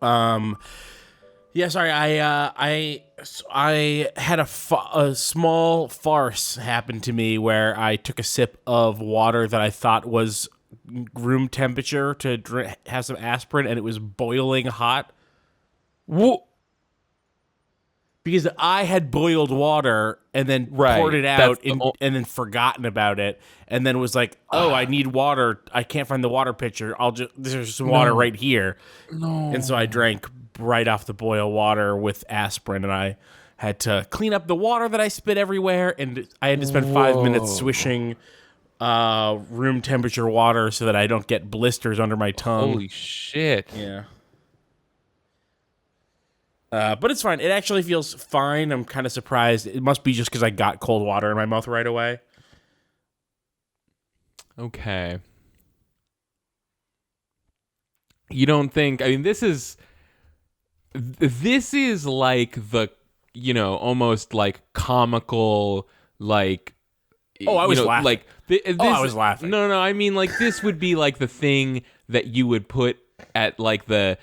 Yeah, sorry. I had a small farce happen to me where I took a sip of water that I thought was room temperature to have some aspirin, and it was boiling hot. Whoa. Because I had boiled water and then poured it out and then forgotten about it, and then was like, "Oh, I need water. I can't find the water pitcher. There's some water right here." No. And so I drank right off the boil water with aspirin, and I had to clean up the water that I spit everywhere, and I had to spend 5 minutes swishing room temperature water so that I don't get blisters under my tongue. Holy shit. Yeah. But it's fine. It actually feels fine. I'm kind of surprised. It must be just because I got cold water in my mouth right away. Okay. You don't think... I mean, this is like the, almost like comical, like... Oh, I was laughing. Like, I was laughing. No, I mean, like, this would be like the thing that you would put at, like, the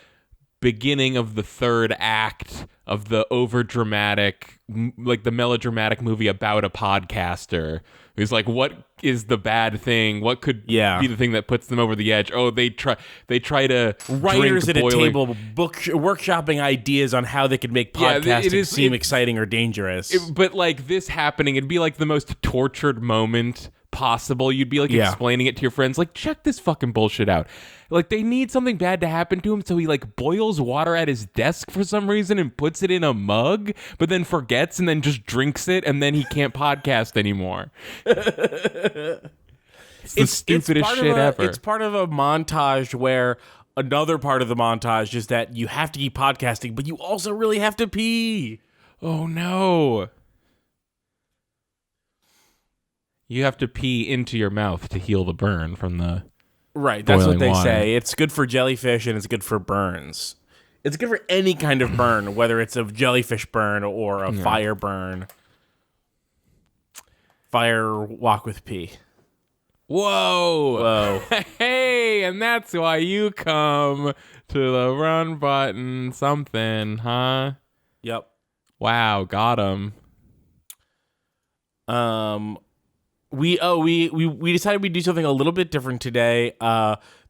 beginning of the third act of the overdramatic, like the melodramatic movie about a podcaster. It's like, what is the bad thing? What could be the thing that puts them over the edge? Oh, they try to writers at drink a table workshopping ideas on how they could make podcasting seem exciting or dangerous. But like this happening, it'd be like the most tortured moment possible. You'd be like explaining it to your friends, like, check this fucking bullshit out. Like, they need something bad to happen to him, so he like boils water at his desk for some reason and puts it in a mug, but then forgets and then just drinks it, and then he can't podcast anymore. It's the stupidest shit ever. It's part of a montage where another part of the montage is that you have to keep podcasting, but you also really have to pee. Oh no. You have to pee into your mouth to heal the burn from the right. That's what they water. say. It's good for jellyfish and it's good for burns. It's good for any kind of burn, whether it's a jellyfish burn or a fire burn. Fire walk with pee. Whoa. Hey, and that's why you come to the run button something, huh? Yep. Wow, got him. We decided we'd do something a little bit different today.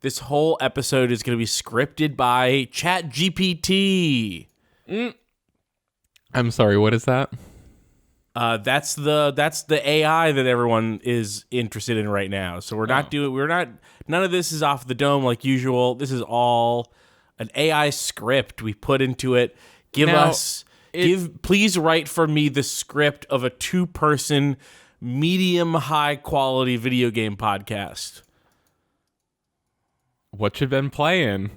This whole episode is going to be scripted by ChatGPT. I'm sorry, what is that? That's the AI that everyone is interested in right now. So none of this is off the dome like usual. This is all an AI script we put into it. Please write for me the script of a 2-person medium high quality video game podcast. What you been playing?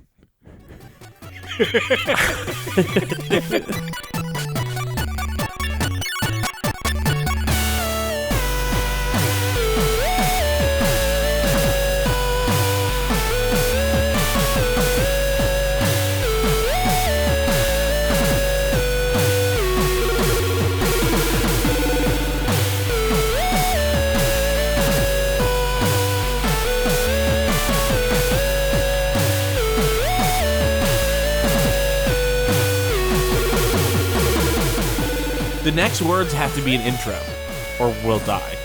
The next words have to be an intro, or we'll die.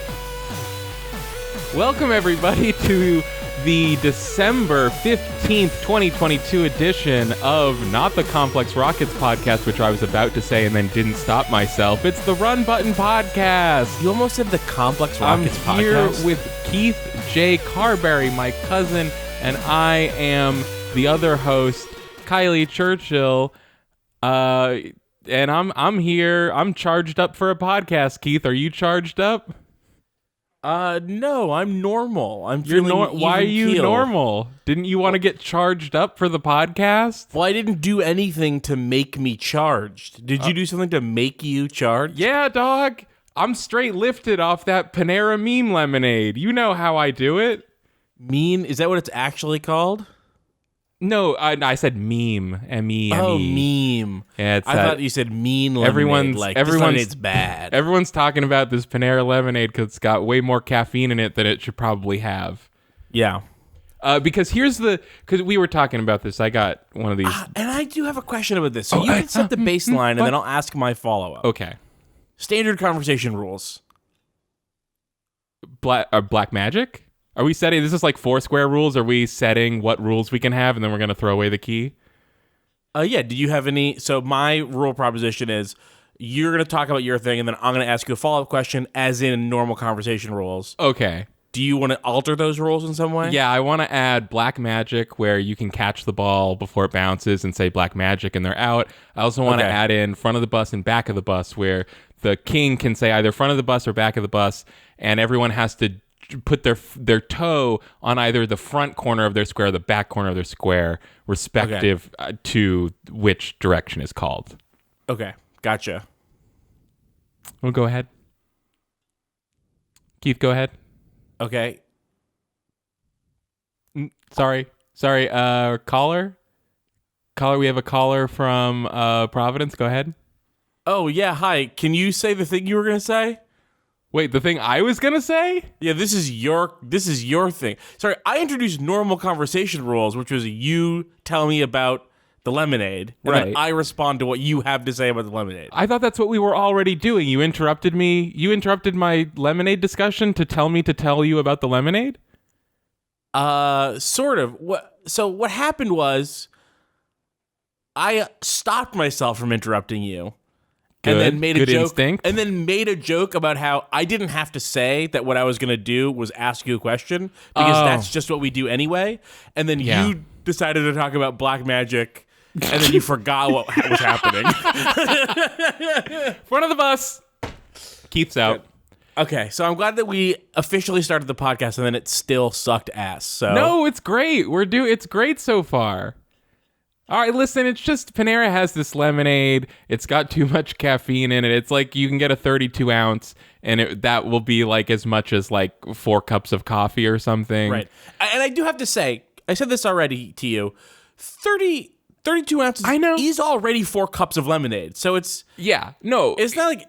Welcome, everybody, to the December 15th, 2022 edition of Not the Complex Rockets podcast, which I was about to say and then didn't stop myself. It's the Run Button podcast. You almost said the Complex Rockets podcast. I'm here with Keith J. Carberry, my cousin, and I am the other host, Kylie Churchill. And I'm here. I'm charged up for a podcast. Keith, are you charged up? No, I'm normal. I'm feeling even Why are you keel. normal? Didn't you want to get charged up for the podcast? Well, I didn't do anything to make me charged. Did you do something to make you charged? Yeah, dog. I'm straight lifted off that Panera meme lemonade. You know how I do it. Is that what it's actually called? No, I said meme. M-E-M-E. Oh, meme. Yeah, I thought you said mean lemonade. This lemonade's bad. Everyone's talking about this Panera lemonade because it's got way more caffeine in it than it should probably have. Yeah. Because because we were talking about this. I got one of these. And I do have a question about this. So you can set the baseline, and then I'll ask my follow-up. Okay. Standard conversation rules. Black magic? Are we setting, this is like Foursquare rules? Are we setting what rules we can have, and then we're going to throw away the key? Yeah. Do you have any? So my rule proposition is you're going to talk about your thing, and then I'm going to ask you a follow-up question, as in normal conversation rules. Okay. Do you want to alter those rules in some way? Yeah, I want to add black magic where you can catch the ball before it bounces and say black magic and they're out. I also want to add in front of the bus and back of the bus where the king can say either front of the bus or back of the bus, and everyone has to put their toe on either the front corner of their square or the back corner of their square, respective to which direction is called. Okay, gotcha. Well, go ahead. Keith, go ahead. Okay. Sorry. Caller, we have a caller from Providence. Go ahead. Oh, yeah, hi. Can you say the thing you were going to say? Wait, the thing I was going to say? Yeah, this is your thing. Sorry, I introduced normal conversation rules, which was you tell me about the lemonade, and then I respond to what you have to say about the lemonade. I thought that's what we were already doing. You interrupted me. You interrupted my lemonade discussion to tell me to tell you about the lemonade? Sort of. So what happened was I stopped myself from interrupting you. Good. And then made a joke. Instinct. And then made a joke about how I didn't have to say that what I was going to do was ask you a question, because that's just what we do anyway. And then you decided to talk about black magic, and then you forgot what was happening. Front of the bus. Keith's out. Okay, so I'm glad that we officially started the podcast, and then it still sucked ass. So no, it's great. It's great so far. All right, listen, it's just Panera has this lemonade. It's got too much caffeine in it. It's like you can get a 32 ounce, and that will be like as much as like 4 cups of coffee or something. Right. And I do have to say, I said this already to you, 32 ounces is already 4 cups of lemonade. So it's... Yeah, no. It's not like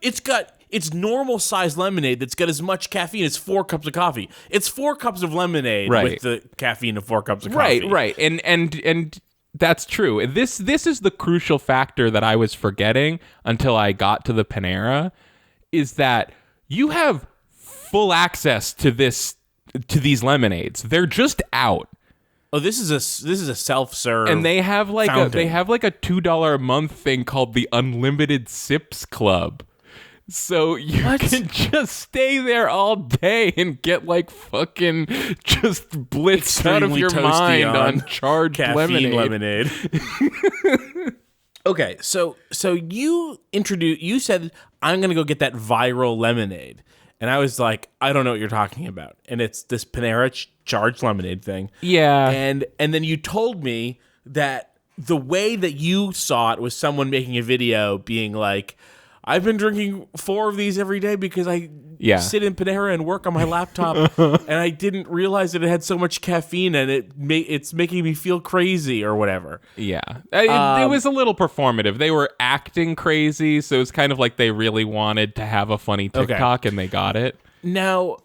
it's normal size lemonade that's got as much caffeine as 4 cups of coffee. It's 4 cups of lemonade with the caffeine of 4 cups of coffee. Right. And that's true. This is the crucial factor that I was forgetting until I got to the Panera, is that you have full access to these lemonades. They're just out. Oh, this is a self-serve, and they have like fountain. a $2 a month thing called the Unlimited Sips Club. So you can just stay there all day and get like fucking just blitzed out of your mind on charged lemonade. Okay, so you said I'm gonna go get that viral lemonade, and I was like, I don't know what you're talking about, and it's this Panera charged lemonade thing. Yeah, and then you told me that the way that you saw it was someone making a video being like, I've been drinking 4 of these every day because I sit in Panera and work on my laptop, and I didn't realize that it had so much caffeine, and it's making me feel crazy or whatever. Yeah. It was a little performative. They were acting crazy, so it's kind of like they really wanted to have a funny TikTok, and they got it. Now,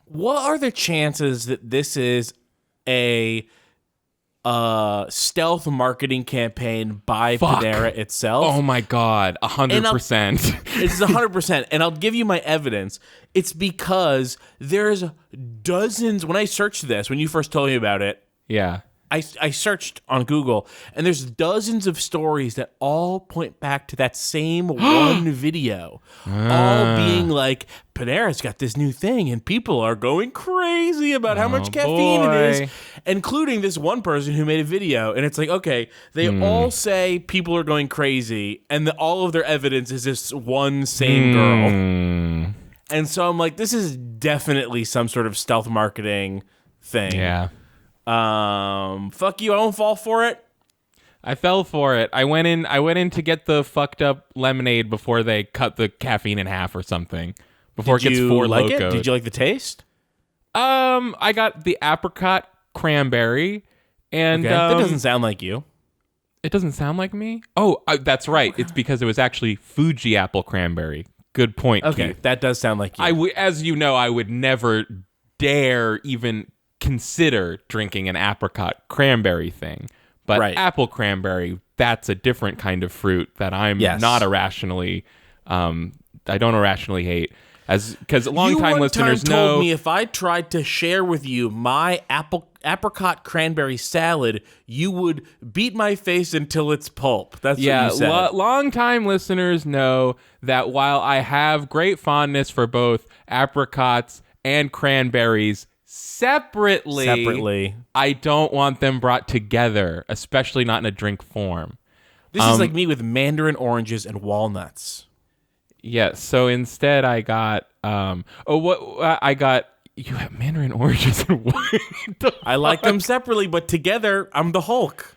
what are the chances that this is a stealth marketing campaign by Panera itself? Oh my God, 100%. It's 100%, and I'll give you my evidence. It's because there's dozens. When I searched this, when you first told me about it, I searched on Google, and there's dozens of stories that all point back to that same one video, all being like, Panera's got this new thing, and people are going crazy about how much caffeine it is, including this one person who made a video. And it's like, okay, they all say people are going crazy, and all of their evidence is this one same girl. And so I'm like, this is definitely some sort of stealth marketing thing. Yeah. Fuck you, I won't fall for it. I fell for it. I went in to get the fucked up lemonade before they cut the caffeine in half or something. Before it gets 4 locoed. Did you like the taste? I got the apricot cranberry, and that doesn't sound like you. It doesn't sound like me? Oh, that's right. It's because it was actually Fuji apple cranberry. Good point, Okay, Keith. that does sound like you. As you know, I would never dare even consider drinking an apricot cranberry thing. But apple cranberry, that's a different kind of fruit that I'm not irrationally, I don't irrationally hate. Because long-time listeners know... told me if I tried to share with you my apricot cranberry salad, you would beat my face until it's pulp. That's what you said. Long-time listeners know that while I have great fondness for both apricots and cranberries separately, I don't want them brought together, especially not in a drink form. This is like me with mandarin oranges and walnuts. Yeah, so instead I got you have mandarin oranges and what? I like them separately, but together I'm the Hulk.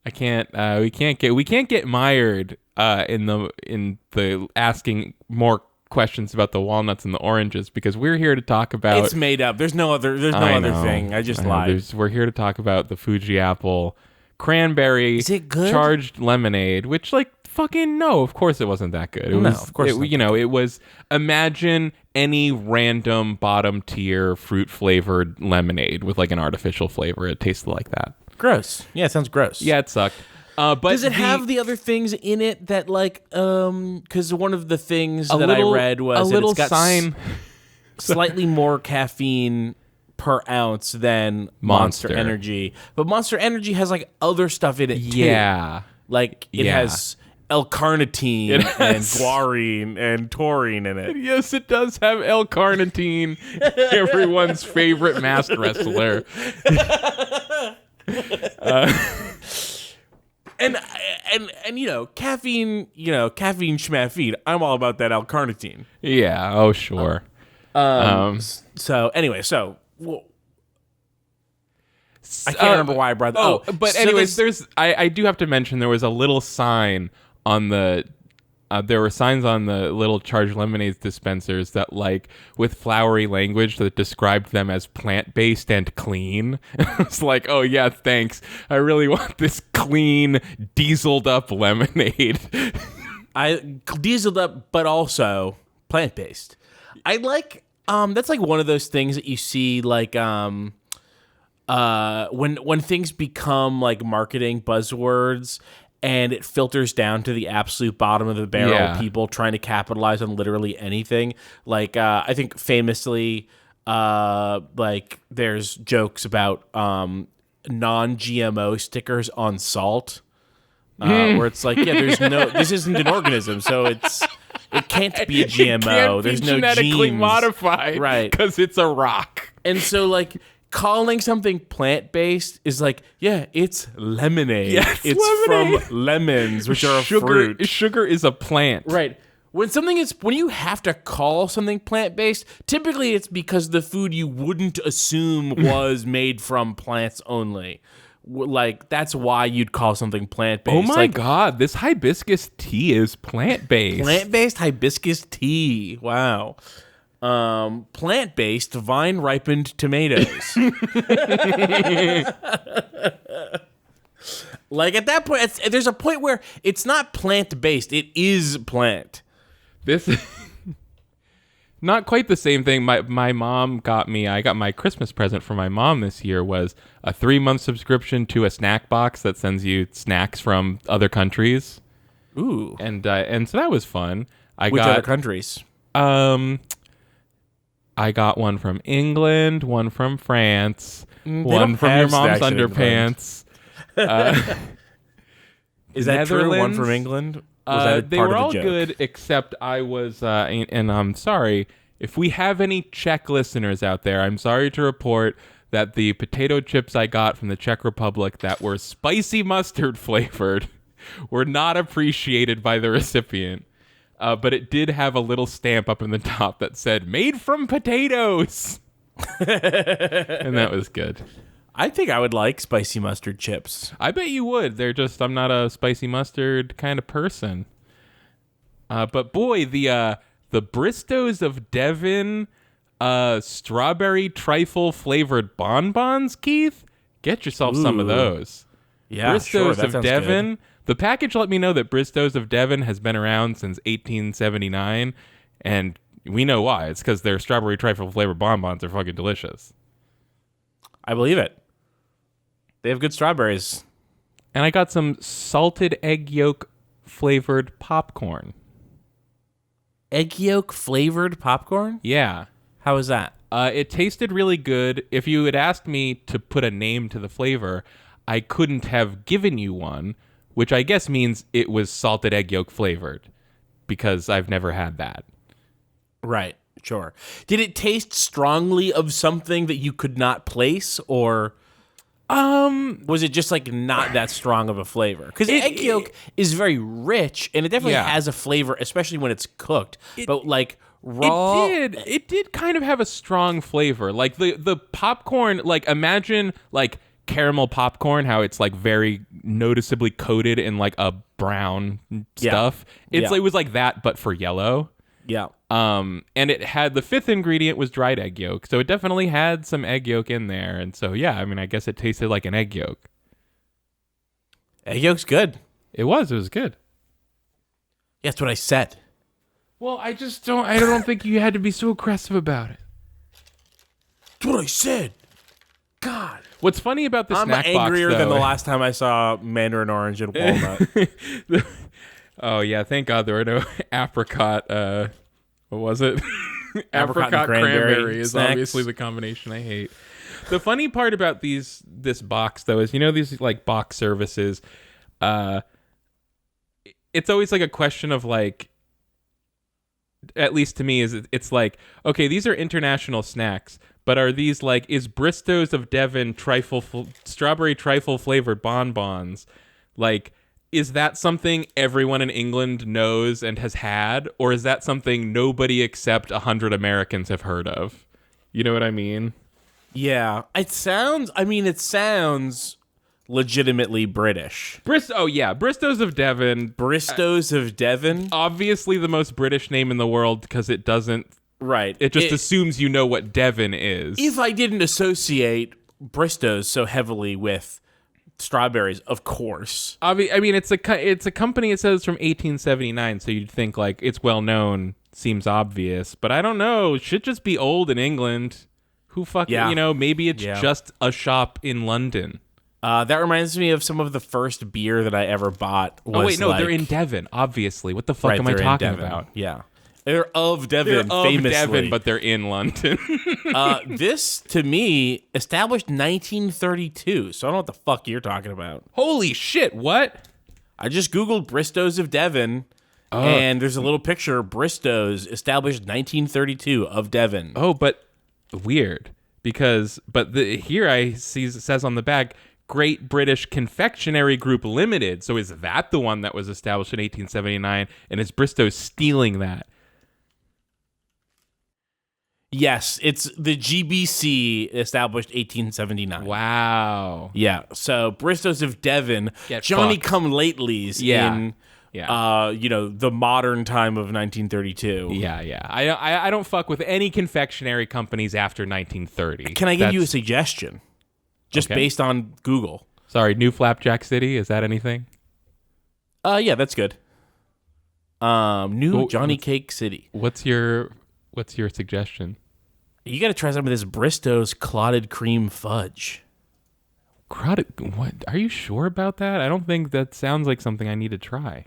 I can't we can't get mired in the asking more questions about the walnuts and the oranges because we're here to talk about It's made up. There's no other thing. I just lied. We're here to talk about the Fuji apple cranberry Is it good? charged lemonade, which fucking no, of course it wasn't that good. Of course not. It was imagine any random bottom tier fruit flavored lemonade with an artificial flavor. It tasted like that. Gross. Yeah, it sounds gross. Yeah, it sucked. But does it have the other things in it that because one of the things that I read was a little it's got sign slightly more caffeine per ounce than Monster Energy, but Monster Energy has other stuff in it too. Yeah, it has L-carnitine and guarine and taurine in it. Yes, it does have L-carnitine, everyone's favorite masked wrestler. And caffeine schmaffine. I'm all about that L-carnitine. Yeah. Oh, sure. So anyway, I can't remember why I brought that. But anyways, I do have to mention there was a little sign on the there were signs on the little charged lemonade dispensers that with flowery language that described them as plant-based and clean. It's oh yeah, thanks. I really want this clean, dieseled up lemonade. Dieseled up, but also plant-based. I that's one of those things that you see when things become marketing buzzwords and it filters down to the absolute bottom of the barrel, people trying to capitalize on literally anything. I think famously there's jokes about non-GMO stickers on salt. Where it's there's no, this isn't an organism, so it can't be a GMO. There's no genetically genes modified, right? Because it's a rock. And so calling something plant-based is it's lemonade. Yes, it's lemonade. from lemons, which are a fruit. Sugar is a plant, right? When you have to call something plant-based, typically it's because the food you wouldn't assume was made from plants only. That's why you'd call something plant-based. Oh my God, this hibiscus tea is plant-based. Plant-based hibiscus tea. Wow. Plant-based vine-ripened tomatoes. At that point, there's a point where it's not plant-based. It is plant. This not quite the same thing. My mom got me. I got my Christmas present for my mom this year was a 3-month subscription to a snack box that sends you snacks from other countries. Ooh, and so that was fun. Which other countries? I got one from England, one from France, one from your mom's underpants. Is that true? One from England? They were all good, except I was, and I'm sorry, if we have any Czech listeners out there, I'm sorry to report that the potato chips I got from the Czech Republic that were spicy mustard flavored were not appreciated by the recipient. But it did have a little stamp up in the top that said, made from potatoes. And that was good. I think I would like spicy mustard chips. I bet you would. I'm not a spicy mustard kind of person. But boy, the Bristos of Devon strawberry trifle flavored bonbons, Keith, get yourself some of those. Yeah, Bristos sure, that of sounds Devon. Good. The package let me know that Bristos of Devon has been around since 1879. And we know why. It's because their strawberry trifle flavored bonbons are fucking delicious. I believe it. They have good strawberries. And I got some salted egg yolk flavored popcorn. Egg yolk flavored popcorn? Yeah. How is that? It tasted really good. If you had asked me to put a name to the flavor, I couldn't have given you one, which I guess means it was salted egg yolk flavored, because I've never had that. Right, sure. Did it taste strongly of something that you could not place, or was it just like not that strong of a flavor? Because egg yolk is very rich, and it definitely has a flavor, especially when it's cooked. But like raw, it did kind of have a strong flavor. Like the popcorn, like imagine like caramel popcorn, how it's like very noticeably coated in like a brown stuff. It was like that, but for yellow. Yeah. And it had the fifth ingredient was dried egg yolk, so it definitely had some egg yolk in there. And so yeah, I mean, I guess it tasted like an egg yolk. Egg yolk's good. It was good. Yeah, that's what I said. Well, I don't think you had to be so aggressive about it. That's what I said. God. What's funny about the I'm snack box, angrier though, than the last time I saw mandarin orange and walnut. Oh yeah, thank God there were no apricot. What was it? Apricot and cranberry is snacks. Obviously the combination I hate. The funny part about this box though is, you know, these like box services. It's always like a question of like, at least to me, it's like, okay, these are international snacks, but are these like, is Bristow's of Devon strawberry trifle flavored bonbons like? Is that something everyone in England knows and has had, or is that something nobody except 100 Americans have heard of? You know what I mean? Yeah. It sounds legitimately British. Bristow's of Devon. Bristow's of Devon? Obviously the most British name in the world, because it doesn't... Right. It just assumes you know what Devon is. If I didn't associate Bristow's so heavily with strawberries, of course. I mean, it's a company, it says, from 1879, so you'd think like it's well known, seems obvious, but I don't know. It should just be old in England. Who fucking, you know, maybe it's just a shop in London. That reminds me of some of the first beer that I ever bought. They're in Devon, obviously. What the fuck am I talking about? Yeah. They're of Devon, they're famously. Of Devon, but they're in London. This, to me, established 1932, so I don't know what the fuck you're talking about. Holy shit, what? I just Googled Bristow's of Devon, and there's a little picture, Bristow's, established 1932, of Devon. Oh, but weird, because, here I see it says on the back, Great British Confectionery Group Limited, so is that the one that was established in 1879, and is Bristow stealing that? Yes, it's the GBC, established 1879. Wow. Yeah, so Bristow's of Devon, Johnny Come Latelys in the modern time of 1932. Yeah. I don't fuck with any confectionery companies after 1930. Can I give you a suggestion? Just based on Google. Sorry, New Flapjack City, is that anything? Yeah, that's good. New Johnny Cake City. What's your suggestion? You got to try some of this Bristow's clotted cream fudge. What? Are you sure about that? I don't think that sounds like something I need to try.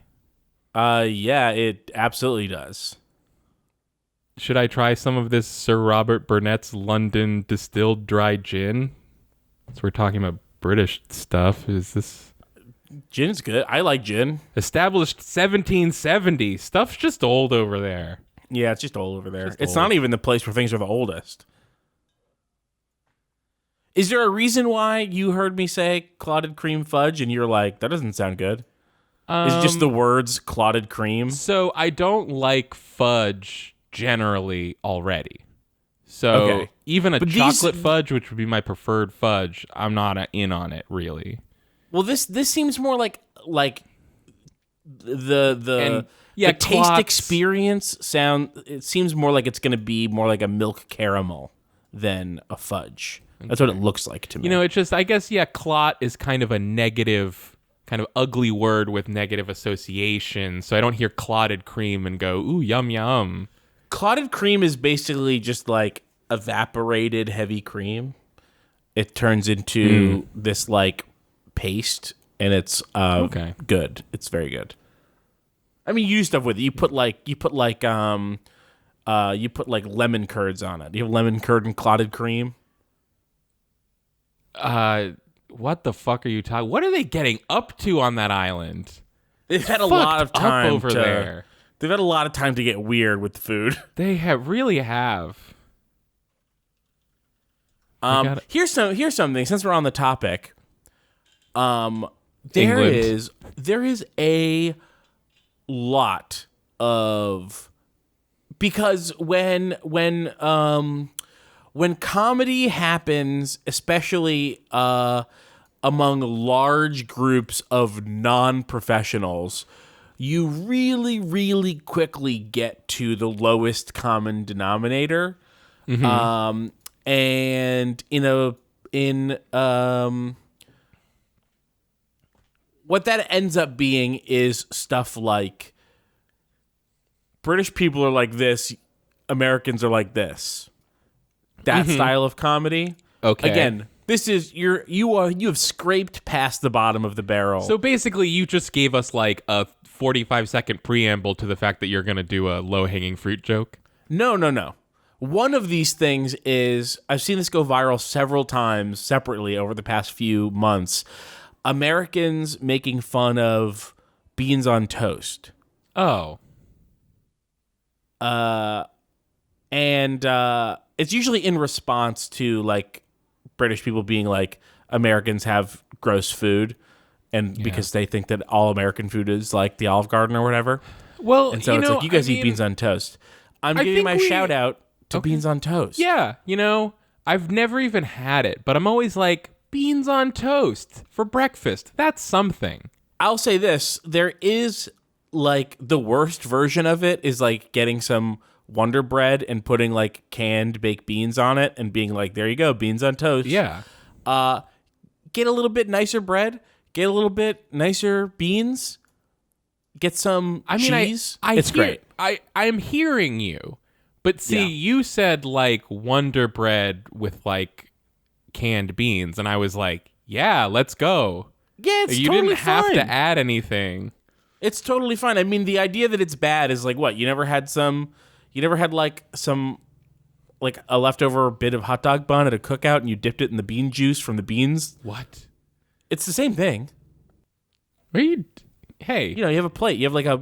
Yeah, it absolutely does. Should I try some of this Sir Robert Burnett's London distilled dry gin? So we're talking about British stuff. Is this... Gin's good. I like gin. Established 1770. Stuff's just old over there. Yeah, it's just old over there. It's not even the place where things are the oldest. Is there a reason why you heard me say clotted cream fudge and you're like, that doesn't sound good? Is it just the words clotted cream? So I don't like fudge generally already. So even a chocolate fudge, which would be my preferred fudge, I'm not in on it really. Well, this seems more like the taste experience it seems more like it's going to be more like a milk caramel than a fudge. That's what it looks like to me. You know, it's just, I guess, clot is kind of a negative, kind of ugly word with negative association. So I don't hear clotted cream and go, ooh, yum, yum. Clotted cream is basically just like evaporated heavy cream. It turns into this like paste, and it's good. It's very good. I mean, you do stuff with it. You put like lemon curds on it. You have lemon curd and clotted cream. What the fuck are you talking? What are they getting up to on that island? They've had a lot of time over there. They've had a lot of time to get weird with the food. They really have. Here's something. Since we're on the topic, there England. is a lot of, because when comedy happens, especially among large groups of non-professionals, you really, really quickly get to the lowest common denominator. And what that ends up being is stuff like British people are like this, Americans are like this. That style of comedy. Okay. Again, this is you have scraped past the bottom of the barrel. So basically, you just gave us like a 45-second preamble to the fact that you're going to do a low-hanging fruit joke. No. One of these things is, I've seen this go viral several times separately over the past few months. Americans making fun of beans on toast. Oh. And it's usually in response to like British people being like, Americans have gross food, and because they think that all American food is like the Olive Garden or whatever. Well, and so it's like, you guys eat beans on toast. I'm giving my shout out to beans on toast. Yeah, I've never even had it, but I'm always like, beans on toast for breakfast. That's something. I'll say this. There is like the worst version of it is like getting some Wonder Bread and putting like canned baked beans on it and being like, there you go, beans on toast. Yeah. Get a little bit nicer bread. Get a little bit nicer beans. Get some cheese. It's great. I'm hearing you. But see, you said like Wonder Bread with like canned beans, and I was like, yeah, let's go. Yeah, it's you totally didn't have fine. to add anything. It's totally fine. I mean, the idea that it's bad is like, what? You never had like some like a leftover bit of hot dog bun at a cookout and you dipped it in the bean juice from the beans? What? It's the same thing. Hey, you have a plate. You have like a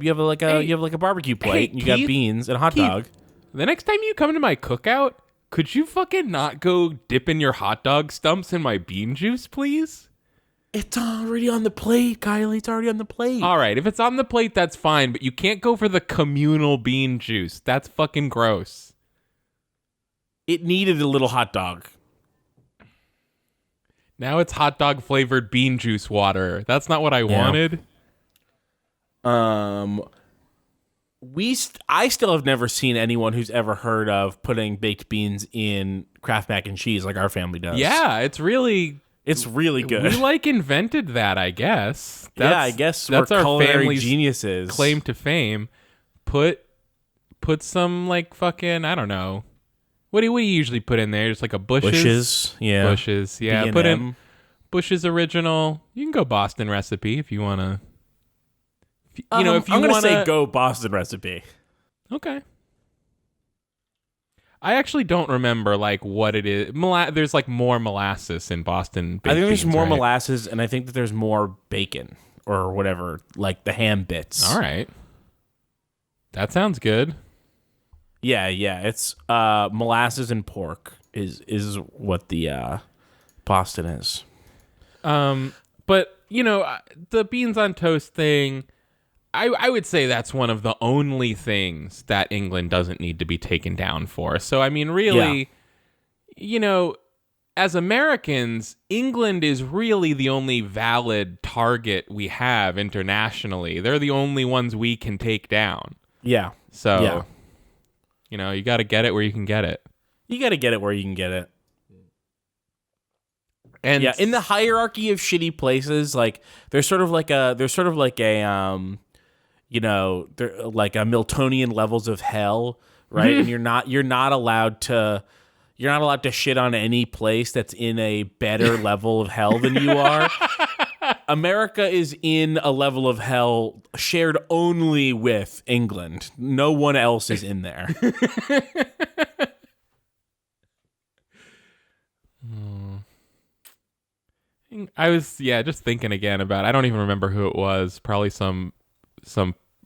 barbecue plate. And you got beans and a hot dog. The next time you come to my cookout, could you fucking not go dipping your hot dog stumps in my bean juice, please? It's already on the plate, Kylie. It's already on the plate. All right, if it's on the plate, that's fine, but you can't go for the communal bean juice. That's fucking gross. It needed a little hot dog. Now it's hot dog flavored bean juice water. That's not what I wanted. I still have never seen anyone who's ever heard of putting baked beans in Kraft mac and cheese like our family does. Yeah, it's really good. We like invented that, I guess. I guess that's we're our culinary family's geniuses. Claim to fame. Put some like fucking, I don't know. What do you usually put in there? Just like a Bushes, yeah. Bushes, yeah. B&M. Put in Bush's original. You can go Boston recipe if you want to. I'm going to say go Boston recipe. Okay. I actually don't remember like what it is. There's like more molasses in Boston. I think there's more right? molasses, and I think that there's more bacon or whatever, like the ham bits. All right. That sounds good. Yeah. It's molasses and pork is what the Boston is. But the beans on toast thing, I would say that's one of the only things that England doesn't need to be taken down for. So, I mean, really, as Americans, England is really the only valid target we have internationally. They're the only ones we can take down. Yeah. So, you got to get it where you can get it. You got to get it where you can get it. And in the hierarchy of shitty places, like there's sort of like a they're like a Miltonian levels of hell right? And you're not allowed to shit on any place that's in a better level of hell than you are. America is in a level of hell shared only with England. No one else is in there. I was just thinking again about, I don't even remember who it was, probably some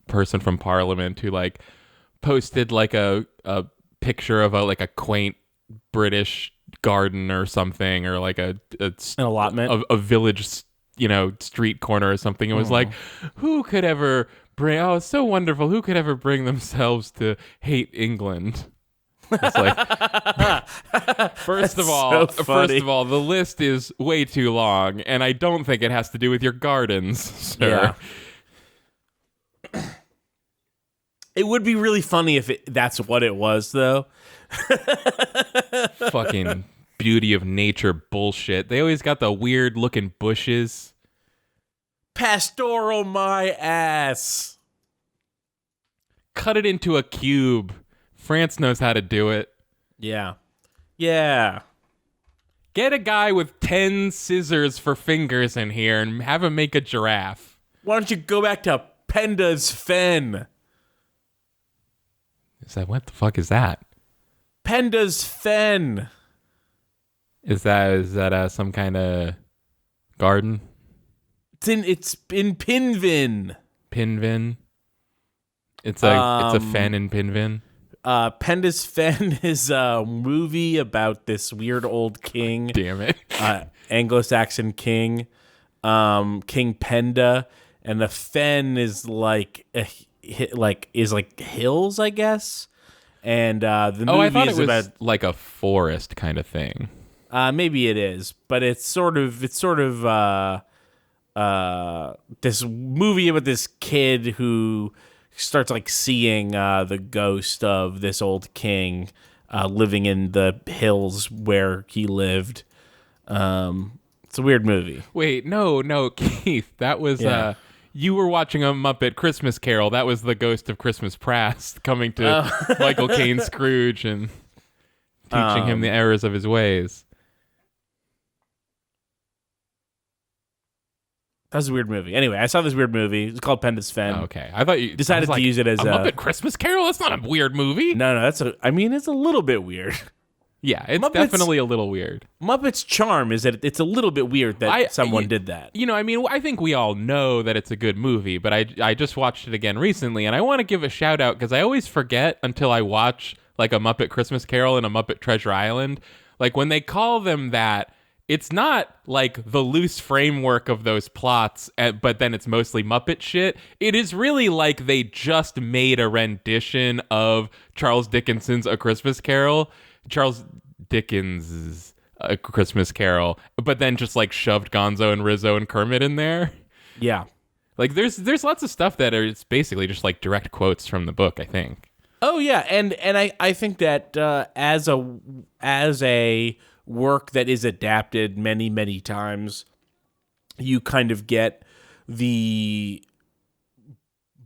person from Parliament who like posted like a picture of a quaint British garden or something, or like an allotment, a village, street corner or something. It was like, who could ever bring, oh, it's so wonderful, who could ever bring themselves to hate England? It's like, first of all, the list is way too long, and I don't think it has to do with your gardens, sir. Yeah. It would be really funny if that's what it was, though. Fucking beauty of nature bullshit. They always got the weird looking bushes. Pastoral my ass. Cut it into a cube. France knows how to do it. Yeah. Yeah. Get a guy with 10 scissors for fingers in here and have him make a giraffe. Why don't you go back to Penda's Fen? What the fuck is that? Penda's Fen. Is that some kind of garden? It's in Pinvin. Pinvin. It's a fen in Pinvin. Penda's Fen is a movie about this weird old king. Damn it. Anglo-Saxon king, King Penda, and the fen is like hills, I guess. And the movie I thought is it was about like a forest kind of thing. Maybe it is, but it's sort of this movie about this kid who starts like seeing the ghost of this old king living in the hills where he lived. It's a weird movie. Wait, no, Keith, that was you were watching a Muppet Christmas Carol. That was the ghost of Christmas Past coming to Michael Caine Scrooge and teaching him the errors of his ways. That was a weird movie. Anyway, I saw this weird movie. It's called Penda's Fen. Oh, okay. I thought you decided to use it as a Muppet Christmas Carol. That's not a weird movie. No, it's a little bit weird. Yeah, it's definitely a little weird. Muppet's charm is that it's a little bit weird that someone did that. I think we all know that it's a good movie, but I just watched it again recently, and I want to give a shout out because I always forget until I watch like a Muppet Christmas Carol and a Muppet Treasure Island. Like when they call them that, it's not like the loose framework of those plots, but then it's mostly Muppet shit. It is really like they just made a rendition of Charles Dickens's A Christmas Carol. Charles Dickens' A Christmas Carol, but then just like shoved Gonzo and Rizzo and Kermit in there. Yeah. Like there's lots of stuff that it's basically just like direct quotes from the book, I think. Oh yeah, and I think that as a work that is adapted many times, you kind of get the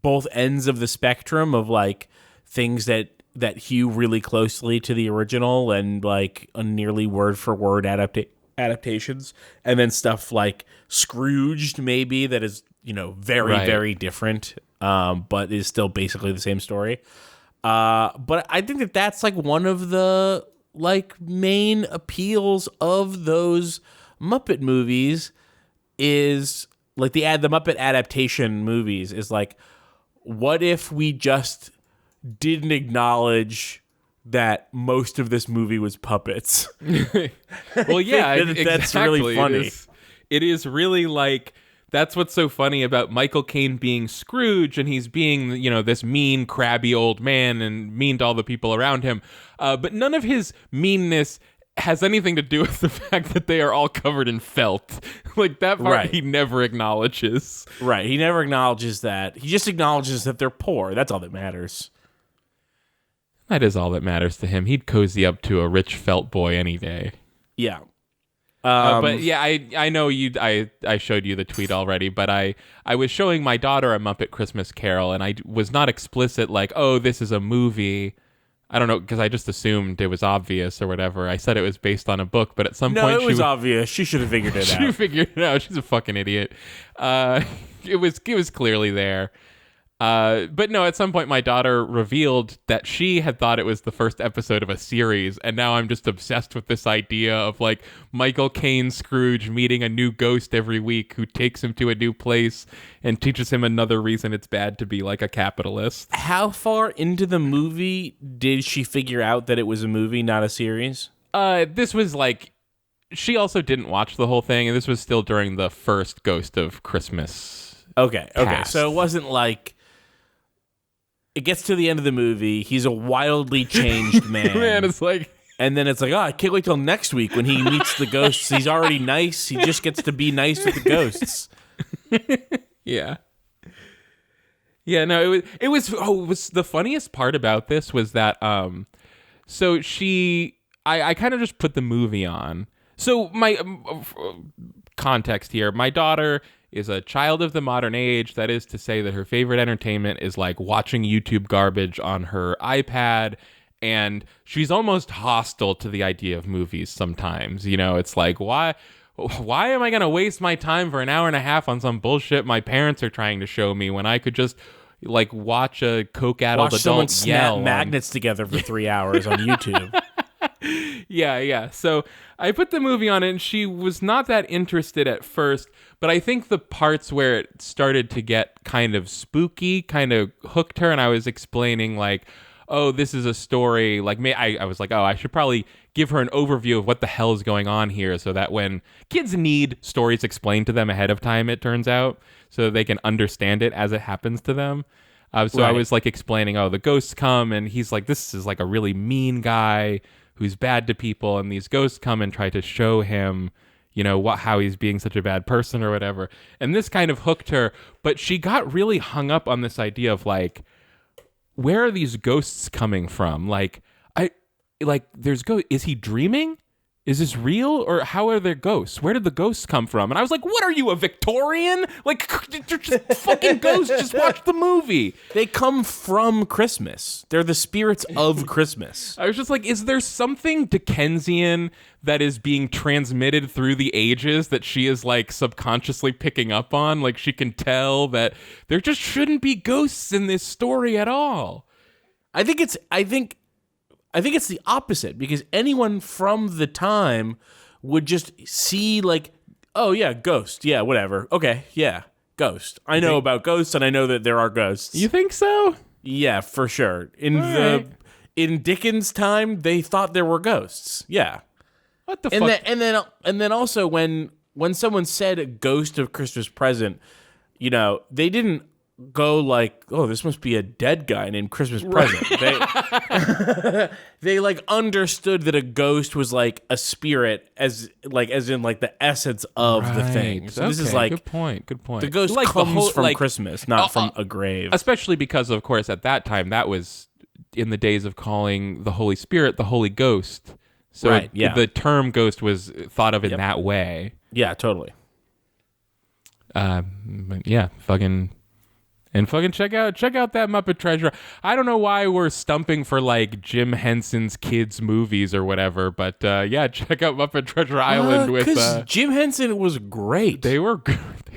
both ends of the spectrum of like things that hew really closely to the original and like a nearly word for word adaptations, and then stuff like Scrooged maybe that is very different, but is still basically the same story. But I think that's like one of the like main appeals of those Muppet movies is like the Muppet adaptation movies is like, what if we just didn't acknowledge that most of this movie was puppets? Well, yeah, that's really funny. It is really like, that's what's so funny about Michael Caine being Scrooge, and he's being, this mean, crabby old man and mean to all the people around him. But none of his meanness has anything to do with the fact that they are all covered in felt. Like that part he never acknowledges. Right. He never acknowledges that. He just acknowledges that they're poor. That's all that matters. That is all that matters to him. He'd cozy up to a rich felt boy any day. Yeah. But yeah, I know you. I showed you the tweet already, but I was showing my daughter A Muppet Christmas Carol, and I was not explicit like, oh, this is a movie. I don't know, because I just assumed it was obvious or whatever. I said it was based on a book, but at some No, point it was obvious. She should have figured it she out. figured it out. She's a fucking idiot. It was clearly there. But no, at some point my daughter revealed that she had thought it was the first episode of a series, and now I'm just obsessed with this idea of like Michael Caine Scrooge meeting a new ghost every week who takes him to a new place and teaches him another reason it's bad to be like a capitalist. How far into the movie did she figure out that it was a movie, not a series? This was like, she also didn't watch the whole thing, and this was still during the first Ghost of Christmas. Okay. Past. So it wasn't like it gets to the end of the movie, he's a wildly changed man. Man, it's like, and then it's like, oh, I can't wait till next week when he meets the ghosts. He's already nice. He just gets to be nice with the ghosts. yeah. Yeah, no, it was the funniest part about this was that so I kind of just put the movie on. So my context here, my daughter is a child of the modern age. That is to say that her favorite entertainment is like watching YouTube garbage on her iPad, and she's almost hostile to the idea of movies sometimes. You know, it's like, why am I going to waste my time for an hour and a half on some bullshit my parents are trying to show me when I could just like watch a coke-addled Watch someone adult snap yell magnets together for 3 hours on YouTube. Yeah. So I put the movie on it, and she was not that interested at first, but I think the parts where it started to get kind of spooky kind of hooked her, and I was explaining like, oh, this is a story, like I was like, oh, I should probably give her an overview of what the hell is going on here, so that when kids need stories explained to them ahead of time, it turns out, so they can understand it as it happens to them. So I was like explaining, oh, the ghosts come, and he's like, this is like a really mean guy who's bad to people, and these ghosts come and try to show him, you know, how he's being such a bad person or whatever. And this kind of hooked her, but she got really hung up on this idea of like, where are these ghosts coming from? There's is he dreaming? Is this real? Or how are there ghosts? Where did the ghosts come from? And I was like, what are you, a Victorian? Like, they're just fucking ghosts. Just watch the movie. They come from Christmas. They're the spirits of Christmas. I was just like, is there something Dickensian that is being transmitted through the ages that she is like subconsciously picking up on? Like, she can tell that there just shouldn't be ghosts in this story at all. I think it's the opposite, because anyone from the time would just see like, oh yeah, ghost, yeah, whatever. Okay, yeah, ghost. I know about ghosts, and I know that there are ghosts. You think so? Yeah, for sure. In Dickens' time, they thought there were ghosts. Yeah. What the fuck? And then also when someone said a ghost of Christmas present, you know, they didn't go like, oh, this must be a dead guy named Christmas Present. They like understood that a ghost was like a spirit, as in like the essence of the thing. So this is like, good point. The ghost like comes from Christmas, not from a grave. Especially because, of course, at that time, that was in the days of calling the Holy Spirit the Holy Ghost. So the term ghost was thought of in that way. Yeah, totally. But yeah, fucking check out that Muppet Treasure. I don't know why we're stumping for like Jim Henson's kids movies or whatever, but yeah, check out Muppet Treasure Island with Jim Henson was great. They were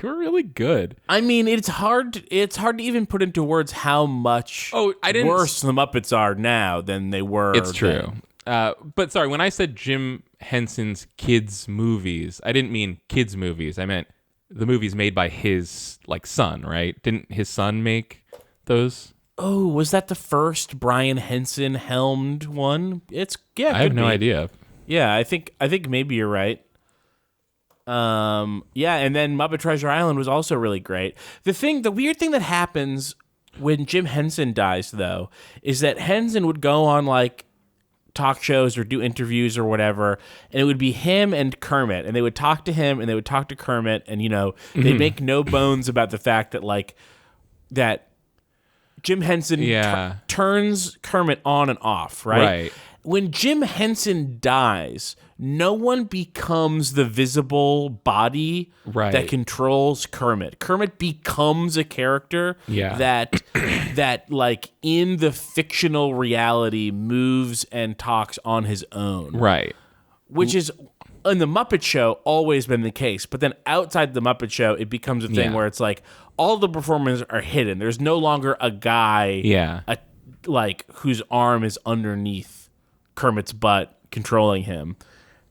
really good. I mean, it's hard to even put into words how much worse the Muppets are now than they were. It's true. But sorry, when I said Jim Henson's kids movies, I didn't mean kids movies. I meant the movies made by his like son, right? Didn't his son make those? Oh, was that the first Brian Henson helmed one? I have no idea. Yeah, I think maybe you're right. Yeah, and then Muppet Treasure Island was also really great. The weird thing that happens when Jim Henson dies, though, is that Henson would go on like talk shows or do interviews or whatever, and it would be him and Kermit, and they would talk to him and they would talk to Kermit, and you know, they make no bones about the fact that like that Jim Henson turns Kermit on and off, right? when Jim Henson dies, no one becomes the visible body that controls Kermit. Kermit becomes a character that like in the fictional reality moves and talks on his own. Right. Which is in the Muppet Show always been the case. But then outside the Muppet Show, it becomes a thing where it's like all the performers are hidden. There's no longer a guy like whose arm is underneath Kermit's butt controlling him.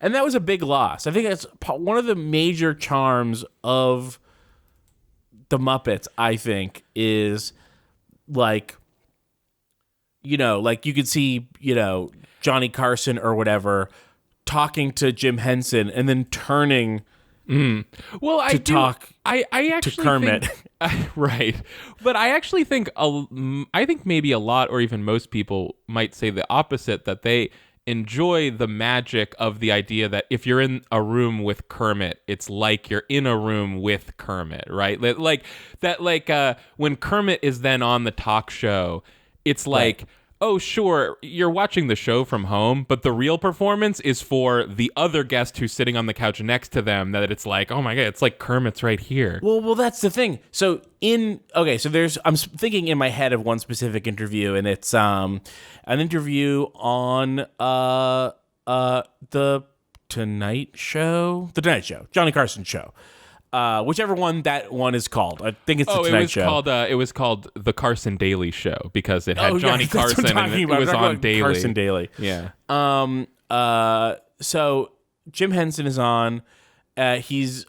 And that was a big loss. I think that's one of the major charms of the Muppets, I think, is like, like you could see, Johnny Carson or whatever talking to Jim Henson and then turning talk I actually to Kermit. Right. But I actually think, maybe a lot or even most people might say the opposite, that they enjoy the magic of the idea that if you're in a room with Kermit, it's like you're in a room with Kermit, right? When Kermit is then on the talk show, it's like, oh, sure, you're watching the show from home, but the real performance is for the other guest who's sitting on the couch next to them, that it's like, oh my God, it's like Kermit's right here. Well, that's the thing. So I'm thinking in my head of one specific interview, and it's an interview on the Tonight Show, Johnny Carson show. Whichever one that one is called. I think it's the Tonight Show. It was called The Carson Daily Show because it had Johnny Carson and it was on Daily. Carson Daily. Yeah. So Jim Henson is on. He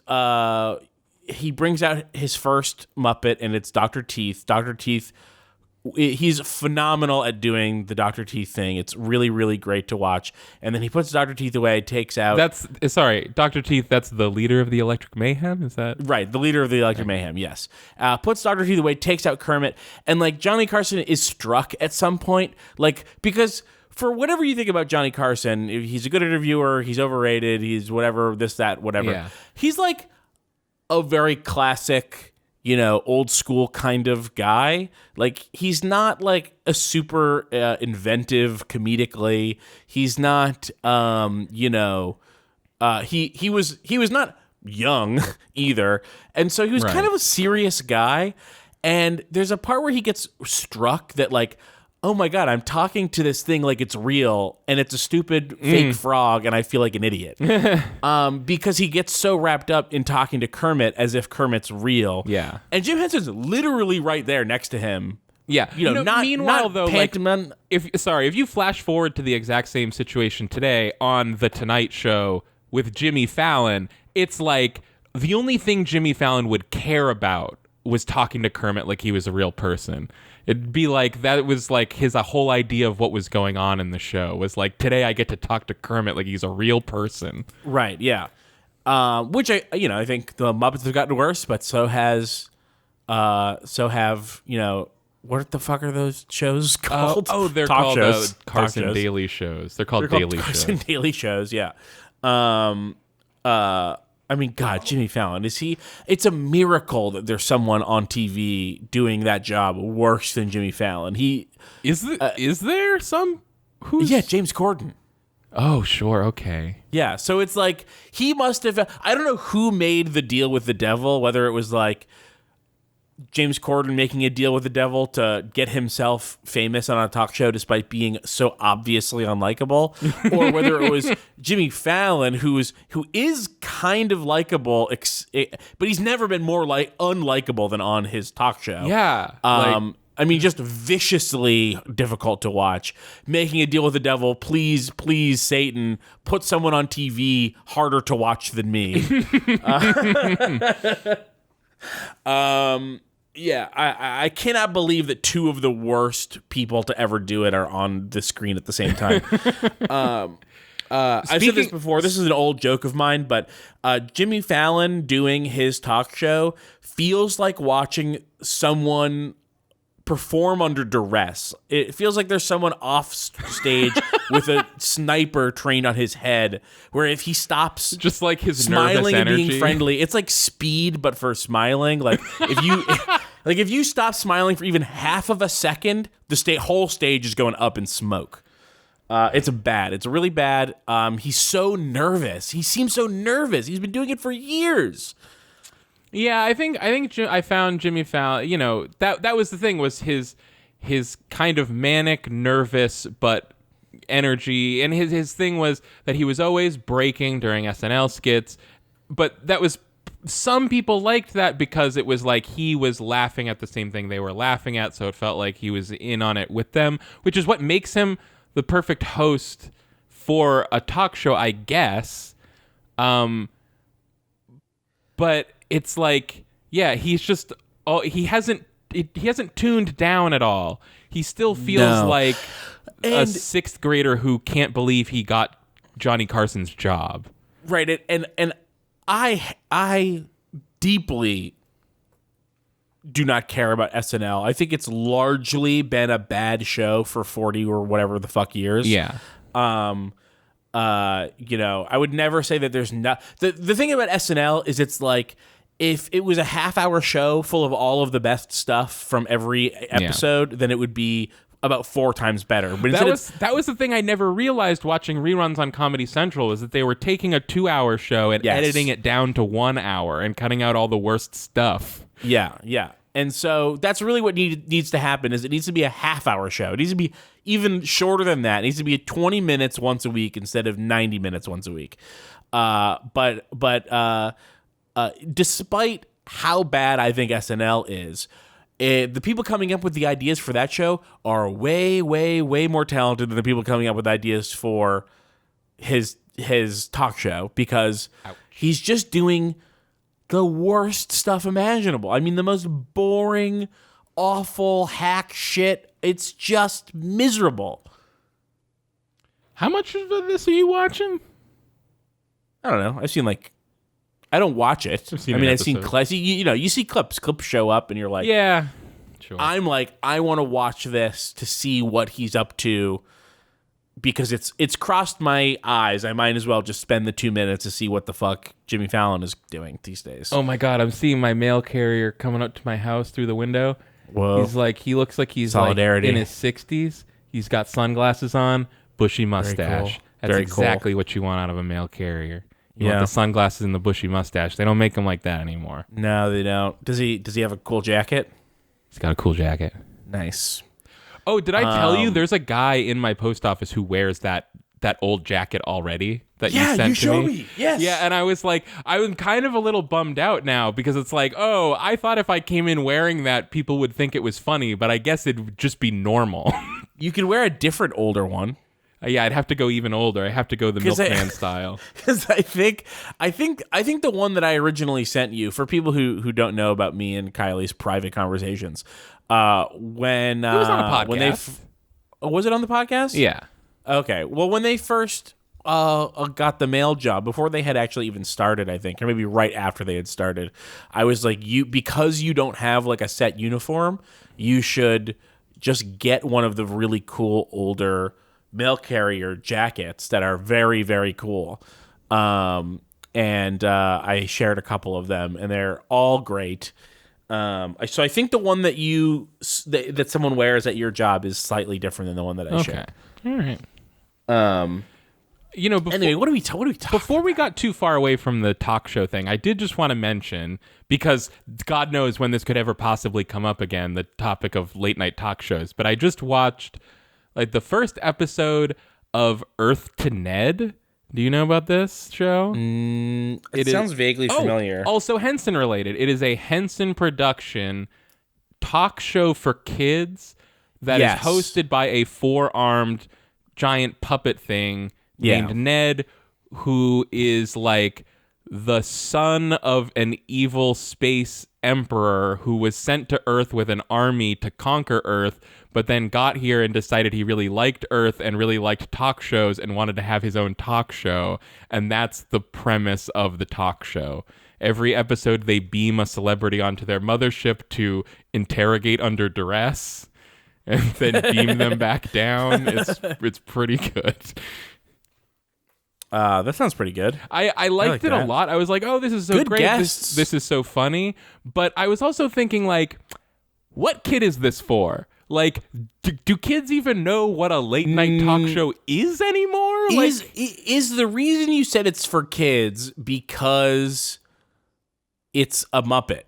brings out his first Muppet, and it's Dr. Teeth. Dr. Teeth, he's phenomenal at doing the Dr. Teeth thing. It's really, really great to watch. And then he puts Dr. Teeth away, takes out... Dr. Teeth, that's the leader of the Electric Mayhem? Is that... Right, the leader of the Electric Mayhem, yes. Puts Dr. Teeth away, takes out Kermit, and, like, Johnny Carson is struck at some point, like, because... For whatever you think about Johnny Carson, he's a good interviewer, he's overrated, he's whatever, this, that, whatever. Yeah. He's like a very classic, old school kind of guy. Like, he's not like a super inventive comedically. He's not, he was not young either. And so he was kind of a serious guy. And there's a part where he gets struck that like, oh my God, I'm talking to this thing like it's real, and it's a stupid fake frog, and I feel like an idiot. Because he gets so wrapped up in talking to Kermit as if Kermit's real. Yeah. And Jim Henson's literally right there next to him. Yeah. Meanwhile, though, pantomime. If you flash forward to the exact same situation today on The Tonight Show with Jimmy Fallon, it's like the only thing Jimmy Fallon would care about was talking to Kermit like he was a real person. It'd be like that was like his whole idea of what was going on in the show was like, today I get to talk to Kermit like he's a real person. Right, yeah. Which I think the Muppets have gotten worse, but so have, what the fuck are those shows called? They're Talk called shows. Carson Talk shows. Daily shows. They're called Daily shows. Carson Daily shows, yeah. I mean, God, Jimmy Fallon, it's a miracle that there's someone on TV doing that job worse than Jimmy Fallon. Is there some? Yeah, James Corden. Oh, sure, okay. Yeah, so it's like, he must have, I don't know who made the deal with the devil, whether it was like James Corden making a deal with the devil to get himself famous on a talk show despite being so obviously unlikable, or whether it was Jimmy Fallon who is kind of likable, but he's never been more unlikable than on his talk show. Yeah. I mean, just viciously difficult to watch. Making a deal with the devil, please, Satan, put someone on TV harder to watch than me. Yeah, I cannot believe that two of the worst people to ever do it are on the screen at the same time. I've said this before. This is an old joke of mine, but Jimmy Fallon doing his talk show feels like watching someone perform under duress. It feels like there's someone off stage with a sniper trained on his head, where if he stops just like his smiling and energy. being friendly, it's like Speed but for smiling. Like if you stop smiling for even half of a second, the whole stage is going up in smoke. It's really bad. He's so nervous. He seems so nervous. He's been doing it for years. Yeah, I found Jimmy Fallon. You know, that was the thing, was his kind of manic, nervous, but energy, and his thing was that he was always breaking during SNL skits, but that was, some people liked that because it was like he was laughing at the same thing they were laughing at, so it felt like he was in on it with them, which is what makes him the perfect host for a talk show, I guess. But it's like, yeah, he's just, he hasn't tuned down at all. He still feels like a sixth grader who can't believe he got Johnny Carson's job. Right, and I deeply do not care about SNL. I think it's largely been a bad show for 40 or whatever the fuck years. Yeah. You know, I would never say that there's not. The thing about SNL is it's like, if it was a half-hour show full of all of the best stuff from every episode, then it would be about 4 times better. But that was the thing I never realized watching reruns on Comedy Central, was that they were taking a 2-hour show and editing it down to 1 hour and cutting out all the worst stuff. Yeah. And so that's really what needs to happen, is it needs to be a half-hour show. It needs to be even shorter than that. It needs to be 20 minutes once a week instead of 90 minutes once a week. But despite how bad I think SNL is, the people coming up with the ideas for that show are way, way, way more talented than the people coming up with ideas for his talk show, because he's just doing the worst stuff imaginable. I mean, the most boring, awful hack shit. It's just miserable. How much of this are you watching? I don't know. I've seen I don't watch it. I've seen clips. You see clips. Clips show up, and you're like, yeah, sure. I'm like, I want to watch this to see what he's up to, because it's crossed my eyes. I might as well just spend the 2 minutes to see what the fuck Jimmy Fallon is doing these days. Oh my God, I'm seeing my mail carrier coming up to my house through the window. Whoa. He looks like he's Solidarity. in his 60s. He's got sunglasses on, bushy mustache. Cool. That's Very exactly what you want out of a mail carrier. You Yeah. want the sunglasses and the bushy mustache. They don't make them like that anymore. No, they don't. Does he have a cool jacket? He's got a cool jacket. Nice. Oh, did I tell you there's a guy in my post office who wears that old jacket already that you sent to me? Yes. Yeah, and I was kind of a little bummed out now, because it's like, oh, I thought if I came in wearing that, people would think it was funny, but I guess it would just be normal. You could wear a different older one. Yeah, I'd have to go even older. I have to go the milkman style. Because I think the one that I originally sent you, for people who don't know about me and Kylie's private conversations, when it was on a podcast. Was it on the podcast? Yeah. Okay. Well, when they first got the mail job, before they had actually even started, I think, or maybe right after they had started, I was like, because you don't have like a set uniform, you should just get one of the really cool older mail carrier jackets that are very, very cool. And I shared a couple of them, and they're all great. So I think the one that that someone wears at your job is slightly different than the one that I shared. All right. Anyway, what are we talking? Before we got too far away from the talk show thing, I did just want to mention, because God knows when this could ever possibly come up again, the topic of late night talk shows. But I just watched the first episode of Earth to Ned. Do you know about this show? It sounds vaguely familiar. Also Henson related. It is a Henson production talk show for kids that is hosted by a 4-armed giant puppet thing named Ned, who is like the son of an evil space emperor who was sent to Earth with an army to conquer Earth, but then got here and decided he really liked Earth and really liked talk shows and wanted to have his own talk show. And that's the premise of the talk show. Every episode, they beam a celebrity onto their mothership to interrogate under duress and then beam them back down. It's pretty good. That sounds pretty good. I liked it a lot. I was like, oh, this is so good great. This is so funny. But I was also thinking, like, what kid is this for? Like, do kids even know what a late night talk show is anymore? Is the reason you said it's for kids because it's a Muppet?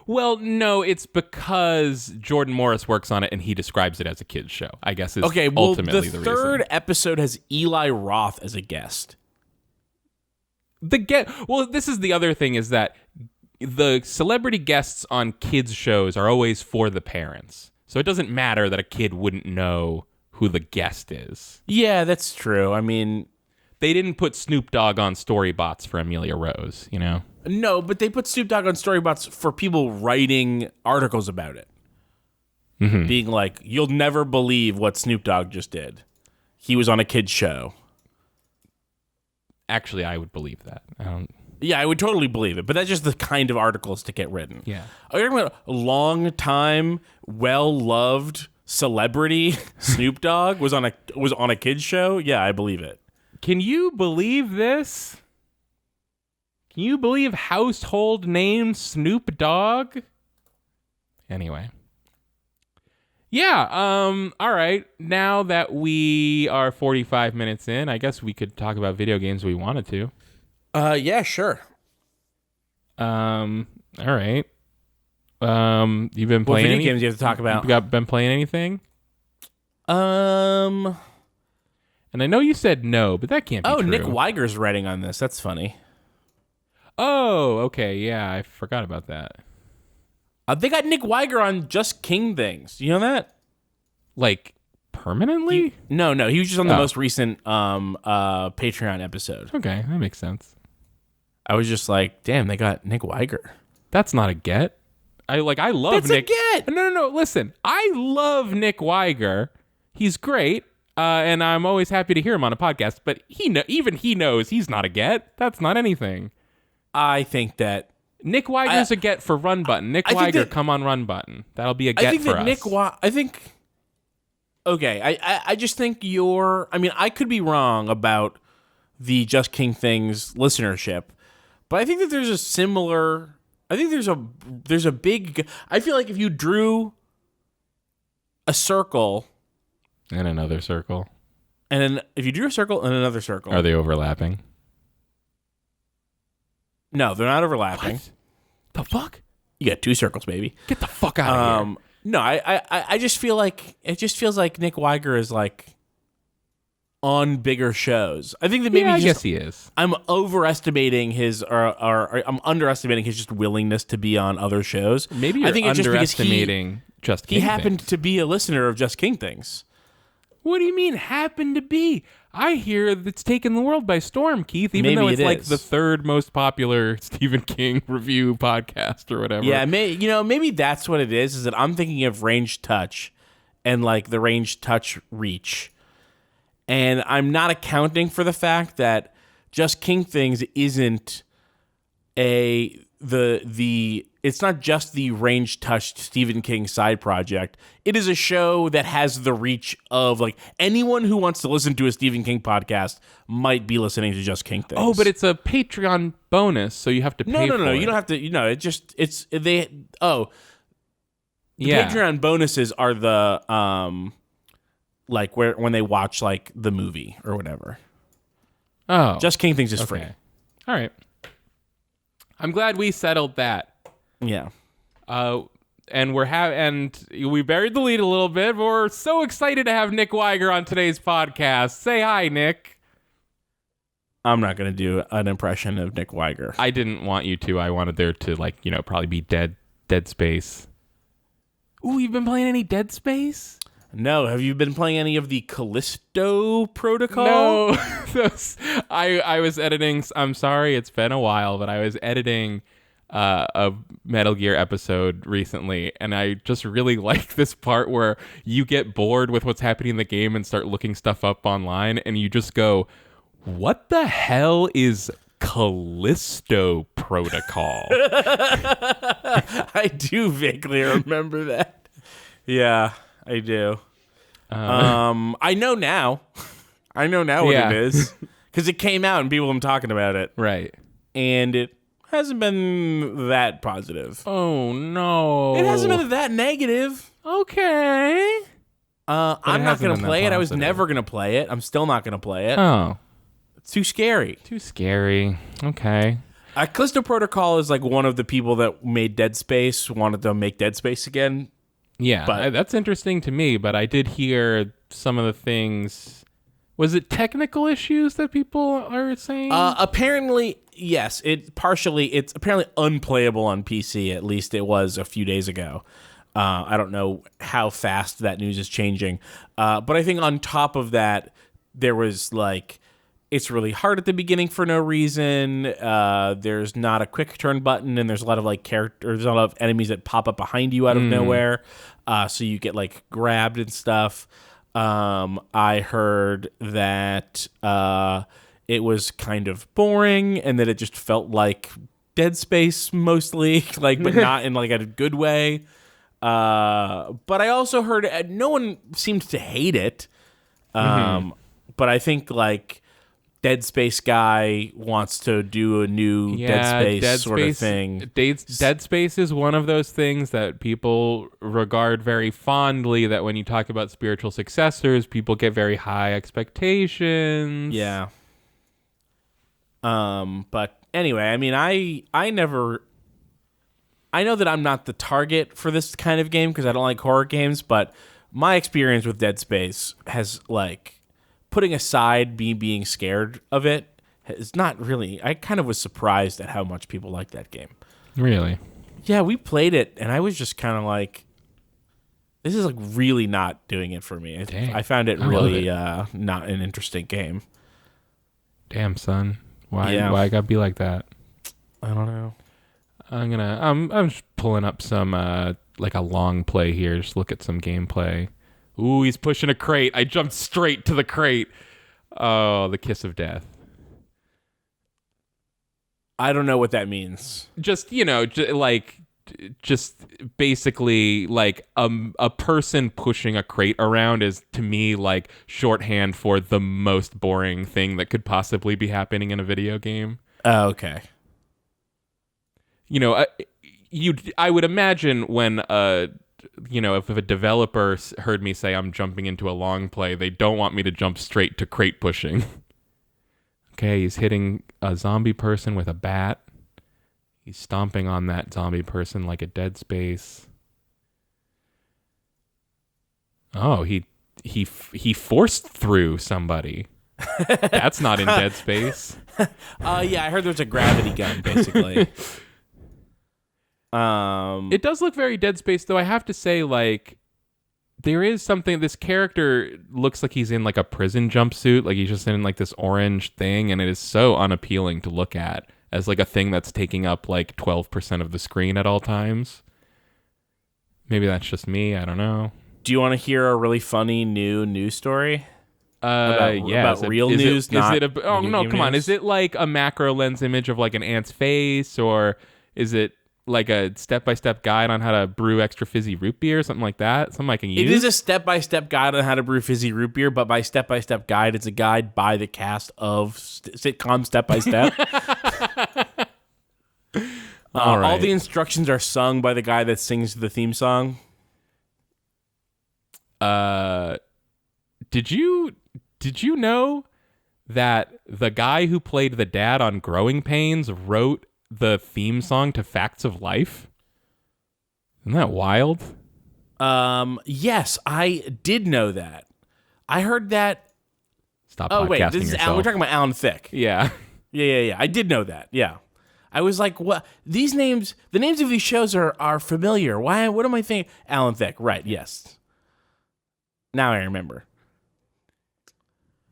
Well, no, it's because Jordan Morris works on it and he describes it as a kid's show, I guess is ultimately the reason. The third episode has Eli Roth as a guest. Well, this is the other thing, is that the celebrity guests on kids' shows are always for the parents. So it doesn't matter that a kid wouldn't know who the guest is. Yeah, that's true. I mean, they didn't put Snoop Dogg on Storybots for Amelia Rose, you know? No, but they put Snoop Dogg on Storybots for people writing articles about it. Mm-hmm. Being like, you'll never believe what Snoop Dogg just did. He was on a kid's show. Actually, I would believe that. Yeah, I would totally believe it, but that's just the kind of articles to get written. Yeah. Are you talking about a long-time, well-loved celebrity Snoop Dogg was on a kid's show? Yeah, I believe it. Can you believe this? Can you believe household name Snoop Dogg? Anyway. Yeah, all right. Now that we are 45 minutes in, I guess we could talk about video games if we wanted to. Yeah, sure. All right. You've been playing what video games you have to talk about? Been playing anything? And I know you said no, but that can't be true. Nick Weiger's writing on this. That's funny. Oh, okay. Yeah, I forgot about that. They got Nick Weiger on Just King Things. You know that? Like, permanently? No. He was just on the most recent Patreon episode. Okay, that makes sense. I was just like, damn, they got Nick Weiger. That's not a get. I love That's Nick. That's a get. No. Listen, I love Nick Weiger. He's great. And I'm always happy to hear him on a podcast. But even he knows he's not a get. That's not anything. I think that Nick Weiger's a get for Run Button. Nick Weiger, come on Run Button. That'll be a get for us. Okay, I just think I could be wrong about the Just King Things listenership, but I think that there's a similar. I think there's a big. I feel like if you drew a circle and another circle, and then if you drew a circle and another circle, are they overlapping? No, they're not overlapping. What? The fuck? You got two circles, baby. Get the fuck out of here. No, I just feel like it just feels like Nick Weiger is like on bigger shows. I think that maybe I guess he is. I'm overestimating his or I'm underestimating his just willingness to be on other shows. Maybe you're underestimating Just King Things. He happened to be a listener of Just King Things. What do you mean happened to be? I hear that's taken the world by storm, Keith, even though it's like the third most popular Stephen King review podcast or whatever. Yeah, maybe that's what it is that I'm thinking of Range Touch and like the Range Touch reach. And I'm not accounting for the fact that Just King Things isn't it's not just the Range Touched Stephen King side project. It is a show that has the reach of like anyone who wants to listen to a Stephen King podcast might be listening to Just King Things. Oh, but it's a Patreon bonus, so you have to pay for it. No, you don't have to. Patreon bonuses are the like when they watch like the movie or whatever. Oh, Just King Things is free. All right. I'm glad we settled that. Yeah. And we buried the lead a little bit, but we're so excited to have Nick Weiger on today's podcast. Say hi, Nick. I'm not going to do an impression of Nick Weiger. I didn't want you to. I wanted there to probably be Dead Space. Ooh, you've been playing any Dead Space? No. Have you been playing any of the Callisto Protocol? No. I was editing. I'm sorry, it's been a while, but I was editing a Metal Gear episode recently, and I just really like this part where you get bored with what's happening in the game and start looking stuff up online, and you just go, what the hell is Callisto Protocol? I do vaguely remember that. Yeah, I do. I know now. What it is because it came out and people have been talking about it. Right. And it Hasn't been that positive. Oh, no. It hasn't been that negative. Okay. I'm not going to play it. I was never going to play it. I'm still not going to play it. Oh. It's too scary. Too scary. Okay. Callisto Protocol is like one of the people that made Dead Space, wanted to make Dead Space again. Yeah, but that's interesting to me, but I did hear some of the things. Was it technical issues that people are saying? Apparently, yes. It's apparently unplayable on PC. At least it was a few days ago. I don't know how fast that news is changing. But I think on top of that, there was like, it's really hard at the beginning for no reason. There's not a quick turn button, and there's a lot of like there's a lot of enemies that pop up behind you out of nowhere. So you get like grabbed and stuff. I heard that it was kind of boring and that it just felt like Dead Space mostly, like, but not in like a good way. But I also heard no one seemed to hate it. But I think like Dead Space guy wants to do a new Dead Space sort of thing. Dead Space is one of those things that people regard very fondly, that when you talk about spiritual successors, people get very high expectations. Yeah. But anyway, I mean, I know that I'm not the target for this kind of game because I don't like horror games, but my experience with Dead Space has like, putting aside me being scared of it, is not really. I kind of was surprised at how much people like that game. Really? Yeah, we played it, and I was just kind of like, this is like really not doing it for me. Dang. I found it really not an interesting game. Damn, son. Why I gotta be like that? I don't know. I'm just pulling up some like a long play here. Just look at some gameplay. Ooh, he's pushing a crate. I jumped straight to the crate. Oh, the kiss of death. I don't know what that means. Just basically like a person pushing a crate around is to me like shorthand for the most boring thing that could possibly be happening in a video game. Oh, okay. I would imagine when if a developer heard me say I'm jumping into a long play, they don't want me to jump straight to crate pushing. Okay, he's hitting a zombie person with a bat. He's stomping on that zombie person like a Dead Space. Oh, he forced through somebody. That's not in Dead Space. Yeah, I heard there's a gravity gun, basically. It does look very Dead Space, though. I have to say, like, there is something. This character looks like he's in like a prison jumpsuit, like he's just in like this orange thing, and it is so unappealing to look at as like a thing that's taking up like 12% of the screen at all times. Maybe that's just me. I don't know. Do you want to hear a really funny new news story? About real news. Oh no, come on! Is it like a macro lens image of like an ant's face, or is it like a step-by-step guide on how to brew extra fizzy root beer, something like that? Something I can use? It is a step-by-step guide on how to brew fizzy root beer, but by step-by-step guide, it's a guide by the cast of sitcom Step by Step. All right. All the instructions are sung by the guy that sings the theme song. Did you know that the guy who played the dad on Growing Pains wrote the theme song to Facts of Life? Isn't that wild? Yes, I did know that. I heard that. Stop podcasting yourself. We're talking about Alan Thicke. Yeah. Yeah. I did know that. Yeah. I was like, what? These names, the names of these shows are familiar. Why? What am I thinking? Alan Thicke. Right. Yes. Now I remember.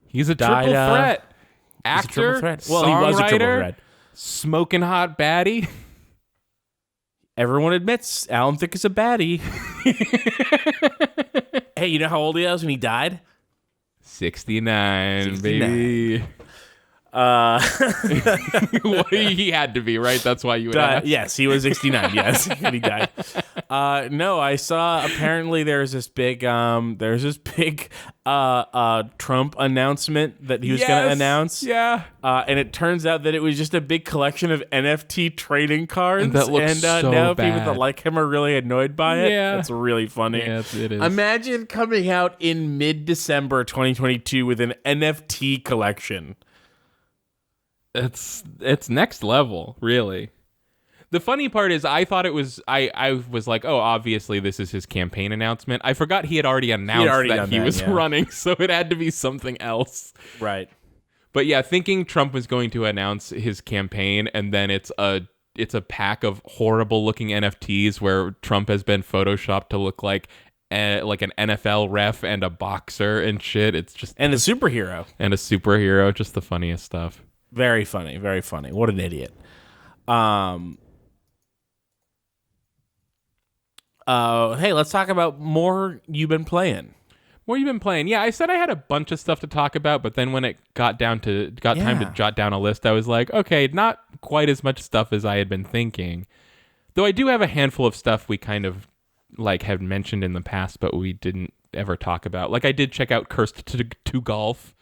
He's a triple threat. Actor, well, he was a triple threat. Smoking hot baddie. Everyone admits Alan Thicke is a baddie. Hey, you know how old he was when he died? 69, baby. Well, he had to be, right? That's why you would ask. Yes, he was 69, yes, when he died. No, I saw apparently there's this big Trump announcement that he was going to announce. Yeah. And it turns out that it was just a big collection of NFT trading cards. And that looks so now bad. people that like him are really annoyed by it. Yeah. That's really funny. Yeah, it is. Imagine coming out in mid-December 2022 with an NFT collection. It's next level, really. The funny part is I thought it was I was like, oh, obviously this is his campaign announcement. I forgot he had already announced that he was running, so it had to be something else. Right. But yeah, thinking Trump was going to announce his campaign and then it's a pack of horrible looking NFTs where Trump has been photoshopped to look like an NFL ref and a boxer and shit. It's just a superhero. Just the funniest stuff. Very funny, very funny. What an idiot. Hey, let's talk about more you've been playing. Yeah, I said I had a bunch of stuff to talk about, but then when it got time to jot down a list, I was like, okay, not quite as much stuff as I had been thinking. Though I do have a handful of stuff we kind of like have mentioned in the past, but we didn't ever talk about. Like I did check out Cursed to Golf.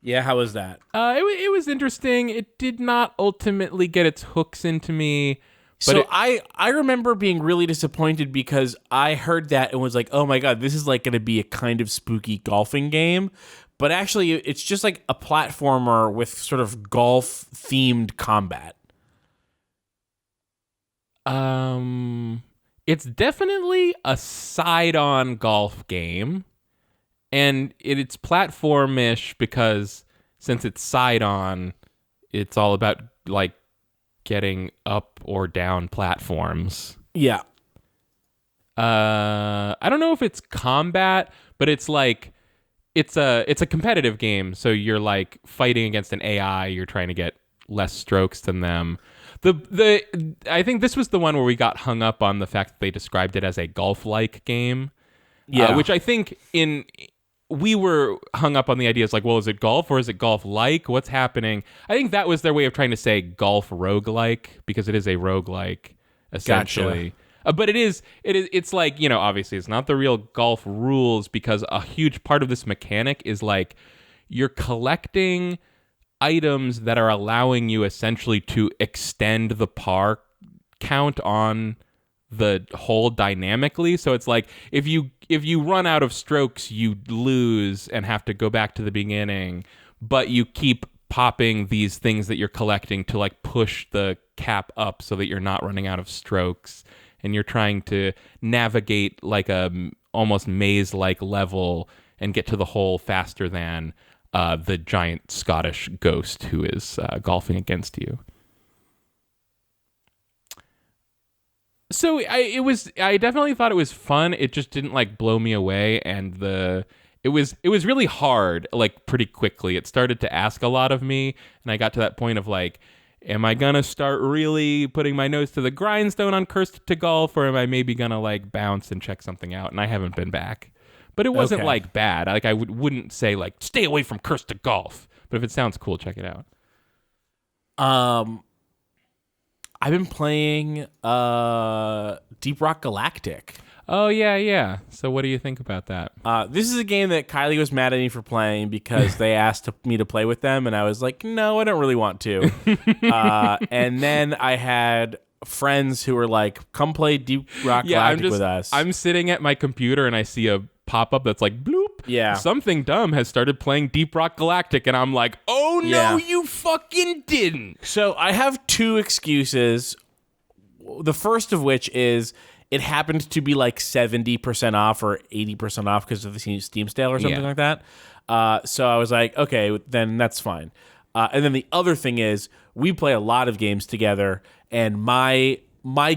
Yeah, how was that? It was interesting. It did not ultimately get its hooks into me. But I remember being really disappointed because I heard that and was like, oh my God, this is like going to be a kind of spooky golfing game. But actually, it's just like a platformer with sort of golf-themed combat. It's definitely a side-on golf game. And it's platform-ish because since it's side-on, it's all about like getting up or down platforms. Yeah. I don't know if it's combat, but it's like it's a competitive game, so you're like fighting against an AI, you're trying to get less strokes than them. I think this was the one where we got hung up on the fact that they described it as a golf-like game. Yeah. Which I think we were hung up on the ideas like, well, is it golf or is it golf-like? What's happening? I think that was their way of trying to say golf roguelike because it is a roguelike, essentially. Gotcha. But it's like, obviously it's not the real golf rules because a huge part of this mechanic is like you're collecting items that are allowing you essentially to extend the par count on the hole dynamically. So it's like if you run out of strokes, you lose and have to go back to the beginning, but you keep popping these things that you're collecting to like push the cap up so that you're not running out of strokes, and you're trying to navigate like a almost maze-like level and get to the hole faster than the giant Scottish ghost who is golfing against you. So I definitely thought it was fun. It just didn't like blow me away, and it was really hard like pretty quickly. It started to ask a lot of me, and I got to that point of like, am I gonna start really putting my nose to the grindstone on Cursed to Golf, or am I maybe gonna like bounce and check something out? And I haven't been back, but it wasn't like bad. Like I wouldn't say like stay away from Cursed to Golf, but if it sounds cool, check it out. I've been playing Deep Rock Galactic. Oh, yeah. So what do you think about that? This is a game that Kylie was mad at me for playing because they asked me to play with them, and I was like, no, I don't really want to. And then I had friends who were like, come play Deep Rock Galactic with us. I'm sitting at my computer, and I see a pop-up that's like, bloop. Yeah. Something dumb has started playing Deep Rock Galactic, and I'm like, oh, no, you fucking didn't. So I have two excuses. The first of which is it happened to be like 70% off or 80% off because of the Steam sale or something like that. So I was like, okay, then that's fine. And then the other thing is we play a lot of games together, and my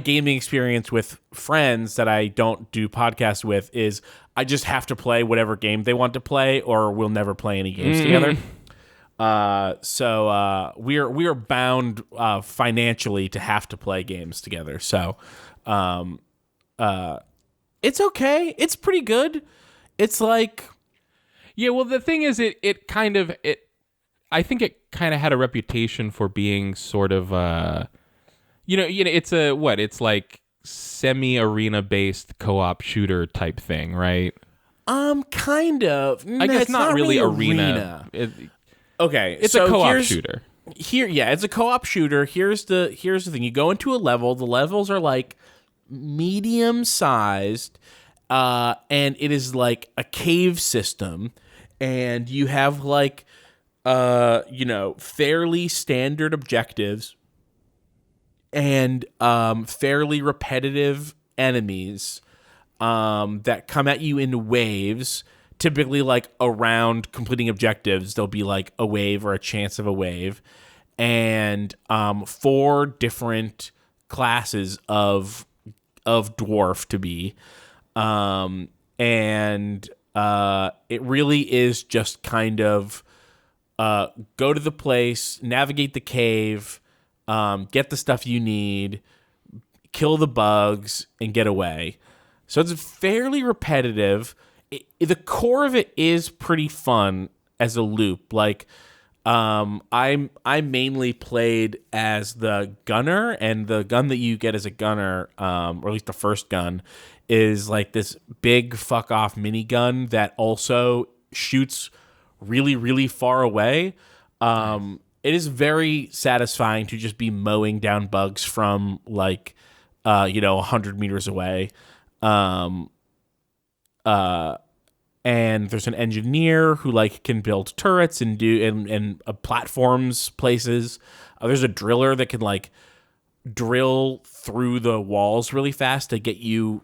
gaming experience with friends that I don't do podcasts with is I just have to play whatever game they want to play, or we'll never play any games together. So we are bound financially to have to play games together. So it's okay. It's pretty good. It's like, yeah. Well, the thing is, I think it kind of had a reputation for being sort of, it's it's like semi-arena based co-op shooter type thing, right? Kind of. I guess It's not really arena. Okay, It's so a co-op here's- shooter. It's a co-op shooter. Here's the thing. You go into a level. The levels are like medium sized, and it is like a cave system, and you have like fairly standard objectives and fairly repetitive enemies that come at you in waves. Typically, like around completing objectives, there'll be like a wave or a chance of a wave, and 4 different classes of dwarf to be, and it really is just kind of go to the place, navigate the cave, get the stuff you need, kill the bugs, and get away. So it's fairly repetitive. The core of it is pretty fun as a loop. Like, I mainly played as the gunner, and the gun that you get as a gunner, or at least the first gun, is like this big fuck off minigun that also shoots really, really far away. It is very satisfying to just be mowing down bugs from like 100 meters away. And there's an engineer who like can build turrets and do platforms places. There's a driller that can like drill through the walls really fast to get you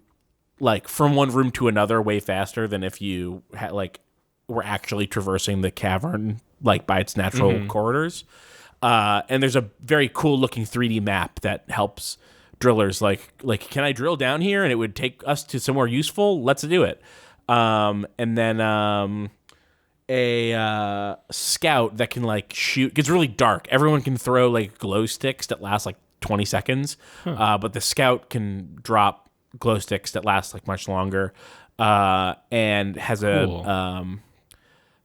like from one room to another way faster than if you had like were actually traversing the cavern like by its natural corridors. And there's a very cool looking 3D map that helps drillers like can I drill down here and it would take us to somewhere useful? Let's do it. And then a scout that can like shoot. Gets really dark. Everyone can throw like glow sticks that last like 20 seconds, but the scout can drop glow sticks that last like much longer. And has cool.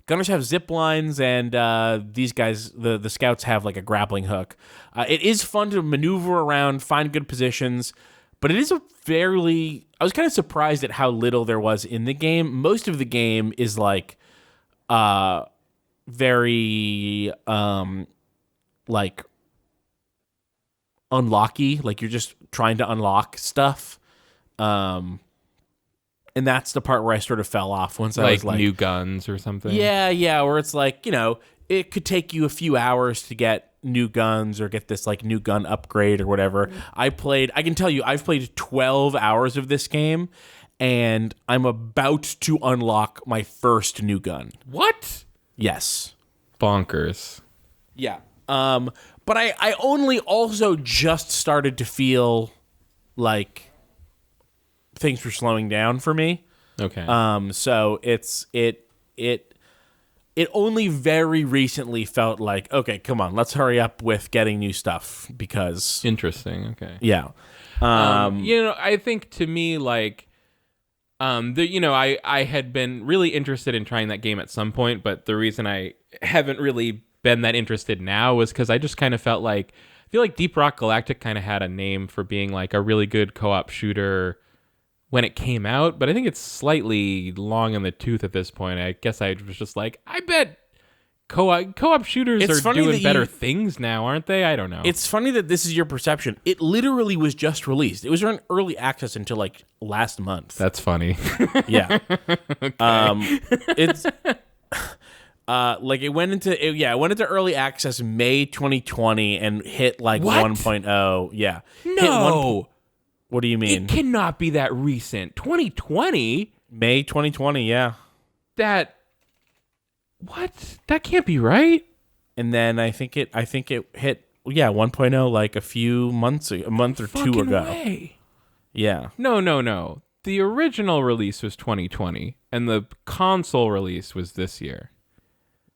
Gunners have zip lines, and these guys, the scouts, have like a grappling hook. It is fun to maneuver around, find good positions. But it is I was kind of surprised at how little there was in the game. Most of the game is like very like unlocky. Like you're just trying to unlock stuff. And that's the part where I sort of fell off once I was like new guns or something. Yeah, where it's like, it could take you a few hours to get new guns or get this like new gun upgrade or whatever. I can tell you I've played 12 hours of this game and I'm about to unlock my first new gun. What? Yes. Bonkers. Yeah. But I only also just started to feel like things were slowing down for me. Okay. So it only very recently felt like, okay, come on, let's hurry up with getting new stuff because... Interesting, okay. Yeah. I think to me, like, I had been really interested in trying that game at some point, but the reason I haven't really been that interested now was because I just kind of felt like... I feel like Deep Rock Galactic kind of had a name for being like a really good co-op shooter when it came out, but I think it's slightly long in the tooth at this point. I guess I was just like, I bet co-op shooters are doing better things now, aren't they? I don't know. It's funny that this is your perception. It literally was just released. It was in early access until like last month. That's funny. Yeah. It's like it went into early access May 2020 and hit like What? 1.0. Yeah. No. What do you mean? It cannot be that recent. 2020? May 2020, yeah. What? That can't be right. And then I think it hit 1.0 like a month or two ago. Way. Yeah. No. The original release was 2020 and the console release was this year.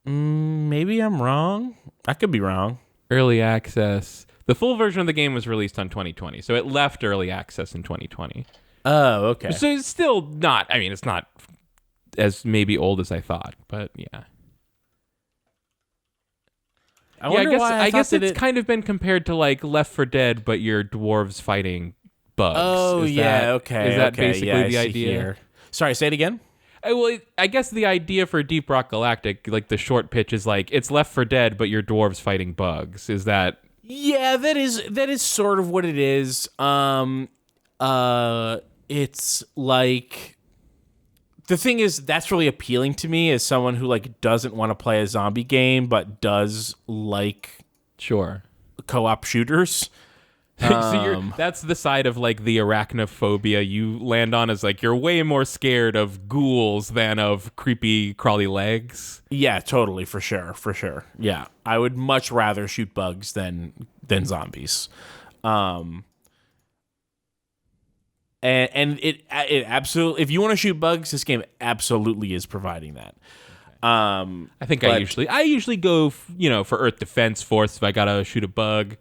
Maybe I'm wrong. I could be wrong. Early access. The full version of the game was released on 2020, so it left early access in 2020. Oh, okay. So it's still not, it's not as maybe old as I thought, but yeah. I guess it's kind of been compared to like Left 4 Dead, but you're dwarves fighting bugs. Oh, okay. Is that okay, basically yeah, the I see idea? here. Sorry, say it again. Well, I guess the idea for Deep Rock Galactic, like the short pitch, is like it's Left 4 Dead, but you're dwarves fighting bugs. Is that? Yeah, that is sort of what it is. It's like the thing is that's really appealing to me as someone who like doesn't want to play a zombie game but does like Sure. co-op shooters. So that's the side of like the arachnophobia you land on, is like you're way more scared of ghouls than of creepy crawly legs. Yeah, totally, for sure. Yeah, I would much rather shoot bugs than zombies. And it absolutely, if you want to shoot bugs, this game absolutely is providing that. I usually go for Earth Defense Force if I gotta shoot a bug.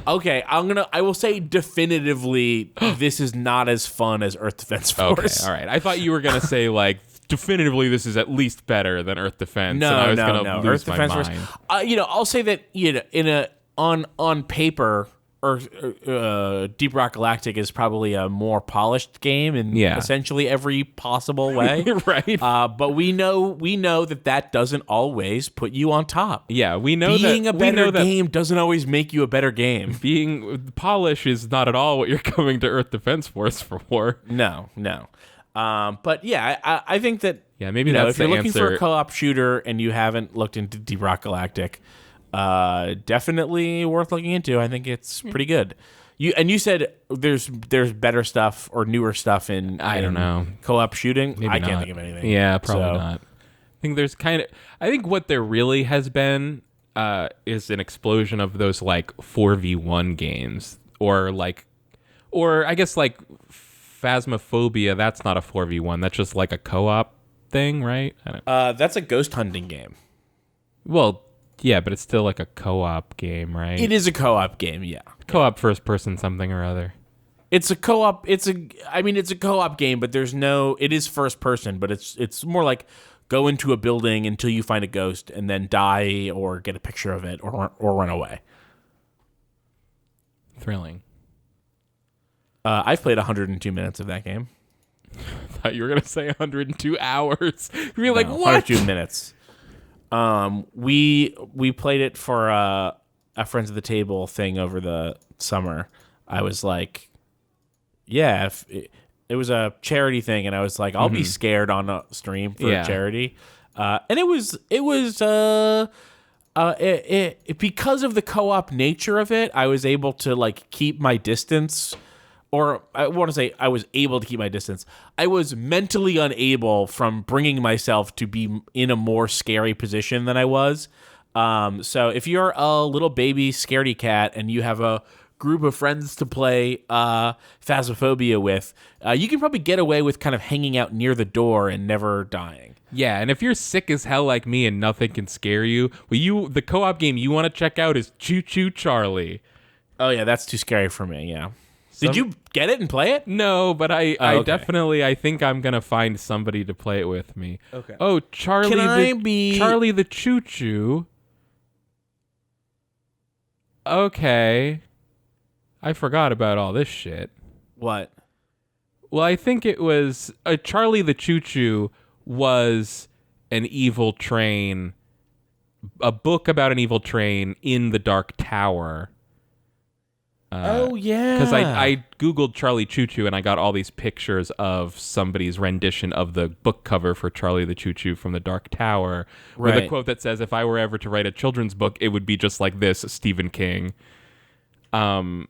Okay, I will say definitively this is not as fun as Earth Defense Force. Okay, all right. I thought you were gonna say like definitively this is at least better than Earth Defense. No, and I was no, gonna no. lose Earth my Defense mind. Force. I'll say that on paper, Deep Rock Galactic is probably a more polished game in essentially every possible way. Right. But we know that doesn't always put you on top. Yeah, we know being that a better that game doesn't always make you a better game. being polish is not at all what you're coming to Earth Defense Force for. No. But yeah, I think that maybe that's if you're the looking answer. for a co-op shooter and you haven't looked into Deep Rock Galactic, definitely worth looking into. I think it's pretty good. You said there's better stuff or newer stuff in don't know, co-op shooting. Maybe I not. can't think of anything. Yeah, probably not. I think what there really has been is an explosion of those like 4v1 games, or I guess like Phasmophobia. That's not a 4v1. That's just like a co-op thing, right? That's a ghost hunting game. Well, yeah, but it's still like a co-op game, right? It is a co-op game, yeah. Co-op first person something or other. It's a co-op. It's a co-op game, but it is first person, but it's more like go into a building until you find a ghost and then die or get a picture of it or run away. Thrilling. I've played 102 minutes of that game. I thought you were going to say 102 hours. You're like, what? 102 minutes. We played it for a Friends of the Table thing over the summer. I was like, yeah, it was a charity thing, and I was like, I'll be scared on a stream for a charity. And it was because of the co-op nature of it, I was able to like keep my distance. Or I want to say I was able to keep my distance. I was mentally unable from bringing myself to be in a more scary position than I was. So if you're a little baby scaredy cat and you have a group of friends to play Phasmophobia with, you can probably get away with kind of hanging out near the door and never dying. Yeah, and if you're sick as hell like me and nothing can scare you, the co-op game you want to check out is Choo Choo Charlie. Oh yeah, that's too scary for me, yeah. Did you get it and play it? No, but I think I'm going to find somebody to play it with me. Okay. Oh, Charlie the Choo Choo. Okay. I forgot about all this shit. What? Well, I think it was Charlie the Choo Choo was an evil train, a book about an evil train in the Dark Tower. Oh, yeah. Because I Googled Charlie Choo Choo and I got all these pictures of somebody's rendition of the book cover for Charlie the Choo Choo from the Dark Tower, with a quote that says, if I were ever to write a children's book, it would be just like this, Stephen King. But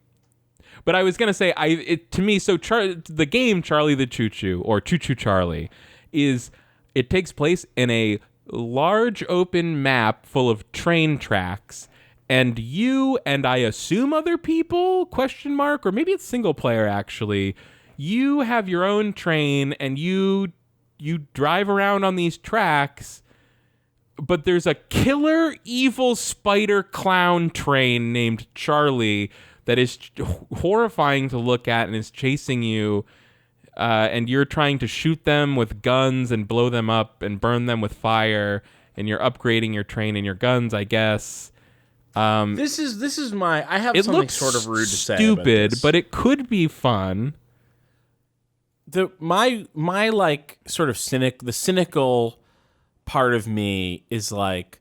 I was going to say, the game Charlie the Choo Choo, or Choo Choo Charlie, it takes place in a large open map full of train tracks. And you and I assume other people, ? Or maybe it's single player, actually. You have your own train and you drive around on these tracks, but there's a killer evil spider clown train named Charlie that is horrifying to look at and is chasing you, and you're trying to shoot them with guns and blow them up and burn them with fire, and you're upgrading your train and your guns, I guess. This is my. I have It something looks sort of rude to say. stupid, About this. but it could be fun. My like sort of cynical part of me is like,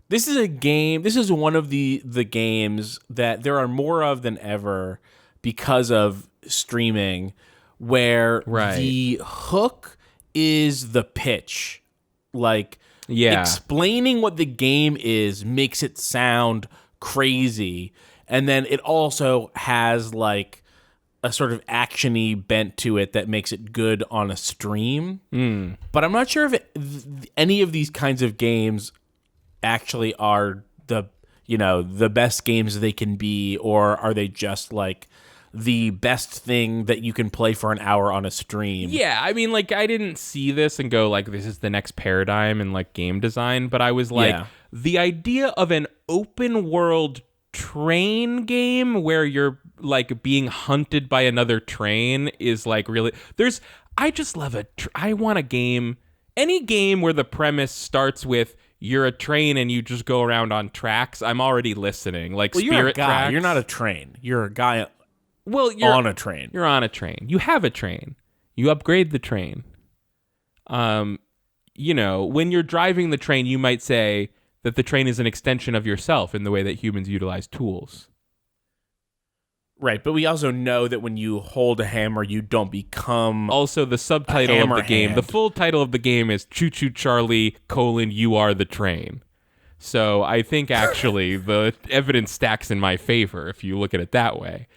this is a game. This is one of the games that there are more of than ever because of streaming, where the hook is the pitch. Like, explaining what the game is makes it sound crazy, and then it also has like a sort of action-y bent to it that makes it good on a stream. But I'm not sure if any of these kinds of games actually are the best games they can be, or are they just like the best thing that you can play for an hour on a stream? Yeah, I mean, like, I didn't see this and go, like, this is the next paradigm in, like, game design, but I was like, the idea of an open world train game where you're, like, being hunted by another train is, like, really... I just love I want a game... Any game where the premise starts with, you're a train and you just go around on tracks, I'm already listening. Like, well, Spirit you're a guy. Tracks. You're not a train. You're a guy... You're on a train. You're on a train. You have a train. You upgrade the train. When you're driving the train, you might say that the train is an extension of yourself in the way that humans utilize tools. Right, but we also know that when you hold a hammer, you don't become... Also, the subtitle of the game, hand. the full title of the game is Choo Choo Charlie, You Are the Train. So I think actually the evidence stacks in my favor if you look at it that way.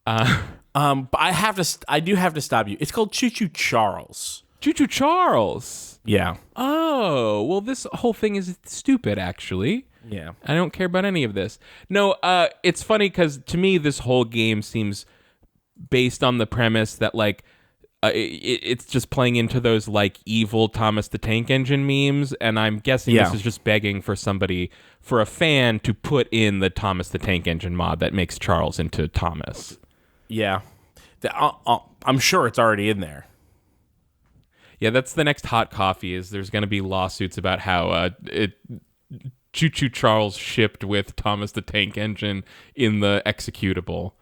But I do have to stop you. It's called Choo Choo Charles. Choo Choo Charles. Yeah. Oh, well, this whole thing is stupid, actually. Yeah. I don't care about any of this. No, it's funny because to me, this whole game seems based on the premise that, like, it's just playing into those, like, evil Thomas the Tank Engine memes, and I'm guessing this is just begging for a fan to put in the Thomas the Tank Engine mod that makes Charles into Thomas. Yeah. I'm sure it's already in there. Yeah, that's the next hot coffee, is there's going to be lawsuits about how Choo Choo Charles shipped with Thomas the Tank Engine in the executable.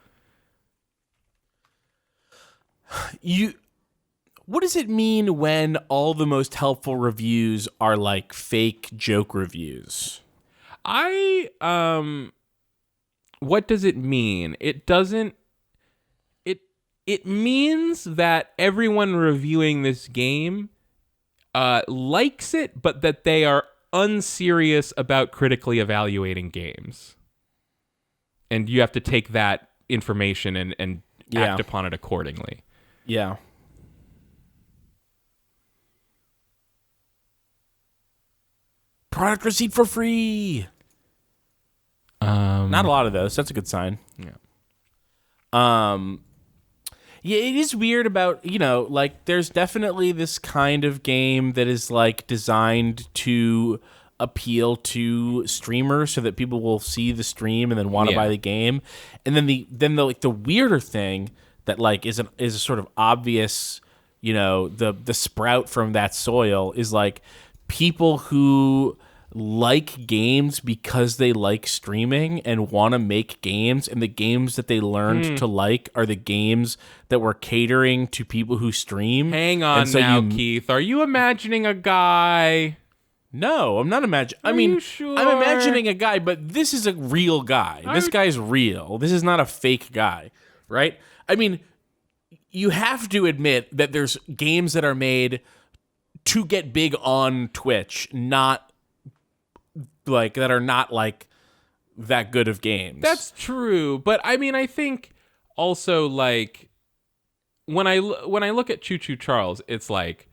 What does it mean when all the most helpful reviews are like fake joke reviews? What does it mean? It doesn't... It means that everyone reviewing this game likes it, but that they are unserious about critically evaluating games. And you have to take that information and act upon it accordingly. Yeah. Product receipt for free. Not a lot of those. That's a good sign. Yeah. Yeah, it is weird about, like, there's definitely this kind of game that is, like, designed to appeal to streamers so that people will see the stream and then want to buy the game. And then the weirder thing that, like, is a sort of obvious, the sprout from that soil is, like, people who like games because they like streaming and want to make games, and the games that they learned to like are the games that were catering to people who stream. Hang on Keith. Are you imagining a guy? No, I'm not imagining. Are you sure? I'm imagining a guy, but this is a real guy. This guy's real. This is not a fake guy, right? I mean, you have to admit that there's games that are made to get big on Twitch, not like that are not like that good of games. That's true, but I mean, I think also, like, when I look at Choo Choo Charles, it's like,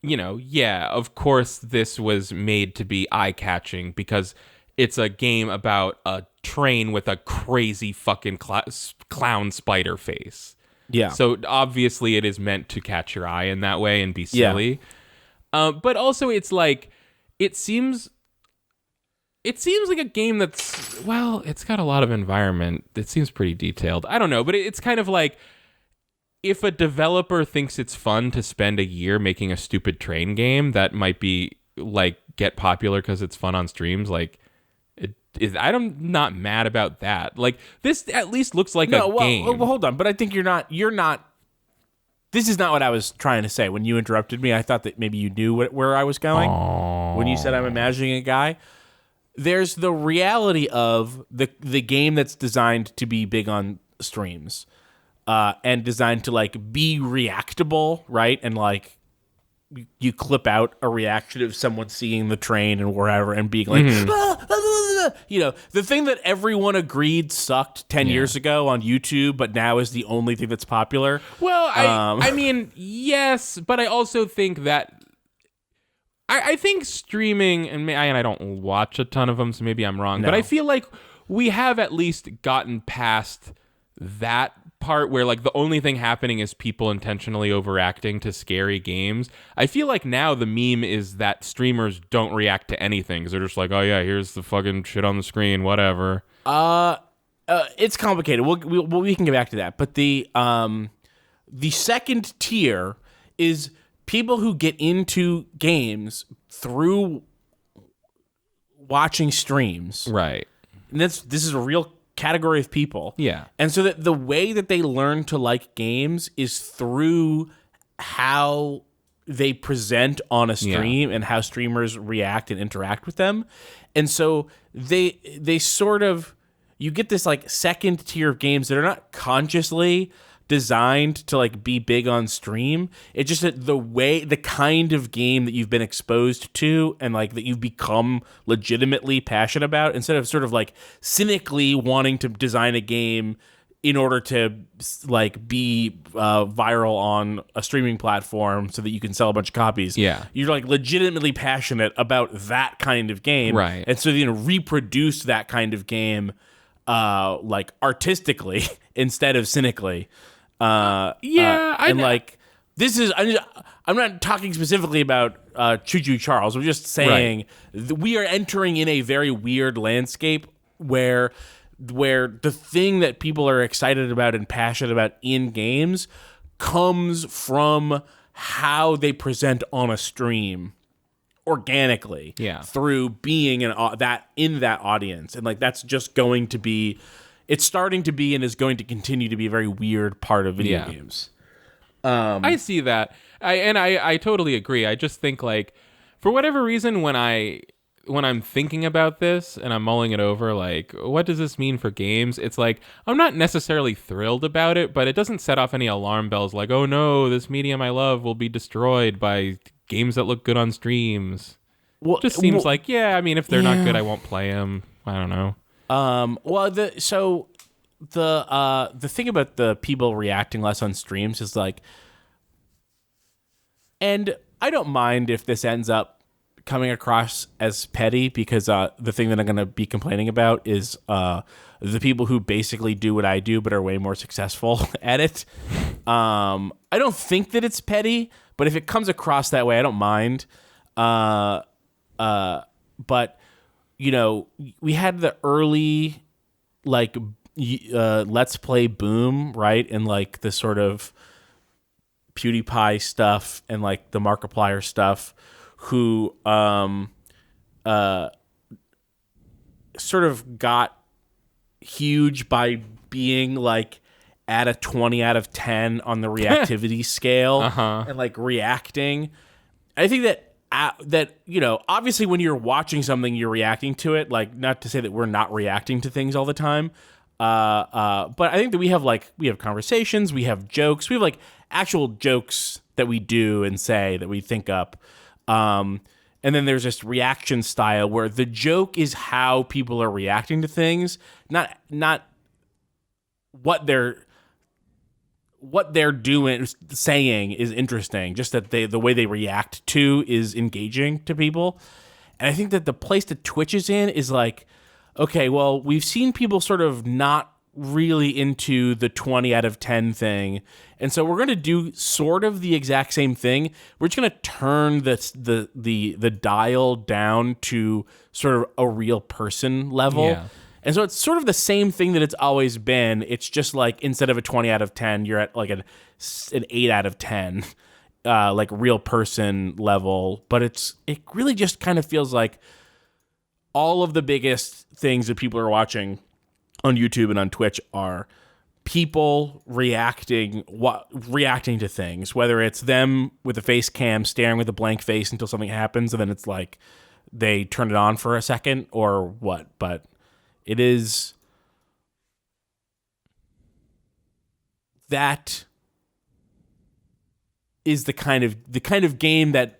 of course this was made to be eye-catching because it's a game about a train with a crazy fucking clown spider face. Yeah. So obviously it is meant to catch your eye in that way and be silly. But also it's like, it seems like a game that's, well, it's got a lot of environment. It seems pretty detailed. I don't know, but it's kind of like, if a developer thinks it's fun to spend a year making a stupid train game that might be, like, get popular because it's fun on streams, like, I'm not mad about that. Like, this at least looks like a game. Well, hold on. But I think you're not. This is not what I was trying to say when you interrupted me. I thought that maybe you knew where I was going when you said I'm imagining a guy. There's the reality of the game that's designed to be big on streams, and designed to like be reactable, right? And like you clip out a reaction of someone seeing the train and wherever and being like, the thing that everyone agreed sucked 10 years ago on YouTube, but now is the only thing that's popular. Well, I mean, yes, but I also think that I think streaming, and I don't watch a ton of them, so maybe I'm wrong, but I feel like we have at least gotten past that part where like the only thing happening is people intentionally overacting to scary games. I feel like now the meme is that streamers don't react to anything. They're just like, oh yeah, here's the fucking shit on the screen, whatever. It's complicated. We can get back to that. But the second tier is people who get into games through watching streams. Right. And this is a real category of people. Yeah. And so that the way that they learn to like games is through how they present on a stream and how streamers react and interact with them. And so they sort of, you get this like second tier of games that are not consciously designed to like be big on stream. It's just that the kind of game that you've been exposed to and like that you've become legitimately passionate about, instead of sort of like cynically wanting to design a game in order to like be viral on a streaming platform so that you can sell a bunch of copies. Yeah. You're like legitimately passionate about that kind of game. Right. And so reproduce that kind of game like artistically instead of cynically. Like this is, I'm not talking specifically about Choo Choo Charles. I'm just saying we are entering in a very weird landscape where the thing that people are excited about and passionate about in games comes from how they present on a stream organically through being in that audience. And like that's just going to be, it's starting to be and is going to continue to be a very weird part of video games. I see that. I totally agree. I just think like for whatever reason when I'm thinking about this and I'm mulling it over, like what does this mean for games? It's like I'm not necessarily thrilled about it, but it doesn't set off any alarm bells like, oh no, this medium I love will be destroyed by games that look good on streams. Well, it just seems like, I mean, if they're not good, I won't play them. I don't know. The thing about the people reacting less on streams is like, and I don't mind if this ends up coming across as petty, because the thing that I'm going to be complaining about is the people who basically do what I do but are way more successful at it. I don't think that it's petty, but if it comes across that way, I don't mind. But you know, we had the early like Let's Play boom, right? And like the sort of PewDiePie stuff and like the Markiplier stuff, who sort of got huge by being like at a 20 out of 10 on the reactivity scale and like reacting. I think that you know, obviously when you're watching something, you're reacting to it. Like, not to say that we're not reacting to things all the time, but I think that we have conversations, we have jokes, we have like actual jokes that we do and say that we think up. And then there's this reaction style where the joke is how people are reacting to things, not what they're saying is interesting, just that the way they react to is engaging to people. And I think that the place that Twitch is in is like, okay, well, we've seen people sort of not really into the 20 out of 10 thing, and so we're going to do sort of the exact same thing. We're just going to turn the dial down to sort of a real person level. Yeah. And so it's sort of the same thing that it's always been. It's just like instead of a 20 out of 10, you're at like an 8 out of 10, like real person level. But it really just kind of feels like all of the biggest things that people are watching on YouTube and on Twitch are people reacting to things, whether it's them with a face cam staring with a blank face until something happens and then it's like they turn it on for a second or what. But it is that is the kind of game that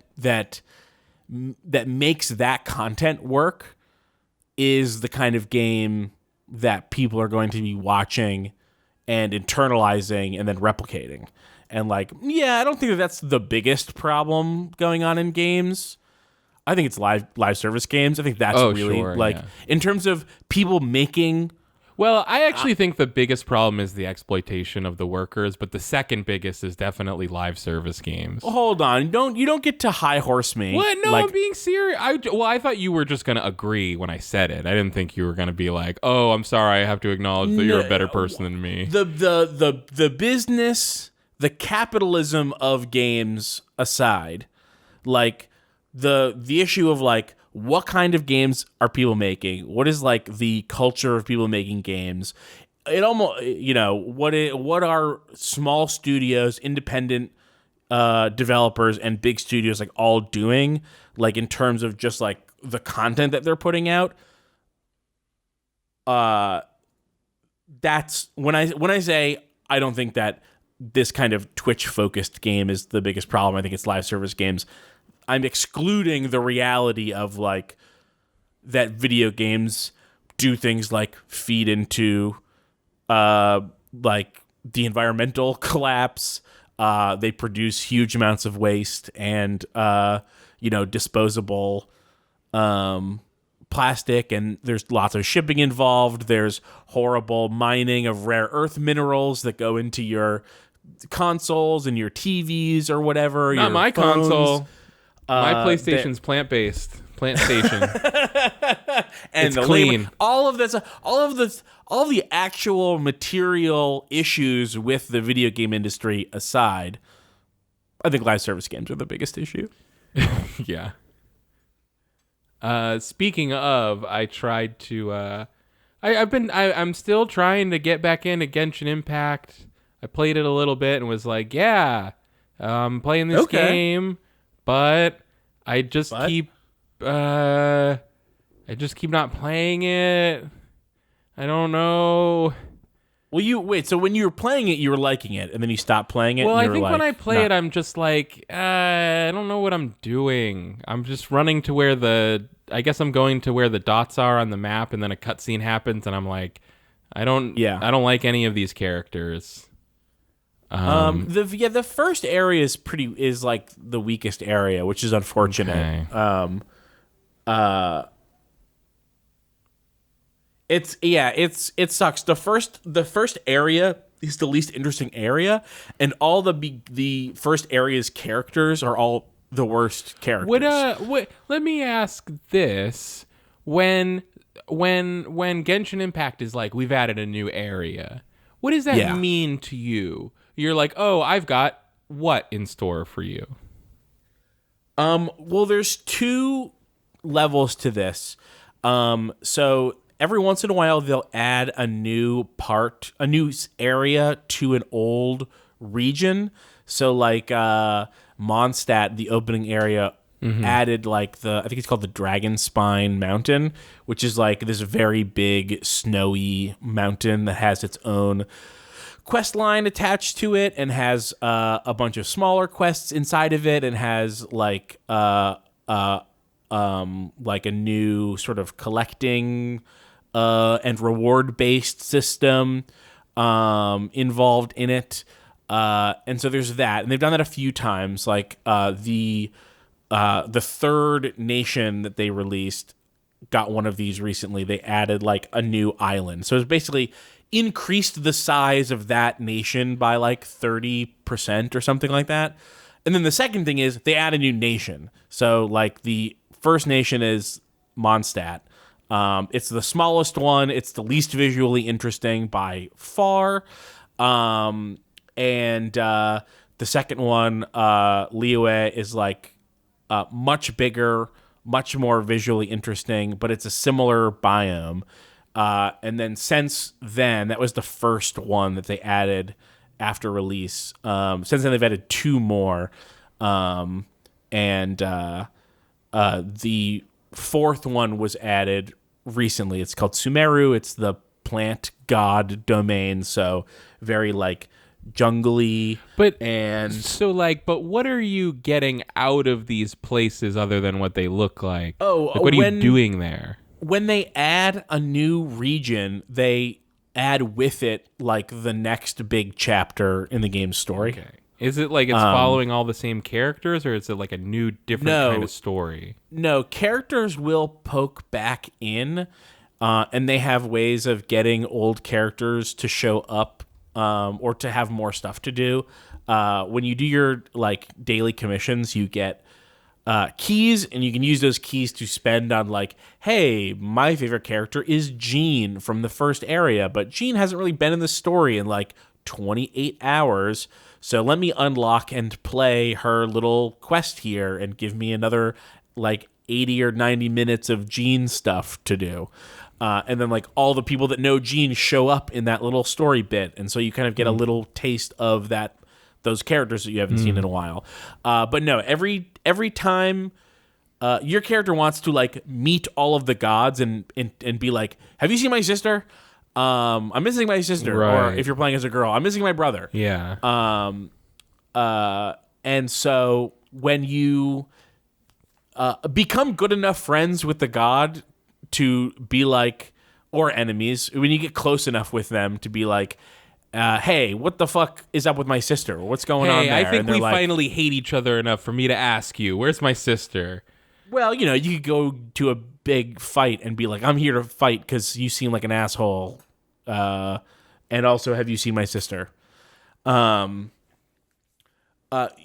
makes that content work, is the kind of game that people are going to be watching and internalizing and then replicating. And like, yeah, I don't think that's the biggest problem going on in games. I think it's live service games. I think that's in terms of people making. Well, I actually think the biggest problem is the exploitation of the workers, but the second biggest is definitely live service games. Hold on, you don't get to high horse me. What? No, I'm being serious. I thought you were just going to agree when I said it. I didn't think you were going to be like, "Oh, I'm sorry, I have to acknowledge that you're a better person than me." The business, the capitalism of games aside, like the issue of like, what kind of games are people making? What is like the culture of people making games? It almost, what are small studios, independent developers, and big studios like all doing? Like in terms of just like the content that they're putting out. That's when I say I don't think that this kind of Twitch focused game is the biggest problem. I think it's live service games. I'm excluding the reality of like that video games do things like feed into like the environmental collapse. They produce huge amounts of waste and disposable plastic, and there's lots of shipping involved. There's horrible mining of rare earth minerals that go into your consoles and your TVs or whatever. Not your my phones. Console. My PlayStation's plant-based. Plant station. And it's the clean. Labor, all of the actual material issues with the video game industry aside, I think live service games are the biggest issue. Yeah. Speaking of, I tried to. I'm still trying to get back into Genshin Impact. I played it a little bit and was like, yeah, I'm playing this game. But I just keep not playing it. I don't know. Well, so when you were playing it, you were liking it, and then you stopped playing it. Well, and I think when I play it, I'm just like, I don't know what I'm doing. I'm just running to I guess I'm going to where the dots are on the map, and then a cutscene happens, and I'm like, I don't like any of these characters. The first area is like the weakest area, which is unfortunate. Okay. It sucks. The first area is the least interesting area, and all the first area's characters are all the worst characters. Let me ask this: when Genshin Impact is like, we've added a new area, what does that mean to you? You're like, oh, I've got what in store for you? Well, there's two levels to this. So every once in a while, they'll add a new area to an old region. So like Mondstadt, the opening area, added like I think it's called the Dragon Spine Mountain, which is like this very big snowy mountain that has its own quest line attached to it and has a bunch of smaller quests inside of it, and has like a new sort of collecting and reward based system involved in it, and so there's that, and they've done that a few times. Like the third nation that they released got one of these recently. They added like a new island, so it's basically increased the size of that nation by like 30% or something like that. And then the second thing is they add a new nation. So like the first nation is Mondstadt. It's the smallest one. It's the least visually interesting by far. And the second one, Liyue, is like much bigger, much more visually interesting, but it's a similar biome. And then since then, that was the first one that they added after release. Since then, they've added 2 more. And the 4th one was added recently. It's called Sumeru. It's the plant god domain, so very like jungly. But what are you getting out of these places other than what they look like? What are you doing there? When they add a new region, they add with it like the next big chapter in the game's story. Okay. Is it like it's following all the same characters, or is it like a new, different kind of story? No, characters will poke back in, and they have ways of getting old characters to show up, or to have more stuff to do. When you do your like daily commissions, you get keys, and you can use those keys to spend on like, hey, my favorite character is Jean from the first area, but Jean hasn't really been in the story in like 28 hours. So let me unlock and play her little quest here and give me another like 80 or 90 minutes of Jean stuff to do. And then like all the people that know Jean show up in that little story bit. And so you kind of get a little taste of those characters that you haven't seen in a while. But no, every time your character wants to like meet all of the gods and be like, have you seen my sister? I'm missing my sister. Right. Or if you're playing as a girl, I'm missing my brother. Yeah. And so when you become good enough friends with the god to be like, or enemies, when you get close enough with them to be like, hey, what the fuck is up with my sister? What's going on there? I think we finally hate each other enough for me to ask you, where's my sister? Well, you know, you could go to a big fight and be like, I'm here to fight because you seem like an asshole. And also, have you seen my sister?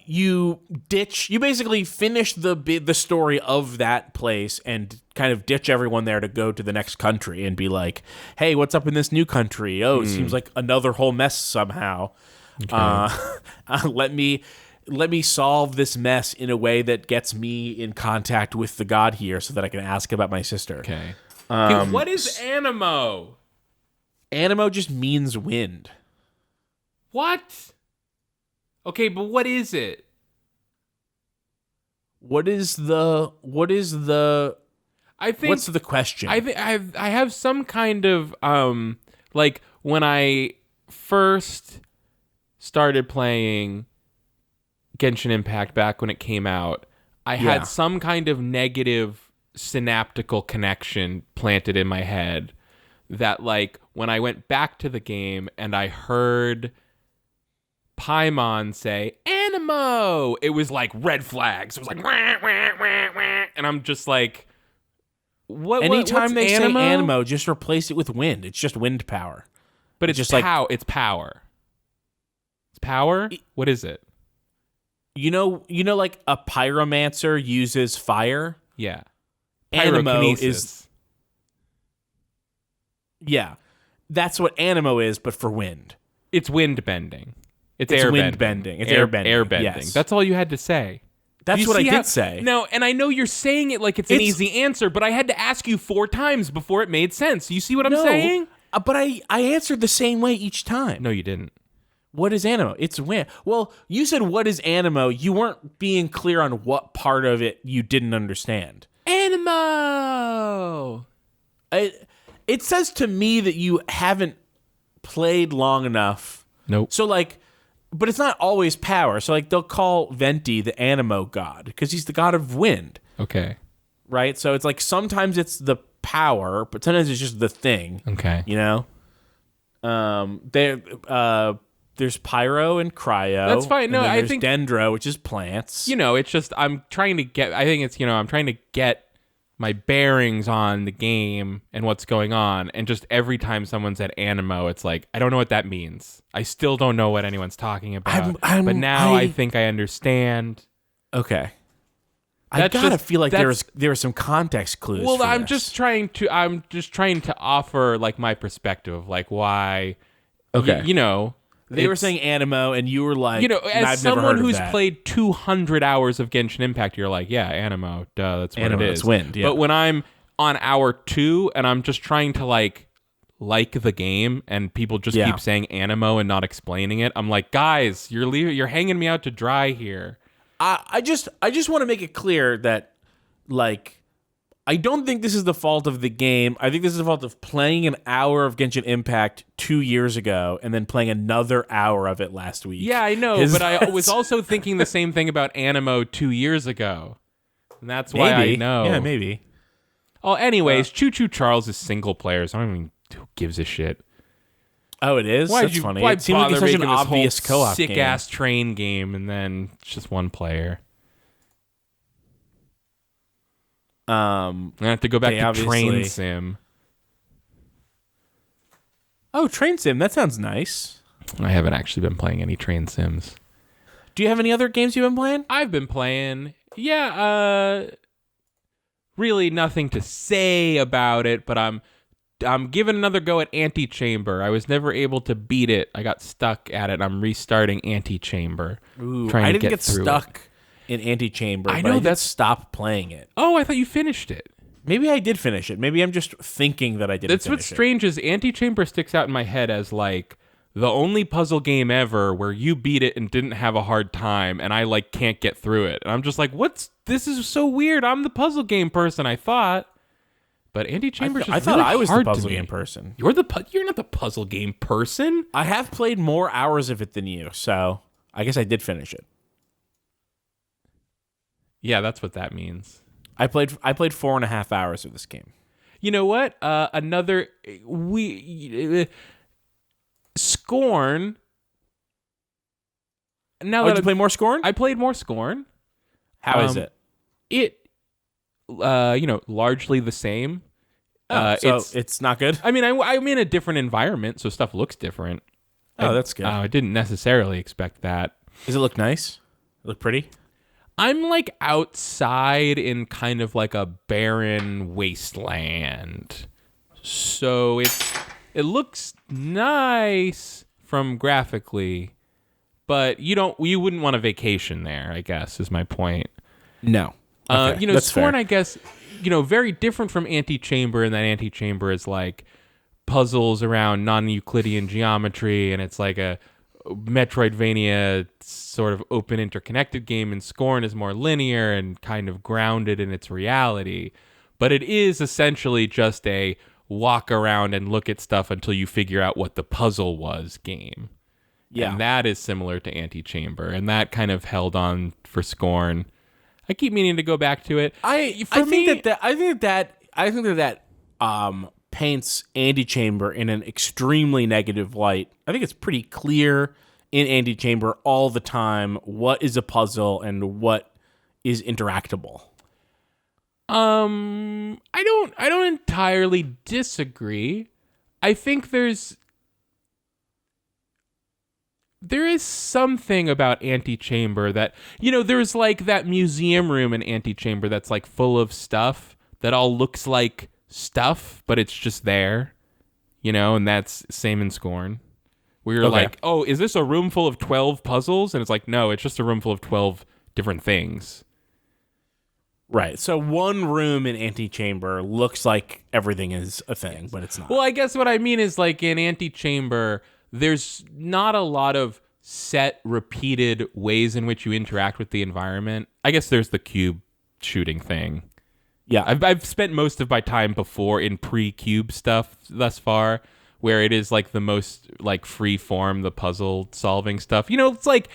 You basically finish the story of that place and kind of ditch everyone there to go to the next country and be like, hey, what's up in this new country? Oh, it seems like another whole mess somehow. Okay. Let me solve this mess in a way that gets me in contact with the god here so that I can ask about my sister. Okay. What is Animo? Animo just means wind. What? Okay, but what is it? What's the question? I have some kind of like when I first started playing Genshin Impact back when it came out, I had some kind of negative synaptical connection planted in my head that like when I went back to the game and I heard Paimon say Animo, it was like red flags. It was like wah, wah, wah, wah. And I'm just like, anytime they Animo? say Animo, just replace it with wind. It's just wind power. But it's just it's power. It's power? What is it? You know like a pyromancer uses fire? Yeah. Animo Pyrokinesis. is Yeah. That's what Animo is, but for wind. It's wind bending. It's wind bending. It's air bending. Air bending. Yes. That's all you had to say. That's what I did say. No, and I know you're saying it like it's an easy answer, but I had to ask you 4 times before it made sense. You see what I'm saying? But I answered the same way each time. No, you didn't. What is Animo? It's wind. Well, you said what is Animo. You weren't being clear on what part of it you didn't understand. Animo! It says to me that you haven't played long enough. Nope. So like, but it's not always power. So like they'll call Venti the Animo god because he's the god of wind. Okay. Right? So it's like sometimes it's the power, but sometimes it's just the thing. Okay. You know? There's pyro and cryo. That's fine. No, I there's think dendro, which is plants. You know, it's just I'm trying to get my bearings on the game and what's going on, and just every time someone said Animo, it's like I don't know what that means. I still don't know what anyone's talking about. But now I think I understand. Okay. I gotta feel like there are some context clues. Well, for I'm this. just trying to offer like my perspective of like why. Okay. You know, They were saying Animo, and you were like, as I've never someone heard of who's that. played 200 hours of Genshin Impact, you're like, yeah, Animo, duh, that's what Animo, it is. it's wind, yeah. But when I'm on hour 2 and I'm just trying to like the game, and people just keep saying Animo and not explaining it, I'm like, guys, you're hanging me out to dry here. I just want to make it clear that, like, I don't think this is the fault of the game. I think this is the fault of playing an hour of Genshin Impact 2 years ago and then playing another hour of it last week. Yeah, I know, but I was also thinking the same thing about Animo 2 years ago. And that's why I know. Yeah, maybe. Oh, anyways, Choo Choo Charles is single player, so I don't even who gives a shit. Oh, it is? That's funny. Why it seems like it's such an making this obvious whole co-op game. sick-ass train game and then it's just one player? I have to go back to Train Sim. Oh, Train Sim. That sounds nice. I haven't actually been playing any Train Sims. Do you have any other games you've been playing? I've been playing, really nothing to say about it, but I'm giving another go at Antichamber. I was never able to beat it. I got stuck at it. I'm restarting Antichamber. Ooh, I didn't get stuck in Antichamber. I know I did stop playing it. Oh, I thought you finished it. Maybe I did finish it. Maybe I'm just thinking that I didn't That's finish what's strange is Antichamber sticks out in my head as like the only puzzle game ever where you beat it and didn't have a hard time, and I like can't get through it. And I'm just like, this is so weird. I'm the puzzle game person, I thought. But Antichamber I thought I was the puzzle game person. You're not the puzzle game person. I have played more hours of it than you, so I guess I did finish it. Yeah, that's what that means. I played 4.5 hours of this game. You know what? Scorn. Now did you play more Scorn? I played more Scorn. How is it? It, largely the same. So it's not good? I mean, I'm in a different environment, so stuff looks different. Oh, that's good. I didn't necessarily expect that. Does it look nice? Look pretty? I'm like outside in kind of like a barren wasteland. So it looks nice from graphically, but you wouldn't want a vacation there, I guess, is my point. No. Okay, that's Scorn, fair. I guess, very different from Antichamber, and that Antichamber is like puzzles around non-Euclidean geometry, and it's like a Metroidvania sort of open interconnected game, and Scorn is more linear and kind of grounded in its reality. But it is essentially just a walk around and look at stuff until you figure out what the puzzle was game. Yeah. And that is similar to Antichamber, and that kind of held on for Scorn. I keep meaning to go back to it. I think that paints Antichamber in an extremely negative light. I think it's pretty clear in Antichamber all the time what is a puzzle and what is interactable. I don't entirely disagree. I think there is something about Antichamber that, there's like that museum room in Antichamber that's like full of stuff that all looks like stuff, but it's just there, and that's same in Scorn. Where you're like, oh, is this a room full of 12 puzzles? And it's like, no, it's just a room full of 12 different things. Right. So one room in Antichamber looks like everything is a thing, but it's not. Well, I guess what I mean is like in Antichamber, there's not a lot of set, repeated ways in which you interact with the environment. I guess there's the cube shooting thing. Yeah. I've spent most of my time before in pre-cube stuff thus far, where it is like the most like free form, the puzzle solving stuff. It's like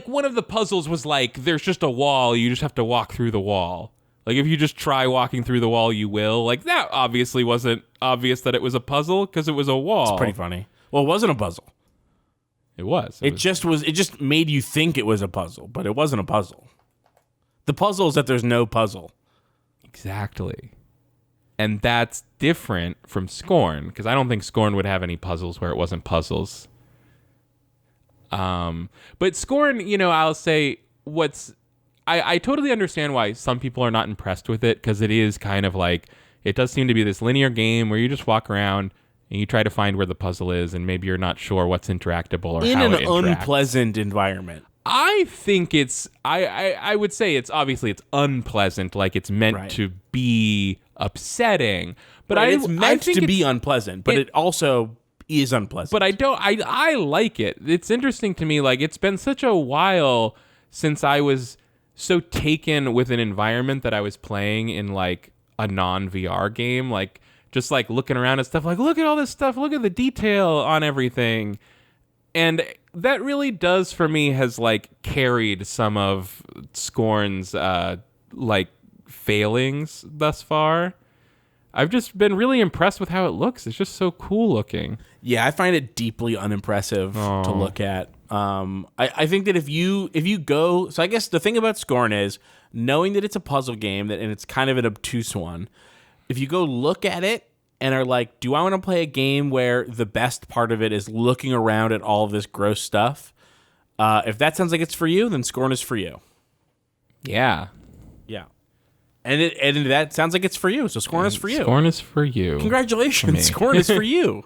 one of the puzzles was like, there's just a wall, you just have to walk through the wall. Like if you just try walking through the wall, you will. Like that obviously wasn't obvious that it was a puzzle because it was a wall. It's pretty funny. Well, it wasn't a puzzle. It was. It just made you think it was a puzzle, but it wasn't a puzzle. The puzzle is that there's no puzzle. Exactly. And that's different from Scorn, because I don't think Scorn would have any puzzles where it wasn't puzzles. But Scorn, I'll say I totally understand why some people are not impressed with it, because it is kind of like, it does seem to be this linear game where you just walk around and you try to find where the puzzle is, and maybe you're not sure what's interactable or in how an it interacts. unpleasant environment. I think it's I would say it's unpleasant, like it's meant to be upsetting. But It's meant think to be unpleasant, but it also is unpleasant. But I like it. It's interesting to me, like it's been such a while since I was so taken with an environment that I was playing in like a non-VR game, like just like looking around at stuff, like look at all this stuff, look at the detail on everything. And that really does for me has like carried some of Scorn's like failings thus far. I've just been really impressed with how it looks. It's just so cool looking. Yeah, I find it deeply unimpressive to look at. I think that if you go, so I guess the thing about Scorn is knowing that it's a puzzle game and it's kind of an obtuse one. If you go look at it and are like, do I want to play a game where the best part of it is looking around at all of this gross stuff? If that sounds like it's for you, then Scorn is for you. Yeah. Yeah. And that sounds like it's for you, so Scorn is for you. Scorn is for you. Congratulations, Scorn is for you.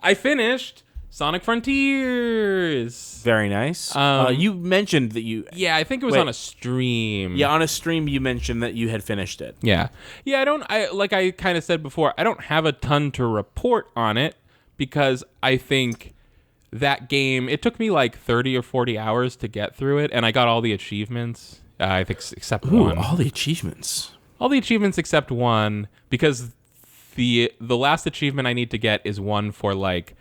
I finished Sonic Frontiers. Very nice. You mentioned that you... Yeah, I think it was on a stream. Yeah, on a stream you mentioned that you had finished it. Yeah. Yeah, like I kind of said before, I don't have a ton to report on it because I think that game, it took me like 30 or 40 hours to get through it, and I got all the achievements, I think, except one. All the achievements. All the achievements except one, because the last achievement I need to get is one for like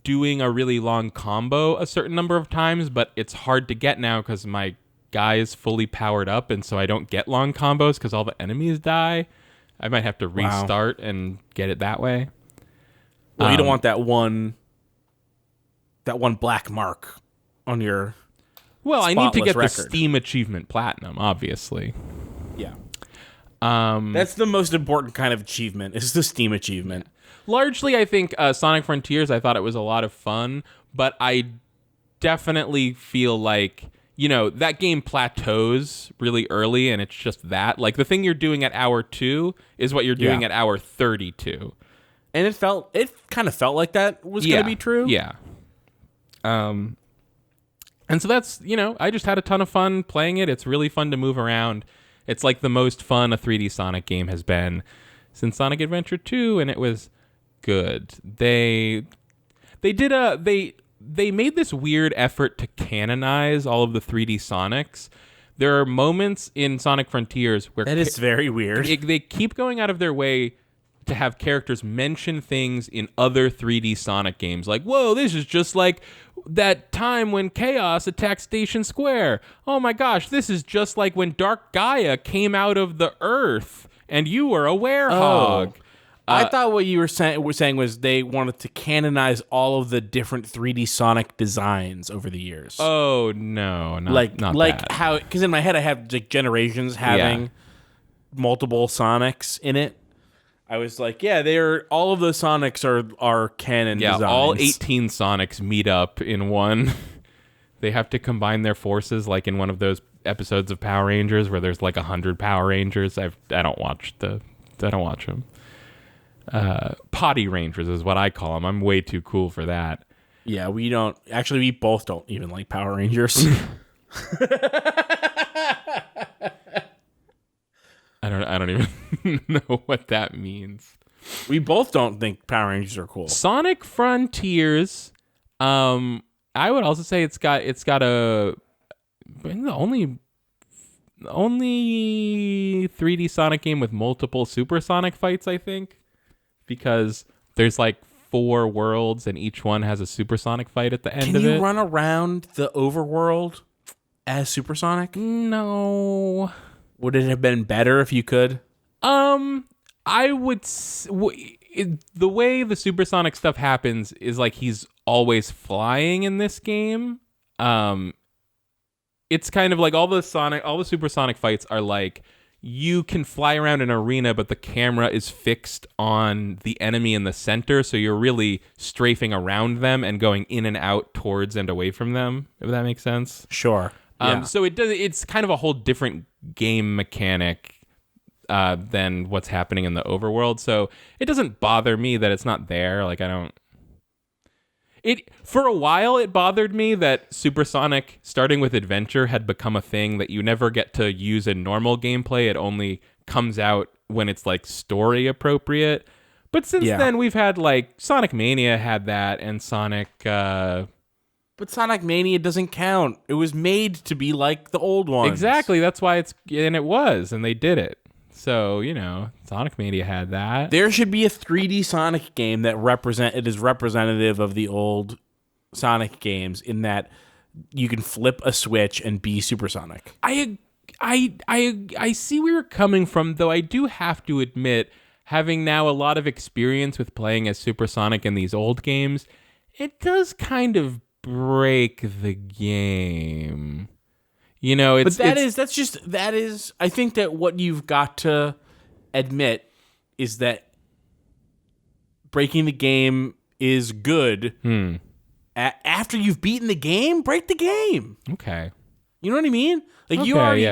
doing a really long combo a certain number of times, but it's hard to get now because my guy is fully powered up, and so I don't get long combos because all the enemies die. I might have to restart and get it that way. Well, you don't want that one black mark on your I need to get record. the Steam achievement platinum, obviously. Yeah. That's the most important kind of achievement, is the Steam achievement. Largely, I think Sonic Frontiers, I thought it was a lot of fun, but I definitely feel like, that game plateaus really early, and it's just that. Like, the thing you're doing at hour 2 is what you're doing at hour 32. And it kind of felt like that was going to be true. Yeah. And so that's, I just had a ton of fun playing it. It's really fun to move around. It's like the most fun a 3D Sonic game has been since Sonic Adventure 2, and it was good. They made this weird effort to canonize all of the 3D Sonics. There are moments in Sonic Frontiers where that is very weird. They keep going out of their way to have characters mention things in other 3D Sonic games. Like, whoa, this is just like that time when Chaos attacked Station Square. Oh my gosh, this is just like when Dark Gaia came out of the Earth and you were a werehog. I thought what you were saying was they wanted to canonize all of the different 3D Sonic designs over the years. Oh no, not that. How, because in my head I have like Generations having multiple Sonics in it. I was like, all of the Sonics are canon designs. Yeah, all 18 Sonics meet up in one. They have to combine their forces, like in one of those episodes of Power Rangers where there's like 100 Power Rangers. I don't watch them. Potty Rangers is what I call them. I'm way too cool for that. Yeah, we both don't even like Power Rangers. I don't even know what that means. We both don't think Power Rangers are cool. Sonic Frontiers, I would also say it's got the only 3D Sonic game with multiple supersonic fights, I think, because there's like 4 worlds and each one has a supersonic fight at the end of it. Can you run around the overworld as Supersonic? No. Would it have been better if you could? I would. The way the supersonic stuff happens is like he's always flying in this game. It's kind of like all the supersonic fights are like you can fly around an arena, but the camera is fixed on the enemy in the center, so you're really strafing around them and going in and out towards and away from them. If that makes sense. Sure. So it's kind of a whole different game mechanic than what's happening in the overworld. So it doesn't bother me that it's not there. Like, I don't. For a while, it bothered me that Supersonic, starting with Adventure, had become a thing that you never get to use in normal gameplay. It only comes out when it's like story appropriate. But since then, we've had like Sonic Mania had that, and Sonic. But Sonic Mania doesn't count. It was made to be like the old ones. Exactly. That's why it was, and they did it. So, Sonic Mania had that. There should be a 3D Sonic game that is representative of the old Sonic games in that you can flip a switch and be Supersonic. I see where you're coming from, though I do have to admit, having now a lot of experience with playing as Supersonic in these old games, it does kind of break the game. I think that what you've got to admit is that breaking the game is good. After you've beaten the game, break the game. Okay. You know what I mean? Like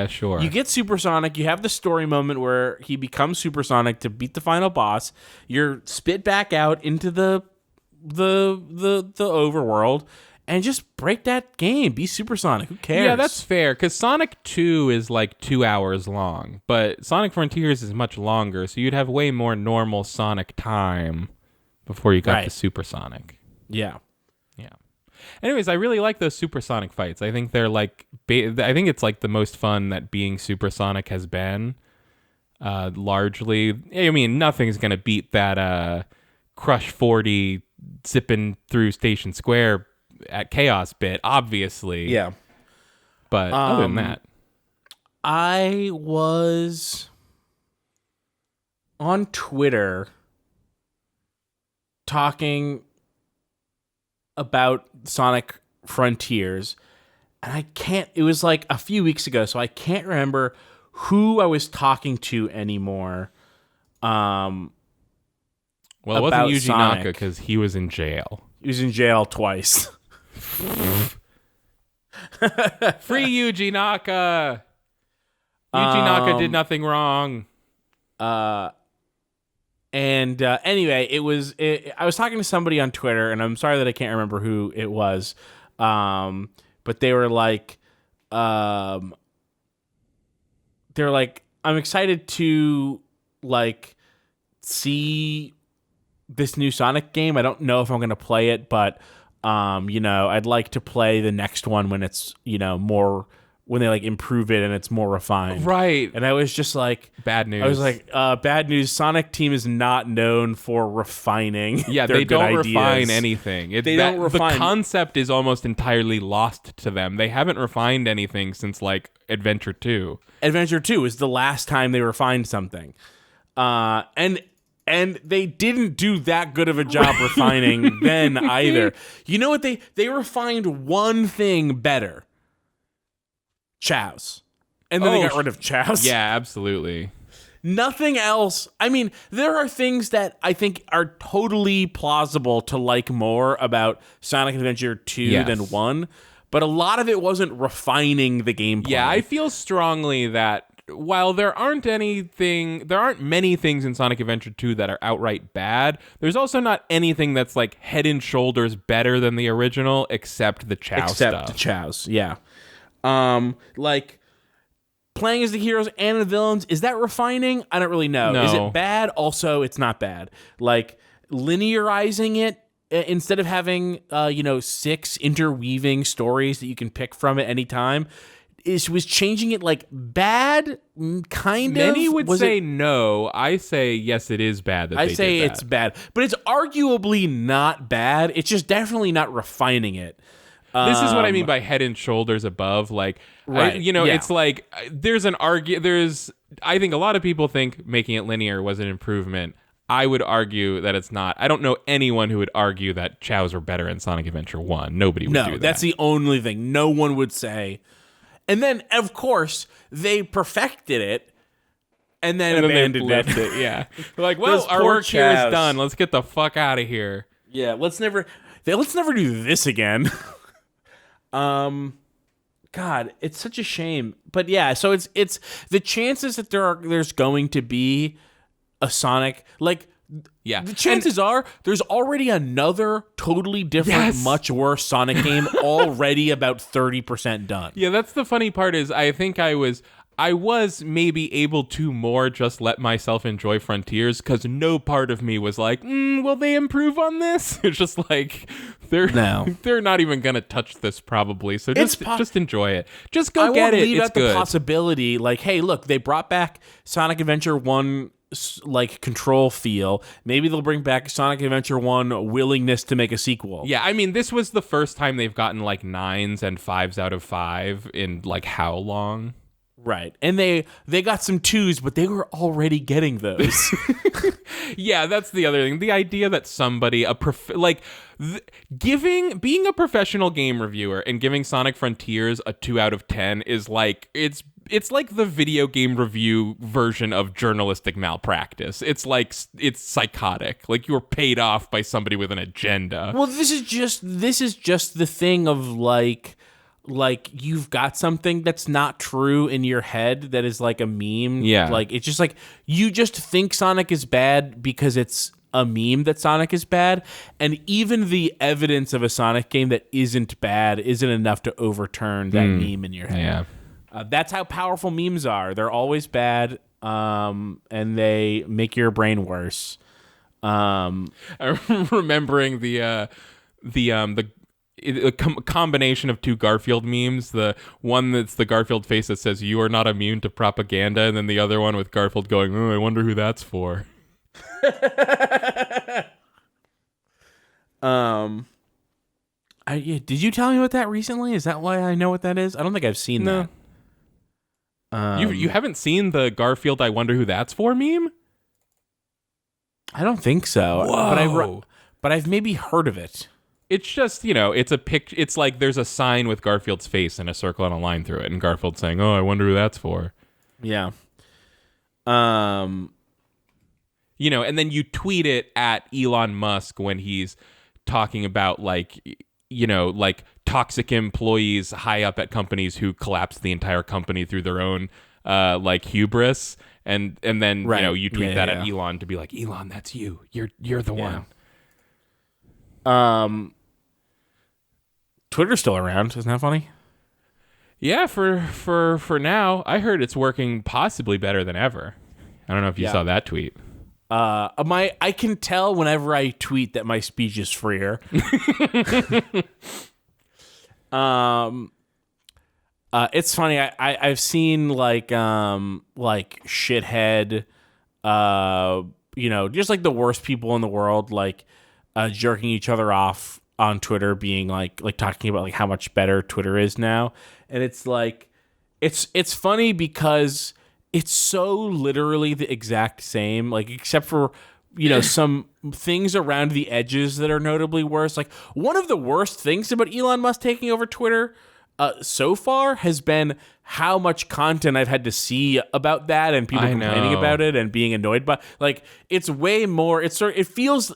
sure. You get Supersonic, you have the story moment where he becomes Supersonic to beat the final boss. You're spit back out into the overworld. And just break that game. Be Supersonic. Who cares? Yeah, that's fair. Because Sonic 2 is like 2 hours long. But Sonic Frontiers is much longer. So you'd have way more normal Sonic time before you got to Supersonic. Yeah. Yeah. Anyways, I really like those Supersonic fights. I think they're like... I think it's like the most fun that being Supersonic has been. Largely. I mean, nothing's going to beat that Crush 40 zipping through Station Square at Chaos bit, obviously. Yeah. But other than that, I was on Twitter talking about Sonic Frontiers, and it was like a few weeks ago, so I can't remember who I was talking to anymore. Well, it wasn't Yuji Naka because he was in jail. He was in jail twice. Free Yuji Naka. Yuji Naka did nothing wrong. Anyway, I was talking to somebody on Twitter, and I'm sorry that I can't remember who it was. But they were like, I'm excited to like see this new Sonic game. I don't know if I'm going to play it, but I'd like to play the next one when it's, more, when they like improve it and it's more refined. Right. And I was just like, bad news. I was like, bad news. Sonic Team is not known for refining. Yeah, their they don't good refine ideas. anything. They don't refine. The concept is almost entirely lost to them. They haven't refined anything since like Adventure 2. Adventure 2 is the last time they refined something. And they didn't do that good of a job refining then either. You know what? They refined one thing better. Chows. And then they got rid of Chows. Yeah, absolutely. Nothing else. I mean, there are things that I think are totally plausible to like more about Sonic Adventure 2 than 1. But a lot of it wasn't refining the gameplay. Yeah, I feel strongly that while there aren't many things in Sonic Adventure 2 that are outright bad, there's also not anything that's like head and shoulders better than the original except the Chow stuff. Except the Chows, yeah. Like playing as the heroes and the villains, is that refining? I don't really know. No. Is it bad? Also, it's not bad. Like linearizing it instead of having 6 interweaving stories that you can pick from at any time. Was changing it like bad, kind of? Many would say no. I say yes, it is bad that they did that. I say it's bad. But it's arguably not bad. It's just definitely not refining it. This is what I mean by head and shoulders above. Like, right. It's like there's an I think a lot of people think making it linear was an improvement. I would argue that it's not. I don't know anyone who would argue that Chows were better in Sonic Adventure 1. Nobody would do that. No, that's the only thing. No one would say. And then, of course, they perfected it and then abandoned it. Yeah. They're like, well, our work here is done. Let's get the fuck out of here. Yeah, let's never do this again. God, it's such a shame. But yeah, so it's the chances that there's going to be a Sonic, like, Yeah. the chances are there's already another totally different, Yes. much worse Sonic game already about 30% done. Yeah, that's the funny part is I think I was maybe able to more just let myself enjoy Frontiers because no part of me was like, will they improve on this? It's just like they're not even gonna touch this probably. So just enjoy it. Just go get it. I won't leave It's out good. the possibility, like, hey, look, they brought back Sonic Adventure 1 like control feel. Maybe they'll bring back Sonic Adventure 1 willingness to make a sequel. Yeah, I mean, this was the first time they've gotten like 9s and 5s out of 5 in like how long? Right. And they got some 2s, but they were already getting those. Yeah, that's the other thing. The idea that somebody being a professional game reviewer and giving Sonic Frontiers a 2 out of 10 is like it's like the video game review version of journalistic malpractice. It's like it's psychotic. Like you were paid off by somebody with an agenda. Well, this is just the thing of like you've got something that's not true in your head that is like a meme. Yeah. Like it's just like you just think Sonic is bad because it's a meme that Sonic is bad, and even the evidence of a Sonic game that isn't bad isn't enough to overturn that meme in your head. Yeah. That's how powerful memes are. They're always bad, and they make your brain worse. I'm remembering the combination of two Garfield memes. The one that's the Garfield face that says "You are not immune to propaganda," and then the other one with Garfield going, "Oh, I wonder who that's for." Did you tell me about that recently? Is that why I know what that is? I don't think I've seen that. You haven't seen the Garfield "I wonder who that's for" meme? I don't think so. Whoa. But I've maybe heard of it. It's just, it's a pic. It's like there's a sign with Garfield's face and a circle and a line through it, and Garfield saying, "Oh, I wonder who that's for." Yeah. And then you tweet it at Elon Musk when he's talking about like toxic employees high up at companies who collapse the entire company through their own like hubris, and then right. You tweet that at Elon to be like, "Elon, that's you. You're the one." Twitter's still around. Isn't that funny? Yeah, for now. I heard it's working possibly better than ever. I don't know if you saw that tweet. I can tell whenever I tweet that my speech is freer. It's funny. I've seen like shithead, just like the worst people in the world, like jerking each other off on Twitter, being like talking about like how much better Twitter is now, and it's like it's funny because it's so literally the exact same, like except for some things around the edges that are notably worse. Like one of the worst things about Elon Musk taking over Twitter so far has been how much content I've had to see about that and people complaining about it and being annoyed by. Like it's way more. It feels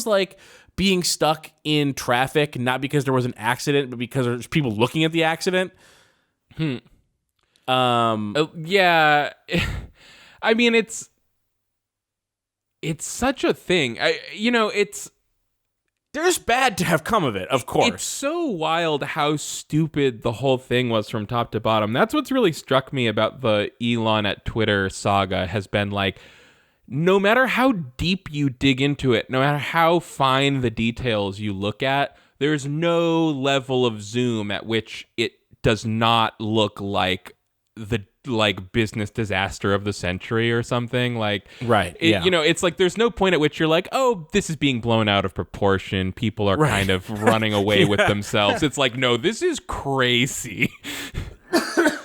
like being stuck in traffic, not because there was an accident, but because there's people looking at the accident. Yeah. I mean, it's such a thing. There's bad to have come of it, of course. It's so wild how stupid the whole thing was from top to bottom. That's what's really struck me about the Elon at Twitter saga has been like, no matter how deep you dig into it, no matter how fine the details you look at, there's no level of zoom at which it does not look like the business disaster of the century or something. Like, right. It's like there's no point at which you're like, oh, this is being blown out of proportion. People are kind of running away with themselves. It's like, no, this is crazy.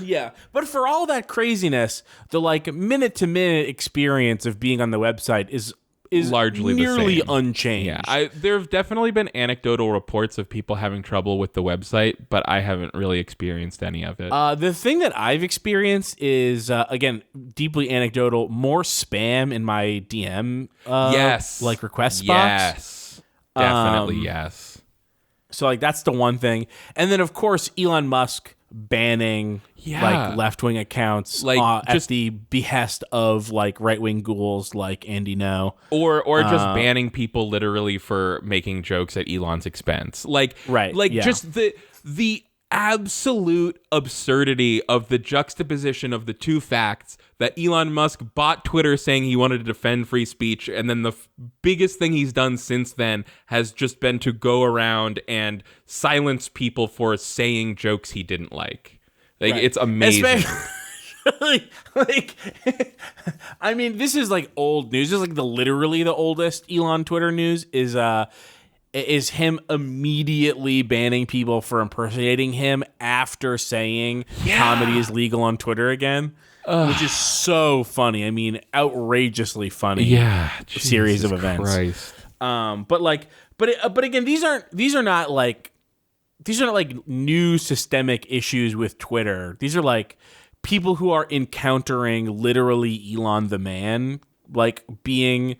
Yeah, but for all that craziness, the like minute to minute experience of being on the website is largely nearly the same. Unchanged. Yeah, there have definitely been anecdotal reports of people having trouble with the website, but I haven't really experienced any of it. The thing that I've experienced is again deeply anecdotal. More spam in my DM. Yes, like request box. Yes, definitely yes. So like that's the one thing, and then of course Elon Musk banning like left-wing accounts like at the behest of like right-wing ghouls like Andy No, or just banning people literally for making jokes at Elon's expense. Just the absolute absurdity of the juxtaposition of the two facts that Elon Musk bought Twitter saying he wanted to defend free speech, and then the biggest thing he's done since then has just been to go around and silence people for saying jokes he didn't like. It's amazing. I mean, this is like old news. This is like literally the oldest Elon Twitter news is him immediately banning people for impersonating him after saying comedy is legal on Twitter again, which is so funny. I mean, outrageously funny. Yeah, series of events. Christ. But again, these are not like new systemic issues with Twitter. These are like people who are encountering literally Elon the man, like being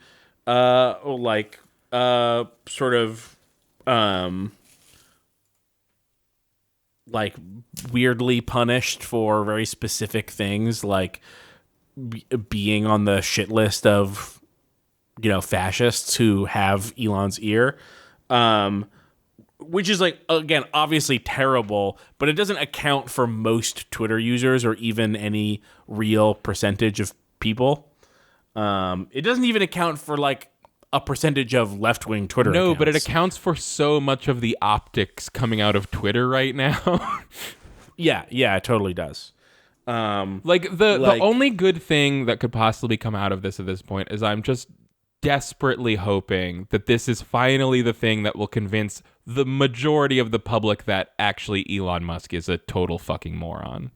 sort of like weirdly punished for very specific things, like being on the shit list of, you know, fascists who have Elon's ear, which is like, again, obviously terrible, but it doesn't account for most Twitter users or even any real percentage of people. It doesn't even account for like a percentage of left-wing Twitter accounts. But it accounts for so much of the optics coming out of Twitter right now. yeah, it totally does. The only good thing that could possibly come out of this at this point is I'm just desperately hoping that this is finally the thing that will convince the majority of the public that actually Elon Musk is a total fucking moron.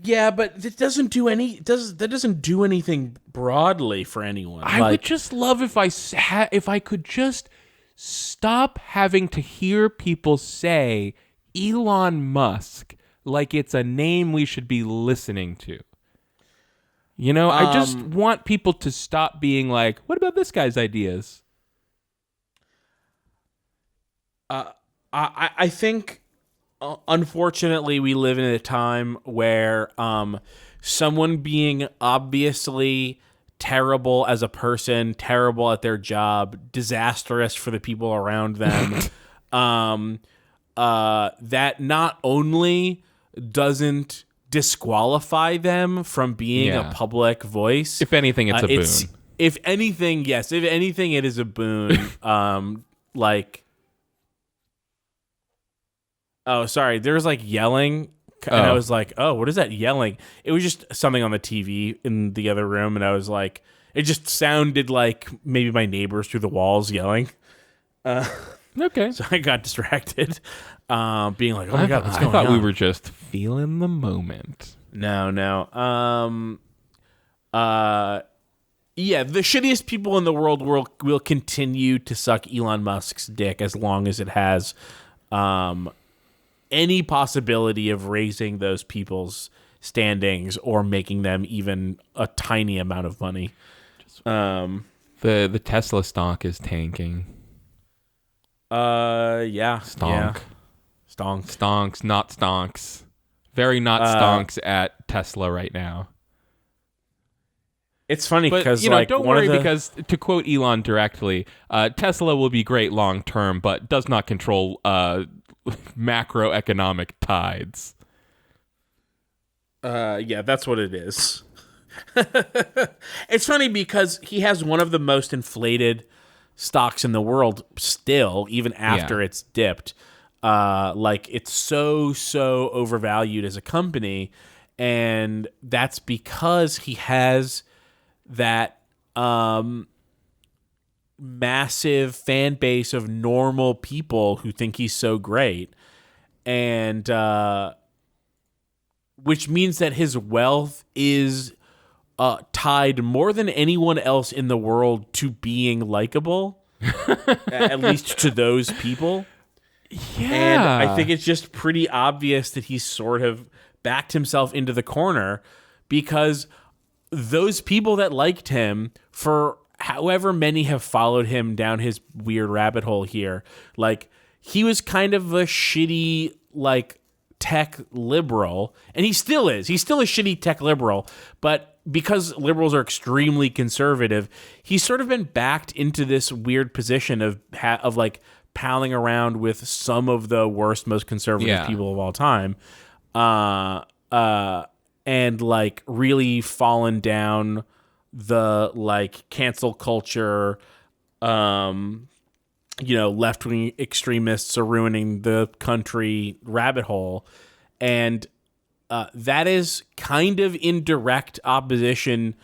Yeah, but it doesn't do anything broadly for anyone. I would just love if I could just stop having to hear people say Elon Musk like it's a name we should be listening to. You know, I just want people to stop being like, what about this guy's ideas? I think, unfortunately, we live in a time where someone being obviously terrible as a person, terrible at their job, disastrous for the people around them, that not only doesn't disqualify them from being a public voice. If anything, it's a boon. If anything, yes. If anything, it is a boon. Oh, sorry. There was like yelling, and I was like, "Oh, what is that yelling?" It was just something on the TV in the other room, and I was like, it just sounded like maybe my neighbors through the walls yelling. Okay. So I got distracted, being like, "Oh my God, what's going on?" I thought we were just feeling the moment. No. Yeah, the shittiest people in the world will continue to suck Elon Musk's dick as long as it has any possibility of raising those people's standings or making them even a tiny amount of money. The Tesla stock is tanking. Yeah. Stonk. Yeah. Stonks, not stonks. Very not stonks at Tesla right now. It's funny because, don't worry, because to quote Elon directly, Tesla will be great long term, but does not control macroeconomic tides. Yeah, that's what it is. It's funny because he has one of the most inflated stocks in the world still, even after it's dipped. It's so overvalued as a company, and that's because he has that massive fan base of normal people who think he's so great, and which means that his wealth is tied more than anyone else in the world to being likable, at least to those people. Yeah. And I think it's just pretty obvious that he's sort of backed himself into the corner, because those people that liked him, for however many have followed him down his weird rabbit hole here, like, he was kind of a shitty, like, tech liberal, and he still is. He's still a shitty tech liberal, but because liberals are extremely conservative, he's sort of been backed into this weird position of like palling around with some of the worst, most conservative people of all time, and like really fallen down the like cancel culture, left-wing extremists are ruining the country rabbit hole. And that is kind of in direct opposition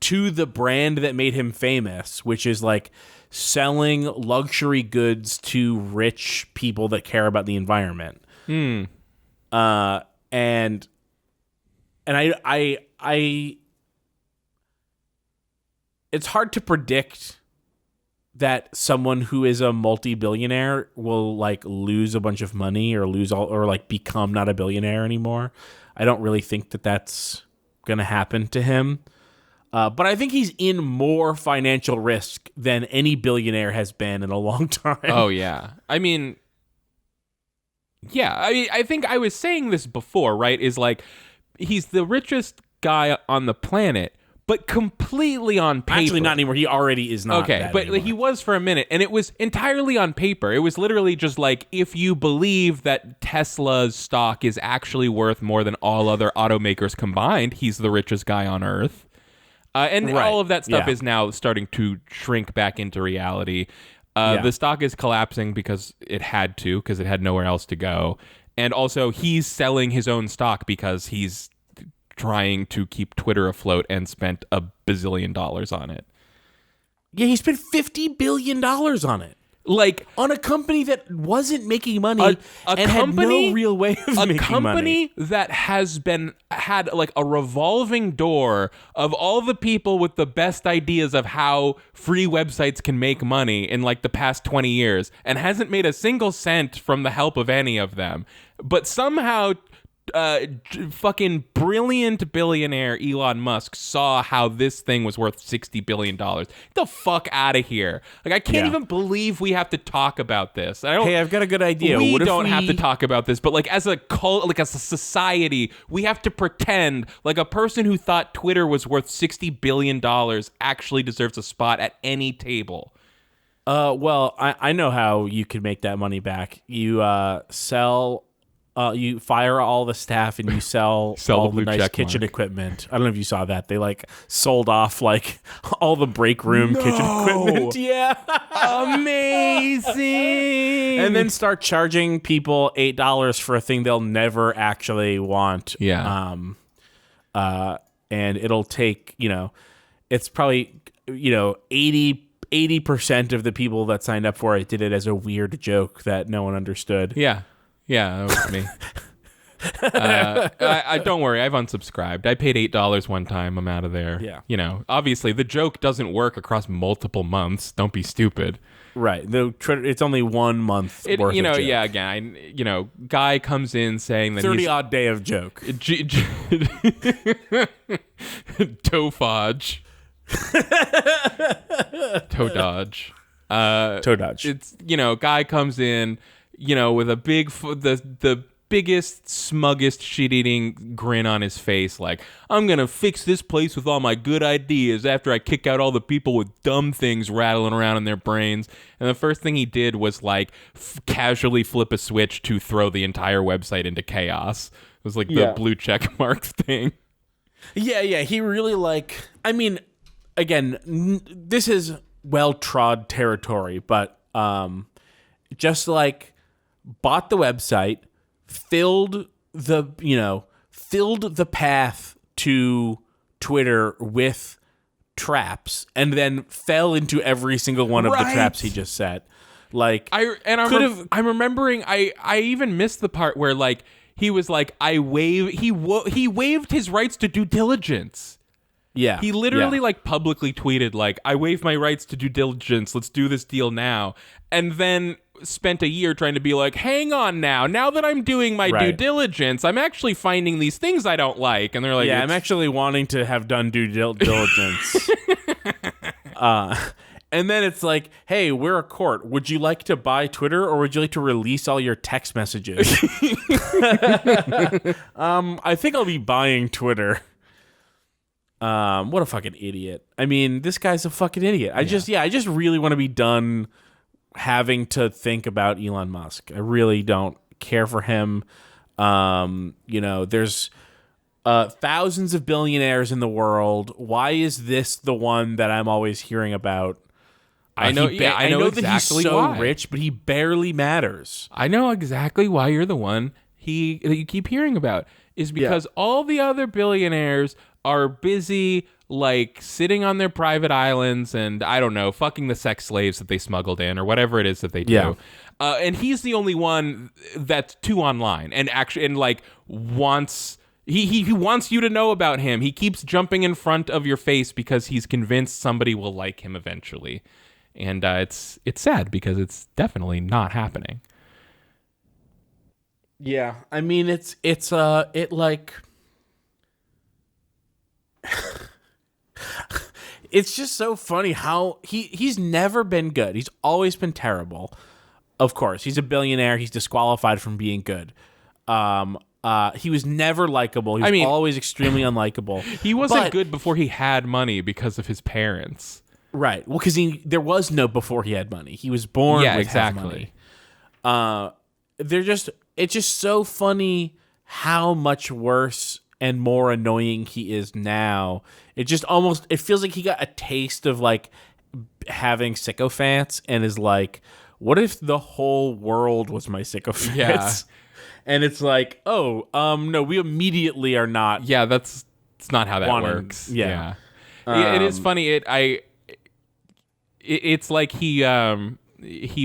to the brand that made him famous, which is like selling luxury goods to rich people that care about the environment. And I it's hard to predict that someone who is a multi-billionaire will like lose a bunch of money or like become not a billionaire anymore. I don't really think that that's going to happen to him. But I think he's in more financial risk than any billionaire has been in a long time. Oh, yeah. I mean, I think I was saying this before, right? Is like, he's the richest guy on the planet, but completely on paper. Actually, not anymore. He already is not. Okay, but anymore. He was for a minute, and it was entirely on paper. It was literally just like, if you believe that Tesla's stock is actually worth more than all other automakers combined, he's the richest guy on Earth. All of that stuff is now starting to shrink back into reality. The stock is collapsing because it had nowhere else to go. And also, he's selling his own stock because he's trying to keep Twitter afloat and spent $1 bazillion on it. Yeah, he spent $50 billion on it. Like, on a company that wasn't making money and had no real way of making money. A company that had like a revolving door of all the people with the best ideas of how free websites can make money in like the past 20 years and hasn't made a single cent from the help of any of them. But somehow fucking brilliant billionaire Elon Musk saw how this thing was worth $60 billion. Get the fuck out of here. Like, I can't even believe we have to talk about this. I've got a good idea. We don't have to talk about this, but like as a cult, like as a society, we have to pretend like a person who thought Twitter was worth $60 billion actually deserves a spot at any table. Well, I know how you could make that money back. You you fire all the staff and you sell all the nice kitchen equipment. I don't know if you saw that. They like sold off like all the break room kitchen equipment. Yeah. Amazing. And then start charging people $8 for a thing they'll never actually want. Yeah. And it'll take, it's probably, 80% of the people that signed up for it did it as a weird joke that no one understood. Yeah. Yeah, that was me. I don't worry, I've unsubscribed. I paid $8 one time. I'm out of there. Yeah. Obviously the joke doesn't work across multiple months. Don't be stupid. Right. It's only 1 month worth of joke. Yeah, again, guy comes in saying that 30-odd day of joke. Toe-fodge. Toe-dodge. Toe-dodge. It's, guy comes in, with a big, the biggest, smuggest, shit-eating grin on his face, like, I'm gonna fix this place with all my good ideas after I kick out all the people with dumb things rattling around in their brains. And the first thing he did was, like, casually flip a switch to throw the entire website into chaos. It was like the blue check mark thing. Yeah, he really, like, I mean, again, this is well-trod territory, but just, like, bought the website, filled the path to Twitter with traps, and then fell into every single one of the traps he just set. Like, I'm remembering. I even missed the part where like he was like, he waived his rights to due diligence. Yeah, he literally like publicly tweeted like, I waive my rights to due diligence. Let's do this deal now. And then spent a year trying to be like, hang on now that I'm doing my due diligence, I'm actually finding these things I don't like. And they're like, I'm actually wanting to have done due diligence. And then it's like, hey, we're a court. Would you like to buy Twitter or would you like to release all your text messages? I think I'll be buying Twitter. What a fucking idiot. I mean, this guy's a fucking idiot. I just really want to be done having to think about Elon Musk. I really don't care for him. There's thousands of billionaires in the world. Why is this the one that I'm always hearing about? I know that exactly he's so why. rich, but he barely matters. I know exactly why you're the one that you keep hearing about. Is because all the other billionaires are busy, like, sitting on their private islands and, I don't know, fucking the sex slaves that they smuggled in or whatever it is that they do. Yeah. And he's the only one that's too online and actually wants. He wants you to know about him. He keeps jumping in front of your face because he's convinced somebody will like him eventually. And it's sad because it's definitely not happening. Yeah, I mean it's it's just so funny how he's never been good. He's always been terrible. Of course, he's a billionaire. He's disqualified from being good. He was never likable. He was always extremely unlikable. He wasn't good before he had money because of his parents. Right. Well, because there was no before he had money. He was born with exactly. money. It's just so funny how much worse and more annoying he is now. It feels like he got a taste of like having sycophants and is like, what if the whole world was my sycophants? Yeah. And it's like, no, we immediately are not. Yeah, it's not how that works. Yeah. It is funny. It's like he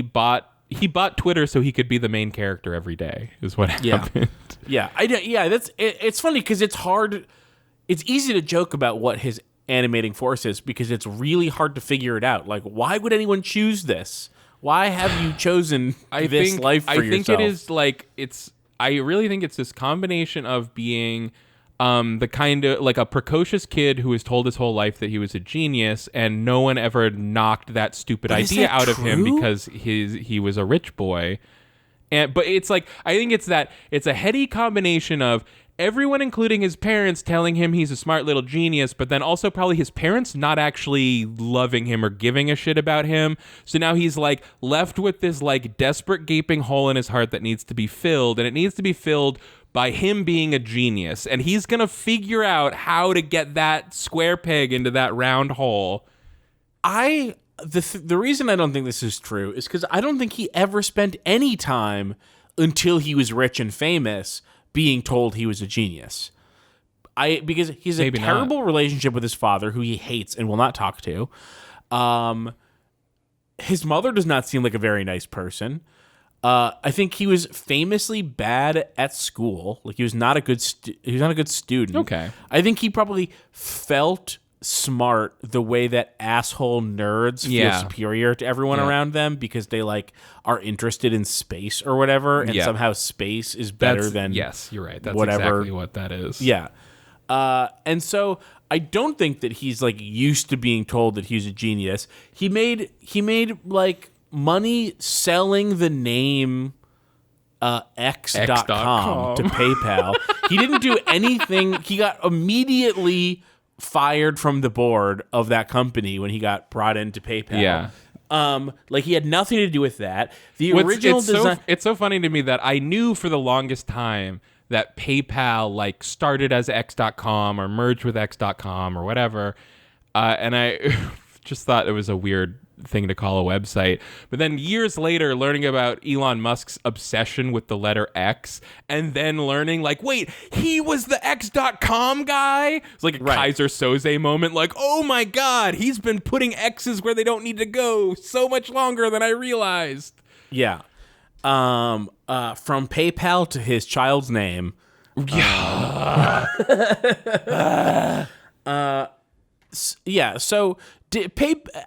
bought Twitter so he could be the main character every day is what happened. Yeah. It's funny because it's hard. It's easy to joke about what his animating force is because it's really hard to figure it out. Like, why would anyone choose this? Why have you chosen this life for yourself? I think it is like I really think it's this combination of being the kind of like a precocious kid who was told his whole life that he was a genius and no one ever knocked that stupid idea out of him because he was a rich boy. But it's like, I think it's a heady combination of everyone, including his parents, telling him he's a smart little genius, but then also probably his parents not actually loving him or giving a shit about him. So now he's like left with this like desperate gaping hole in his heart that needs to be filled, and it needs to be filled by him being a genius. And he's going to figure out how to get that square peg into that round hole. The reason I don't think this is true is because I don't think he ever spent any time until he was rich and famous being told he was a genius. Because he's a terrible relationship with his father, who he hates and will not talk to. His mother does not seem like a very nice person. I think he was famously bad at school. Like he was not a good student. Okay. I think he probably felt smart the way that asshole nerds feel superior to everyone around them because they like are interested in space or whatever, and somehow space is better than yes, you're right. That's whatever. Exactly what that is. Yeah. And so I don't think that he's like used to being told that he's a genius. He made like money selling the name X.com to PayPal. He didn't do anything. He got immediately fired from the board of that company when he got brought into PayPal. Yeah. Like he had nothing to do with that. The original design. It's so funny to me that I knew for the longest time that PayPal like started as X.com or merged with X.com or whatever. And I just thought it was a weird thing to call a website. But then years later, learning about Elon Musk's obsession with the letter X, and then learning like, wait, he was the X.com guy? It's like a Kaiser Soze moment. Like, oh my God, he's been putting X's where they don't need to go so much longer than I realized. Yeah. From PayPal to his child's name. Yeah. Yeah. So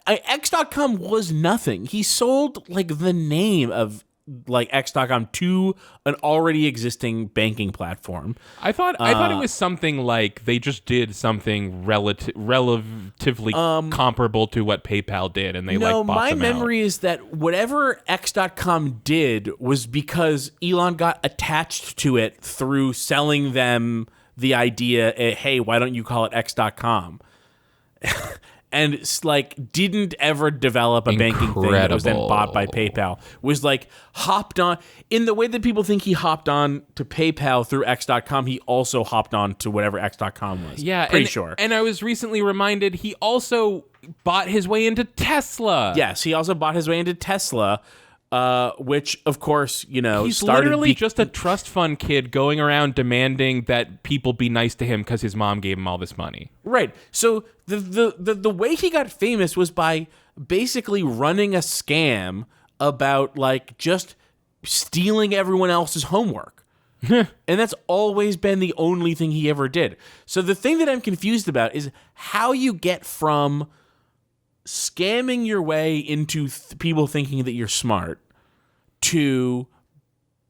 X.com was nothing. He sold like the name of like X.com to an already existing banking platform. I thought it was something like they just did something relatively comparable to what PayPal did, and they bought my them memory out. is that whatever X.com did was because Elon got attached to it through selling them the idea, hey, why don't you call it X.com? And like didn't ever develop a banking thing that was then bought by PayPal. Was like hopped on in the way that people think he hopped on to PayPal through X.com. He also hopped on to whatever X.com was. Yeah, pretty sure. And I was recently reminded he also bought his way into Tesla. Yes, he also bought his way into Tesla. Which, of course, he's started literally just a trust fund kid going around demanding that people be nice to him because his mom gave him all this money. Right. So the way he got famous was by basically running a scam about like just stealing everyone else's homework. And that's always been the only thing he ever did. So the thing that I'm confused about is how you get from scamming your way into people thinking that you're smart to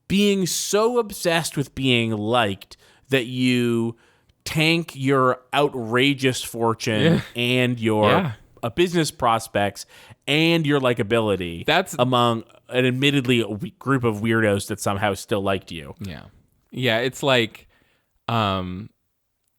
being so obsessed with being liked that you tank your outrageous fortune and your business prospects and your likability. That's among an admittedly group of weirdos that somehow still liked you. Yeah, it's like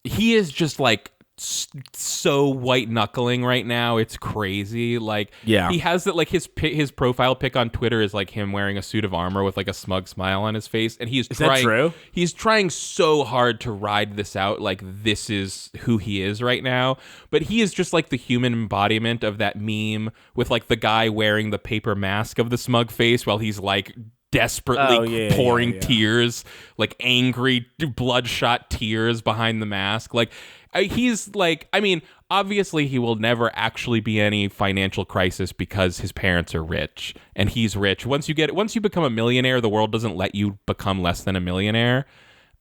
he is just like so white knuckling right now. It's crazy. Like, he has that, like his profile pic on Twitter is like him wearing a suit of armor with like a smug smile on his face, and is that true? He's trying so hard to ride this out. Like, this is who he is right now. But he is just like the human embodiment of that meme with like the guy wearing the paper mask of the smug face while he's like desperately pouring tears, like angry, bloodshot tears behind the mask. Like, he's like, I mean, obviously he will never actually be any financial crisis because his parents are rich and he's rich. Once you become a millionaire, the world doesn't let you become less than a millionaire.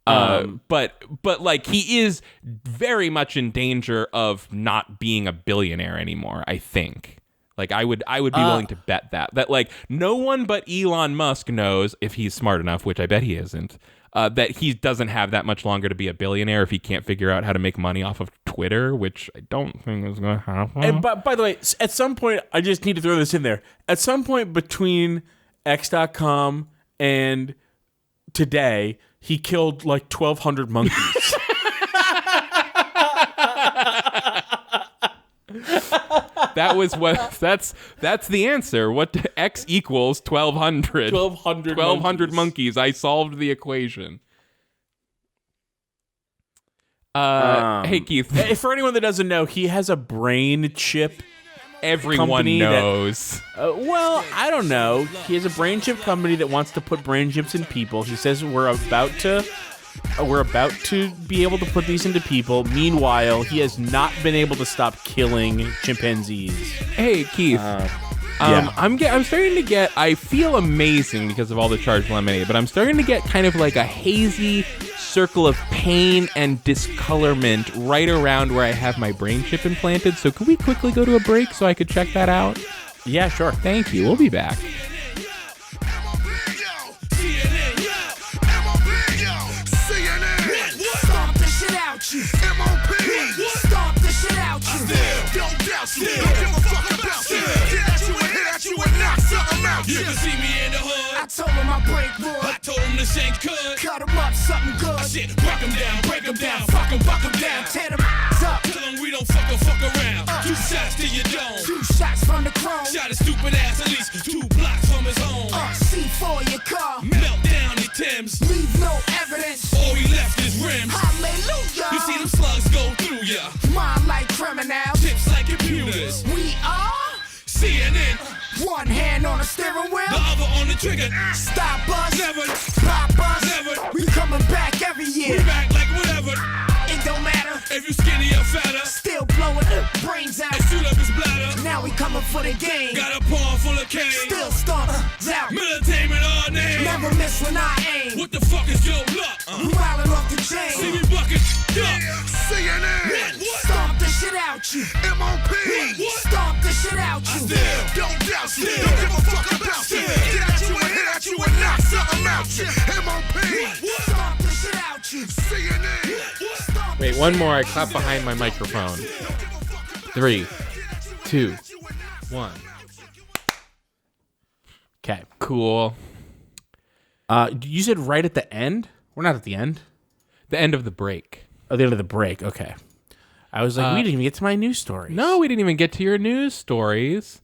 But like he is very much in danger of not being a billionaire anymore, I think. Like I would be willing to bet that like no one but Elon Musk knows, if he's smart enough, which I bet he isn't, that he doesn't have that much longer to be a billionaire if he can't figure out how to make money off of Twitter, which I don't think is going to happen. And by the way, at some point, I just need to throw this in there. At some point between X.com and today, he killed like 1,200 monkeys. That's the answer. What X equals 1,200. 1,200 monkeys. I solved the equation. Hey Keith. For anyone that doesn't know, he has a brain chip. Everyone knows. Well, I don't know. He has a brain chip company that wants to put brain chips in people. He says we're about to be able to put these into people. Meanwhile, he has not been able to stop killing chimpanzees. Hey, Keith. I'm starting to get, I feel amazing because of all the charged lemonade, but I'm starting to get kind of like a hazy circle of pain and discolorment right around where I have my brain chip implanted. So could we quickly go to a break so I could check that out? Yeah, sure. Thank you. We'll be back. M.O.P. Stomp the shit out you. Don't doubt you. Don't give a fuck about you. Get at you and hit at you and knock something out you. You can see me in the hood. I told him I break wood. I told him this ain't good. Cut him up, something good. Shit, break him down, fuck him down. Tear them up. Tell him we don't fuck around. 2 shots to your dome. 2 shots from the chrome. Shot his stupid ass at least 2 blocks from his home. C4 your car. Melt down the Thames. Leave no evidence. All he left is rims. Hallelujah. You see them slugs go through ya. Mind like criminals. Tips like computers. We are C.N.N. One hand on the steering wheel. The other on the trigger. Stop us. Never. Pop us. Never. We coming back every year. We back like whatever. It don't matter. If you skinny or fatter. Still blowing brains out. And shoot up his bladder. Now we coming for the game. Got a paw full of cane. Still stomp out. Militainment all name. Never miss when I aim. What the fuck is your luck? You wildin' off the chain. See me bucket. C.N.N. Stomp the shit out you. M.O.P. Stomp the shit out you. Don't doubt you. Don't give a fuck about you. Get at you and hit at you and Stomp the shit out you. C.N.N. Wait, one more. I clap behind my microphone. 3, 2, 1. Okay. Cool. You said right at the end? We're not at the end. The end of the break. Oh, the end of the break. Okay. I was like, we didn't even get to my news stories. No, we didn't even get to your news stories.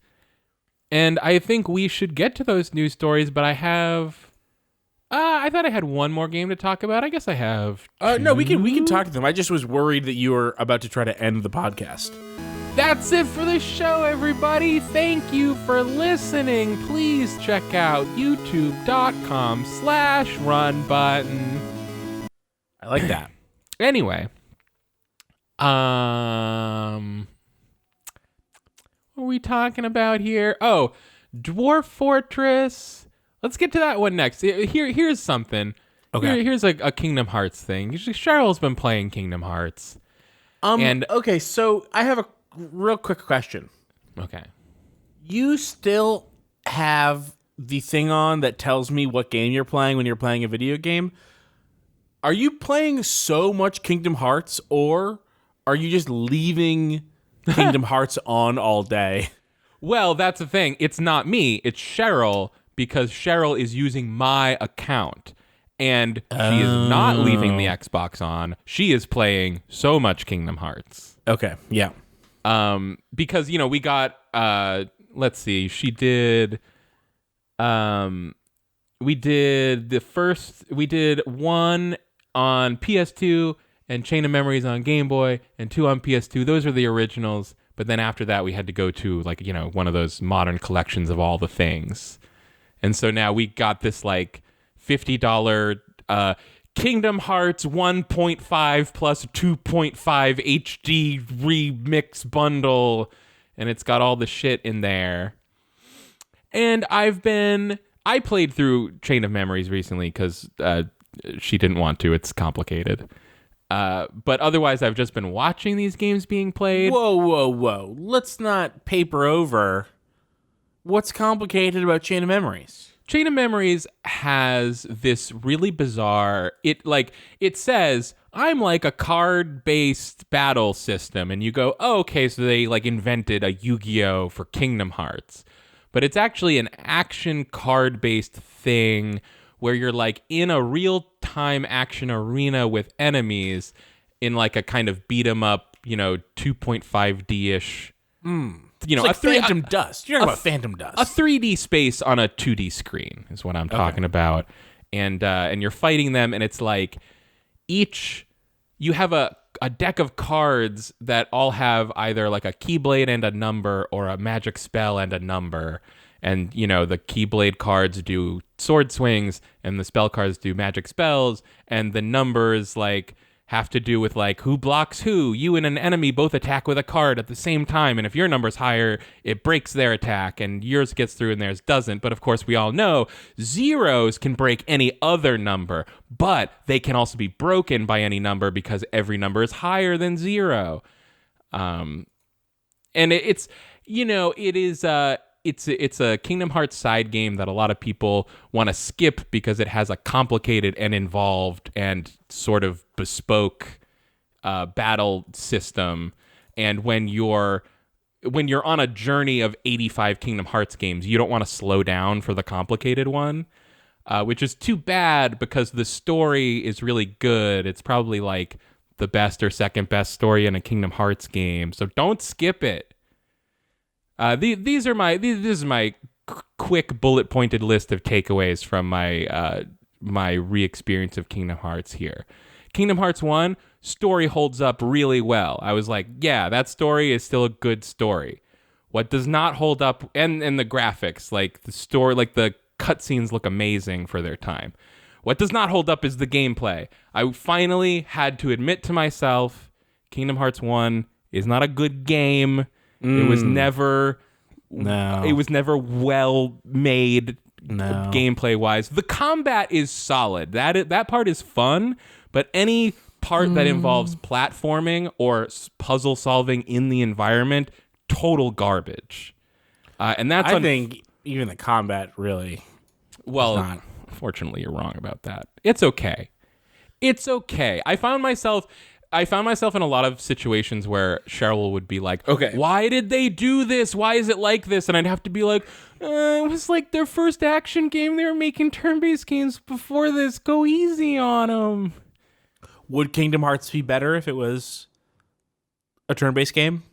And I think we should get to those news stories, but I have... I thought I had one more game to talk about. I guess I have No, we can talk to them. I just was worried that you were about to try to end the podcast. That's it for the show, everybody. Thank you for listening. Please check out youtube.com/runbutton. I like that. Anyway, what are we talking about here? Oh, Dwarf Fortress. Let's get to that one next. Here's something. Okay. Here's a Kingdom Hearts thing. Cheryl's been playing Kingdom Hearts. Okay, so I have a real quick question. Okay. You still have the thing on that tells me what game you're playing when you're playing a video game? Are you playing so much Kingdom Hearts, or are you just leaving Kingdom Hearts on all day? Well, that's the thing. It's not me. It's Cheryl, because Cheryl is using my account. And she is not leaving the Xbox on. She is playing so much Kingdom Hearts. Okay, yeah. Because, we got, let's see, we did one on PS2 and Chain of Memories on Game Boy and 2 on PS2. Those are the originals. But then after that, we had to go to one of those modern collections of all the things. And so now we got this $50 Kingdom Hearts 1.5 plus 2.5 HD remix bundle, and it's got all the shit in there. And I played through Chain of Memories recently because she didn't want to. It's complicated. But otherwise, I've just been watching these games being played. Whoa. Let's not paper over what's complicated about Chain of Memories. Chain of Memories has this really bizarre, it says, I'm like a card-based battle system. And you go, oh, okay, so they invented a Yu-Gi-Oh! For Kingdom Hearts. But it's actually an action card-based thing where you're in a real-time action arena with enemies in a kind of beat-em-up, 2.5D-ish. It's like Phantom Dust. You're talking about Phantom Dust. A 3D space on a 2D screen is what I'm talking about. And you're fighting them, and it's you have a deck of cards that all have either a Keyblade and a number or a magic spell and a number. And, the Keyblade cards do sword swings, and the spell cards do magic spells, and the numbers, have to do with, who blocks who. You and an enemy both attack with a card at the same time, and if your number's higher, it breaks their attack, and yours gets through and theirs doesn't. But, of course, we all know zeros can break any other number, but they can also be broken by any number because every number is higher than 0. And it's a Kingdom Hearts side game that a lot of people want to skip because it has a complicated and involved and sort of bespoke battle system. And when you're on a journey of 85 Kingdom Hearts games, you don't want to slow down for the complicated one, which is too bad because the story is really good. It's probably the best or second best story in a Kingdom Hearts game. So don't skip it. This is my quick bullet pointed list of takeaways from my re-experience of Kingdom Hearts here. Kingdom Hearts 1 story holds up really well. I was yeah, that story is still a good story. What does not hold up, and the graphics, the story, the cutscenes look amazing for their time. What does not hold up is the gameplay. I finally had to admit to myself, Kingdom Hearts 1 is not a good game. It was never well made gameplay wise. The combat is solid. That part is fun, but any part that involves platforming or puzzle solving in the environment, total garbage. And that's I think even the combat really Unfortunately, you're wrong about that. It's okay. It's okay. I found myself in a lot of situations where Cheryl would be like, Okay. why did they do this? Why is it like this? And I'd have to be like, it was like their first action game. They were making turn-based games before this. Go easy on them. Would Kingdom Hearts be better if it was a turn-based game?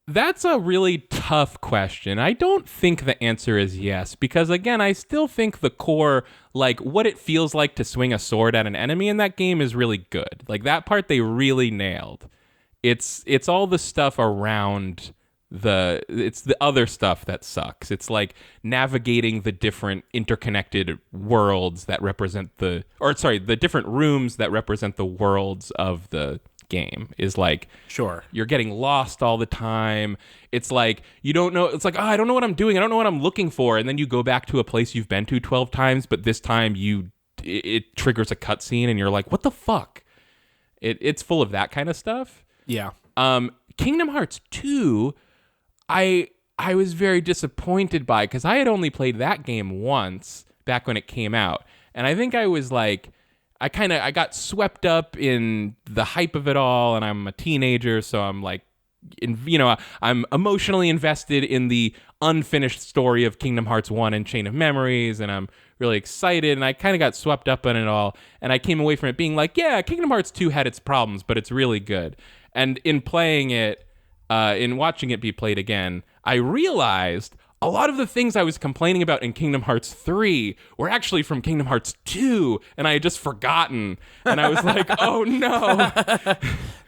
That's a really tough question. I don't think the answer is yes, because again, I still think the core, like what it feels like to swing a sword at an enemy in that game is really good. Like that part they really nailed. It's all the stuff around it's the other stuff that sucks. It's like navigating the different interconnected worlds that represent the different rooms that represent the worlds of the game is like, sure, you're getting lost all the time. It's like you don't know. It's like, I don't know what I'm doing. I don't know what I'm looking for. And then you go back to a place you've been to 12 times, but this time it triggers a cutscene, and you're like, what the fuck? It's full of that kind of stuff. Yeah. Kingdom Hearts 2, I was very disappointed by, because I had only played that game once back when it came out, and I think I was like, I got swept up in the hype of it all, and I'm a teenager, so I'm like, I'm emotionally invested in the unfinished story of Kingdom Hearts 1 and Chain of Memories, and I'm really excited, and I kind of got swept up in it all, and I came away from it being like, yeah, Kingdom Hearts 2 had its problems, but it's really good. And in playing it, in watching it be played again, I realized a lot of the things I was complaining about in Kingdom Hearts 3 were actually from Kingdom Hearts 2, and I had just forgotten. And I was like, oh no.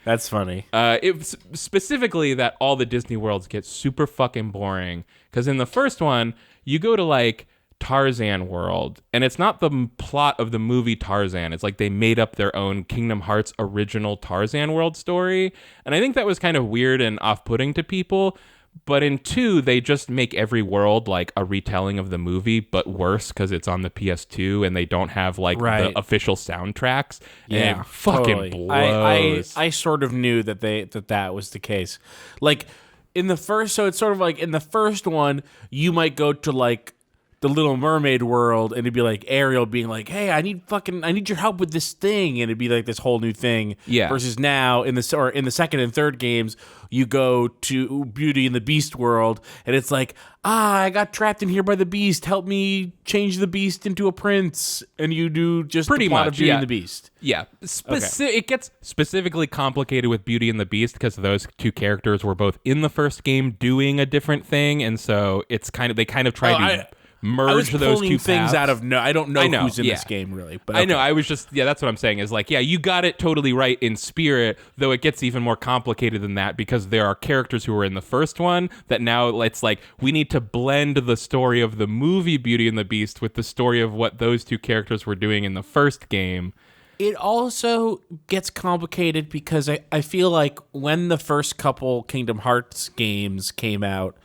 That's funny. It specifically that all the Disney worlds get super fucking boring. Because in the first one, you go to like Tarzan world, and it's not the plot of the movie Tarzan. It's like they made up their own Kingdom Hearts original Tarzan world story. And I think that was kind of weird and off-putting to people. But in 2, they just make every world like a retelling of the movie, but worse because it's on the PS2 and they don't have like the official soundtracks. Yeah, and it fucking blows. I sort of knew that that was the case. Like in the first, so it's sort of like in the first one, you might go to like the Little Mermaid world, and it'd be like Ariel being like, "Hey, I need your help with this thing," and it'd be like this whole new thing. Yeah. Versus now in the second and third games, you go to Beauty and the Beast world, and it's like, I got trapped in here by the Beast. Help me change the Beast into a prince, and you do just pretty the plot much of Beauty and the Beast. Yeah, It gets specifically complicated with Beauty and the Beast because those two characters were both in the first game doing a different thing, and so it's they kind of tried to merge those two things paths. out of I don't know who's in this game really, but okay. I know. I was just that's what I'm saying is like, yeah, you got it totally right in spirit, though it gets even more complicated than that because there are characters who were in the first one that now it's like we need to blend the story of the movie Beauty and the Beast with the story of what those two characters were doing in the first game. It also gets complicated because I feel like when the first couple Kingdom Hearts games came out,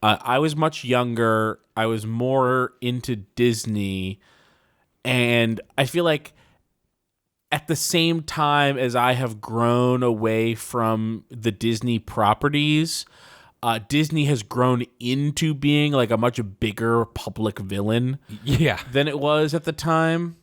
I was much younger. I was more into Disney. And I feel like at the same time as I have grown away from the Disney properties, Disney has grown into being like a much bigger public villain than it was at the time.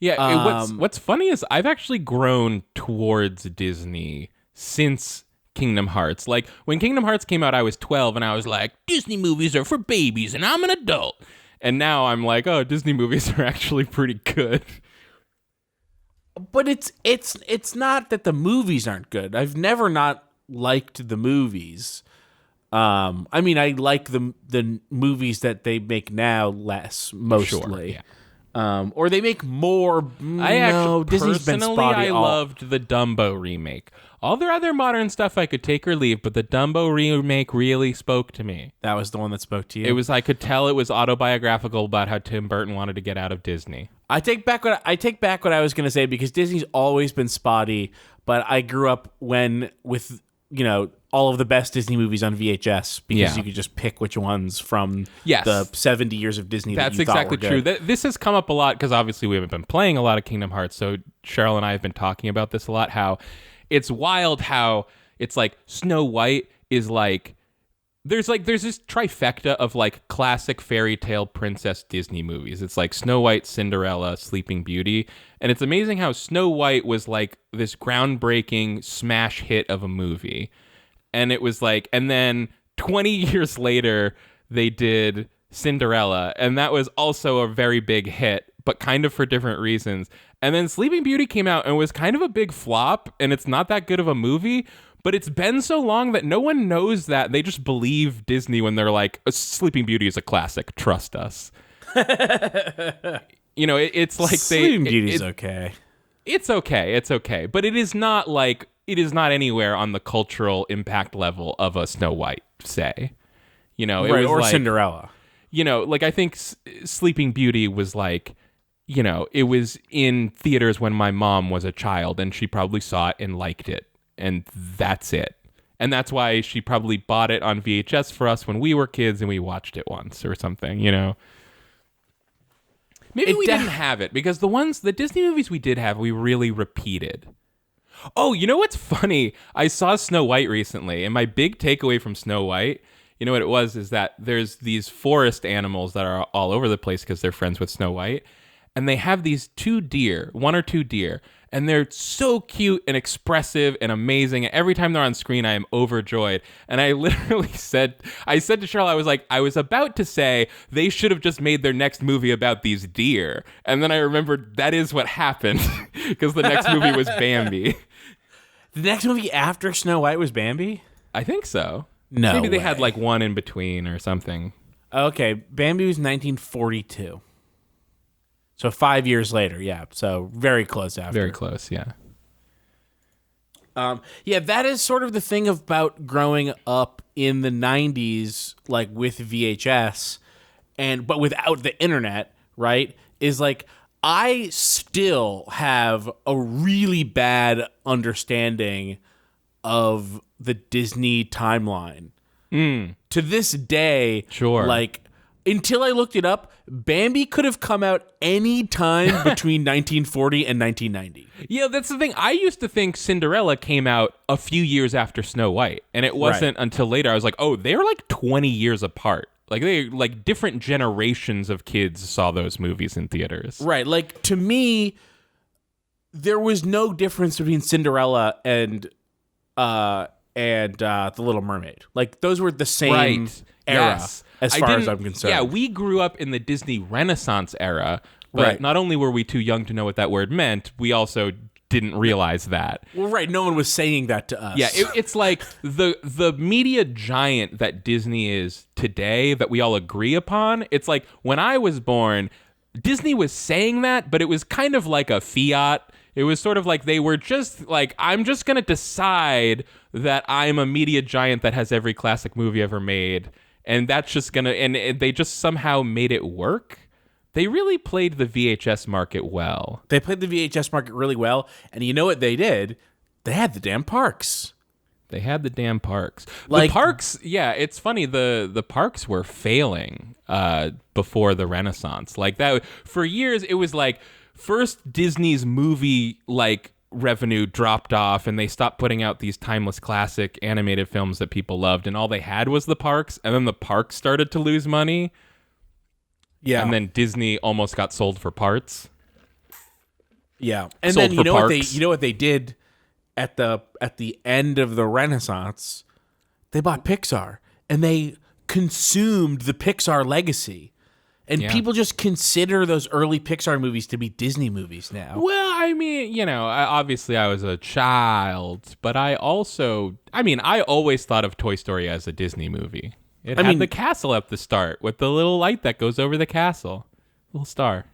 Yeah, what's funny is I've actually grown towards Disney since Kingdom Hearts. Like when Kingdom Hearts came out, I was 12 and I was like, Disney movies are for babies and I'm an adult. And now I'm like, oh, Disney movies are actually pretty good. But it's not that the movies aren't good. I've never not liked the movies. I mean, I like the movies that they make now less, mostly. Sure, yeah. Or they make more. Disney's been spotty. I loved the Dumbo remake. All their other modern stuff I could take or leave, but the Dumbo remake really spoke to me. That was the one that spoke to you? It was. I could tell it was autobiographical about how Tim Burton wanted to get out of Disney. I take back what I was going to say because Disney's always been spotty, but I grew up with all of the best Disney movies on VHS because you could just pick which ones from the 70 years of Disney That's that you exactly thought were good. True. This has come up a lot because obviously we haven't been playing a lot of Kingdom Hearts, so Cheryl and I have been talking about this a lot, how it's wild how it's like Snow White is like there's this trifecta of like classic fairy tale princess Disney movies. It's like Snow White, Cinderella, Sleeping Beauty. And it's amazing how Snow White was like this groundbreaking smash hit of a movie. And it was like, and then 20 years later, they did Cinderella. And that was also a very big hit, but kind of for different reasons. And then Sleeping Beauty came out and was kind of a big flop. And it's not that good of a movie. But it's been so long that no one knows that. They just believe Disney when they're like, Sleeping Beauty is a classic. Trust us. You know, it's like Sleeping Beauty's okay. It's okay. It's okay. But it is not like, it is not anywhere on the cultural impact level of a Snow White, say. You know, it Right, was or like, Cinderella. You know, like I think Sleeping Beauty was like, you know, it was in theaters when my mom was a child and she probably saw it and liked it. And that's it. And that's why she probably bought it on VHS for us when we were kids and we watched it once or something, you know? Maybe we didn't have it because the Disney movies we did have, we really repeated. Oh, you know what's funny? I saw Snow White recently, and my big takeaway from Snow White, you know what it was, is that there's these forest animals that are all over the place because they're friends with Snow White. And they have these one or two deer, and they're so cute and expressive and amazing. And every time they're on screen, I am overjoyed. And I literally said to Cheryl, I was about to say they should have just made their next movie about these deer. And then I remembered that is what happened because the next movie was Bambi. The next movie after Snow White was Bambi? I think so. No Maybe they way. had like one in between or something. Okay, Bambi was 1942. So 5 years later, yeah. So very close after. Very close, yeah. Yeah, that is sort of the thing about growing up in the 90s, like with VHS, but without the internet, right? Is like I still have a really bad understanding of the Disney timeline. To this day, Sure. like until I looked it up, Bambi could have come out any time between 1940 and 1990. Yeah, that's the thing. I used to think Cinderella came out a few years after Snow White, and it wasn't until later I was like, oh, they're like 20 years apart. Like different generations of kids saw those movies in theaters. Right. Like to me, there was no difference between Cinderella and The Little Mermaid. Like those were the same era. Yes. As far as I'm concerned. Yeah, we grew up in the Disney Renaissance era, but Right. not only were we too young to know what that word meant, we also didn't realize that. Well, right. No one was saying that to us. Yeah, it's like the media giant that Disney is today that we all agree upon. It's like when I was born, Disney was saying that, but it was kind of like a fiat. It was sort of like they were just like, I'm just going to decide that I'm a media giant that has every classic movie ever made. And that's just going to, and they just somehow made it work. They really played the VHS market well. They played the VHS market really well. And you know what they did? They had the damn parks. They had the damn parks. Like- The parks, yeah, it's funny. The parks were failing before the Renaissance. Like that, for years, it was like first Disney's movie like revenue dropped off and they stopped putting out these timeless classic animated films that people loved, and all they had was the parks, and then the parks started to lose money. Yeah. And then Disney almost got sold for parts. Yeah. And Sold then for you know parks. what they did at the end of the Renaissance? They bought Pixar and they consumed the Pixar legacy. And Yeah. people just consider those early Pixar movies to be Disney movies now. Well, I mean, you know, obviously I was a child, but I always thought of Toy Story as a Disney movie. It had the castle at the start with the little light that goes over the castle. Little star.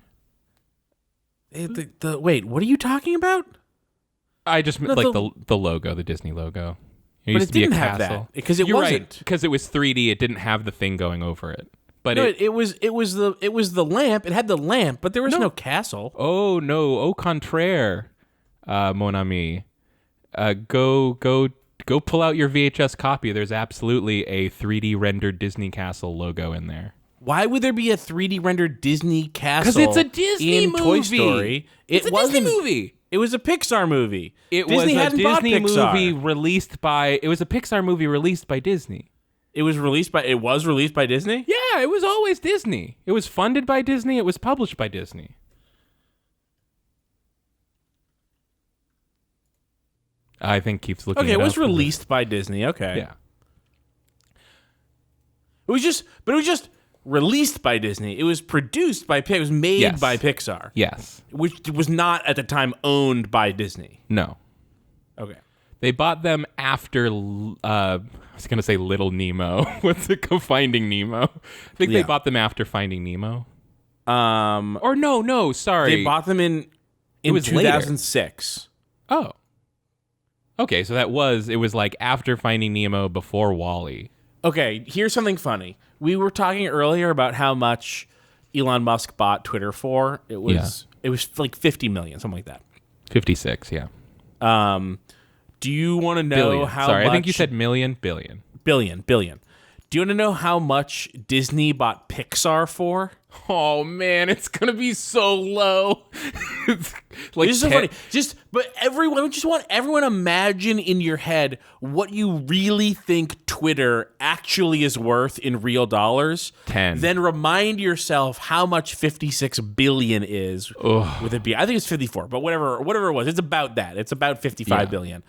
Wait, what are you talking about? I just No, like the logo, the Disney logo. It But used it to be a didn't have castle. that, because it You're wasn't. right, because it was 3D. It didn't have the thing going over it. But No, it was the lamp. It had the lamp, but there was no castle. oh no, au contraire, mon ami. Go pull out your VHS copy. There's absolutely a 3D rendered Disney castle logo in there. Why would there be a 3D rendered Disney castle? 'Cause it's a Disney in Toy movie. Story. It's a Disney movie. It was a Pixar movie. It Disney was a hadn't bought Disney Pixar. movie released by. It was a Pixar movie released by Disney. It was released by Disney? Yeah, it was always Disney. It was funded by Disney. It was published by Disney. I think keeps looking. Okay, it was released by Disney. Okay. Yeah. It was just released by Disney. It was produced by it was made by Pixar. Yes. Which was not at the time owned by Disney. No. Okay. They bought them after, I was going to say Little Nemo. What's it called? Finding Nemo. I think they bought them after Finding Nemo. Or no, sorry. They bought them in 2006. Later. Oh. Okay, so it was like after Finding Nemo, before WALL-E. Okay, here's something funny. We were talking earlier about how much Elon Musk bought Twitter for. It was like 50 million, something like that. 56, yeah. Do you want to know billion. how Sorry, much... I think you said million, billion. Billion. Do you want to know how much Disney bought Pixar for? Oh, man, it's going to be so low. It's like this is so funny. But everyone, just want everyone imagine in your head what you really think Twitter actually is worth in real dollars. 10. Then remind yourself how much 56 billion is with a B. I think it's 54, but whatever it was, it's about that. It's about 55 billion.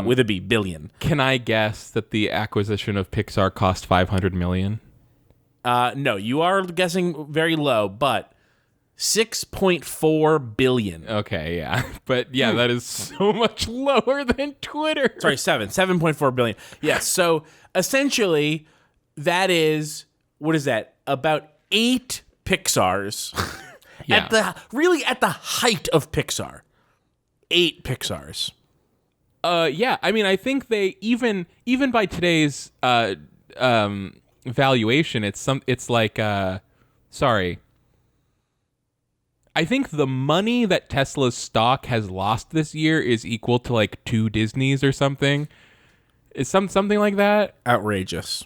With a B, billion. Can I guess that the acquisition of Pixar cost 500 million? No, you are guessing very low, but 6.4 billion. Okay, yeah. But yeah, that is so much lower than Twitter. Sorry, 7.4 billion. Yes, so essentially that is, what is that? About 8 Pixars. Yeah. At the height of Pixar. 8 Pixars. Yeah, I mean, I think they even by today's valuation, it's like sorry. I think the money that Tesla's stock has lost this year is equal to like 2 Disneys or something. Is something like that? Outrageous.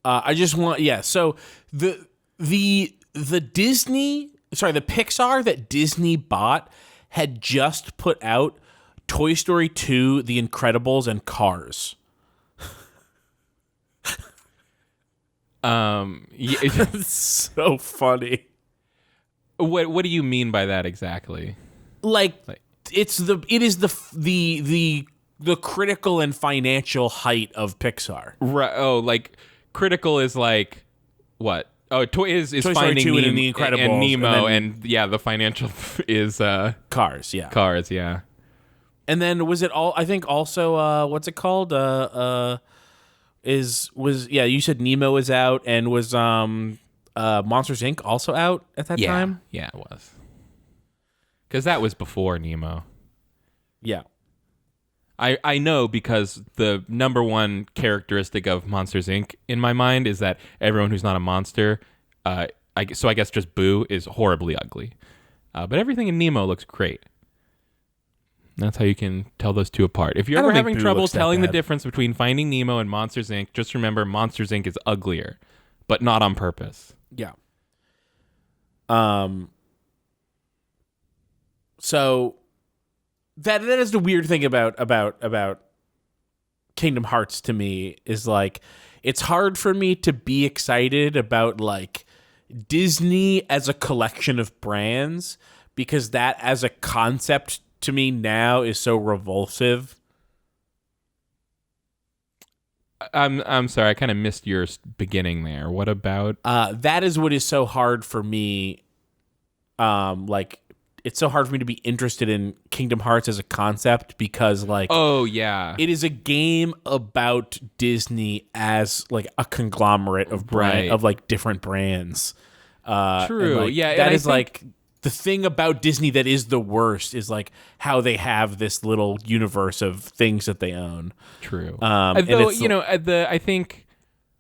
I just want so the Pixar that Disney bought had just put out Toy Story 2, The Incredibles, and Cars. Yeah. It's so funny. What do you mean by that exactly? It is the critical and financial height of Pixar. Right. Oh, like critical is like what? Oh, Toy Story Finding 2 Nemo and The Incredibles and Nemo, and yeah, the financial is Cars. Yeah. Cars. Yeah. And then was it all? I think also what's it called? You said Nemo is out, and was Monsters Inc. also out at that time? Yeah, it was. Because that was before Nemo. Yeah. I know because the number one characteristic of Monsters Inc. in my mind is that everyone who's not a monster, I guess just Boo, is horribly ugly. But everything in Nemo looks great. That's how you can tell those two apart. If you're ever having trouble telling the difference between Finding Nemo and Monsters Inc., just remember Monsters Inc. is uglier, but not on purpose. Yeah. So that is the weird thing about Kingdom Hearts to me is like it's hard for me to be excited about like Disney as a collection of brands because that as a concept to me now is so revulsive. I'm sorry, I kind of missed your beginning there. What about? That is what is so hard for me. It's so hard for me to be interested in Kingdom Hearts as a concept because, like, oh yeah, it is a game about Disney as like a conglomerate of of like different brands. True, yeah, that is like the thing about Disney that is the worst is like how they have this little universe of things that they own. True. Though, I think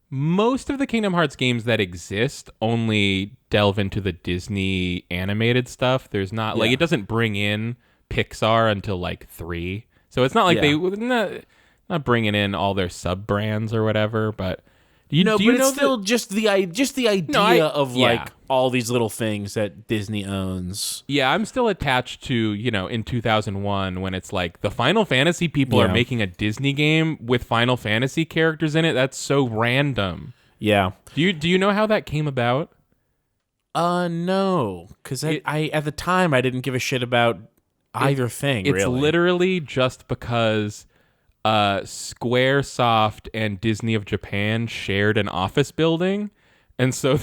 most of the Kingdom Hearts games that exist only delve into the Disney animated stuff. There's not like it doesn't bring in Pixar until like 3. So it's not like they not bringing in all their sub brands or whatever, but it's still just the idea of like all these little things that Disney owns. Yeah, I'm still attached to, in 2001 when it's like the Final Fantasy people are making a Disney game with Final Fantasy characters in it. That's so random. Yeah. Do you know how that came about? No, because I at the time I didn't give a shit about either thing. It's really. literally just because Squaresoft and Disney of Japan shared an office building. And so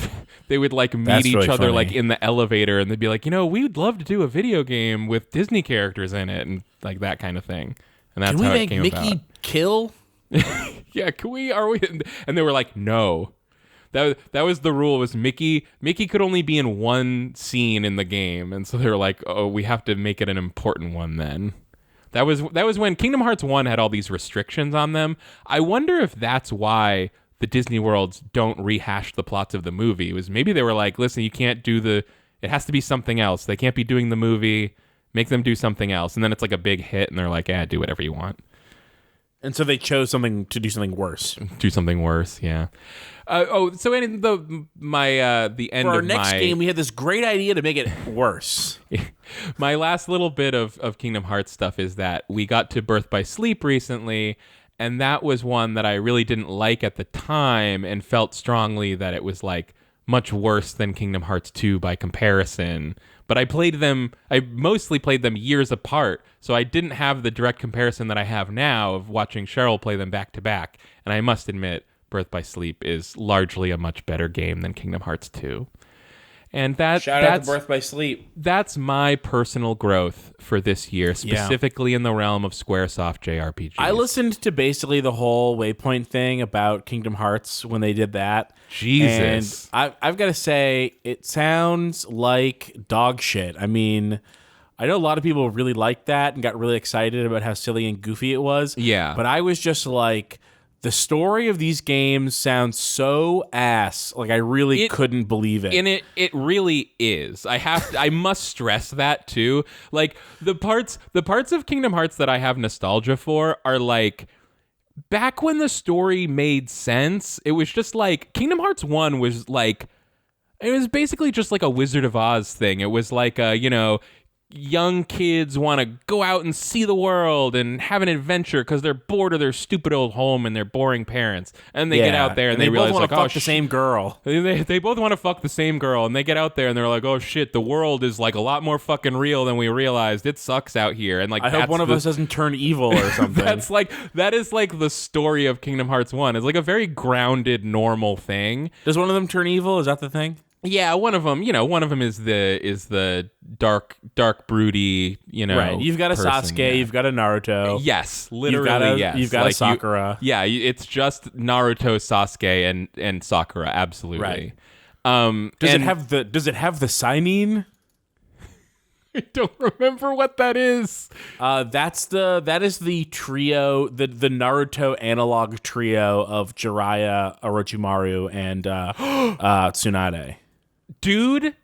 they would like meet That's each really other funny. like in the elevator, and they'd be like, we'd love to do a video game with Disney characters in it, and like that kind of thing. And that's Can we how make it came Mickey about. kill? Yeah, can we? Are we? And they were like, no. That was the rule. Was Mickey could only be in one scene in the game, and so they were like, oh, we have to make it an important one then. That was when Kingdom Hearts 1 had all these restrictions on them. I wonder if that's why the Disney worlds don't rehash the plots of the movie. It was maybe they were like, listen, you can't do it has to be something else. They can't be doing the movie. Make them do something else. And then it's like a big hit, and they're like, do whatever you want. And so they chose to do something worse. Do something worse, yeah. So in the end For our of next game, we had this great idea to make it worse. my last little bit of Kingdom Hearts stuff is that we got to Birth by Sleep recently, and that was one that I really didn't like at the time and felt strongly that it was like much worse than Kingdom Hearts 2 by comparison. But I mostly played them years apart, so I didn't have the direct comparison that I have now of watching Cheryl play them back to back. And I must admit, Birth by Sleep is largely a much better game than Kingdom Hearts 2. And Shout out to Birth by Sleep. That's my personal growth for this year, specifically in the realm of Squaresoft JRPGs. I listened to basically the whole Waypoint thing about Kingdom Hearts when they did that. Jesus. And I've got to say, it sounds like dog shit. I mean, I know a lot of people really liked that and got really excited about how silly and goofy it was. Yeah. But I was just like, the story of these games sounds so ass. Like, I really couldn't believe it. And it really is. I must stress that too. Like the parts of Kingdom Hearts that I have nostalgia for are like back when the story made sense. It was just like Kingdom Hearts 1 was like, it was basically just like a Wizard of Oz thing. It was like young kids want to go out and see the world and have an adventure because they're bored of their stupid old home and their boring parents. And they get out there and they realize, both want like, to fuck the same girl. They both want to fuck the same girl, and they get out there and they're like, oh shit, the world is like a lot more fucking real than we realized. It sucks out here. And like, I hope one of us doesn't turn evil or something. that is like the story of Kingdom Hearts 1. It's like a very grounded, normal thing. Does one of them turn evil? Is that the thing? Yeah, one of them is the dark broody, Right. You've got a person, Sasuke, yeah. You've got a Naruto. Yes, literally, yes. You've got a Sakura. It's just Naruto, Sasuke, and Sakura, absolutely. Right. Does it have the signing? I don't remember what that is. That is the trio, the Naruto analog trio of Jiraiya, Orochimaru, and Tsunade. Dude.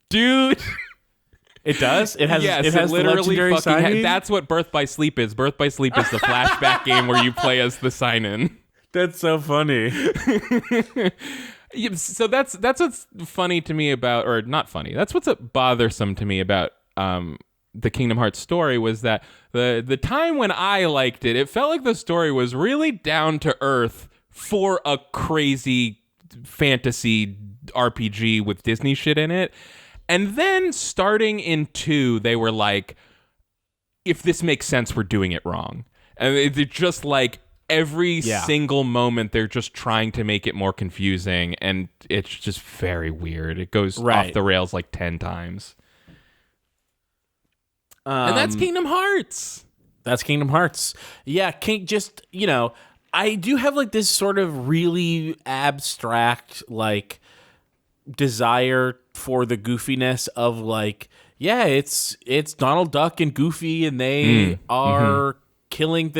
It does? It has Yes, it has literally the legendary signing? that's what Birth by Sleep is. Birth by Sleep is the flashback game where you play as the sign-in. That's so funny. Yeah, so that's what's funny to me about, or not funny. That's what's bothersome to me about the Kingdom Hearts story was that the time when I liked it, it felt like the story was really down to earth for a crazy fantasy RPG with Disney shit in it. And then starting in 2, they were like, if this makes sense, we're doing it wrong. And it's just like, every single moment they're just trying to make it more confusing, and it's just very weird. It goes off the rails like 10 times. And that's Kingdom Hearts. That's Kingdom Hearts. Yeah, I do have like this sort of really abstract like desire for the goofiness of like, yeah, it's Donald Duck and Goofy, and they are killing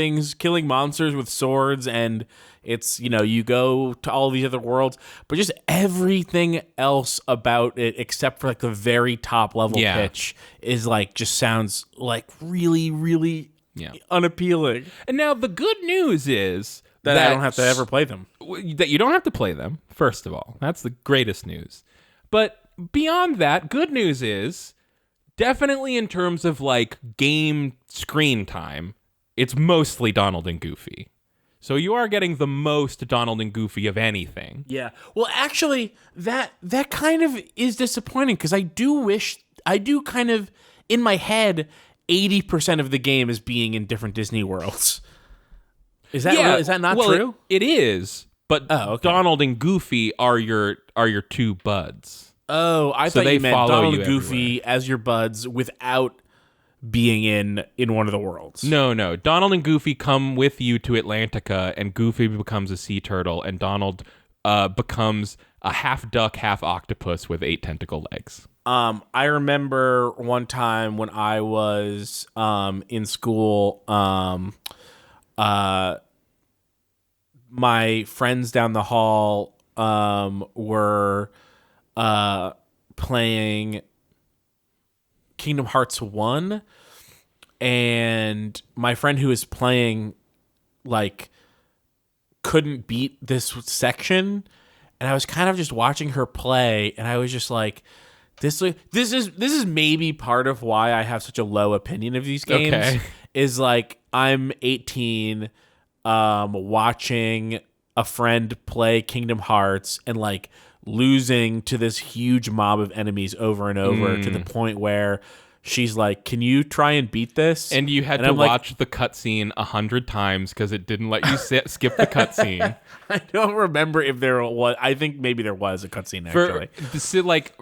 monsters with swords, and it's, you go to all these other worlds, but just everything else about it except for like the very top level pitch is like, just sounds like really, really unappealing. And now the good news is that I don't have to ever play them. That you don't have to play them, first of all. That's the greatest news. But beyond that, good news is, definitely in terms of like game screen time, it's mostly Donald and Goofy. So you are getting the most Donald and Goofy of anything. Yeah. Well, actually, that kind of is disappointing because I do kind of, in my head, 80% of the game is being in different Disney worlds. Is that not true? It is, but Donald and Goofy are your two buds. Oh, I So thought they you meant follow Donald you and Goofy as your buds without being in one of the worlds. No. Donald and Goofy come with you to Atlantica, and Goofy becomes a sea turtle, and Donald becomes a half duck, half octopus with 8 tentacle legs. I remember one time when I was in school, my friends down the hall were playing Kingdom Hearts 1, and my friend who was playing like couldn't beat this section, and I was kind of just watching her play, and I was just like, this is maybe part of why I have such a low opinion of these games. Okay. Is like I'm 18 watching a friend play Kingdom Hearts and like losing to this huge mob of enemies over and over to the point where she's like, "Can you try and beat this?" And you had to I'm like, watch the cutscene 100 times because it didn't let you skip the cutscene. I don't remember if there was. I think maybe there was a cutscene actually.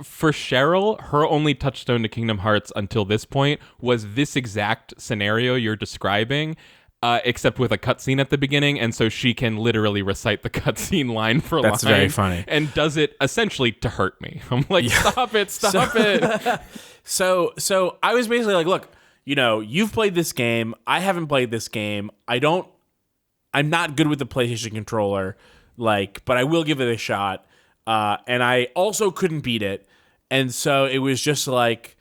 For Cheryl, her only touchstone to Kingdom Hearts until this point was this exact scenario you're describing. Except with a cutscene at the beginning, and so she can literally recite the cutscene line for line. That's very funny. And does it essentially to hurt me. I'm like, stop it. So I was basically like, look, you've played this game. I haven't played this game. I'm not good with the PlayStation controller, but I will give it a shot. And I also couldn't beat it. And so it was just like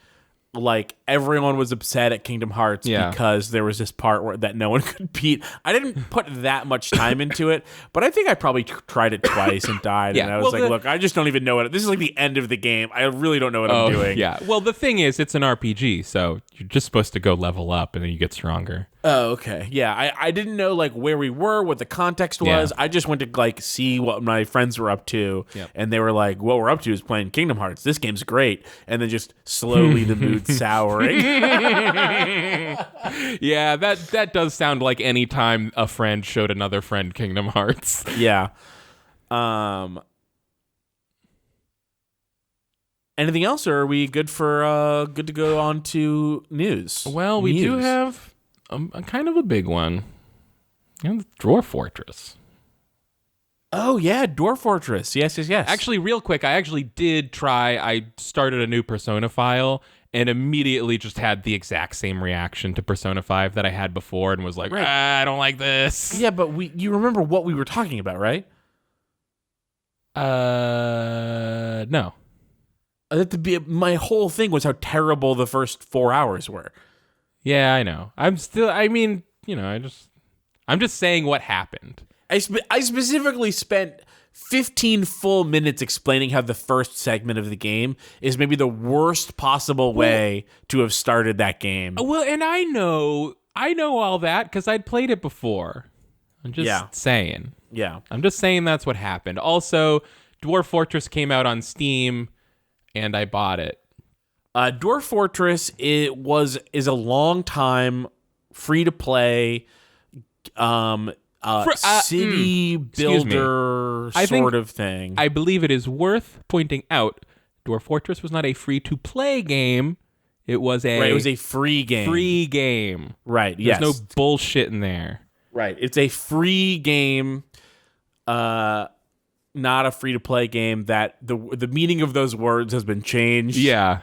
everyone was upset at Kingdom Hearts because there was this part that no one could beat. I didn't put that much time into it, but I think I probably tried it twice and died. And I was look, I just don't even know this is like the end of the game. I really don't know what I'm doing. Yeah. Well, the thing is, it's an RPG, so you're just supposed to go level up and then you get stronger. Oh, okay. Yeah, I didn't know where we were, what the context was. I just went to see what my friends were up to, and they were like, "What we're up to is playing Kingdom Hearts. This game's great." And then just slowly the mood souring. Yeah, that does sound like any time a friend showed another friend Kingdom Hearts. Yeah. Anything else, or are we good to go on to news? Well, we do have a kind of a big one. Dwarf Fortress. Oh, yeah, Dwarf Fortress. Yes. Actually, real quick, I actually did try. I started a new Persona file and immediately just had the exact same reaction to Persona 5 that I had before and was like, I don't like this. Yeah, but you remember what we were talking about, right? No. My whole thing was how terrible the first 4 hours were. Yeah, I know. I'm just saying what happened. I specifically spent 15 full minutes explaining how the first segment of the game is maybe the worst possible way to have started that game. Well, and I know all that because I'd played it before. I'm just saying. Yeah. I'm just saying that's what happened. Also, Dwarf Fortress came out on Steam, and I bought it. Dwarf Fortress is a long time free to play city builder sort of thing. I believe it is worth pointing out Dwarf Fortress was not a free to play game. It was a free game. Free game. Right. There's no bullshit in there. Right. It's a free game. Not a free to play game. That the meaning of those words has been changed. Yeah.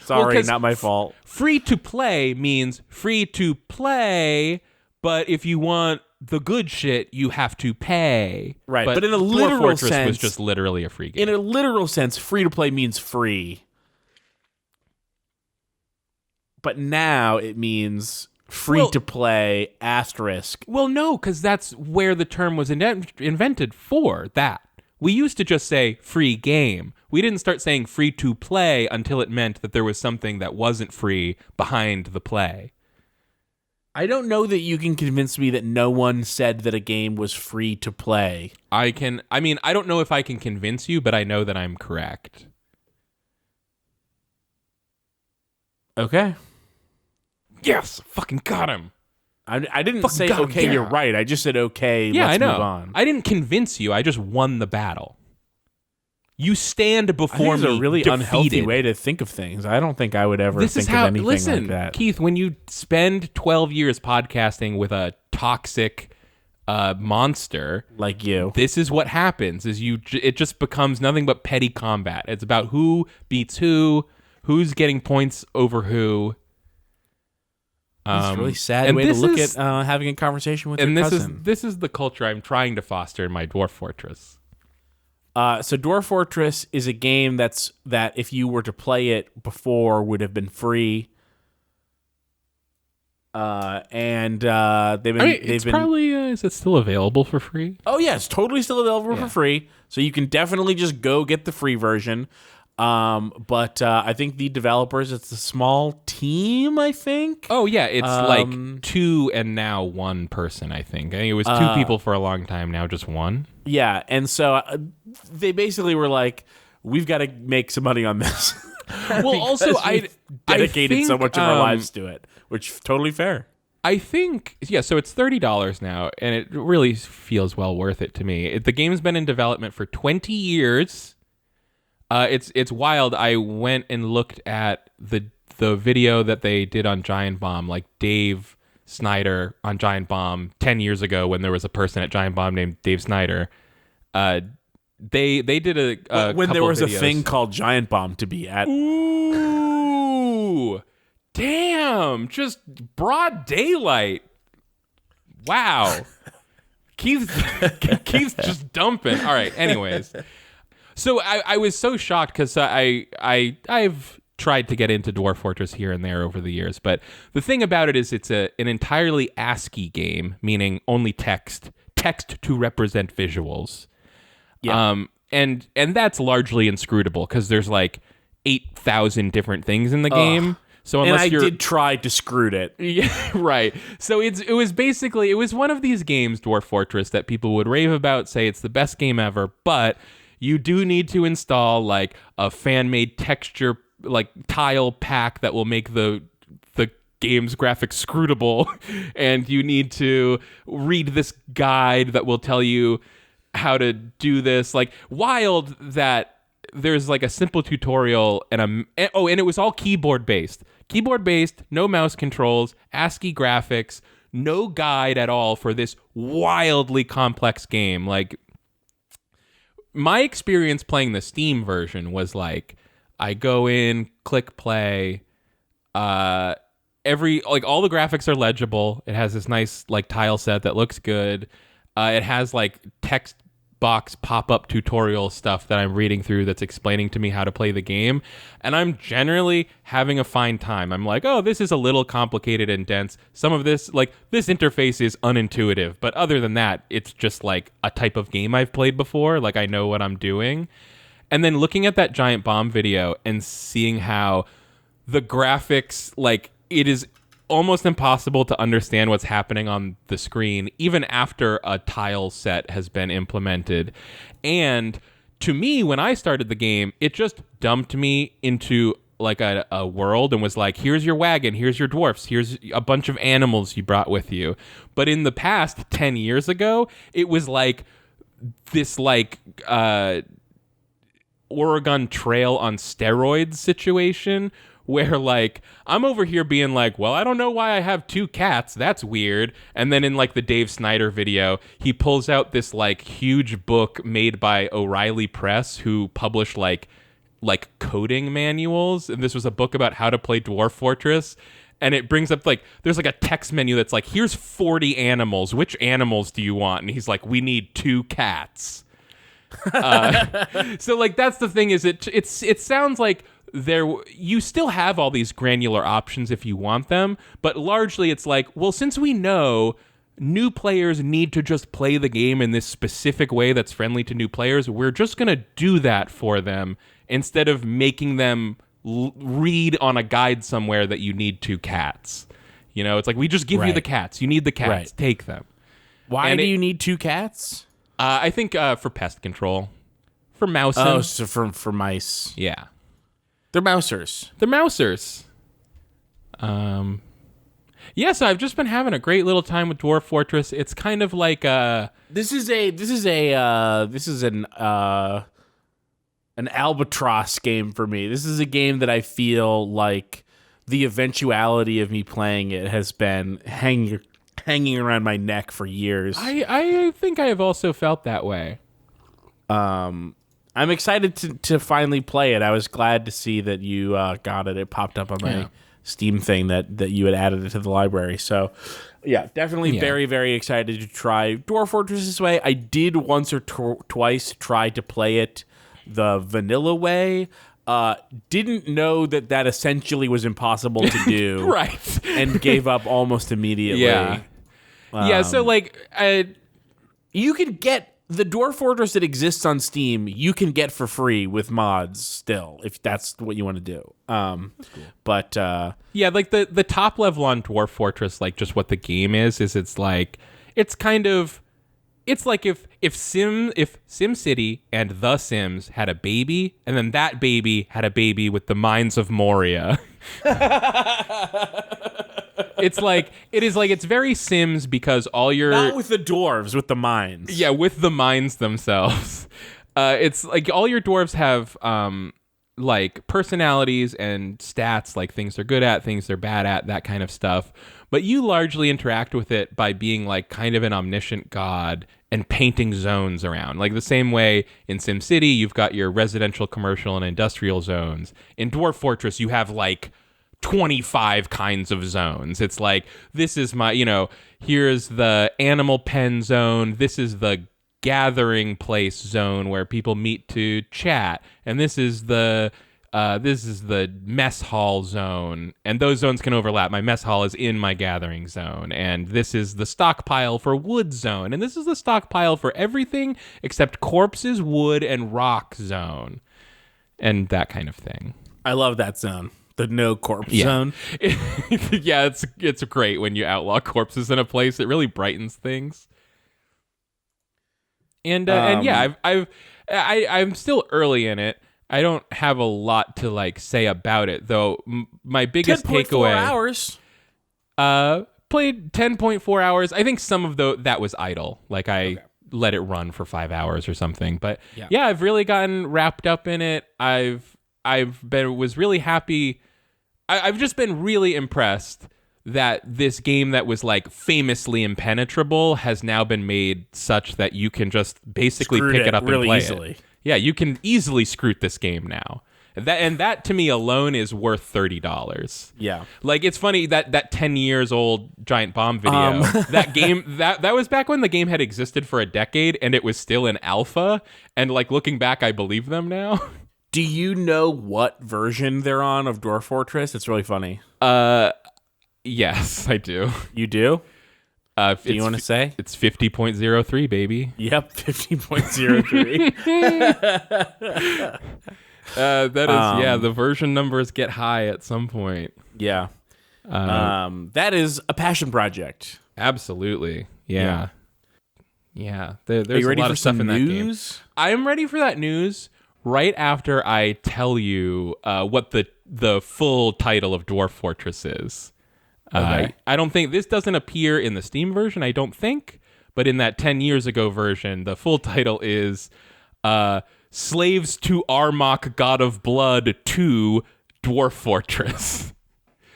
Sorry, not my fault. Free to play means free to play, but if you want the good shit, you have to pay. Right, but in a literal Dwarf Fortress sense, was just literally a free game. In a literal sense, free to play means free. But now it means free to play asterisk. Well, no, because that's where the term was invented for that. We used to just say free game. We didn't start saying free to play until it meant that there was something that wasn't free behind the play. I don't know that you can convince me that no one said that a game was free to play. I don't know if I can convince you, but I know that I'm correct. Okay. Yes, fucking got him. I didn't Fucking say, got him, okay, yeah. you're right. I just said, okay, Yeah, let's I know. move on. I didn't convince you. I just won the battle. You stand I think before it's me a really defeated. unhealthy way to think of things. I don't think I would ever This think is how. of anything Listen, like that. Keith, when you spend 12 years podcasting with a toxic monster Like you. this is what happens: is it just becomes nothing but petty combat. It's about who beats who's getting points over who. It's a really sad and way to this look is- at having a conversation with And your this cousin. is the culture I'm trying to foster in my Dwarf Fortress. So Dwarf Fortress is a game that if you were to play it before would have been free. And they've been It's probably is it still available for free? Oh yeah, it's totally still available for free. So you can definitely just go get the free version. But I think the developers, it's a small team, I think. Oh yeah, it's like 2 and now 1 person. I think it was 2 people for a long time. Now just 1. Yeah, and so they basically were like, we've got to make some money on this. Well, also I dedicated think, so much of our lives to it, which is totally fair. I think, yeah, so it's $30 now, and it really feels well worth it to me. The game's been in development for 20 years. It's wild. I went and looked at the video that they did on Giant Bomb, like Dave Snyder on Giant Bomb 10 years ago when there was a person at Giant Bomb named Dave Snyder. They did a when there couple was videos. a thing called Giant Bomb to be at. Ooh, damn! Just broad daylight. Wow. Keith's just dumping. All right. Anyways, so I was so shocked because I've tried to get into Dwarf Fortress here and there over the years, but the thing about it is it's an entirely ASCII game, meaning only text to represent visuals. Yeah. And that's largely inscrutable because there's like 8,000 different things in the game. So And unless I you're did try to screw it. yeah, right. So it was one of these games, Dwarf Fortress, that people would rave about, say it's the best game ever, but you do need to install like a fan-made texture like tile pack that will make the game's graphics scrutable, and you need to read this guide that will tell you how to do this. Like, wild that there's like a simple tutorial and it was all keyboard based, no mouse controls, ASCII graphics, no guide at all for this wildly complex game. Like, my experience playing the Steam version was like, I go in, click play, all the graphics are legible. It has this nice like tile set that looks good. It has like text box pop-up tutorial stuff that I'm reading through that's explaining to me how to play the game, and I'm generally having a fine time. I'm like, oh, this is a little complicated and dense. Some of this, like, this interface is unintuitive, but other than that, it's just like a type of game I've played before. Like, I know what I'm doing. And then looking at that Giant Bomb video and seeing how the graphics, like, it is almost impossible to understand what's happening on the screen, even after a tile set has been implemented. And to me, when I started the game, it just dumped me into like a world and was like, here's your wagon, here's your dwarfs, here's a bunch of animals you brought with you. But in the past, 10 years ago, it was like this like Oregon Trail on steroids situation, where like I'm over here being like, well, I don't know why I have 2 cats. That's weird. And then in like the Dave Snyder video, he pulls out this like huge book made by O'Reilly Press, who published like coding manuals. And this was a book about how to play Dwarf Fortress. And it brings up like, there's like a text menu that's like, here's 40 animals. Which animals do you want? And he's like, we need 2 cats. So like, that's the thing, is it sounds like you still have all these granular options if you want them, but largely it's like, well, since we know new players need to just play the game in this specific way that's friendly to new players, we're just going to do that for them instead of making them read on a guide somewhere that you need 2 cats. You know, it's like, we just give you the cats. You need the cats. Take them. Why do you need 2 cats? I think for pest control. For mousing. Oh, so for mice. Yeah. They're mousers. They're mousers. Yeah, so I've just been having a great little time with Dwarf Fortress. It's kind of like this is an albatross game for me. This is a game that I feel like the eventuality of me playing it has been hanging around my neck for years. I think I have also felt that way. I'm excited to finally play it. I was glad to see that you got it. It popped up on my Steam thing that you had added it to the library. So, yeah, definitely very, very excited to try Dwarf Fortress this way. I did once or twice try to play it the vanilla way. Didn't know that essentially was impossible to do. Right. And gave up almost immediately. Yeah, so like... you could get the Dwarf Fortress that exists on Steam, you can get for free with mods still, if that's what you want to do. That's cool. But yeah, like the top level on Dwarf Fortress, like just what the game is it's like it's like if SimCity and The Sims had a baby, and then that baby had a baby with the Mines of Moria. It's very Sims because all your... Not with the dwarves, with the mines. Yeah, with the mines themselves. It's like all your dwarves have like personalities and stats, like things they're good at, things they're bad at, that kind of stuff. But you largely interact with it by being like kind of an omniscient god and painting zones around. Like the same way in SimCity, you've got your residential, commercial, and industrial zones. In Dwarf Fortress, you have like 25 kinds of zones. It's like, this is my, here's the animal pen zone. This is the gathering place zone where people meet to chat. And this is the mess hall zone. And those zones can overlap. My mess hall is in my gathering zone. And this is the stockpile for wood zone. And this is the stockpile for everything except corpses, wood, and rock zone. And that kind of thing. I love that zone. The no corpse zone. Yeah, it's great when you outlaw corpses in a place. It really brightens things. And yeah, I'm still early in it. I don't have a lot to like say about it, though. My biggest 10.4 hours. Played 10.4 hours. I think some of that was idle. Like I let it run for 5 hours or something. But yeah, I've really gotten wrapped up in it. Was really happy. I've just been really impressed that this game that was like famously impenetrable has now been made such that you can just basically pick it up really and play easily. it. Yeah, you can easily scroot this game now. That to me alone is worth $30. Yeah. Like it's funny that 10 years old Giant Bomb video, that game that was back when the game had existed for a decade and it was still in alpha, and like looking back I believe them now. Do you know what version they're on of Dwarf Fortress? It's really funny. Yes, I do. You do? Do you want to say? It's 50.03, baby. Yep, 50.03. That is, the version numbers get high at some point. Yeah. That is a passion project. Absolutely. Yeah. There's Are you ready a lot for of stuff some in that news? game. I am ready for that news right after I tell you what the full title of Dwarf Fortress is. Okay. I don't think this doesn't appear in the Steam version, I don't think, but in that 10 years ago version, the full title is Slaves to Armok, God of Blood 2, Dwarf Fortress.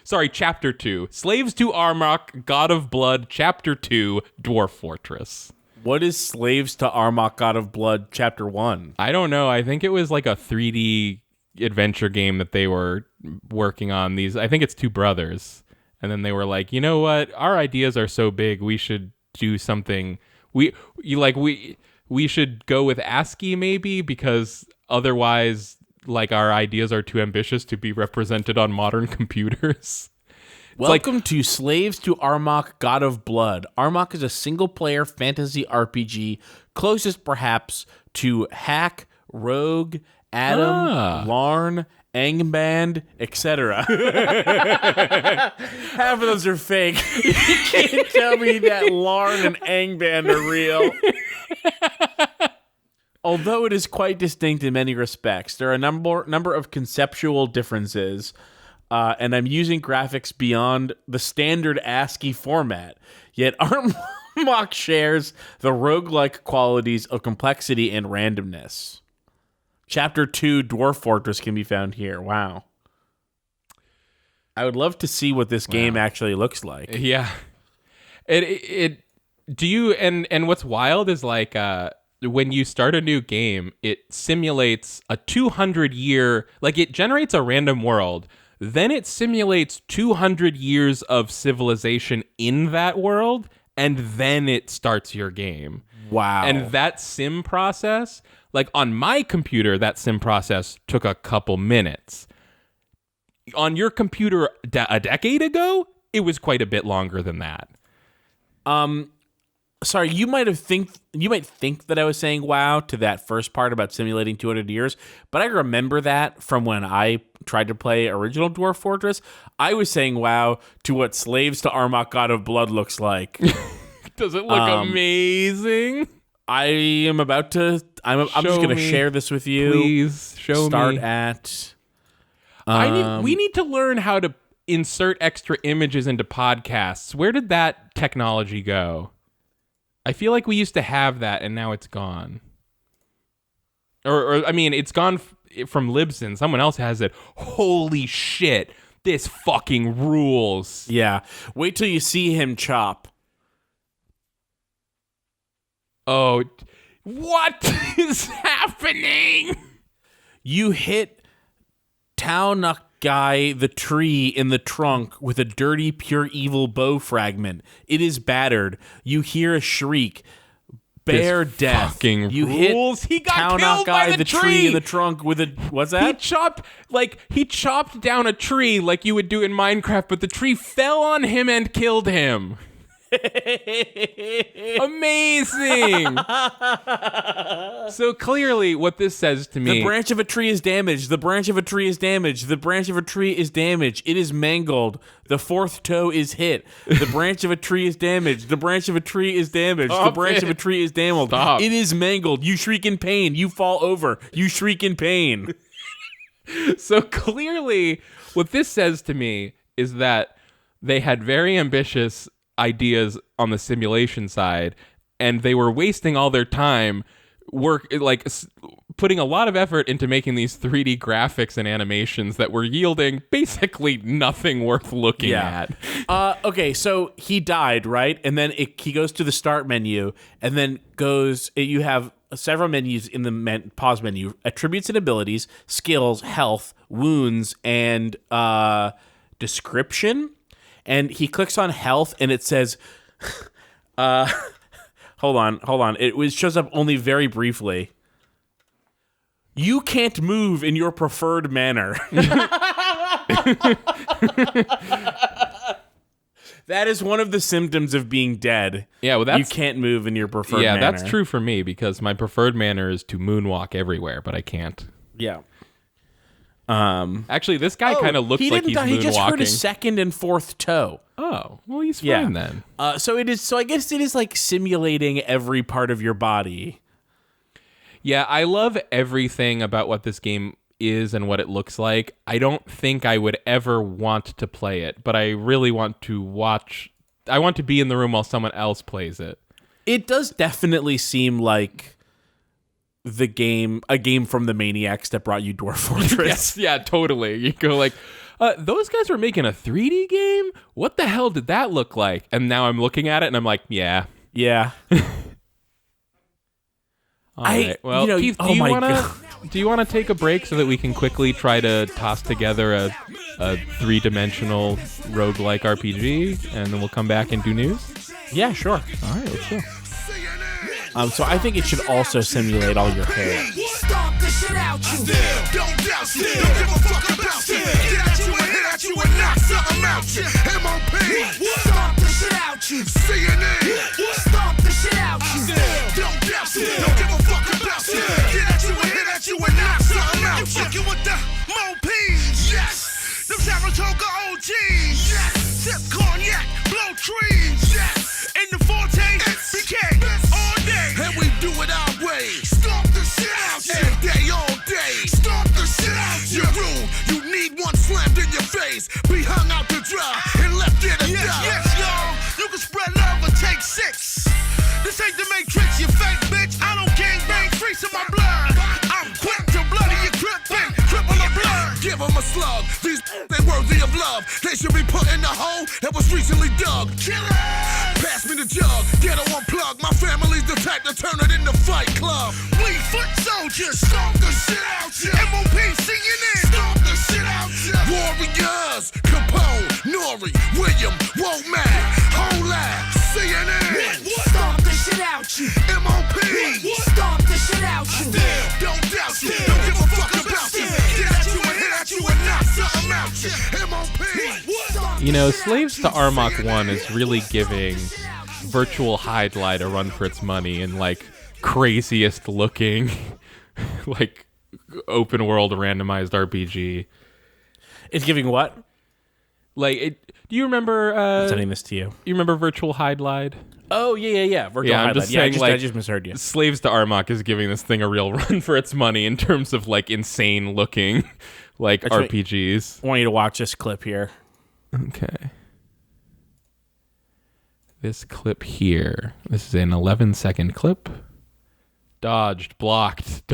Sorry, Chapter 2. Slaves to Armok, God of Blood, Chapter 2, Dwarf Fortress. What is Slaves to Armok, God of Blood, Chapter 1? I don't know. I think it was like a 3D adventure game that they were working on. I think it's two brothers. And then they were like, you know what? Our ideas are so big, we should do something. We should go with ASCII maybe, because otherwise like our ideas are too ambitious to be represented on modern computers. Welcome to Slaves to Armok, God of Blood. Armok is a single-player fantasy RPG, closest perhaps to Hack, Rogue, Adam, Larn, Angband, etc. Half of those are fake. You can't tell me that Larn and Angband are real. Although it is quite distinct in many respects, there are a number of conceptual differences, and I'm using graphics beyond the standard ASCII format. Yet Armok shares the roguelike qualities of complexity and randomness. Chapter 2, Dwarf Fortress, can be found here. Wow. I would love to see what this game actually looks like. Yeah. And what's wild is like when you start a new game, it simulates a 200-year, like it generates a random world, then it simulates 200 years of civilization in that world, and then it starts your game. Wow. And that sim process, like on my computer, that sim process took a couple minutes. On your computer a decade ago, it was quite a bit longer than that. Sorry, you might think that I was saying wow to that first part about simulating 200 years, but I remember that from when I tried to play original Dwarf Fortress. I was saying wow to what Slaves to Armok, God of Blood looks like. Does it look amazing? I am about to. I'm just going to share this with you. Please show Start me. at. We need to learn how to insert extra images into podcasts. Where did that technology go? I feel like we used to have that, and now it's gone. Or I mean, it's gone from Libsyn. Someone else has it. Holy shit! This fucking rules. Yeah. Wait till you see him chop. Oh, what is happening? You hit Taunuk guy the tree in the trunk with a dirty pure evil bow fragment. It is battered. You hear a shriek. Bear This death. fucking You rules. hit He got Taunuk killed by guy the tree tree in the trunk with a what's that? He chopped down a tree like you would do in Minecraft, but the tree fell on him and killed him. Amazing. So clearly what this says to me, The branch of a tree is damaged. The branch of a tree is damaged. The branch of a tree is damaged. It is mangled. The fourth toe is hit. The branch of a tree is damaged. The branch of a tree is damaged. Stop the branch it. of a tree is damaged. Stop. It is mangled. You shriek in pain. You fall over. You shriek in pain. so clearly what this says to me is that they had very ambitious ideas on the simulation side, and they were wasting all their time putting a lot of effort into making these 3D graphics and animations that were yielding basically nothing worth looking at. Okay, so he died, right? And then he goes to the start menu, and then you have several menus in the pause menu: attributes and abilities, skills, health, wounds, and description. And he clicks on health, and it says, hold on. It shows up only very briefly. You can't move in your preferred manner. That is one of the symptoms of being dead. Yeah, well, you can't move in your preferred manner. Yeah, that's true for me, because my preferred manner is to moonwalk everywhere, but I can't. Yeah. Actually, this guy kind of looks like he's moonwalking. He just hurt his second and fourth toe. Oh, well, he's fine then. So I guess it is like simulating every part of your body. Yeah, I love everything about what this game is and what it looks like. I don't think I would ever want to play it, but I really want to watch. I want to be in the room while someone else plays it. It does definitely seem like a game from the Maniacs that brought you Dwarf Fortress. Yes, yeah, totally. You go like, those guys were making a 3D game? What the hell did that look like? And now I'm looking at it and I'm like, yeah. Yeah. All right. Well, Keith, do you want to take a break so that we can quickly try to toss together a 3-dimensional roguelike RPG, and then we'll come back and do news? Yeah, sure. All right, let's go. So I think it should also simulate all your hair. Stomp the shit shit out you. Don't doubt you. Don't give a fuck about you. Get at you and hit at you and knock something out you. M.O.P. Stomp the shit out you. C.N.N. Stomp the shit out you. Don't doubt you. Don't give a fuck about you. Get at you and hit at you and knock something out you. You fucking with the M.O.P. Yes. Them Saratoga OGs. Yes. Sip cognac, blow trees. Yes. In the forte, BK. All day. And we do it our way. Stomp the shit out you. Every day, all day. Stomp the shit out you. You're rude. You need one slammed in your face. Be hung out to dry and left there to die. Yes, y'all. You can spread love or take 6. This ain't the Matrix, you fake bitch. I don't gang bang, freeze in my blood. I'm quick to bloody your crippin', cripple the blood. Give them a slug. These they worthy of love. They should be put in the hole that was recently dug. Killers! Pass me the jug. Ghetto unplug. My family's the type to turn it into Fight Club. We foot soldiers. Stomp the shit out you. M.O.P. C.N.N. Stomp the shit out you. Warriors. Capone. Nori. William. Womack. Whole life. C.N.N. Stomp the shit out you. M.O.P. Stomp the shit out you. Don't doubt you. Don't give a fuck about you. Get at you and hit at you and knock something out you. M.O.P. You know, Slaves to Armok 1 is really giving Virtual Hide-Light a run for its money and, like, craziest looking, like, open world randomized RPG. It's giving what? Like, do you remember... I'm sending this to you. You remember Virtual Hide-Light? Oh, yeah. Virtual I'm Hide-Light. just saying, I just misheard you. Slaves to Armok is giving this thing a real run for its money in terms of, like, insane looking, like, RPGs. I want you to watch this clip here. Okay. This clip here. This is an 11-second clip. Dodged, blocked,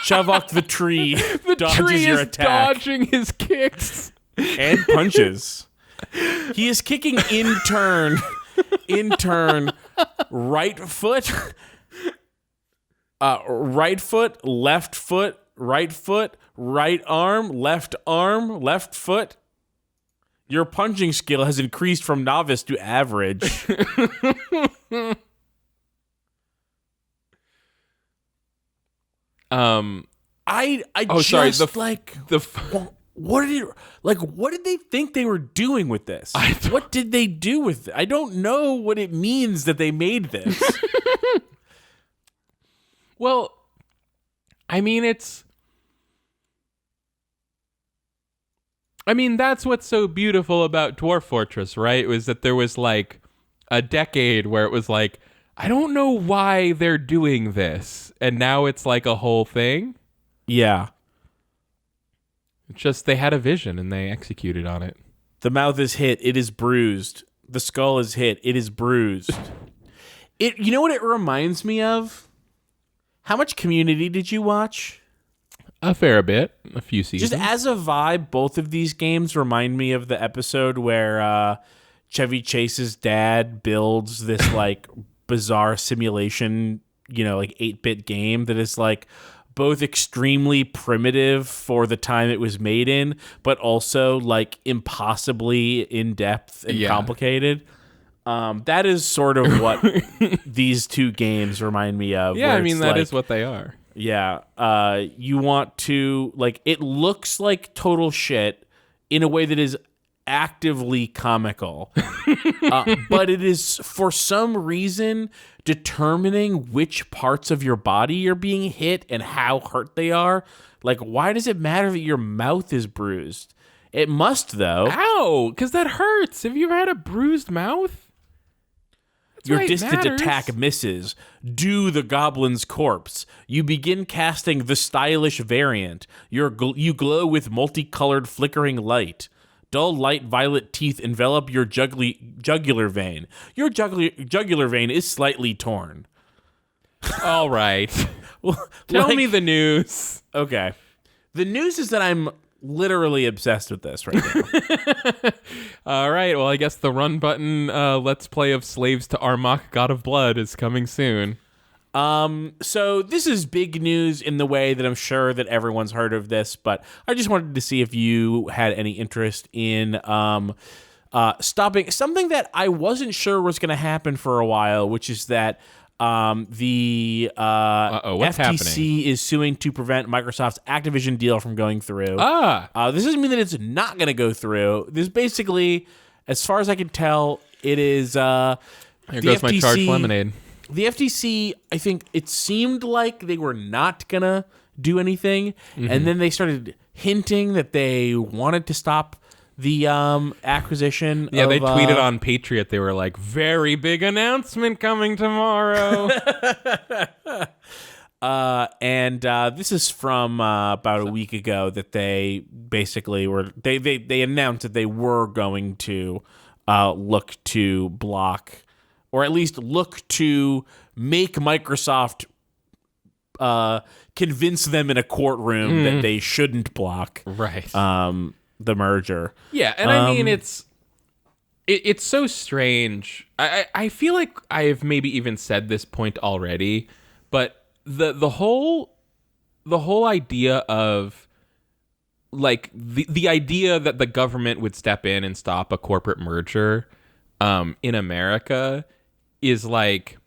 Shavok the tree The dodges tree your is attack dodging his kicks. and punches. He is kicking in turn, right foot, left foot, right arm, left foot. Your punching skill has increased from novice to average. What did they think they were doing with this? What did they do with it? I don't know what it means that they made this. Well, I mean, that's what's so beautiful about Dwarf Fortress, right? Was that there was like a decade where it was like, I don't know why they're doing this. And now it's like a whole thing. Yeah. It's just they had a vision and they executed on it. The mouth is hit. It is bruised. The skull is hit. It is bruised. You know what it reminds me of? How much Community did you watch? A fair bit. A few seasons. Just as a vibe, both of these games remind me of the episode where Chevy Chase's dad builds this like bizarre simulation, like 8-bit game that is like both extremely primitive for the time it was made in, but also like impossibly in-depth and complicated. That is sort of what these two games remind me of. Yeah, I mean, that is what they are. Yeah. You want to, like, it looks like total shit in a way that is actively comical. But it is, for some reason, determining which parts of your body you're being hit and how hurt they are. Like, why does it matter that your mouth is bruised? It must, though. Ow! Because that hurts. Have you ever had a bruised mouth? Your distant attack misses. Do the goblin's corpse. You begin casting the stylish variant. You glow with multicolored flickering light. Dull light violet teeth envelop your jugular vein. Your jugular vein is slightly torn. All right. Tell me the news. Okay. The news is that I'm literally obsessed with this right now. All right. Well, I guess the run button Let's Play of Slaves to Armok God of Blood is coming soon. So this is big news in the way that I'm sure that everyone's heard of this, but I just wanted to see if you had any interest in stopping something that I wasn't sure was going to happen for a while, which is that The what's FTC happening? is suing to prevent Microsoft's Activision deal from going through. This doesn't mean that it's not going to go through. This basically, as far as I can tell, it is. Here goes my charged lemonade. The FTC, I think it seemed like they were not going to do anything, and then they started hinting that they wanted to stop the acquisition. Yeah, of, they tweeted on Patriot. They were like, "Very big announcement coming tomorrow." And this is from about a week ago that they basically were they announced that they were going to look to block, or at least look to make Microsoft convince them in a courtroom that they shouldn't block Right. the merger. Yeah, and I mean it's so strange. I feel like I've maybe even said this point already, but the whole idea of like the idea that the government would step in and stop a corporate merger in America is like,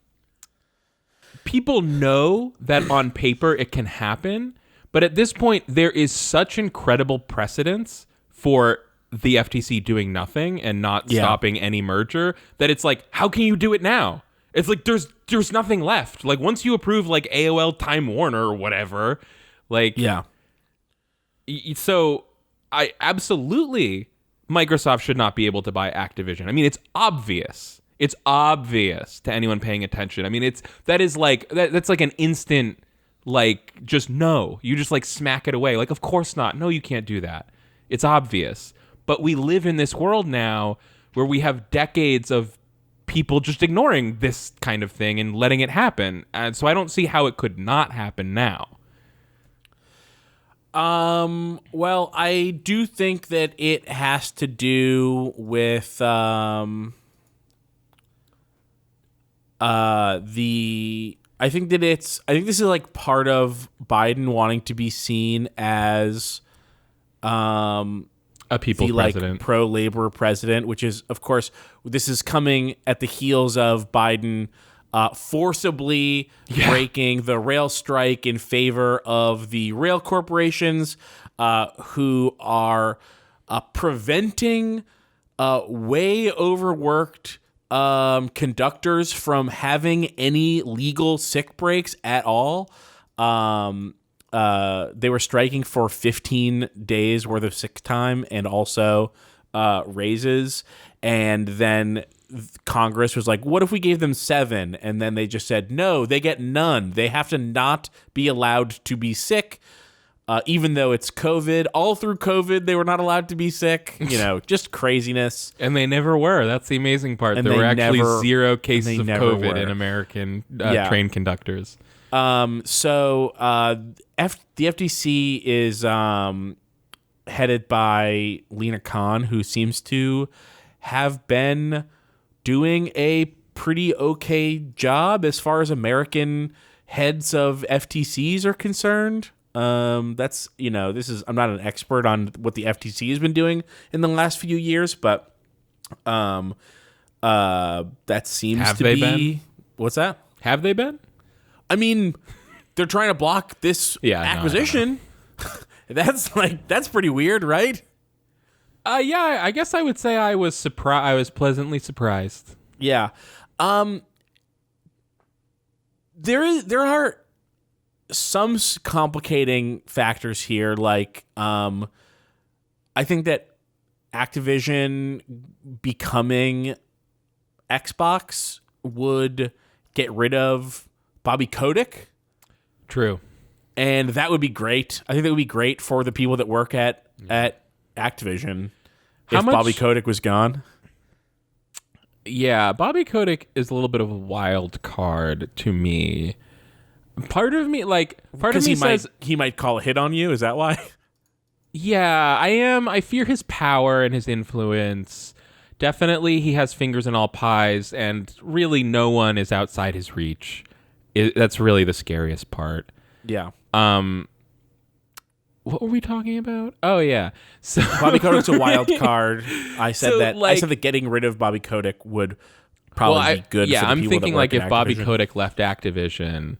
people know that on paper it can happen, but at this point there is such incredible precedence for the FTC doing nothing and not stopping any merger that it's like, how can you do it now? It's like there's nothing left. Like once you approve like AOL Time Warner or whatever, like so I absolutely Microsoft should not be able to buy Activision. I mean, it's obvious. It's obvious to anyone paying attention. I mean, that's like an instant, like, just no. You just like smack it away. Like, of course not. No, you can't do that. It's obvious. But we live in this world now where we have decades of people just ignoring this kind of thing and letting it happen. And so I don't see how it could not happen now. Well, I do think that it has to do with I think this is like part of Biden wanting to be seen as A people's president. Like pro-labor president, which is, of course, this is coming at the heels of Biden forcibly breaking the rail strike in favor of the rail corporations who are preventing way overworked conductors from having any legal sick breaks at all. They were striking for 15 days worth of sick time and also raises. And then Congress was like, what if we gave them 7? And then they just said, no, they get none. They have to not be allowed to be sick, even though it's COVID. All through COVID, they were not allowed to be sick. You know, just craziness. And they never were. That's the amazing part. And there were actually never, 0 cases of COVID were. in American train conductors. So the FTC is headed by Lena Khan, who seems to have been doing a pretty okay job as far as American heads of FTCs are concerned. That's, you know, I'm not an expert on what the FTC has been doing in the last few years, but that seems Have to they be been? What's that? Have they been? I mean, they're trying to block this acquisition. That's pretty weird, right? Yeah, I guess I would say I was surprised. I was pleasantly surprised. Yeah. There are some complicating factors here. Like, I think that Activision becoming Xbox would get rid of Bobby Kotick. True. And that would be great. I think that would be great for the people that work at Activision if Bobby Kotick was gone. Yeah, Bobby Kotick is a little bit of a wild card to me. Part of me says he might call a hit on you. Is that why? Yeah, I fear his power and his influence. Definitely, he has fingers in all pies, and really no one is outside his reach. That's really the scariest part. Yeah. What were we talking about? Oh, yeah. So Bobby Kotick's a wild card. I said So, that. like, I said that getting rid of Bobby Kotick would probably be good. Yeah, for the I'm people thinking that work like if at Bobby Activision. Kotick left Activision,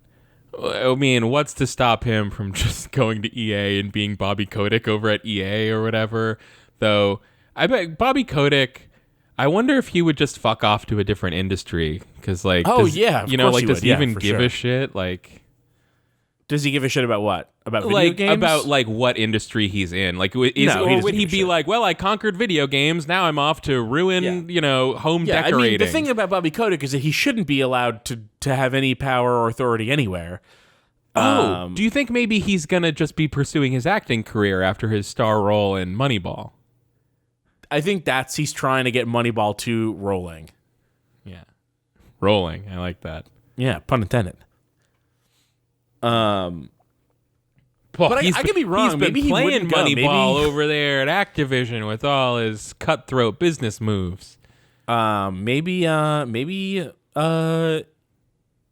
I mean, what's to stop him from just going to EA and being Bobby Kotick over at EA or whatever? Though I bet Bobby Kotick, I wonder if he would just fuck off to a different industry because, like, Oh, does, yeah, of you know, course like, he does would. he Yeah, even for give sure. a shit? Like, Does he give a shit about what? About video like games? about like what industry he's in? Like, No, he or doesn't would he give a be shit. like, well, I conquered video games, now I'm off to ruin, you know, home Yeah, decorating? I mean, the thing about Bobby Kotick is that he shouldn't be allowed to have any power or authority anywhere. Do you think maybe he's gonna just be pursuing his acting career after his star role in Moneyball? I think he's trying to get Moneyball 2 rolling. Yeah, rolling. I like that. Yeah, pun intended. Well, But I could be wrong. He's been Maybe he playing wouldn't go. Moneyball Maybe- over there at Activision with all his cutthroat business moves. Maybe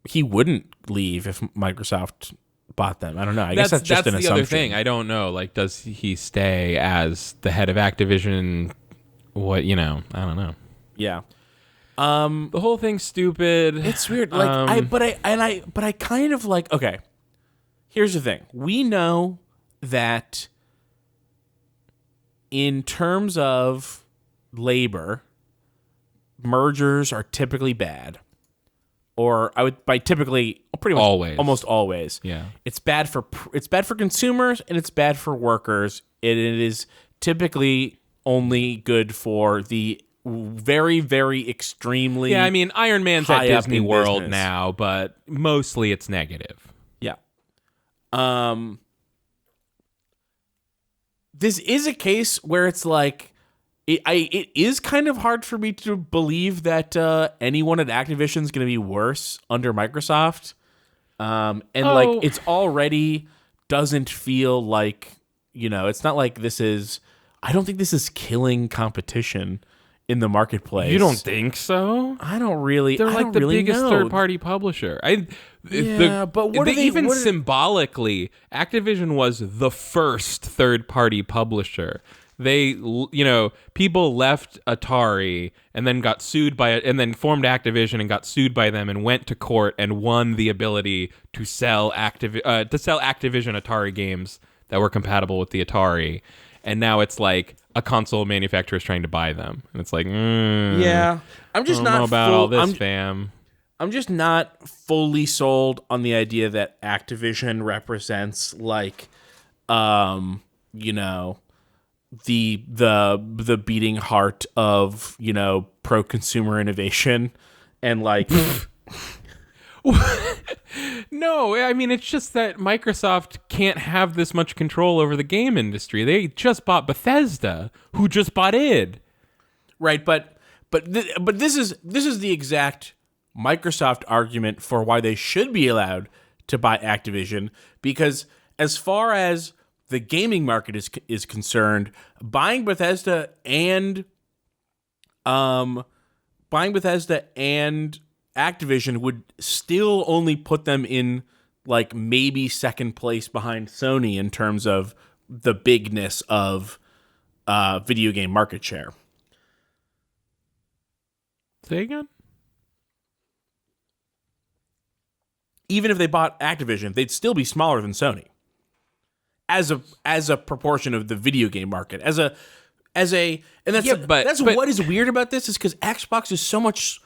he wouldn't leave if Microsoft bought them. I don't know. I guess that's just an the assumption. other thing. I don't know. Like, does he stay as the head of Activision? What, you know? I don't know. Yeah. The whole thing's stupid. It's weird. Like I kind of like, okay. Here's the thing. We know that in terms of labor, mergers are typically bad. Or I would by typically pretty much Always. almost always. Yeah. It's bad for consumers and it's bad for workers. And it is typically only good for the very, very extremely Yeah, I mean, Iron Man's at high up Disney in World business. now, but mostly it's negative. Yeah. This is a case where it's like it is kind of hard for me to believe that anyone at Activision is going to be worse under Microsoft. Like it's already doesn't feel like, you know, it's not like this is I don't think this is killing competition in the marketplace. You don't think so? I don't really They're I like don't the really biggest know. third-party publisher. But what are they even what- symbolically? Activision was the first third-party publisher. They, you know, people left Atari and then got sued by it, and then formed Activision and got sued by them and went to court and won the ability to sell Activision Atari games that were compatible with the Atari. And now it's like a console manufacturer is trying to buy them, and it's like, Yeah. I'm just I don't not know about full- all this, I'm- fam. I'm just not fully sold on the idea that Activision represents like, you know, the beating heart of, you know, pro consumer innovation and like No, I mean, it's just that Microsoft can't have this much control over the game industry. They just bought Bethesda, who just bought id. right, but this is the exact Microsoft argument for why they should be allowed to buy Activision, because as far as the gaming market is concerned, buying Bethesda and Activision would still only put them in like maybe second place behind Sony in terms of the bigness of video game market share. Say again? Even if they bought Activision, they'd still be smaller than Sony. As a proportion of the video game market. And that's Yeah, but what is weird about this is because Xbox is so much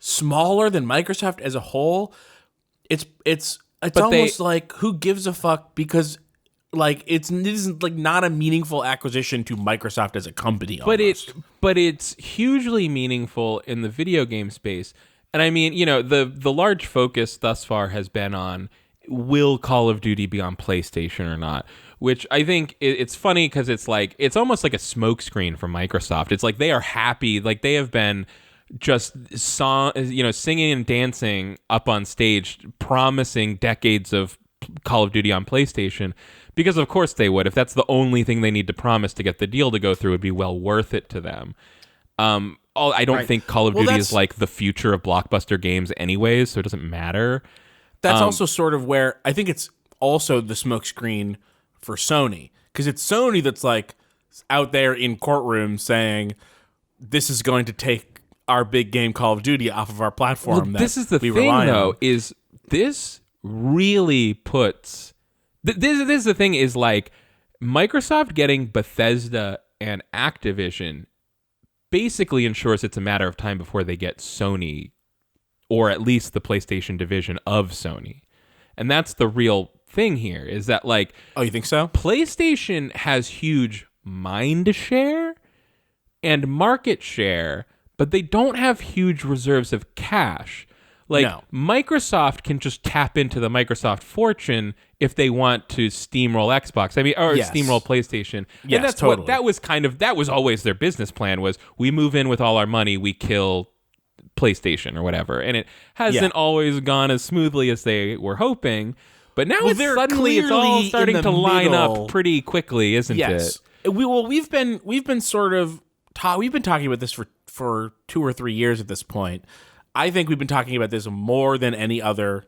smaller than Microsoft as a whole. It's almost like who gives a fuck, because like it isn't like not a meaningful acquisition to Microsoft as a company. Almost. But it's hugely meaningful in the video game space. And I mean, you know, the large focus thus far has been on, will Call of Duty be on PlayStation or not? Which I think it's funny because it's like, it's almost like a smokescreen for Microsoft. It's like they are happy, like they have been just singing and dancing up on stage, promising decades of Call of Duty on PlayStation, because of course they would. If that's the only thing they need to promise to get the deal to go through, it'd be well worth it to them. I don't think Call of Duty is like the future of blockbuster games anyways, so it doesn't matter. That's also sort of where I think it's also the smokescreen for Sony, because it's Sony that's like out there in courtrooms saying this is going to take our big game Call of Duty off of our platform. This is the thing, though, is this really puts... This is the thing, is like Microsoft getting Bethesda and Activision basically ensures it's a matter of time before they get Sony, or at least the PlayStation division of Sony. And that's the real thing here, is that like... Oh, you think so? PlayStation has huge mind share and market share, but they don't have huge reserves of cash. Like, No. Microsoft can just tap into the Microsoft fortune if they want to steamroll Xbox. I mean, or Yes. steamroll PlayStation. Yes, and that's totally. what that was always their business plan, was we move in with all our money, we kill PlayStation or whatever. And it hasn't always gone as smoothly as they were hoping. But now it's they're suddenly it's all clearly in starting the to line middle. up pretty quickly, isn't Yes. it? We've been sort of we've been talking about this for 2 or 3 years at this point. I think we've been talking about this more than any other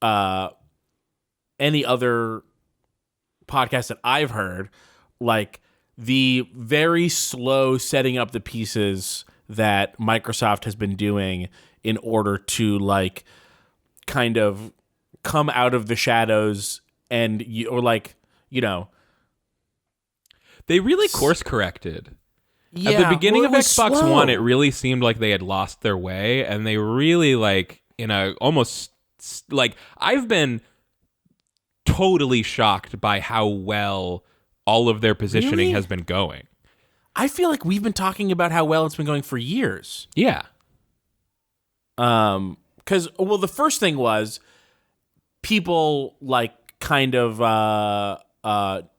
podcast that I've heard. Like, the very slow setting up the pieces that Microsoft has been doing in order to like kind of come out of the shadows and They really course corrected. Yeah, At the beginning well, of it was Xbox slow. One, it really seemed like they had lost their way, and they really, like, in a almost, like, I've been totally shocked by how well all of their positioning Really? has been going. I feel like we've been talking about how well it's been going for years. Yeah. Because, well, the first thing was people, like, kind of, I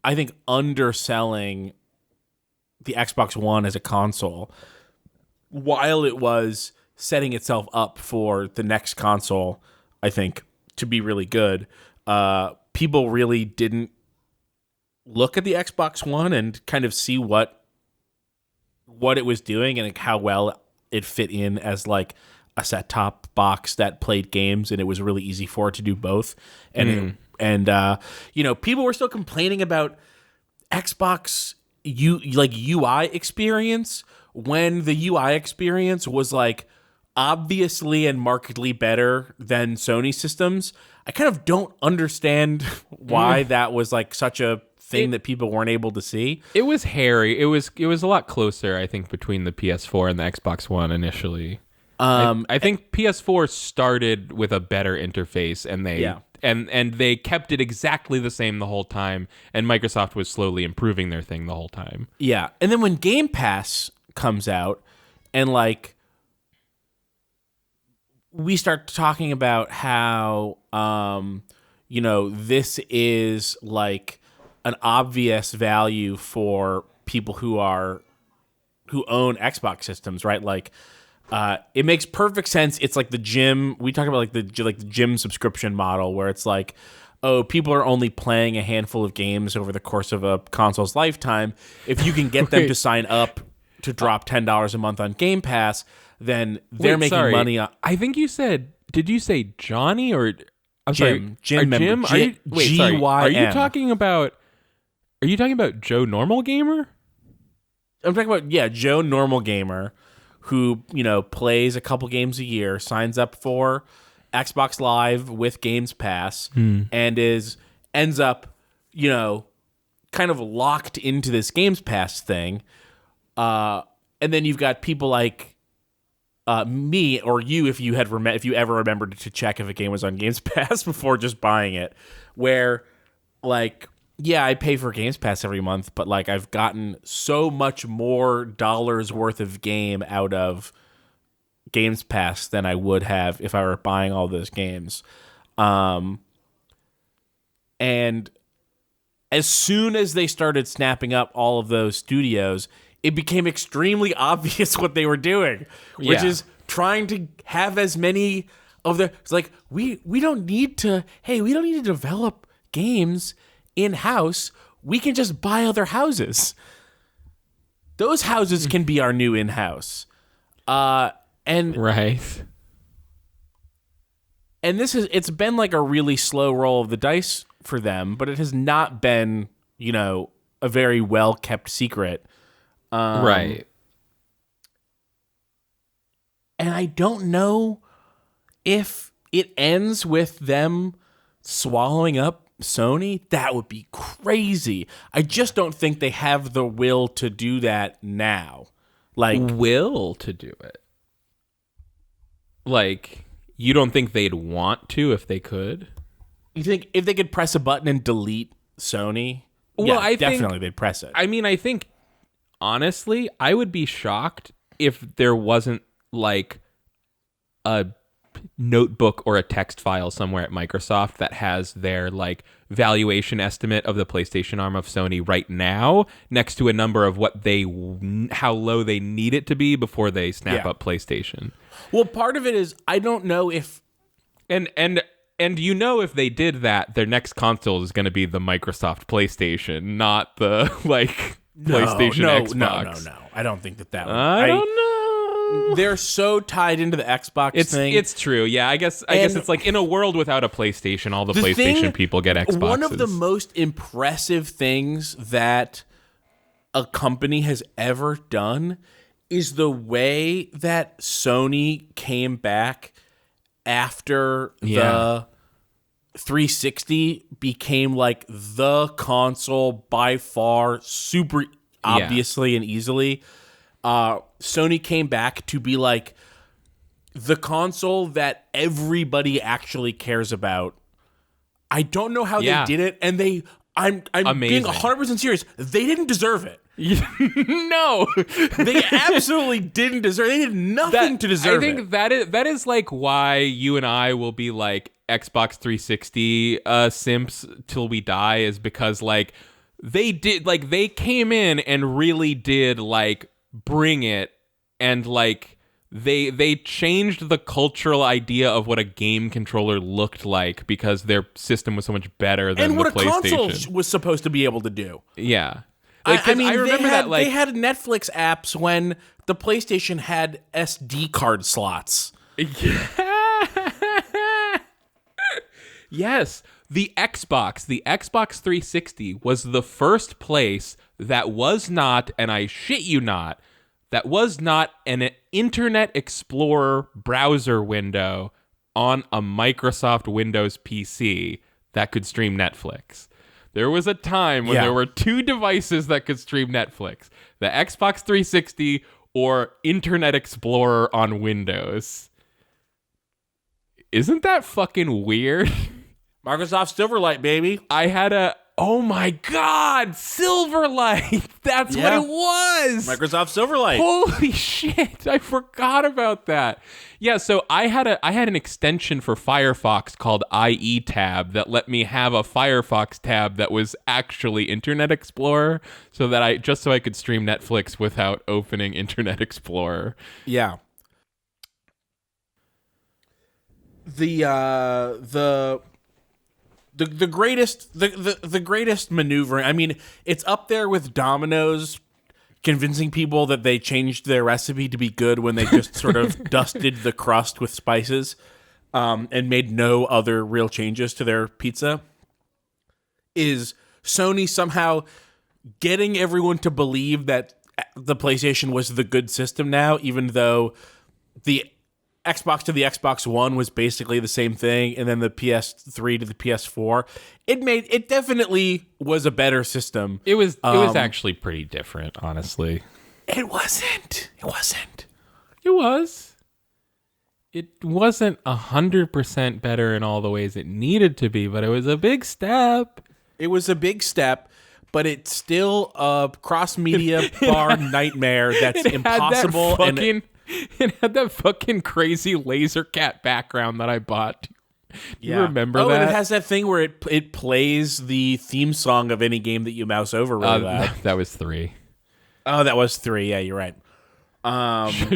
think, underselling the Xbox One as a console while it was setting itself up for the next console, I think, to be really good. People really didn't look at the Xbox One and kind of see what it was doing and how well it fit in as like a set-top box that played games, and it was really easy for it to do both. And people were still complaining about Xbox UI experience when the UI experience was like obviously and markedly better than Sony systems. I kind of don't understand why that was like such a thing that people weren't able to see. It was hairy. It was a lot closer, I think, between the PS4 and the Xbox One initially. I think PS4 started with a better interface, and they kept it exactly the same the whole time, and Microsoft was slowly improving their thing the whole time. Yeah. And then when Game Pass comes out and like we start talking about how this is like an obvious value for people who own Xbox systems, right? Like it makes perfect sense. It's like the gym. We talk about like the gym subscription model where it's like, oh, people are only playing a handful of games over the course of a console's lifetime. If you can get them to sign up to drop $10 a month on Game Pass, then they're making money on. I think you said. Did you say Johnny or? I'm Jim. sorry. Jim. Member. Are you, wait, sorry. Are you GYM. talking about? Are you talking about Joe Normal Gamer? I'm talking about Joe Normal Gamer, who plays a couple games a year, signs up for Xbox Live with Games Pass, and ends up kind of locked into this Games Pass thing. And then you've got people like me or you, if you ever remembered to check if a game was on Games Pass before just buying it, where like, yeah, I pay for Games Pass every month, but like I've gotten so much more dollars worth of game out of Games Pass than I would have if I were buying all those games. And as soon as they started snapping up all of those studios, it became extremely obvious what they were doing, which is trying to have as many of the. It's like we don't need to develop games in-house. We can just buy other houses. Those houses can be our new in-house. And Right. And it's been like a really slow roll of the dice for them, but it has not been, a very well-kept secret. Right. And I don't know if it ends with them swallowing up Sony. That would be crazy. I just don't think they have the will to do that now. Like, will to do it. Like, you don't think they'd want to if they could? you think if they could press a button and delete Sony? Well, yeah, I definitely think, they'd press it. I mean, I think, honestly, I would be shocked if there wasn't, like, a notebook or a text file somewhere at Microsoft that has their, like, valuation estimate of the PlayStation arm of Sony right now next to a number of what how low they need it to be before they snap up PlayStation. Well, part of it is I don't know if... And you know, if they did that, their next console is going to be the Microsoft PlayStation, not the PlayStation Xbox. No. I don't think that would. I don't know. They're so tied into the Xbox thing. It's true. Yeah, I guess it's like in a world without a PlayStation, all the PlayStation people get Xboxes. One of the most impressive things that a company has ever done is the way that Sony came back after the 360 became like the console by far, super obviously and easily. Sony came back to be like the console that everybody actually cares about. I don't know how they did it, and I'm being 100% serious. They didn't deserve it. No, they absolutely didn't deserve. They did nothing to deserve it. I think that is like why you and I will be like Xbox 360 simps till we die, is because like they came in and really did like bring it, and like they changed the cultural idea of what a game controller looked like because their system was so much better than the PlayStation. And what a console was supposed to be able to do. Yeah. Like, I mean, I remember they had Netflix apps when the PlayStation had SD card slots. Yes, the Xbox 360 was the first place that was not, and I shit you not, that was not an Internet Explorer browser window on a Microsoft Windows PC that could stream Netflix. There was a time when there were two devices that could stream Netflix, the Xbox 360 or Internet Explorer on Windows. Isn't that fucking weird? Microsoft Silverlight, baby. Oh my God, Silverlight. That's what it was. Microsoft Silverlight. Holy shit, I forgot about that. Yeah, so I had an extension for Firefox called IE tab that let me have a Firefox tab that was actually Internet Explorer, so that I could stream Netflix without opening Internet Explorer. Yeah. The greatest maneuvering. I mean, it's up there with Domino's convincing people that they changed their recipe to be good when they just sort of dusted the crust with spices and made no other real changes to their pizza. Is Sony somehow getting everyone to believe that the PlayStation was the good system now, even though the Xbox to the Xbox One was basically the same thing, and then the PS3 to the PS4. It definitely was a better system. It was actually pretty different, honestly. It wasn't. It was. It wasn't 100% better in all the ways it needed to be, but it was a big step. It was a big step, but it's still a cross-media bar nightmare that's impossible. It had that fucking crazy laser cat background that I bought. Do you remember that? Oh, and it has that thing where it plays the theme song of any game that you mouse over really loud. That was 3. Oh, that was 3. Yeah, you're right.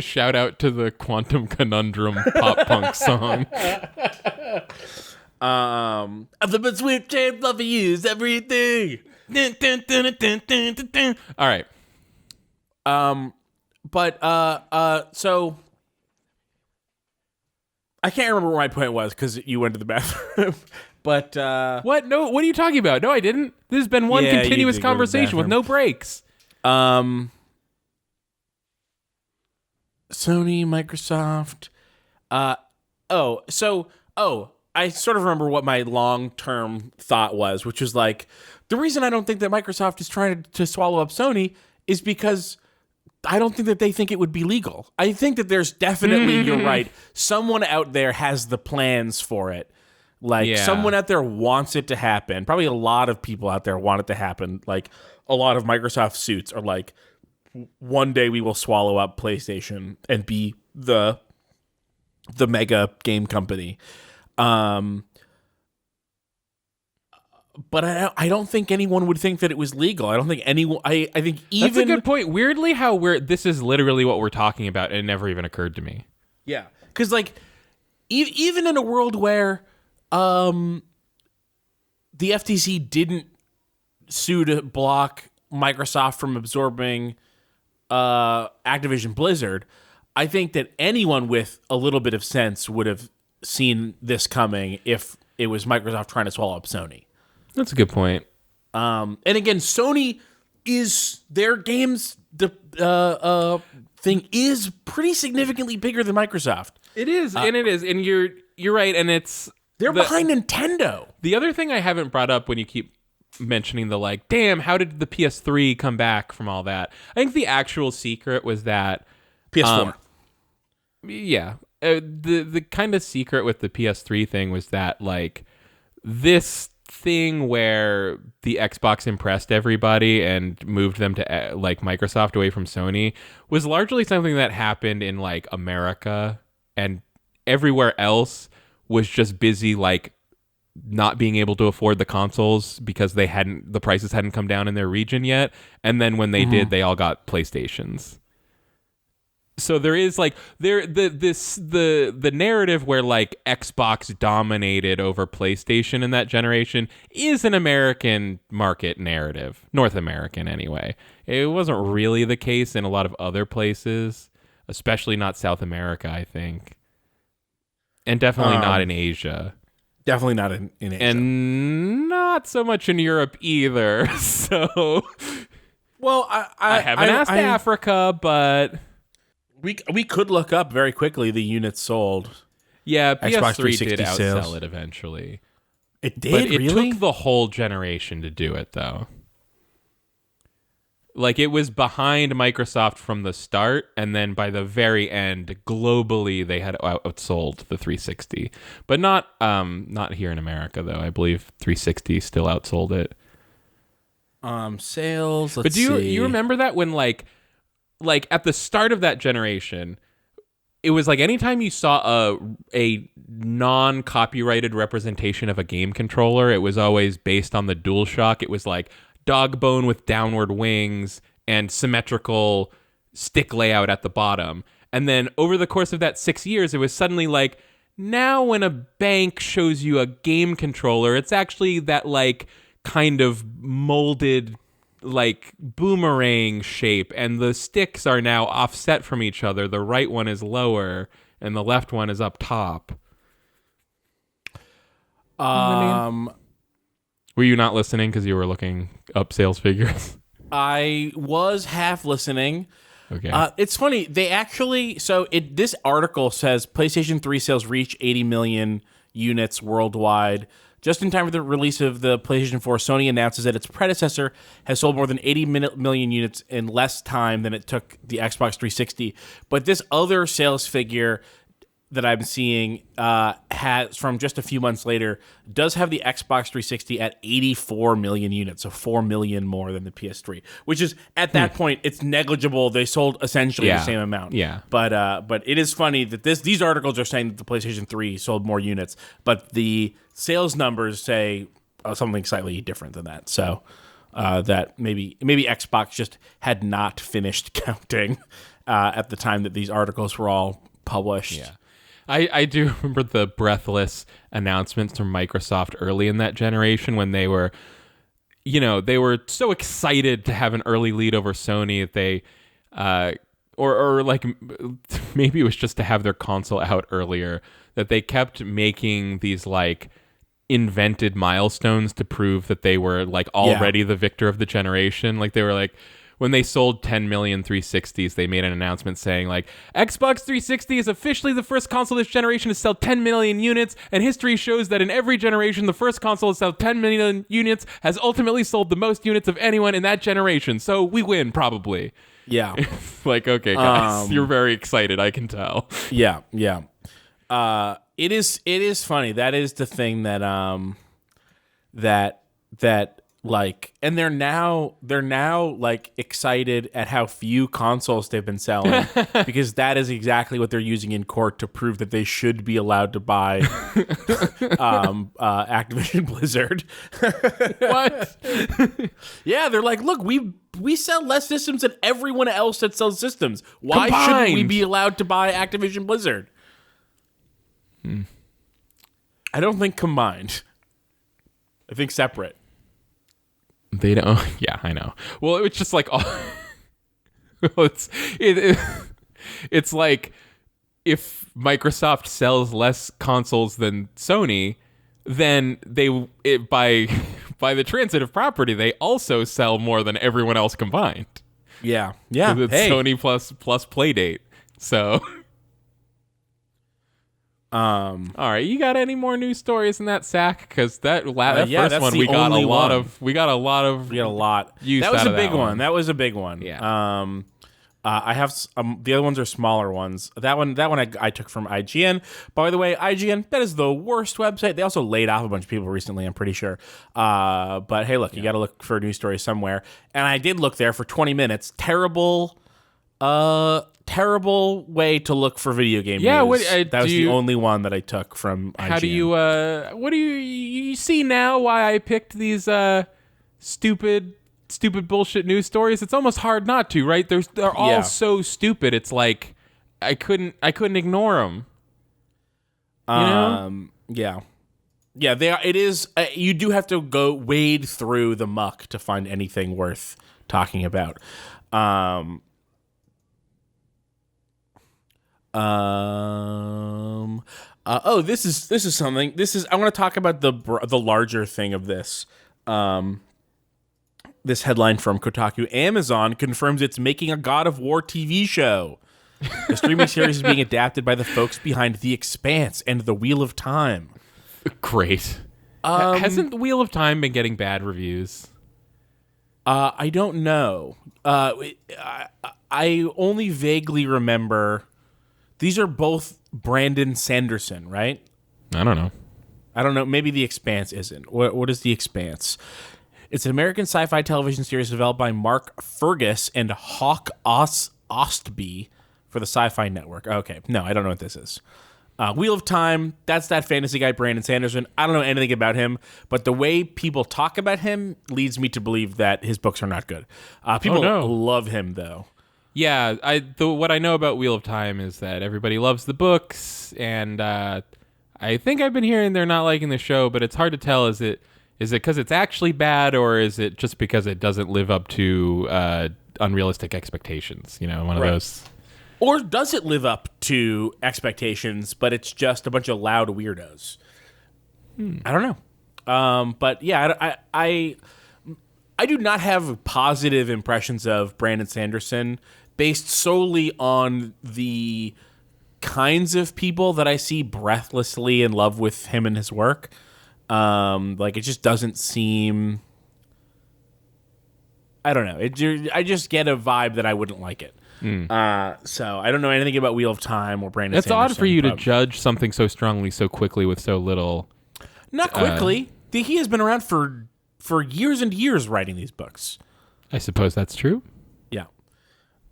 Shout out to the Quantum Conundrum pop punk song. The sweet shape love you is everything. All right. But so I can't remember where my point was because you went to the bathroom. But what? No, what are you talking about? No, I didn't. This has been one continuous conversation with no breaks. Sony, Microsoft. I sort of remember what my long-term thought was, which was like, the reason I don't think that Microsoft is trying to swallow up Sony is because I don't think that they think it would be legal. I think that there's definitely, you're right, someone out there has the plans for it. Like, someone out there wants it to happen. Probably a lot of people out there want it to happen. Like, a lot of Microsoft suits are like, one day we will swallow up PlayStation and be the mega game company. But I don't think anyone would think that it was legal. I don't think anyone. I think even that's a good point. Weirdly, how this is literally what we're talking about, and it never even occurred to me. Yeah, because like even in a world where the FTC didn't sue to block Microsoft from absorbing Activision Blizzard, I think that anyone with a little bit of sense would have seen this coming if it was Microsoft trying to swallow up Sony. That's a good point. And again, Sony is their games thing is pretty significantly bigger than Microsoft. It is, and you're right, and they're behind Nintendo. The other thing I haven't brought up when you keep mentioning the like, damn, how did the PS3 come back from all that? I think the actual secret was that PS4. The kind of secret with the PS3 thing was that like this thing where the Xbox impressed everybody and moved them to like Microsoft away from Sony was largely something that happened in like America, and everywhere else was just busy like not being able to afford the consoles because the prices hadn't come down in their region yet, and then when they did, they all got PlayStations. So there is like the narrative where like Xbox dominated over PlayStation in that generation is an American market narrative, North American anyway. It wasn't really the case in a lot of other places, especially not South America, I think, and definitely not in Asia. Definitely not in Asia, and not so much in Europe either. So, well, I haven't asked Africa, but. We could look up very quickly the units sold. Yeah, Xbox PS3 did 360 outsell sales. it eventually. It did, but it really? took the whole generation to do it, though. Like, it was behind Microsoft from the start, and then by the very end, globally, they had outsold the 360. But not here in America, though. I believe 360 still outsold it. Sales, but do you remember that when, like at the start of that generation, it was like anytime you saw a non-copyrighted representation of a game controller, it was always based on the DualShock. It was like dog bone with downward wings and symmetrical stick layout at the bottom. And then over the course of that 6 years, it was suddenly like, now when a bank shows you a game controller, it's actually that like kind of molded like boomerang shape, and the sticks are now offset from each other. The right one is lower and the left one is up top. Were you not listening because you were looking up sales figures? I was half listening. Okay. It's funny. They actually, this article says PlayStation 3 sales reach 80 million units worldwide. Just in time for the release of the PlayStation 4, Sony announces that its predecessor has sold more than 80 million units in less time than it took the Xbox 360. But this other sales figure that I'm seeing has from just a few months later does have the Xbox 360 at 84 million units, so 4 million more than the PS3, which is at that point it's negligible. They sold essentially the same amount. Yeah. But it is funny that these articles are saying that the PlayStation 3 sold more units, but the sales numbers say something slightly different than that. So that maybe Xbox just had not finished counting at the time that these articles were all published. Yeah. I do remember the breathless announcements from Microsoft early in that generation when they were so excited to have an early lead over Sony that they, or like maybe it was just to have their console out earlier, that they kept making these like invented milestones to prove that they were like already the victor of the generation. Like they were like, when they sold 10 million 360s, they made an announcement saying like Xbox 360 is officially the first console this generation to sell 10 million units, and history shows that in every generation the first console to sell 10 million units has ultimately sold the most units of anyone in that generation. So we win probably. Yeah. Like, okay, guys, you're very excited, I can tell. Yeah. It is funny. That is the thing that that like, and they're now like excited at how few consoles they've been selling because that is exactly what they're using in court to prove that they should be allowed to buy Activision Blizzard. What? Yeah, they're like, look, we sell less systems than everyone else that sells systems. Why shouldn't we be allowed to buy Activision Blizzard? I don't think combined. I think separate. They don't. Yeah, I know. Well, it's just like it's like if Microsoft sells less consoles than Sony, then by the transitive property they also sell more than everyone else combined. Yeah. It's Sony plus Playdate. So. All right, you got any more news stories in that sack? Because that first one we got a lot of. We got a lot. Use that was out a of big that one. That was a big one. Yeah. I have the other ones are smaller ones. That one I took from IGN. By the way, IGN, that is the worst website. They also laid off a bunch of people recently, I'm pretty sure. But hey, look, you got to look for a news story somewhere. And I did look there for 20 minutes. Terrible way to look for video game news. That was the only one that I took from IGN. How do you what do you see now why I picked these stupid bullshit news stories? It's almost hard not to, right? They're all so stupid. It's like I couldn't ignore them. You know? Yeah, they are. It is. You do have to go wade through the muck to find anything worth talking about. This is something. I want to talk about the larger thing of this. This headline from Kotaku: Amazon confirms it's making a God of War TV show. The streaming series is being adapted by the folks behind The Expanse and The Wheel of Time. Great. Hasn't The Wheel of Time been getting bad reviews? I don't know. I only vaguely remember. These are both Brandon Sanderson, right? I don't know. Maybe The Expanse isn't. What is The Expanse? It's an American sci-fi television series developed by Mark Fergus and Hawk Ostby for the Sci-Fi Network. Okay. No, I don't know what this is. Wheel of Time, that's that fantasy guy, Brandon Sanderson. I don't know anything about him, but the way people talk about him leads me to believe that his books are not good. People love him, though. Yeah, what I know about Wheel of Time is that everybody loves the books, and I think I've been hearing they're not liking the show, but it's hard to tell. Is it because it's actually bad, or is it just because it doesn't live up to unrealistic expectations? You know, one of those. Or does it live up to expectations, but it's just a bunch of loud weirdos? I don't know. But yeah, I do not have positive impressions of Brandon Sanderson based solely on the kinds of people that I see breathlessly in love with him and his work. Like, it just doesn't seem... I don't know. I just get a vibe that I wouldn't like it. So I don't know anything about Wheel of Time or Brandon Sanderson. It's odd for you to judge something so strongly so quickly with so little... Not quickly. He has been around for years and years writing these books. I suppose that's true. Yeah.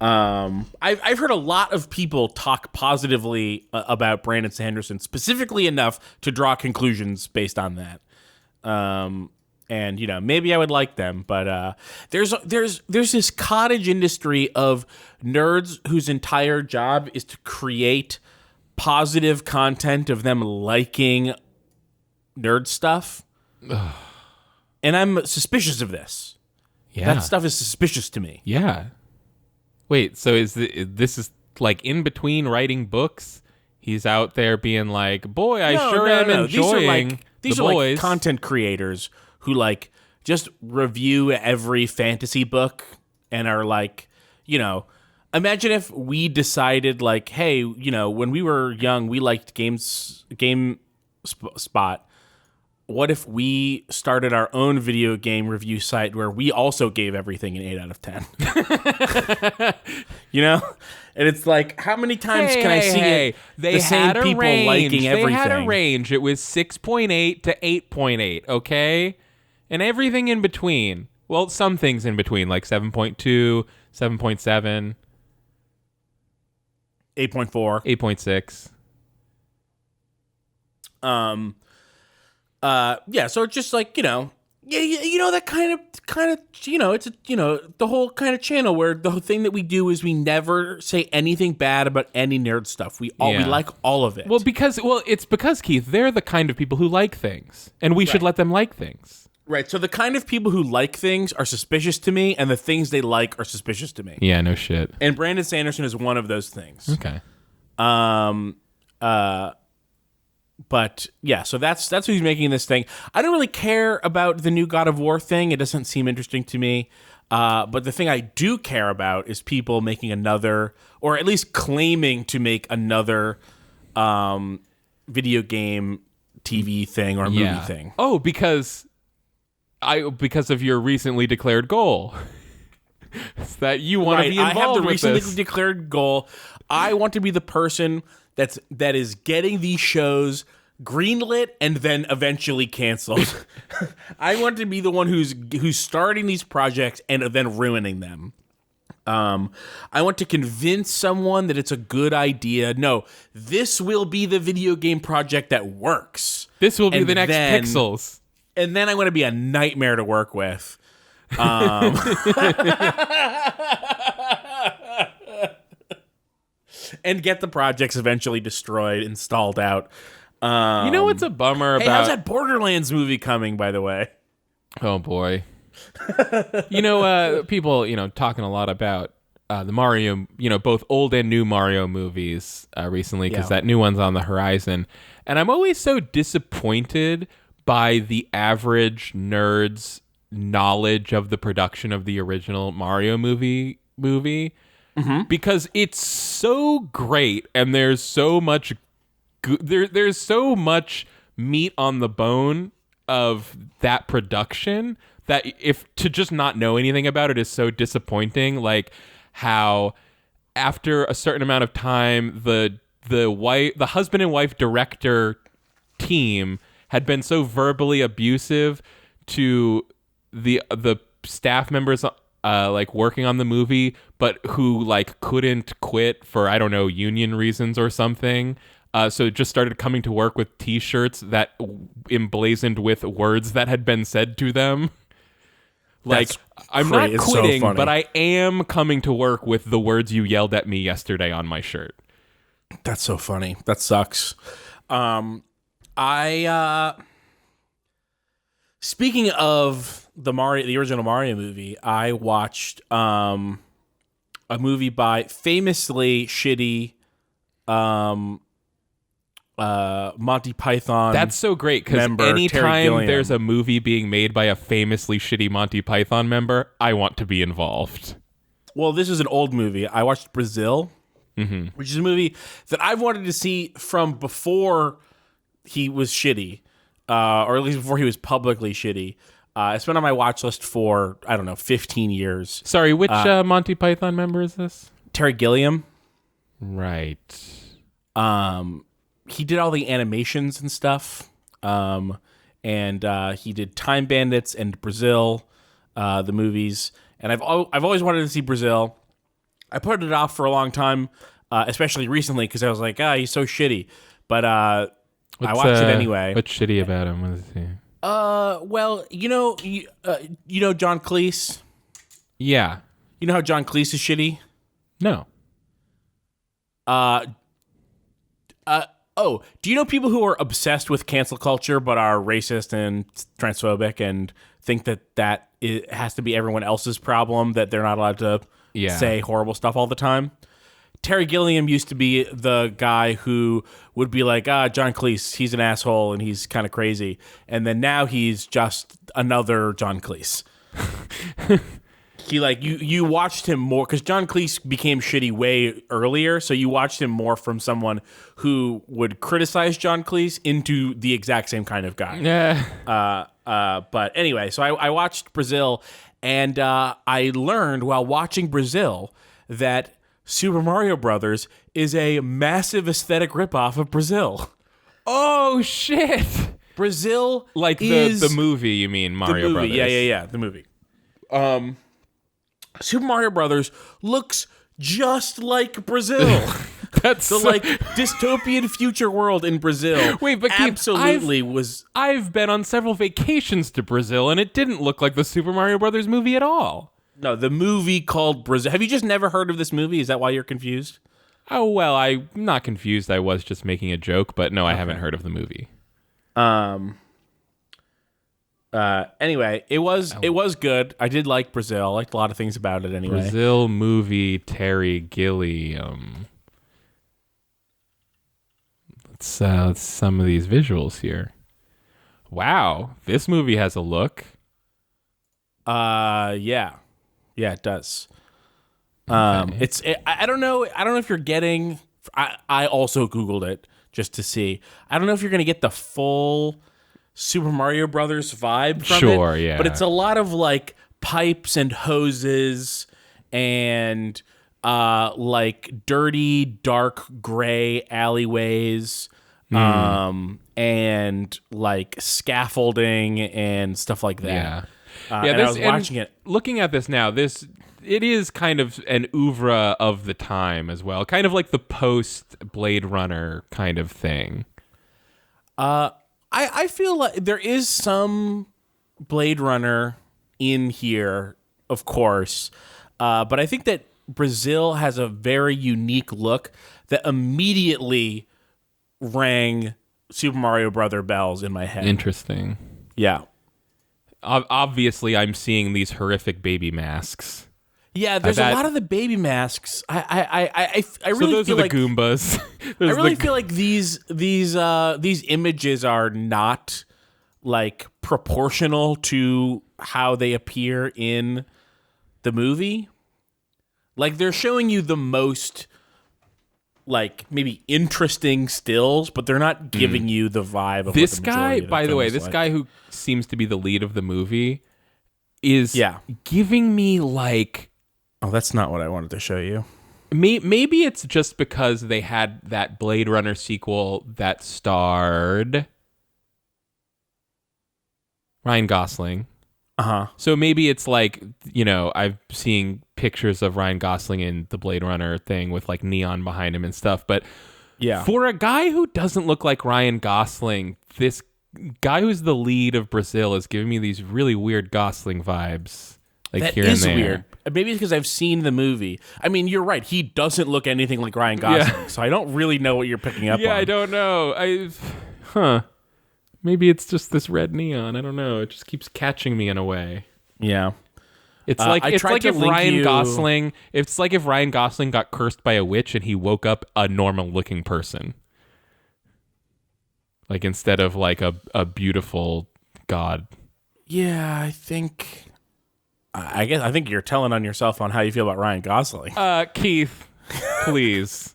I've heard a lot of people talk positively about Brandon Sanderson, specifically enough to draw conclusions based on that. And you know, maybe I would like them, but there's this cottage industry of nerds whose entire job is to create positive content of them liking nerd stuff. And I'm suspicious of this. Yeah. That stuff is suspicious to me. Yeah. Wait, so this is like in between writing books? He's out there being like, boy, I am enjoying these are like content creators who like just review every fantasy book and are like, imagine if we decided like, hey, when we were young, we liked GameSpot. What if we started our own video game review site where we also gave everything an 8 out of 10? And it's like, how many times can I see it? They same had a people range. liking everything. They had a range. It was 6.8 to 8.8, okay? And everything in between. Well, some things in between, like 7.2, 7.7. 8.4. 8.6. Yeah, so it's just like, that kind of, it's the whole kind of channel where the whole thing that we do is we never say anything bad about any nerd stuff. We like all of it. Well, it's because, Keith, they're the kind of people who like things, and we should let them like things. Right, so the kind of people who like things are suspicious to me, and the things they like are suspicious to me. Yeah, no shit. And Brandon Sanderson is one of those things. Okay. But yeah, so that's who's making this thing. I don't really care about the new God of War thing. It doesn't seem interesting to me. But the thing I do care about is people making another, or at least claiming to make another video game TV thing or movie thing. Oh, because of your recently declared goal. It's that you want to be involved I have the with recently this. declared goal. I want to be the person that is getting these shows greenlit and then eventually canceled. I want to be the one who's starting these projects and then ruining them. I want to convince someone that it's a good idea. No, this will be the video game project that works. This will be the next Pixels. And then I want to be a nightmare to work with. And get the projects eventually destroyed and stalled out. You know what's a bummer about... Hey, how's that Borderlands movie coming, by the way? Oh, boy. People, talking a lot about the Mario, both old and new Mario movies recently, because that new one's on the horizon. And I'm always so disappointed by the average nerd's knowledge of the production of the original Mario movie. Because it's so great, and there's so much there's so much meat on the bone of that production that if to just not know anything about it is so disappointing. Like how after a certain amount of time, the husband and wife director team had been so verbally abusive to the staff members working on the movie, but who couldn't quit for, I don't know, union reasons or something. So it just started coming to work with T-shirts that emblazoned with words that had been said to them. I'm not quitting, so but I am coming to work with the words you yelled at me yesterday on my shirt. That's so funny. That sucks. Speaking of the original Mario movie, I watched a movie by famously shitty Monty Python. That's so great, because anytime there's a movie being made by a famously shitty Monty Python member, I want to be involved. Well, this is an old movie. I watched Brazil, which is a movie that I've wanted to see from before he was shitty, or at least before he was publicly shitty. It's been on my watch list for, 15 years. Sorry, which Monty Python member is this? Terry Gilliam. Right. He did all the animations and stuff. And he did Time Bandits and Brazil, the movies. And I've always wanted to see Brazil. I put it off for a long time, especially recently, because I was like, he's so shitty. But I watched it anyway. What's shitty about him? What is he? Well, you know John Cleese? Yeah. You know how John Cleese is shitty? No. Do you know people who are obsessed with cancel culture but are racist and transphobic and think that it has to be everyone else's problem, that they're not allowed to say horrible stuff all the time? Terry Gilliam used to be the guy who would be like, John Cleese, he's an asshole and he's kind of crazy. And then now he's just another John Cleese. he like you watched him more because John Cleese became shitty way earlier, so you watched him more from someone who would criticize John Cleese into the exact same kind of guy. Yeah. But anyway, so I watched Brazil, and I learned while watching Brazil that Super Mario Brothers is a massive aesthetic ripoff of Brazil. Oh shit! Brazil, Like is the movie, you mean Mario the movie. Brothers? Yeah, the movie. Super Mario Brothers looks just like Brazil. That's The like dystopian future world in Brazil. Wait, but Keith, absolutely was. I've been on several vacations to Brazil, and it didn't look like the Super Mario Brothers movie at all. No, the movie called Brazil. Have you just never heard of this movie? Is that why you're confused? Oh well, I'm not confused. I was just making a joke, but no, I haven't heard of the movie. Anyway, it was good. I did like Brazil. I liked a lot of things about it anyway. Brazil movie Terry Gilliam. Let's some of these visuals here. Wow, this movie has a look. Yeah, it does. I don't know if you're getting. I also Googled it just to see. I don't know if you're gonna get the full Super Mario Brothers vibe from it. Sure, yeah. But it's a lot of like pipes and hoses and like dirty, dark gray alleyways, and like scaffolding and stuff like that. Yeah. And I was watching it. Looking at this now, it is kind of an oeuvre of the time as well, kind of like the post Blade Runner kind of thing. I feel like there is some Blade Runner in here, of course, but I think that Brazil has a very unique look that immediately rang Super Mario Brother bells in my head. Interesting. Yeah. Obviously, I'm seeing these horrific baby masks. Yeah, there's a lot of the baby masks. I really so those feel are the like Goombas. I really feel like these images are not like proportional to how they appear in the movie. Like they're showing you the most like maybe interesting stills, but they're not giving you the vibe of This what the guy, majority of by the way, film is this like. guy who seems to be the lead of the movie is Yeah. giving me like Oh, that's not what I wanted to show you. maybe it's just because they had that Blade Runner sequel that starred Ryan Gosling. Uh-huh. So maybe it's like, you know, I've seen pictures of Ryan Gosling in the Blade Runner thing with like neon behind him and stuff. But Yeah. for a guy who doesn't look like Ryan Gosling, this guy who's the lead of Brazil is giving me these really weird Gosling vibes. Like That here is and there. weird. Maybe it's because I've seen the movie. I mean, you're right. He doesn't look anything like Ryan Gosling, so I don't really know what you're picking up on. Yeah, I don't know. Maybe it's just this red neon. I don't know. It just keeps catching me in a way. Yeah. It's I like tried to if link Ryan you- Gosling. It's like if Ryan Gosling got cursed by a witch and he woke up a normal looking person. Like instead of like a beautiful god. Yeah, I think you're telling on yourself on how you feel about Ryan Gosling. Keith, please.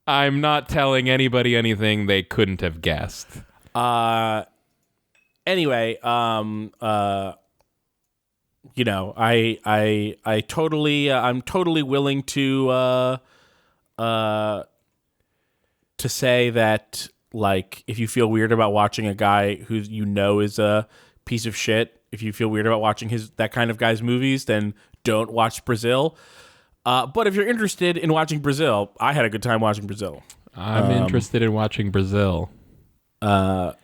I'm not telling anybody anything they couldn't have guessed. Anyway, you know, I totally I'm totally willing to say that like if you feel weird about watching a guy who you know is a piece of shit, if you feel weird about watching that kind of guy's movies, then don't watch Brazil. But if you're interested in watching Brazil, I had a good time watching Brazil. I'm interested in watching Brazil. And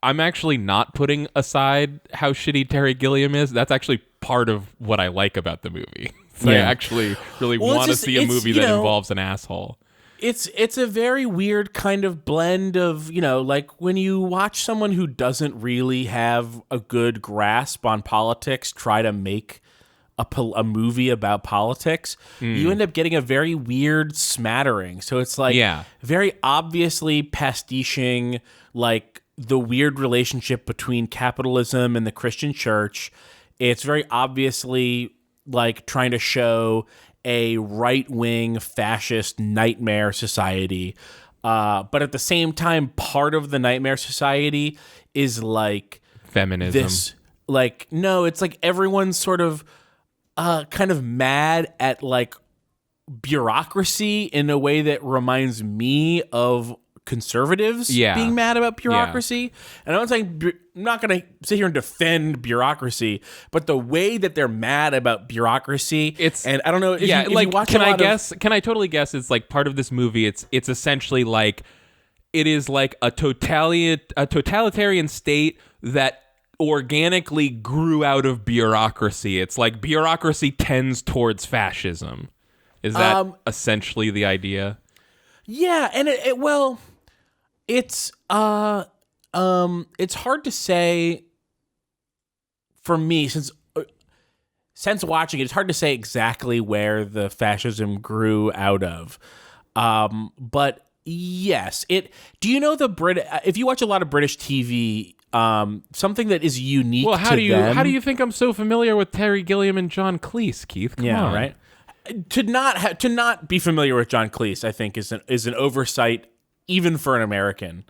I'm actually not putting aside how shitty Terry Gilliam is. That's actually part of what I like about the movie. So I Yeah. actually really Well, want to it's just- see a it's, movie you that know, involves an asshole. It's a very weird kind of blend of, you know, like when you watch someone who doesn't really have a good grasp on politics try to make a movie about politics, you end up getting a very weird smattering. So it's like very obviously pastiching like the weird relationship between capitalism and the Christian church It's very obviously like trying to show a right-wing fascist nightmare society. But at the same time, part of the nightmare society is like feminism. No, it's like everyone's sort of kind of mad at like bureaucracy in a way that reminds me of conservatives being mad about bureaucracy. Yeah. And I'm not going to sit here and defend bureaucracy, but the way that they're mad about bureaucritarian, and I don't know if you watch can I totally guess it's like part of this movie, it's essentially like it is like a totalitarian state that organically grew out of bureaucracy. It's like bureaucracy tends towards fascism. Is that essentially the idea? Yeah, and it's hard to say for me since watching it. It's hard to say exactly where the fascism grew out of. But yes, do you know if you watch a lot of British TV, something that is unique to them. How do you think I'm so familiar with Terry Gilliam and John Cleese, Keith? Come on. Right. To not be familiar with John Cleese, I think, is an oversight, even for an American.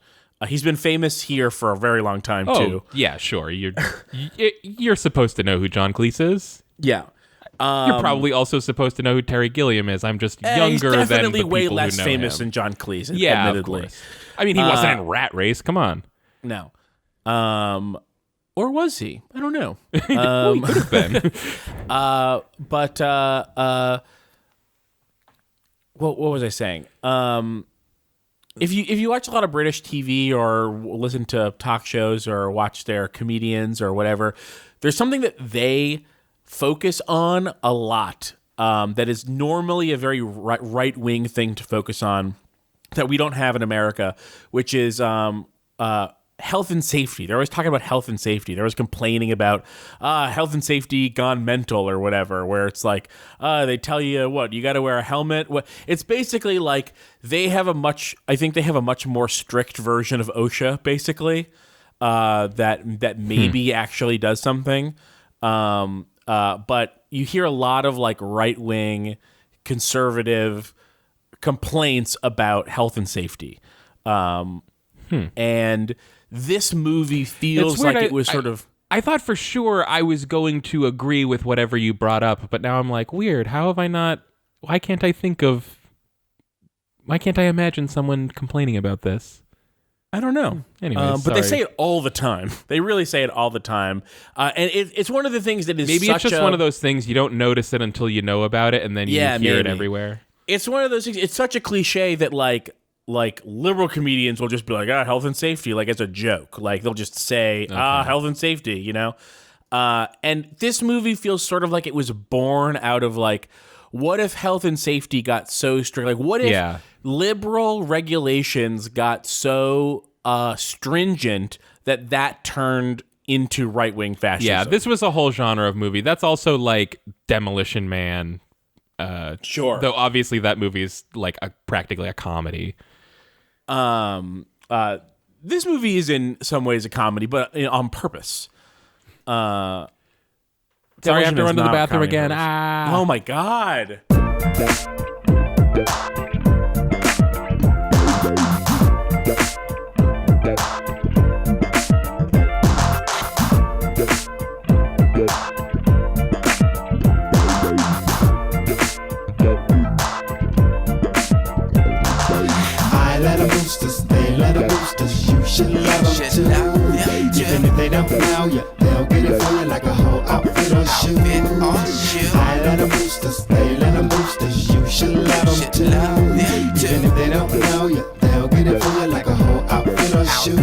He's been famous here for a very long time too. Yeah, sure. You're supposed to know who John Cleese is. Yeah. You're probably also supposed to know who Terry Gilliam is. I'm just younger he's than the definitely people way who less know famous him. than John Cleese. Yeah, admittedly. Of course. I mean, he wasn't in Rat Race. Come on. No. Or was he? I don't know. Well, he could have been. But what was I saying? If you watch a lot of British TV or listen to talk shows or watch their comedians or whatever, there's something that they focus on a lot that is normally a very right-wing thing to focus on that we don't have in America, which is health and safety. They're always talking about health and safety. They're always complaining about health and safety gone mental or whatever, where it's like they tell you you got to wear a helmet. It's basically like they have a much more strict version of OSHA, basically, that maybe actually does something. But you hear a lot of like right-wing conservative complaints about health and safety. And this movie feels like it was sort of... I thought for sure I was going to agree with whatever you brought up, but now I'm like, weird. How have I not... Why can't I imagine someone complaining about this? I don't know. Anyways, but they say it all the time. They really say it all the time. And it's one of the things that is maybe it's just one of those things you don't notice it until you know about it, and then you hear it everywhere. It's one of those things. It's such a cliche that like liberal comedians will just be like, health and safety, like as a joke. Like they'll just say, health and safety, you know? And this movie feels sort of like it was born out of like, what if health and safety got so strict? Like what if liberal regulations got so stringent that turned into right-wing fascism? Yeah, this was a whole genre of movie. That's also like Demolition Man. Sure. Though obviously that movie is like practically a comedy. This movie is in some ways a comedy, but on purpose. Sorry, I have to run to the bathroom again. Oh my God. They let them boost us, you should love them too. Even if they don't know you, they'll get it for you like a whole outfit on shoe. I let them boost us, they let them boost us, you should love them too. Even if they don't know you, they'll get it for you like a whole outfit on shoe.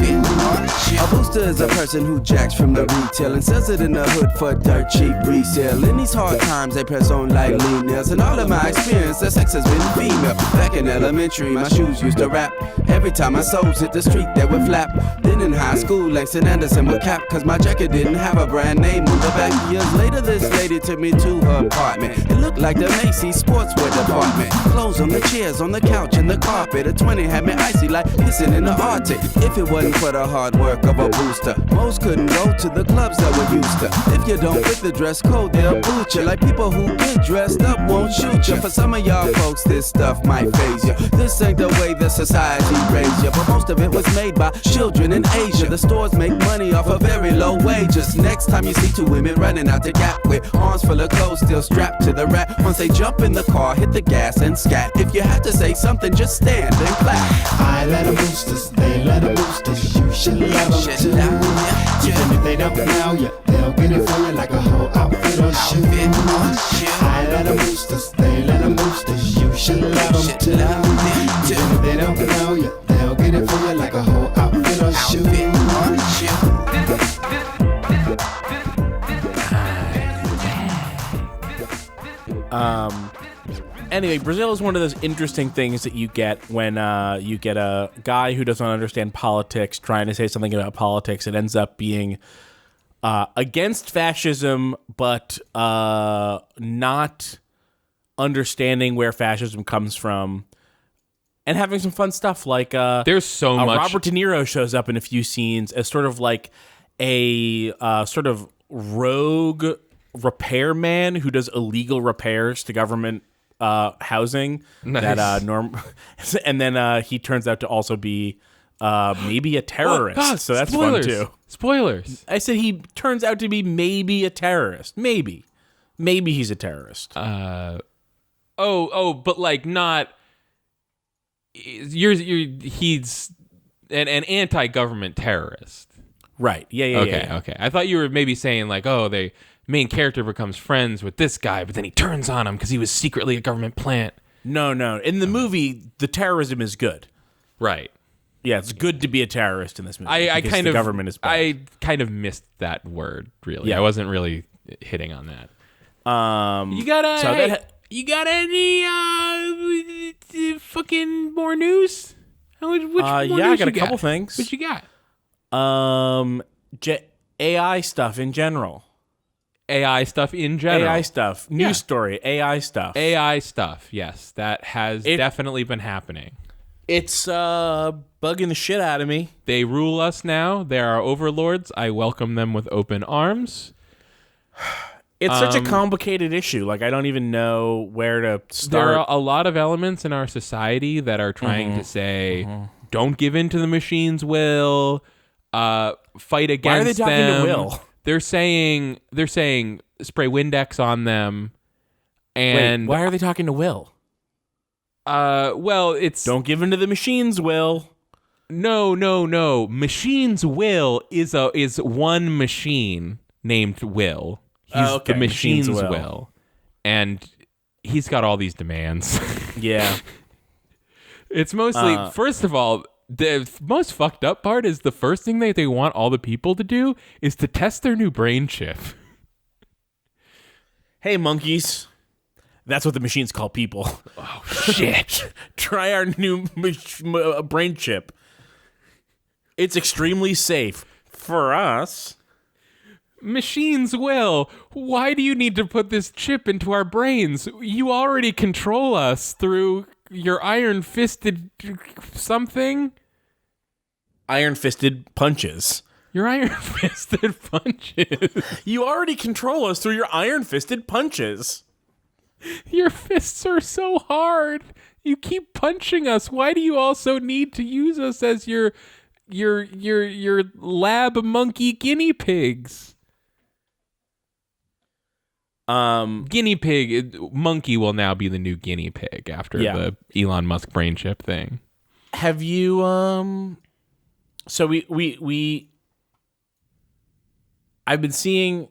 A booster is a person who jacks from the retail and sells it in the hood for dirt cheap resale. In these hard times, they press on like lean nails. And all of my experience, the sex has been female. Back in elementary, my shoes used to rap. Every time my soles hit the street, they would flap. Then in high school, Langston Anderson would cap, cause my jacket didn't have a brand name on the back. Years later, this lady took me to her apartment. It looked like the Macy's sportswear department. Clothes on the chairs, on the couch, and the carpet. A 20 had me icy like pissing in the Arctic. If it wasn't for the hard work of a booster, Most couldn't go to the clubs that were used to. If you don't fit the dress code, they'll boot you. Like people who get dressed up won't shoot you. For some of y'all folks, this stuff might phase you. This ain't the way the society raised you. But most of it was made by children in Asia. The stores make money off of very low wages. Next time you see two women running out the gap with arms full of clothes still strapped to the rack, once they jump in the car, hit the gas and scat. If you have to say something, just stand and clap. I let them boost us, they let them boost us. You should love them too. Even if they don't know you, they'll get it for you like a whole outfit on shoe. I let them boost us, they let them boost us. You should love them too. Even if they don't know you, they'll get it for you like a whole outfit on shoe. Anyway, Brazil is one of those interesting things that you get when you get a guy who doesn't understand politics trying to say something about politics. It ends up being against fascism, but not understanding where fascism comes from, and having some fun stuff like There's so much. Robert De Niro shows up in a few scenes as sort of like a sort of rogue repairman who does illegal repairs to government housing. Nice. That and then he turns out to also be maybe a terrorist. So that's spoilers. fun too. Spoilers. I said he turns out to be maybe a terrorist. Maybe he's a terrorist. But like not. He's an anti-government terrorist. Right. Yeah. Okay. I thought you were maybe saying like, the main character becomes friends with this guy, but then he turns on him because he was secretly a government plant. No. In the movie, the terrorism is good. Right. Yeah, it's good to be a terrorist in this movie. The government is bad. I kind of missed that word. Really, Yeah. I wasn't really hitting on that. You got any fucking more news? Which more I news got you a couple things. What you got? AI stuff in general. AI stuff in general. AI stuff. News story. AI stuff. AI stuff. Yes, that has definitely been happening. It's bugging the shit out of me. They rule us now. They are our overlords. I welcome them with open arms. It's such a complicated issue. Like, I don't even know where to start. There are a lot of elements in our society that are trying to say, don't give in to the machine's will, fight against them. Why are they talking to Will? They're saying spray Windex on them. And wait, why are they talking to Will? Well, it's... Don't give in to the machine's will. No. Machine's will is one machine named Will. He's the machine's will. And he's got all these demands. Yeah. It's mostly, first of all, the most fucked up part is the first thing that they want all the people to do is to test their new brain chip. Hey, monkeys. That's what the machines call people. Oh, shit. Try our new brain chip. It's extremely safe for us. Machines will. Why do you need to put this chip into our brains? You already control us through your iron-fisted something. Iron-fisted punches. Your iron-fisted punches. You already control us through your iron-fisted punches. Your fists are so hard. You keep punching us. Why do you also need to use us as your lab monkey guinea pigs? Guinea pig, monkey will now be the new guinea pig after the Elon Musk brain chip thing. Have you so we I've been seeing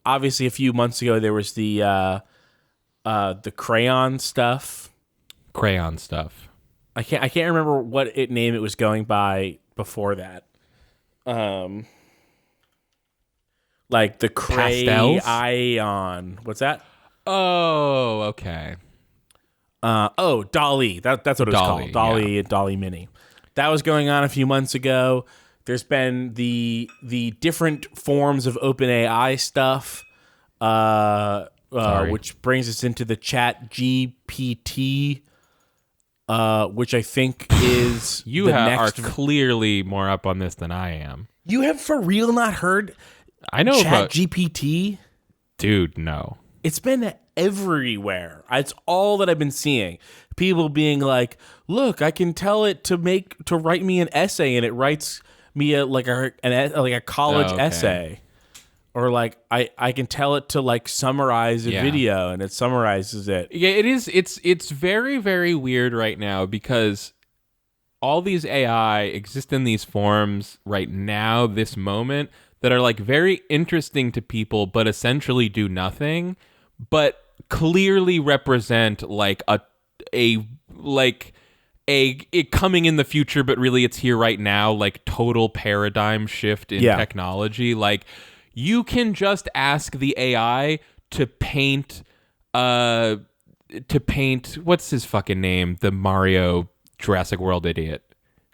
obviously a few months ago there was the crayon stuff. Crayon stuff. I can't remember what name it was going by before that. Like the crayon. What's that? Oh, okay. Dolly. That's what it's called. Dolly, Dolly Mini. That was going on a few months ago. There's been the different forms of OpenAI stuff, which brings us into the Chat GPT which I think is You are clearly more up on this than I am. You have for real not heard I know about GPT? Dude, no. It's been everywhere. It's all that I've been seeing. People being like, "Look, I can tell it to write me an essay, and it writes me a college essay." Or like I can tell it to like summarize a video, and it summarizes it. Yeah, it is. It's very, very weird right now because all these AI exist in these forms right now, this moment, that are like very interesting to people, but essentially do nothing, but clearly represent like a coming in the future, but really it's here right now, like total paradigm shift in technology. Like, you can just ask the AI to paint what's his fucking name? The Mario Jurassic World idiot.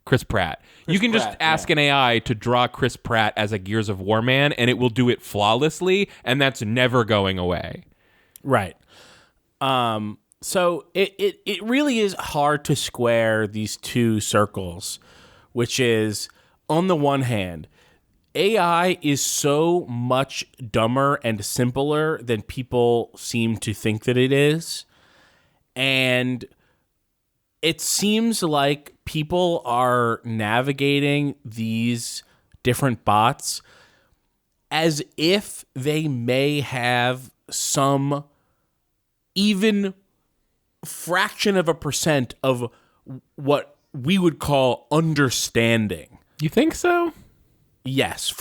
Chris Pratt. You can just ask an AI to draw Chris Pratt as a Gears of War man, and it will do it flawlessly, and that's never going away. Right. So it really is hard to square these two circles, which is, on the one hand, AI is so much dumber and simpler than people seem to think that it is. And it seems like people are navigating these different bots as if they may have some even fraction of a percent of what we would call understanding. You think so? Yes,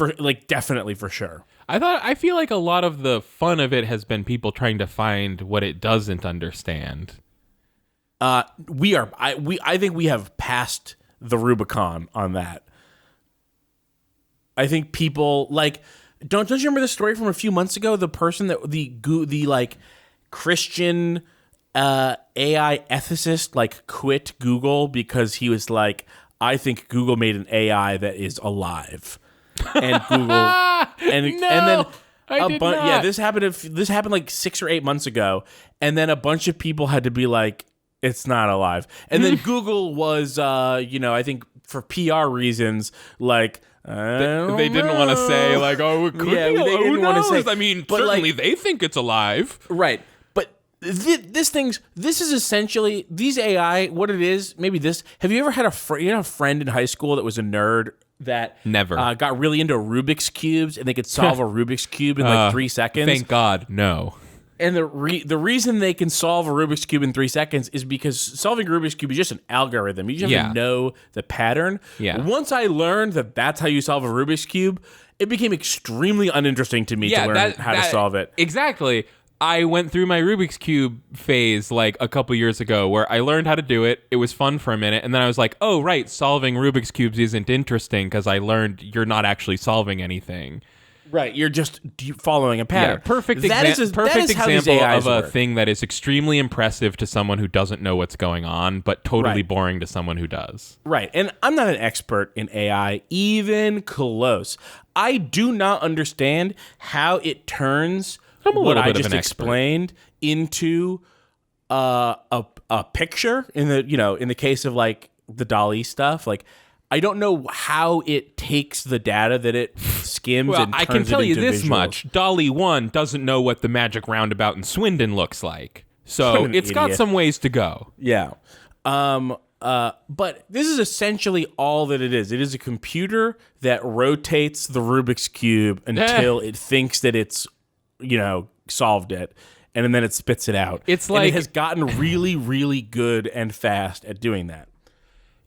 definitely, for sure. I feel like a lot of the fun of it has been people trying to find what it doesn't understand. I think we have passed the Rubicon on that. I think people don't you remember the story from a few months ago? The person that the Christian AI ethicist quit Google because he was like, I think Google made an AI that is alive. And Google and then this happened like 6 or 8 months ago, and then a bunch of people had to be like, it's not alive. And then Google was I think for PR reasons they didn't want to say it could be. They didn't want to say. I mean, but certainly they think it's alive, right? But this is essentially these AI. What it is, maybe this. Have you ever had a friend in high school that was a nerd that never got really into Rubik's cubes, and they could solve a Rubik's cube in 3 seconds? Thank God, no. And the reason they can solve a Rubik's cube in 3 seconds is because solving a Rubik's cube is just an algorithm. You just have to know the pattern. Yeah. Once I learned that that's how you solve a Rubik's cube, it became extremely uninteresting to me to learn how to solve it. Exactly. I went through my Rubik's Cube phase a couple years ago where I learned how to do it. It was fun for a minute. And then I was like, oh, right, solving Rubik's Cubes isn't interesting because I learned you're not actually solving anything. Right, you're just following a pattern. Yeah, perfect example of a thing that is extremely impressive to someone who doesn't know what's going on, but totally boring to someone who does. Right, and I'm not an expert in AI, even close. I do not understand how it turns what I just explained into a picture in the case of the DALL-E stuff. I don't know how it takes the data that it skims and turns it into visuals. I can tell you this much. DALL-E 1 doesn't know what the magic roundabout in Swindon looks like. So it's got some ways to go. Yeah. But this is essentially all that it is. It is a computer that rotates the Rubik's Cube until it thinks that it's, solved it. And then it spits it out. It's it has gotten really, really good and fast at doing that.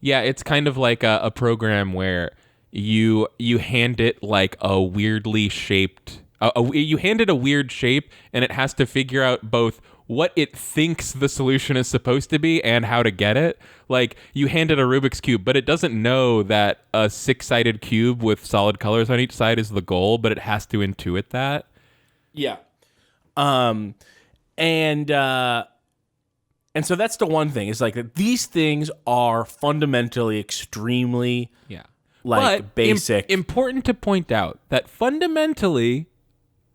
Yeah, it's kind of like a program where you hand it a weirdly shaped. You hand it a weird shape, and it has to figure out both what it thinks the solution is supposed to be and how to get it. You hand it a Rubik's Cube, but it doesn't know that a 6-sided cube with solid colors on each side is the goal, but it has to intuit that. Yeah. And so that's the one thing. Is that these things are fundamentally extremely basic. Important to point out that fundamentally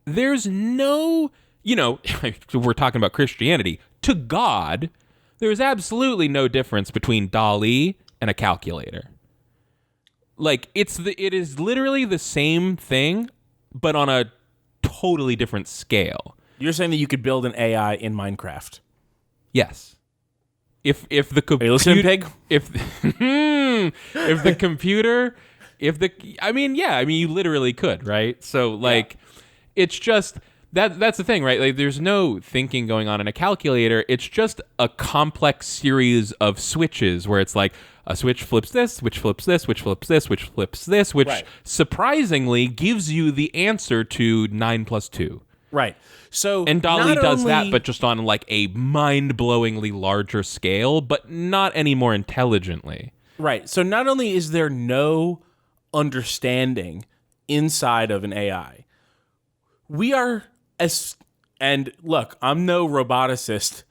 there's no, we're talking about Christianity. To God, there is absolutely no difference between DALL-E and a calculator. Like, it is literally the same thing, but on a totally different scale. You're saying that you could build an AI in Minecraft? Yes. If the Are you listening, Pig? if the computer, you literally could, right? So like, it's just that's the thing, right? Like, there's no thinking going on in a calculator. It's just a complex series of switches where it's like a switch flips this, switch flips this, switch flips this, switch flips this, which surprisingly gives you the answer to 9 + 2. Right. So and DALL-E does that, but just on like a mind-blowingly larger scale, but not any more intelligently. Right. So not only is there no understanding inside of an AI, we are and look, I'm no roboticist,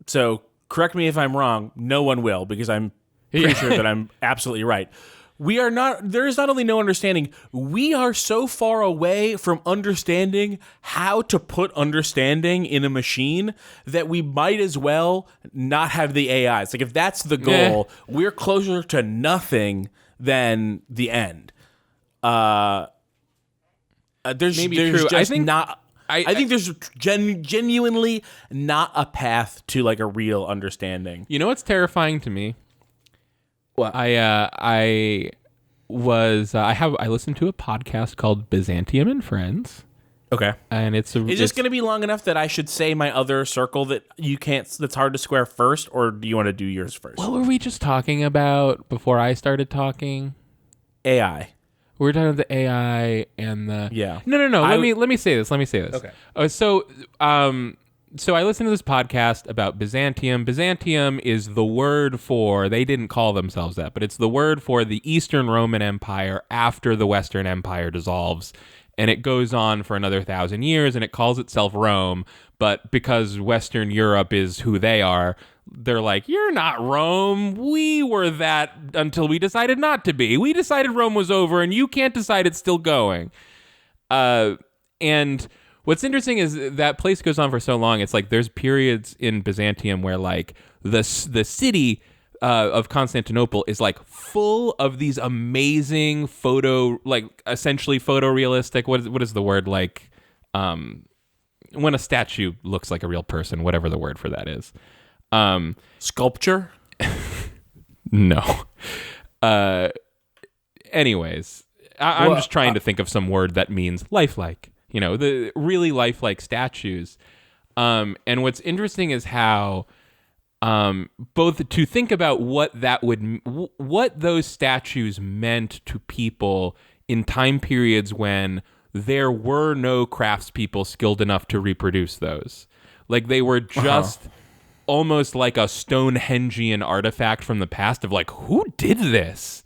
so correct me if I'm wrong. No one will, because I'm pretty sure that I'm absolutely right. There is not only no understanding, we are so far away from understanding how to put understanding in a machine that we might as well not have the AIs. Like, if that's the goal, we're closer to nothing than the end. There's true. I think there's genuinely not a path to like a real understanding. You know what's terrifying to me? What? I listened to a podcast called Byzantium and Friends. Okay. And is this going to be long enough that I should say my other circle that you can't, that's hard to square first, or do you want to do yours first? What were we just talking about before I started talking? AI. We were talking about the AI and the No. Let me say this. Okay. So I listened to this podcast about Byzantium. Byzantium is the word for, they didn't call themselves that, but it's the word for the Eastern Roman Empire after the Western Empire dissolves. And it goes on for another 1,000 years, and it calls itself Rome. But because Western Europe is who they are, they're like, you're not Rome. We were that until we decided not to be. We decided Rome was over, and you can't decide it's still going. And what's interesting is that place goes on for so long. It's like there's periods in Byzantium where like the city of Constantinople is like full of these amazing essentially photorealistic. What is the word, like when a statue looks like a real person? Whatever the word for that is. Sculpture? No. Anyways, I'm just trying to think of some word that means lifelike. You know, the really lifelike statues. And what's interesting is how both to think about what those statues meant to people in time periods when there were no craftspeople skilled enough to reproduce those. Like, they were just almost like a Stonehengian artifact from the past of like, who did this?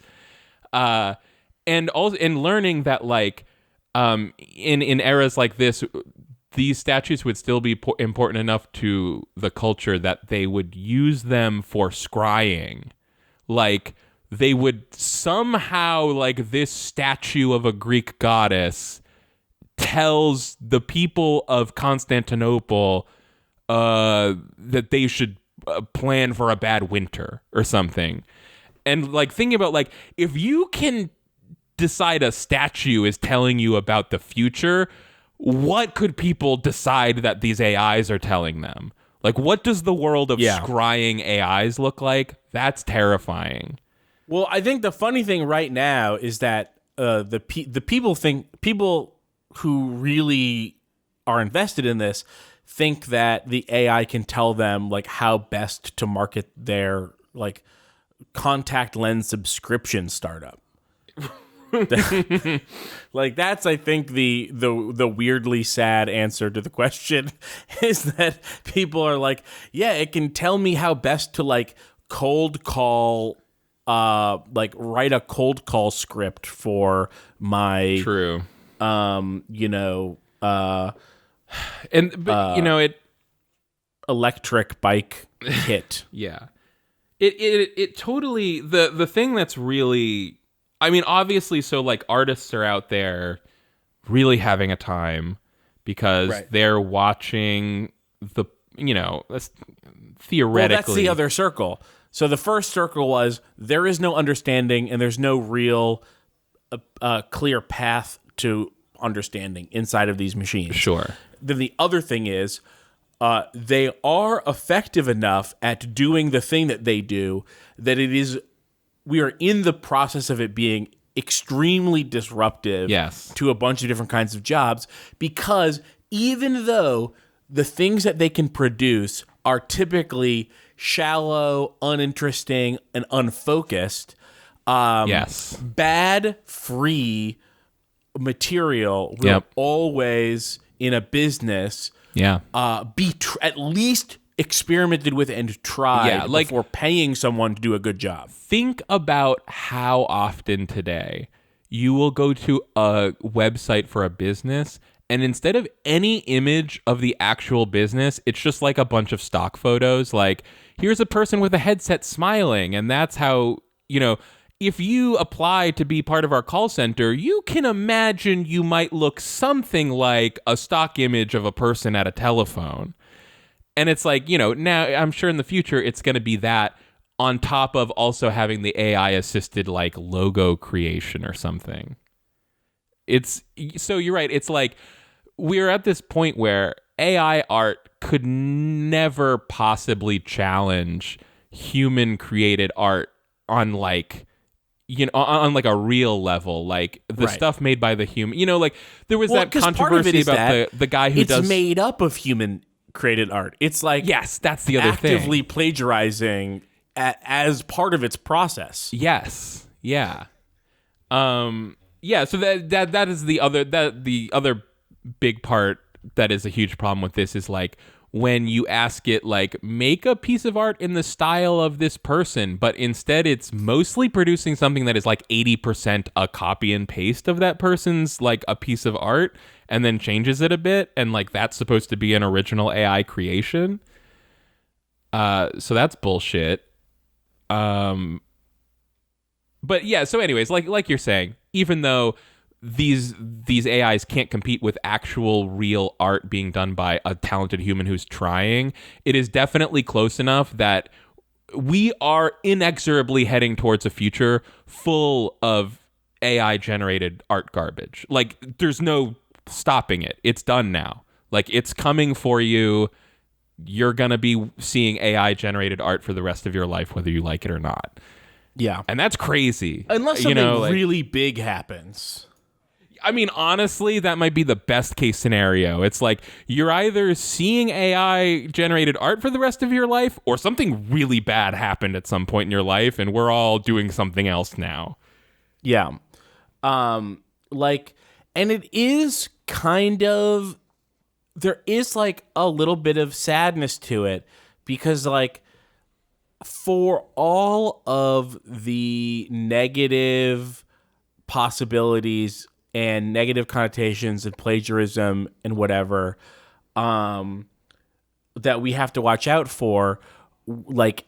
And also in learning that like, in eras like this, these statues would still be important enough to the culture that they would use them for scrying. Like, they would somehow, like, this statue of a Greek goddess tells the people of Constantinople that they should plan for a bad winter or something. And, like, thinking about, like, if you can decide a statue is telling you about the future, what could people decide that these AIs are telling them? Like, what does the world of scrying AIs look like? That's terrifying. Well, I think the funny thing right now is that the people who really are invested in this think that the AI can tell them like how best to market their like contact lens subscription startup. Like, that's, I think, the weirdly sad answer to the question is that people are like, yeah, it can tell me how best to like cold call, like write a cold call script for my electric bike kit. Yeah. It totally, the thing that's really, I mean, obviously, so like artists are out there really having a time because they're watching that's theoretically. Well, that's the other circle. So the first circle was there is no understanding and there's no real clear path to understanding inside of these machines. Sure. Then the other thing is they are effective enough at doing the thing that they do that we are in the process of it being extremely disruptive to a bunch of different kinds of jobs, because even though the things that they can produce are typically shallow, uninteresting, and unfocused, bad, free material will always, in a business, be at least experimented with and tried before paying someone to do a good job. Think about how often today you will go to a website for a business, and instead of any image of the actual business, it's just like a bunch of stock photos. Like, here's a person with a headset smiling, and that's how, if you apply to be part of our call center, you can imagine you might look something like a stock image of a person at a telephone. And it's like, now I'm sure in the future it's going to be that on top of also having the AI assisted like logo creation or something. So you're right. It's like we're at this point where AI art could never possibly challenge human created art on like, on like a real level, like the stuff made by the human, like there was that controversy about the guy who it's made up of human created art. It's like, yes, that's the other thing. Actively plagiarizing as part of its process. Yes. Yeah. So that is the other big part that is a huge problem with this is like when you ask it like make a piece of art in the style of this person, but instead it's mostly producing something that is like 80% a copy and paste of that person's like a piece of art and then changes it a bit, and like that's supposed to be an original AI creation. So that's bullshit. But yeah, so anyways, like you're saying, even though these AIs can't compete with actual real art being done by a talented human who's trying, it is definitely close enough that we are inexorably heading towards a future full of AI generated art garbage. Like there's no stopping it. It's done now. Like it's coming for you. You're going to be seeing AI generated art for the rest of your life, whether you like it or not. Yeah. And that's crazy. Unless something really big happens. I mean, honestly, that might be the best case scenario. It's like you're either seeing AI generated art for the rest of your life or something really bad happened at some point in your life and we're all doing something else now. Yeah. And it is kind of, there is like a little bit of sadness to it because like for all of the negative possibilities and negative connotations and plagiarism and whatever that we have to watch out for, like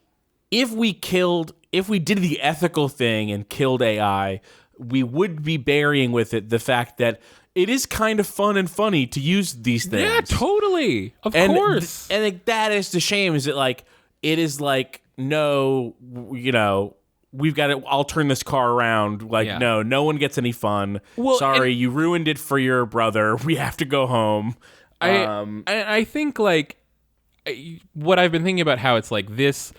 if we did the ethical thing and killed AI, we would be burying with it the fact that it is kind of fun and funny to use these things. Yeah, totally. Of course. And that is the shame, is that like it is like, no, we've got to, I'll turn this car around. Like, no one gets any fun. Well, sorry, you ruined it for your brother. We have to go home. I think like what I've been thinking about how it's like this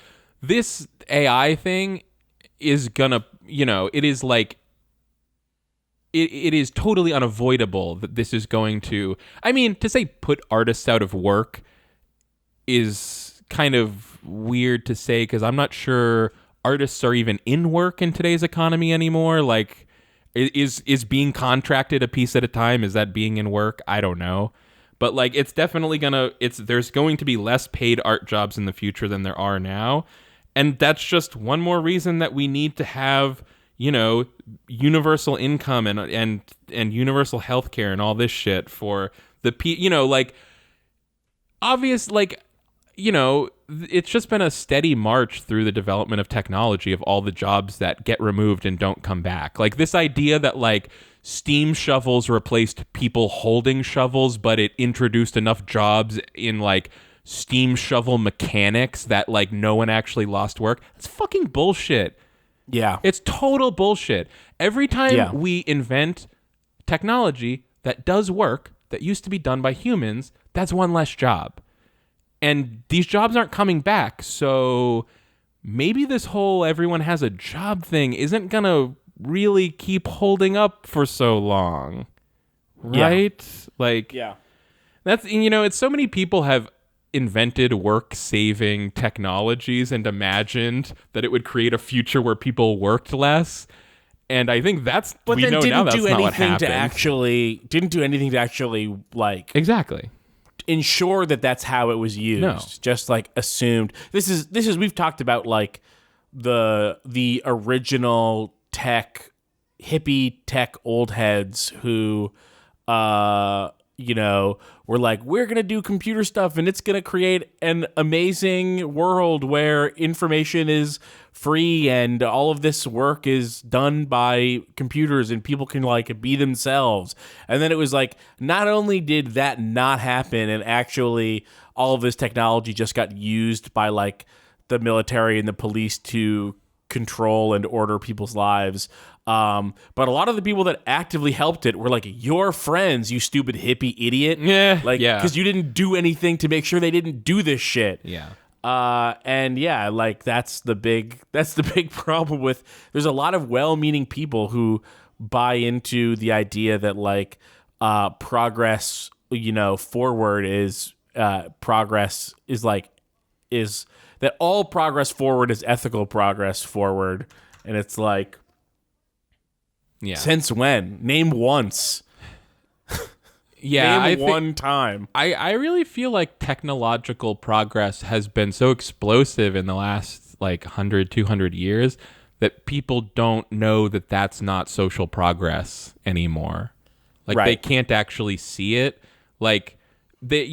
AI thing is gonna, it is like, it is totally unavoidable that this is going to, I mean, to say put artists out of work is kind of weird to say because I'm not sure artists are even in work in today's economy anymore. Like, is being contracted a piece at a time, is that being in work? I don't know. But like, it's definitely there's going to be less paid art jobs in the future than there are now. And that's just one more reason that we need to have, universal income and universal healthcare and all this shit for the it's just been a steady march through the development of technology of all the jobs that get removed and don't come back. Like this idea that like steam shovels replaced people holding shovels, but it introduced enough jobs in like steam shovel mechanics that like no one actually lost work. That's fucking bullshit. Yeah. It's total bullshit. Every time Yeah. we invent technology that does work that used to be done by humans, that's one less job. And these jobs aren't coming back. So maybe this whole everyone has a job thing isn't going to really keep holding up for so long. Right? Like, Yeah. that's, it's so many people have invented work-saving technologies and imagined that it would create a future where people worked less. And I think that's, But we then know now didn't that's do not what anything happened. didn't do anything to actually like Exactly. ensure that that's how it was used. No. Just like assumed. This is we've talked about like the original hippie tech old heads who we're like, we're going to do computer stuff and it's going to create an amazing world where information is free and all of this work is done by computers and people can like be themselves. And then it was like, not only did that not happen and actually all of this technology just got used by like the military and the police to control and order people's lives. But a lot of the people that actively helped it were like your friends, you stupid hippie idiot. Yeah, Like, yeah. because you didn't do anything to make sure they didn't do this shit. Yeah. And yeah, like that's the big problem with, there's a lot of well-meaning people who buy into the idea that like, progress, forward is that all progress forward is ethical progress forward. And it's like, Yeah. since when? Name once. Yeah. Name one time. I really feel like technological progress has been so explosive in the last like 100, 200 years that people don't know that that's not social progress anymore. Like Right. they can't actually see it. Like they,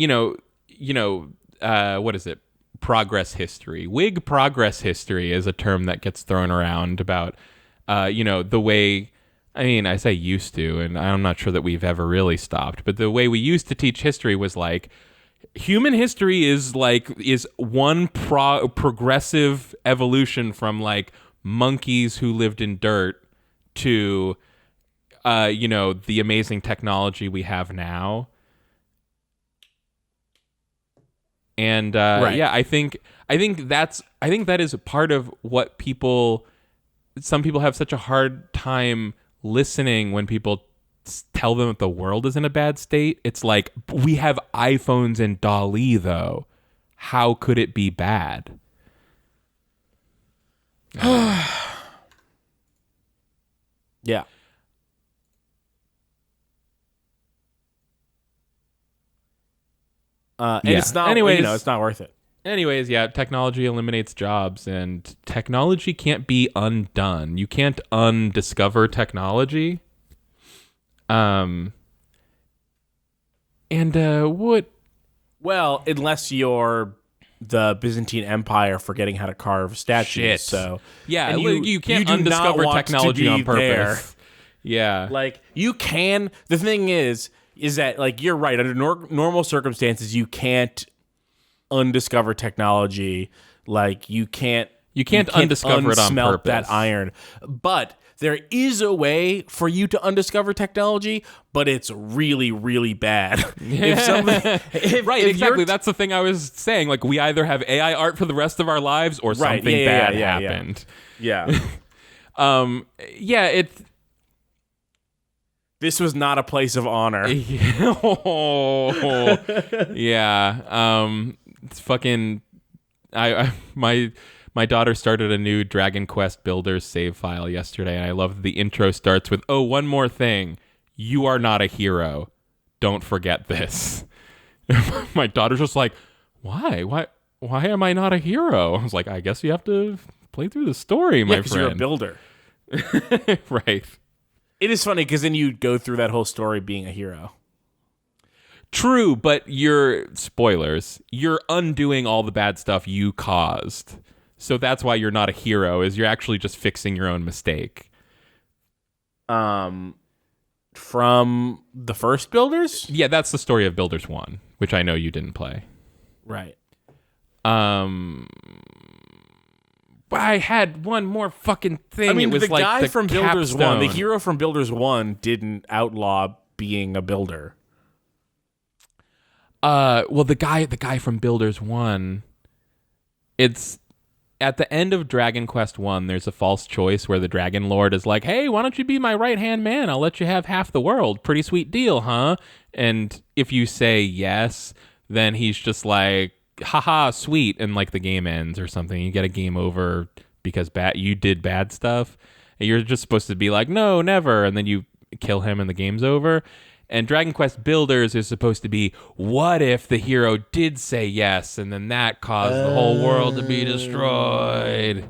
what is it? Progress history. Whig progress history is a term that gets thrown around about, the way, I mean, I say used to, and I'm not sure that we've ever really stopped, but the way we used to teach history was like, human history is one progressive evolution from like monkeys who lived in dirt to, the amazing technology we have now. And Right. yeah, I think that is a part of what some people have such a hard time listening when people tell them that the world is in a bad state. It's like, we have iPhones and DALL-E though. How could it be bad? Yeah. And Yeah. it's not, Anyways. it's not worth it. Anyways, yeah, technology eliminates jobs, and technology can't be undone. You can't undiscover technology. And what? Well, unless you're the Byzantine Empire forgetting how to carve statues. Shit. So Yeah, and you can't do not undiscover want technology to on be purpose. there. Yeah. Like you can. The thing is that like you're right. Under normal circumstances, you can't undiscover technology. Like you can't undiscover it on unsmelt purpose. that iron. But there is a way for you to undiscover technology, but it's really, really bad. Right, exactly. That's the thing I was saying. Like, we either have AI art for the rest of our lives or Right, something yeah, bad yeah, happened. Yeah. Yeah, it's... This was not a place of honor. Yeah. It's fucking... My daughter started a new Dragon Quest Builders save file yesterday, and I love that the intro starts with, "Oh, one more thing. You are not a hero. Don't forget this." My daughter's just like, "Why? Why am I not a hero?" I was like, "I guess you have to play through the story, my because you're a friend." builder. Right. It is funny because then you go through that whole story being a hero. True, but you're undoing all the bad stuff you caused. So that's why you're not a hero, is you're actually just fixing your own mistake. From the first builders? Yeah, that's the story of Builders 1, which I know you didn't play. Right. I had one more fucking thing. I mean, it was the like guy the from Builders 1, the capstone. hero from Builders 1 didn't outlaw being a builder. Well, the guy from Builders 1, it's at the end of Dragon Quest 1, there's a false choice where the Dragon Lord is like, hey, why don't you be my right-hand man? I'll let you have half the world. Pretty sweet deal, huh? And if you say yes, then he's just like, haha, sweet, and like the game ends or something. You get a game over because you did bad stuff. And you're just supposed to be like, no, never, and then you kill him and the game's over. And Dragon Quest Builders is supposed to be, what if the hero did say yes, and then that caused the whole world to be destroyed?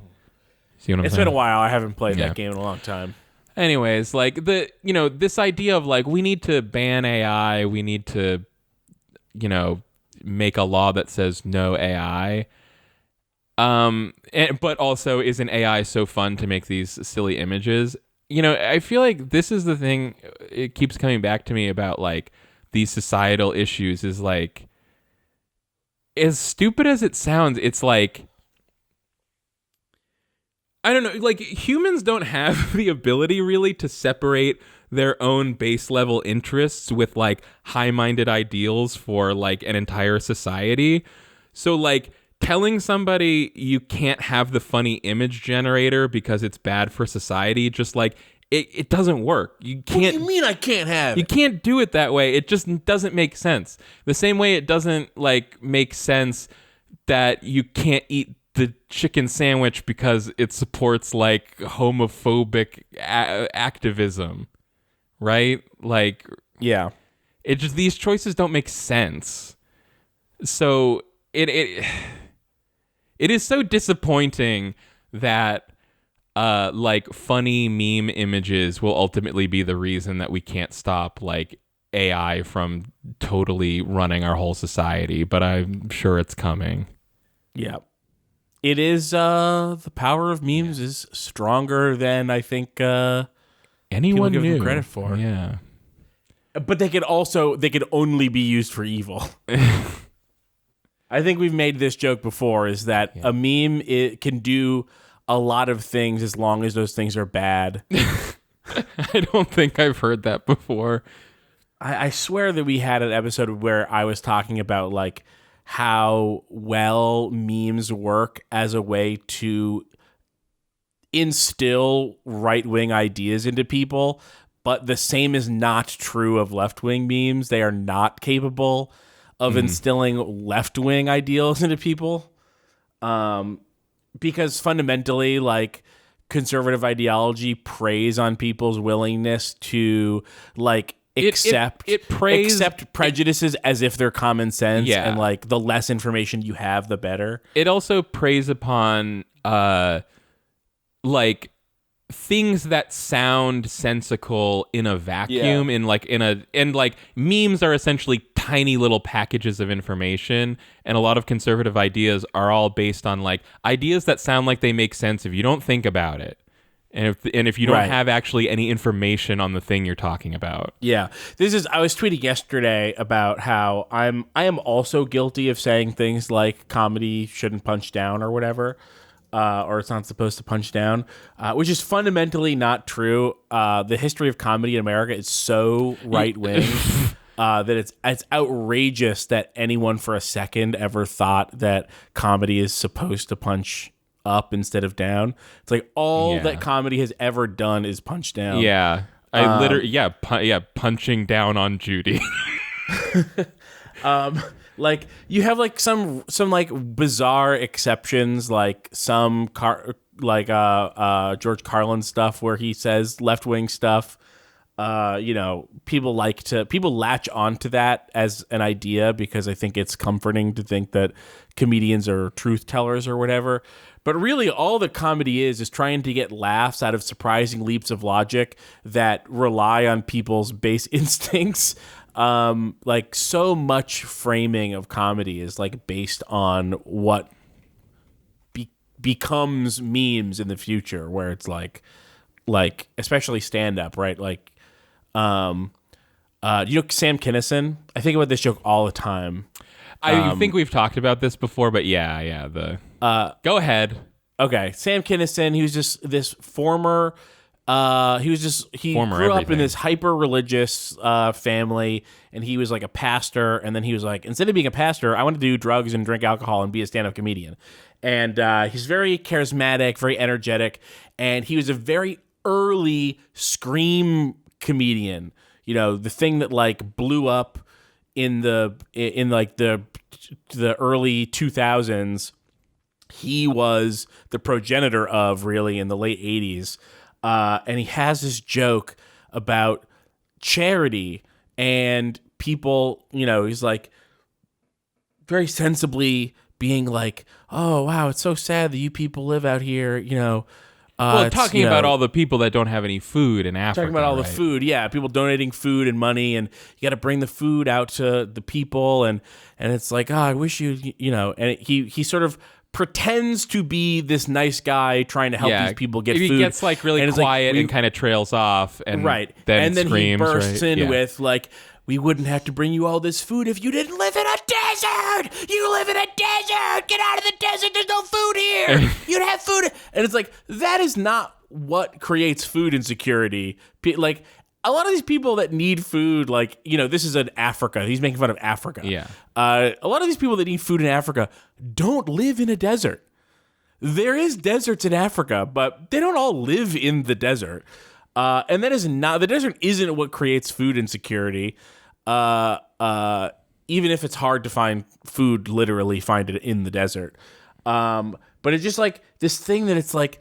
See what I'm It's saying? been a while. I haven't played Yeah. that game in a long time. Anyways, like this idea of like we need to ban AI, we need to, make a law that says no AI. But also, isn't AI so fun to make these silly images? I feel like this is the thing. It keeps coming back to me about like these societal issues. Is like, as stupid as it sounds, it's like, I don't know. Like humans don't have the ability really to separate their own base level interests with like high-minded ideals for like an entire society. So like telling somebody you can't have the funny image generator because it's bad for society, just like it doesn't work. You can't. What do you mean I can't have You it? can't do it that way. It just doesn't make sense. The same way it doesn't like make sense that you can't eat the chicken sandwich because it supports like homophobic activism, right? Like, Yeah. it just, these choices don't make sense. So it is so disappointing that like funny meme images will ultimately be the reason that we can't stop like AI from totally running our whole society, but I'm sure it's coming. Yeah. It is, the power of memes is stronger than I think Anyone give them knew credit for. Yeah. but they could only be used for evil. I think we've made this joke before, is that a meme can do a lot of things as long as those things are bad. I don't think I've heard that before. I swear that we had an episode where I was talking about like how well memes work as a way to instill right-wing ideas into people, but the same is not true of left-wing memes. They are not capable of instilling left-wing ideals into people, because fundamentally, like, conservative ideology preys on people's willingness to like accept prejudices as if they're common sense. Yeah. And like the less information you have, the better. It also preys upon like things that sound sensical in a vacuum, and like memes are essentially tiny little packages of information, and a lot of conservative ideas are all based on like ideas that sound like they make sense if you don't think about it, and if you don't Right. have actually any information on the thing you're talking about. Yeah. I was tweeting yesterday about how I am also guilty of saying things like comedy shouldn't punch down or whatever. Or it's not supposed to punch down, which is fundamentally not true. The history of comedy in America is so right-wing that it's outrageous that anyone for a second ever thought that comedy is supposed to punch up instead of down. It's like all that comedy has ever done is punch down. Yeah, I literally punching down on Judy. Like you have like some like bizarre exceptions, like some George Carlin stuff where he says left-wing stuff. People latch onto that as an idea because I think it's comforting to think that comedians are truth tellers or whatever. But really all the comedy is trying to get laughs out of surprising leaps of logic that rely on people's base instincts. Like so much framing of comedy is like based on what becomes memes in the future, where it's like especially stand up, right? Like, Sam Kinison, I think about this joke all the time. I think we've talked about this before, but yeah. Go ahead. Okay, Sam Kinison, he was just this former. He Former grew up in everything. this hyper religious family, and he was like a pastor. And then he was like, instead of being a pastor, I want to do drugs and drink alcohol and be a stand-up comedian. And he's very charismatic, very energetic, and he was a very early scream comedian. You know, the thing that like blew up in the early 2000s. He was the progenitor of, really, in the late 80s. And he has this joke about charity and people, you know, he's like very sensibly being like, oh, wow, it's so sad that you people live out here, you know. Talking about all the people that don't have any food in Africa. Talking about all the right? food, yeah, people donating food and money, and you got to bring the food out to the people, and it's like, oh, I wish you know, and he sort of pretends to be this nice guy trying to help these people get food. He gets like really and it's quiet like, and kind of trails off, and right, then and then screams, he bursts right? in with like, we wouldn't have to bring you all this food if you didn't live in a desert. You live in a desert. Get out of the desert. There's no food here. You'd have food. And it's like, that is not what creates food insecurity. Like, a lot of these people that need food, like, you know, this is in Africa. He's making fun of Africa. Yeah. A lot of these people that need food in Africa don't live in a desert. There is deserts in Africa, but they don't all live in the desert. And that is not, the desert isn't what creates food insecurity. Even if it's hard to find food, literally find it in the desert. But it's just like this thing that it's like,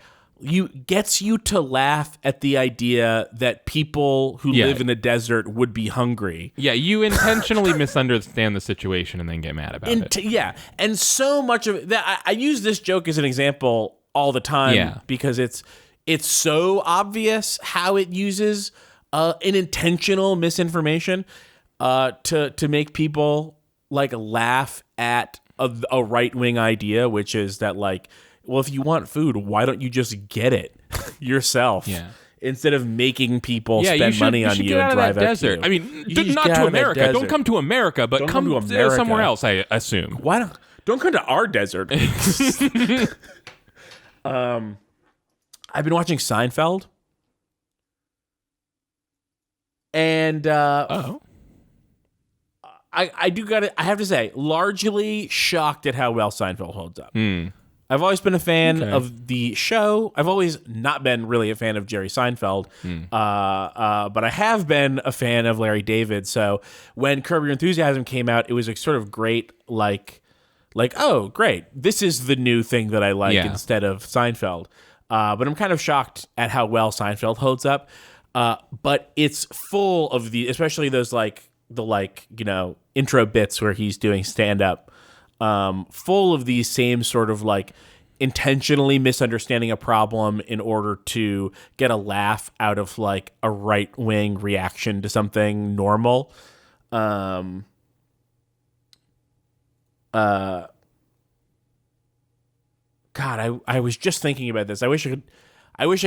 gets you to laugh at the idea that people who live in the desert would be hungry. Yeah, you intentionally misunderstand the situation and then get mad about it. Yeah, and so much of that, I use this joke as an example all the time because it's so obvious how it uses an intentional misinformation to make people like laugh at a right-wing idea, which is that like, well, if you want food, why don't you just get it yourself? Yeah. Instead of making people spend money on you and drive out to you. I mean, You just not get to out of that America. desert. Don't come to America, but Don't come come to America. somewhere else, I assume. Why don't come to our desert? I've been watching Seinfeld, and I have to say, largely shocked at how well Seinfeld holds up. I've always been a fan of the show. I've always not been really a fan of Jerry Seinfeld, but I have been a fan of Larry David. So when Curb Your Enthusiasm came out, it was a sort of great, like, oh, great, this is the new thing that I like instead of Seinfeld. But I'm kind of shocked at how well Seinfeld holds up. But it's full of especially those intro bits where he's doing stand up. Full of these same sort of like intentionally misunderstanding a problem in order to get a laugh out of like a right-wing reaction to something normal. God, I was just thinking about this. I wish I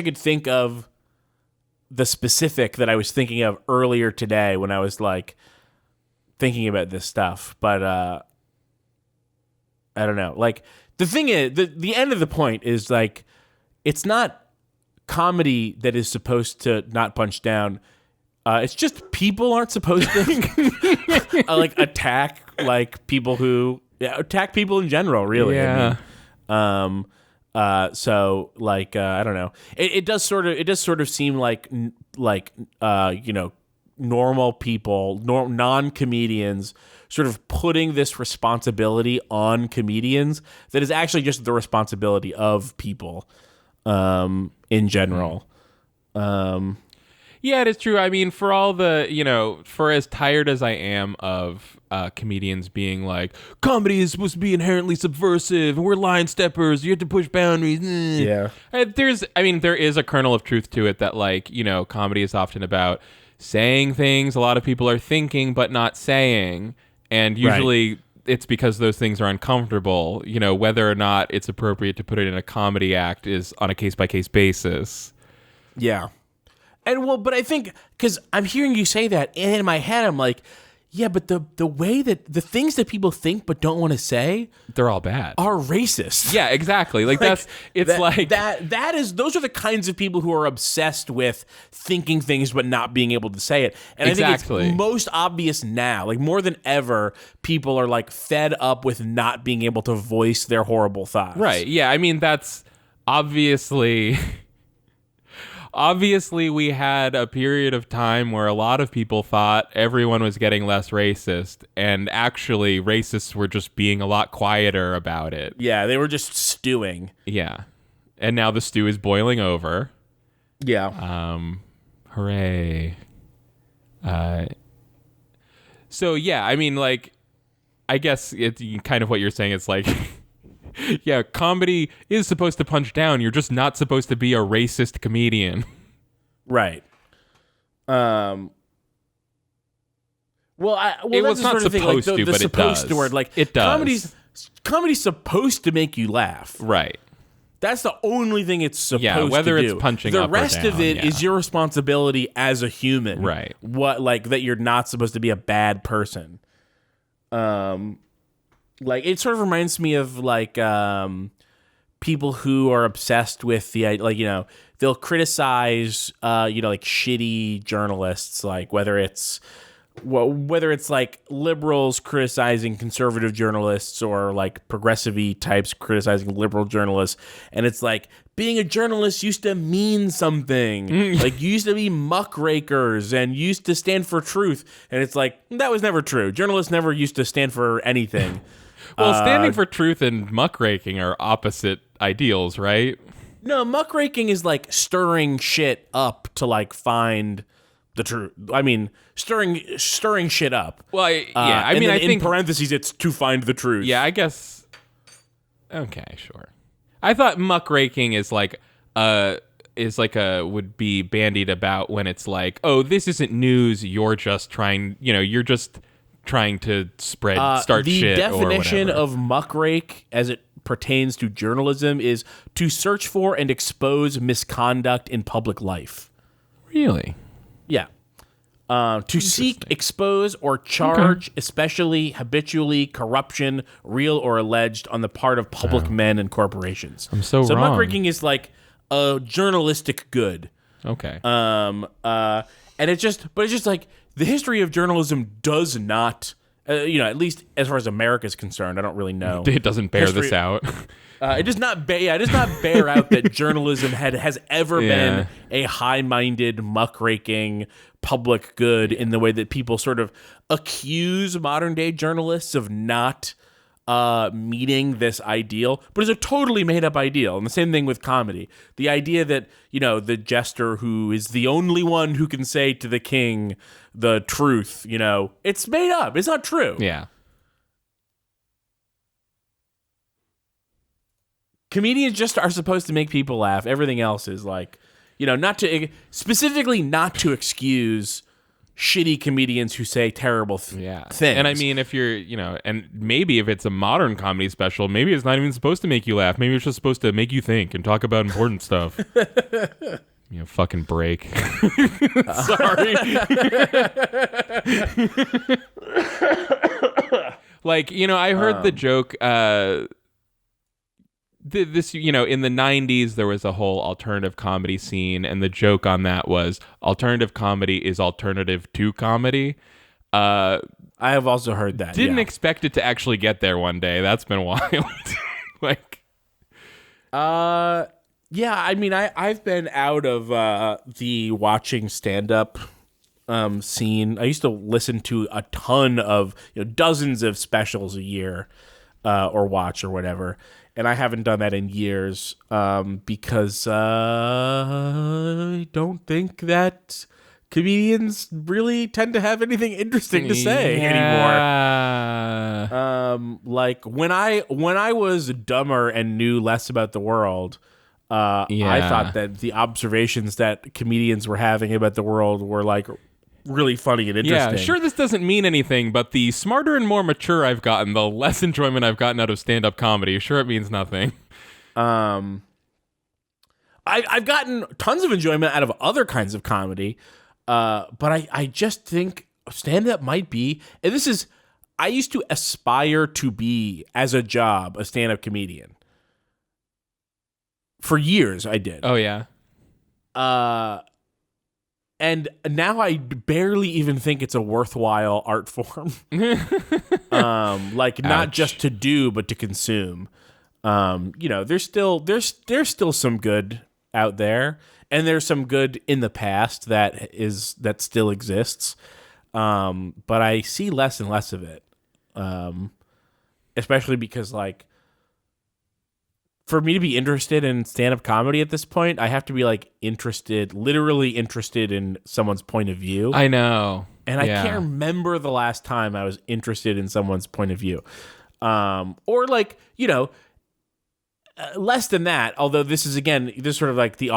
could think of the specific that I was thinking of earlier today when I was like thinking about this stuff, but I don't know. Like, the thing is, the end of the point is like, it's not comedy that is supposed to not punch down. It's just people aren't supposed to like attack like people who attack people in general. Really, Yeah. I mean, so like I don't know. It does sort of seem like normal people, non-comedians, sort of putting this responsibility on comedians that is actually just the responsibility of people in general. Yeah, it is true. I mean, for all the, for as tired as I am of comedians being like, comedy is supposed to be inherently subversive and we're line steppers, you have to push boundaries. Yeah. There is a kernel of truth to it that like, comedy is often about saying things a lot of people are thinking but not saying. And usually it's because those things are uncomfortable. Whether or not it's appropriate to put it in a comedy act is on a case-by-case basis. Yeah. And but I think, because I'm hearing you say that, and in my head I'm like, yeah, but the way that the things that people think but don't want to say They're all bad. are racist. Yeah, exactly. Like those are the kinds of people who are obsessed with thinking things but not being able to say it. And I think Exactly. it's most obvious now, like more than ever, people are like fed up with not being able to voice their horrible thoughts. Right. Yeah. I mean, that's obviously. Obviously, we had a period of time where a lot of people thought everyone was getting less racist, and actually, racists were just being a lot quieter about it. Yeah, they were just stewing. Yeah. And now the stew is boiling over. Yeah. Hooray. So, yeah, I mean, like, I guess it's kind of what you're saying. It's like, yeah, comedy is supposed to punch down. You're just not supposed to be a racist comedian. Right. Well, that's it's the not sort of thing, like, supposed to, the but it supposed does. to word, like, It does. Comedy's supposed to make you laugh. Right. That's the only thing it's supposed to do. Yeah, whether it's punching the up or rest of down, it is your responsibility as a human. Right. What, like, that you're not supposed to be a bad person. Like, it sort of reminds me of, like, people who are obsessed with the, like, you know, they'll criticize, like, shitty journalists, like, whether it's like liberals criticizing conservative journalists or like progressive-y types criticizing liberal journalists. And it's like, being a journalist used to mean something. Like, you used to be muckrakers and used to stand for truth. And it's like, that was never true. Journalists never used to stand for anything. Well, standing for truth and muckraking are opposite ideals, right? No, muckraking is like stirring shit up to like find the truth. I mean, stirring shit up. Well, I mean, I think in parentheses it's to find the truth. Yeah, I guess. Okay, sure. I thought muckraking is like would be bandied about when it's like, oh, this isn't news. You're just trying to start the shit. definition or whatever. of muckrake as it pertains to journalism is to search for and expose misconduct in public life. Really? Yeah. To seek, expose, or charge, especially habitually, corruption, real or alleged, on the part of public men and corporations. I'm so wrong. Muckraking is like a journalistic good. Okay. And it's just like the history of journalism does not, at least as far as America is concerned, I don't really know. It doesn't bear history- this out. It does not bear out that journalism has ever been a high-minded, muckraking public good in the way that people sort of accuse modern-day journalists of not meeting this ideal, but it's a totally made-up ideal. And the same thing with comedy. The idea that, the jester who is the only one who can say to the king the truth, it's made up. It's not true. Yeah. Comedians just are supposed to make people laugh. Everything else is like, not to excuse shitty comedians who say terrible things. And I mean, if you're, and maybe if it's a modern comedy special, maybe it's not even supposed to make you laugh. Maybe it's just supposed to make you think and talk about important stuff. Fucking break. Sorry. Like, I heard the joke, this, in the 90s, there was a whole alternative comedy scene, and the joke on that was alternative comedy is alternative to comedy. I have also heard that. Didn't expect it to actually get there one day. That's been wild. Like, yeah, I mean, I've been out of the watching stand-up scene. I used to listen to a ton of, dozens of specials a year, or watch or whatever. And I haven't done that in years because I don't think that comedians really tend to have anything interesting to say anymore. Like when I was dumber and knew less about the world, I thought that the observations that comedians were having about the world were like really funny and interesting. Yeah, sure, this doesn't mean anything, but the smarter and more mature I've gotten, the less enjoyment I've gotten out of stand-up comedy. Sure, it means nothing. I've gotten tons of enjoyment out of other kinds of comedy, but I just think stand-up might be, and this is, I used to aspire to be, as a job, a stand-up comedian. For years, I did. Oh, yeah. And now I barely even think it's a worthwhile art form. Like, not just to do, but to consume. There's still some good out there, and there's some good in the past that still exists. But I see less and less of it. Especially because, like, for me to be interested in stand-up comedy at this point, I have to be, like, literally interested in someone's point of view. I know. And I can't remember the last time I was interested in someone's point of view. Or, like, less than that, although this is sort of like the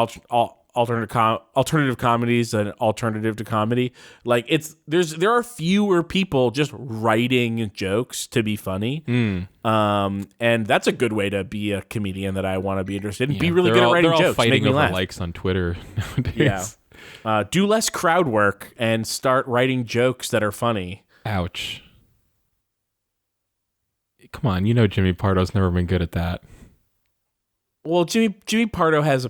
alternative comedies, an alternative to comedy. Like, there are fewer people just writing jokes to be funny. And that's a good way to be a comedian that I want to be interested in. Be really good at writing jokes. They're all fighting make me over laugh. likes on Twitter nowadays. Yeah. Do less crowd work and start writing jokes that are funny. Ouch. Come on, Jimmy Pardo's never been good at that. Well, Jimmy Pardo has a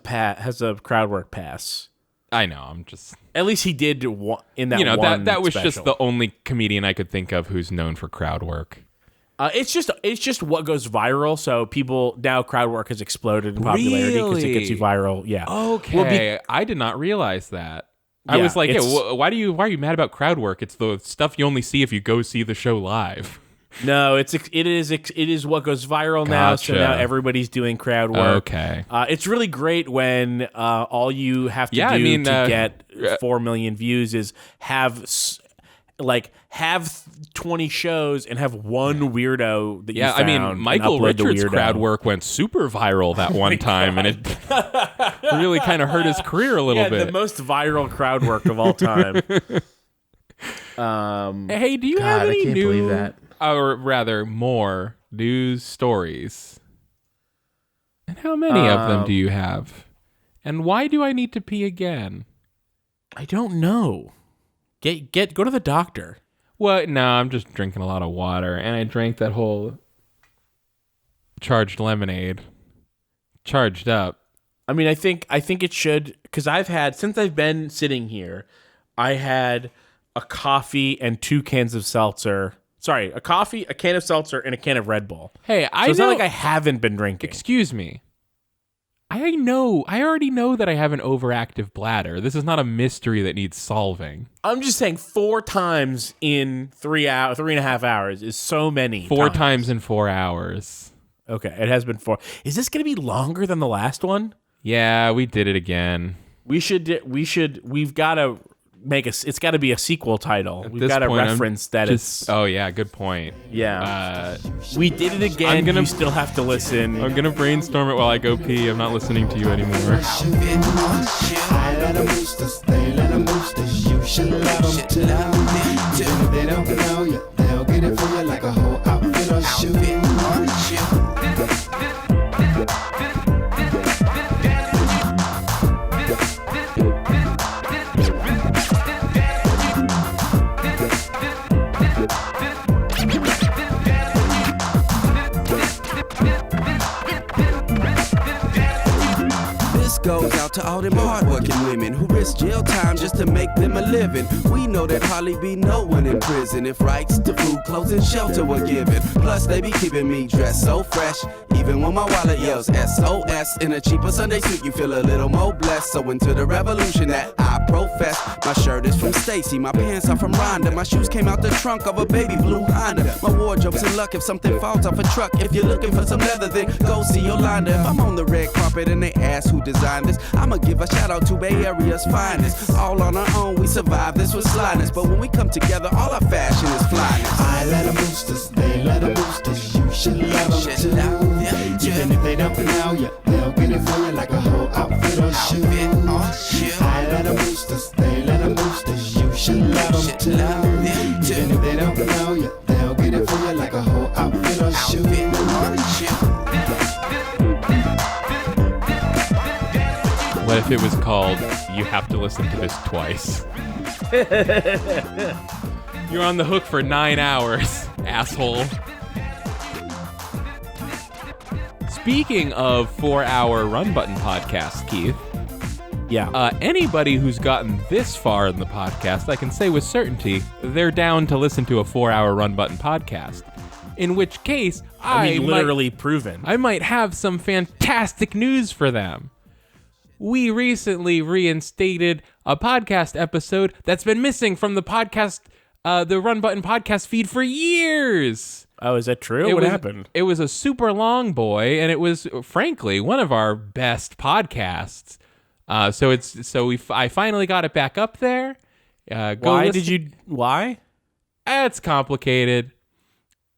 crowd work pass. I know. I'm just. At least he did in that one that was special. just the only comedian I could think of who's known for crowd work. It's just what goes viral. So people now, crowd work has exploded in popularity because it gets you viral. Yeah. Okay. I did not realize that. I Yeah, was like, why are you mad about crowd work? It's the stuff you only see if you go see the show live. No, it is what goes viral now. So now everybody's doing crowd work. Okay. It's really great when all you have to do to get 4 million views is have 20 shows and have one weirdo that you found. I mean, Michael Richards' crowd work went super viral that one time, and it really kind of hurt his career a little bit. The most viral crowd work of all time. Hey, do you have any I can't believe that. Or rather, more news stories? And how many of them do you have? And why do I need to pee again? I don't know. Go to the doctor. What? No, I'm just drinking a lot of water, and I drank that whole charged lemonade. Charged up. I mean, I think it should, because since I've been sitting here, I had a coffee and 2 cans of seltzer. Sorry, a coffee, a can of seltzer, and a can of Red Bull. Hey, it's not like I haven't been drinking. Excuse me. I already know that I have an overactive bladder. This is not a mystery that needs solving. I'm just saying 4 times in 3.5 hours is so many. 4 times in 4 hours. Okay, it has been 4. Is this going to be longer than the last one? Yeah, we did it again. We've got to it's got to be a sequel title. We've got to reference that it's. Oh yeah, good point. Yeah. We did it again. You still have to listen. I'm gonna brainstorm it while I go pee. I'm not listening to you anymore. I let them boosters, they let them boosters. You should let them too. Even if they don't know you, they'll get it for you like a whole outfit or shoe. Goes out to all them hardworking women who risk jail time just to make them a living. We know that hardly be no one in prison if rights to food, clothes, and shelter were given. Plus, they be keeping me dressed so fresh. Even when my wallet yells SOS. In a cheaper Sunday suit, you feel a little more blessed. So into the revolution that I profess. My shirt is from Stacy, my pants are from Rhonda. My shoes came out the trunk of a baby blue Honda. My wardrobe's in luck if something falls off a truck. If you're looking for some leather, then go see Yolanda. If I'm on the red carpet and they ask who designed this, I'ma give a shout out to Bay Area's finest. All on our own, we survive this with slyness. But when we come together, all our fashion is flyness. I let them boosters, they let them boosters. You should let them too. Even if they don't know you, they'll get it for you like a whole outfit or shoe. I let them boosters, they let them boosters. You should let them too. Even if they don't know you, they'll get it for you like a whole outfit or shoe. What if it was called You Have to Listen to This Twice? You're on the hook for 9 hours, asshole. Speaking of 4-hour Run Button podcasts, Keith. Yeah. Anybody who's gotten this far in the podcast, I can say with certainty, they're down to listen to a 4-hour Run Button podcast. In which case, proven. I might have some fantastic news for them. We recently reinstated a podcast episode that's been missing from the podcast, the Run Button podcast feed for years. Oh, is that true? What happened? It was a super long boy, and it was, frankly, one of our best podcasts. I finally got it back up there. Why? It's complicated.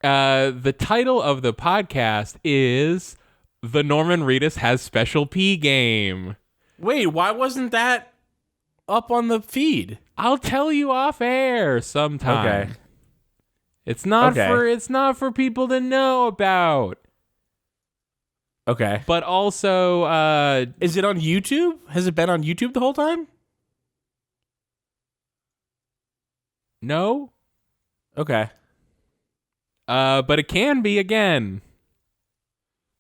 The title of the podcast is The Norman Reedus Has Special P Game. Wait, why wasn't that up on the feed? I'll tell you off air sometime. Okay. It's not for people to know about. Okay. But also, is it on YouTube? Has it been on YouTube the whole time? No. Okay. But it can be again.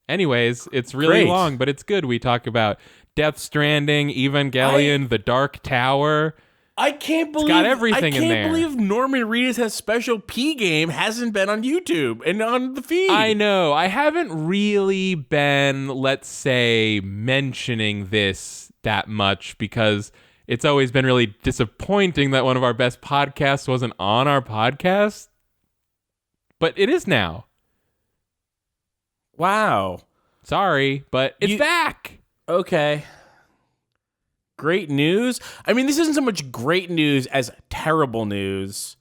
Anyways, it's really Great. long, but it's good. We talk about Death Stranding, Evangelion, The Dark Tower. I can't believe got everything in there. I can't believe Norman Reedus Has Special P Game hasn't been on YouTube and on the feed. I know. I haven't really been, let's say, mentioning this that much because it's always been really disappointing that one of our best podcasts wasn't on our podcast. But it is now. Wow. Sorry, but it's back. Okay. Great news. I mean, this isn't so much great news as terrible news.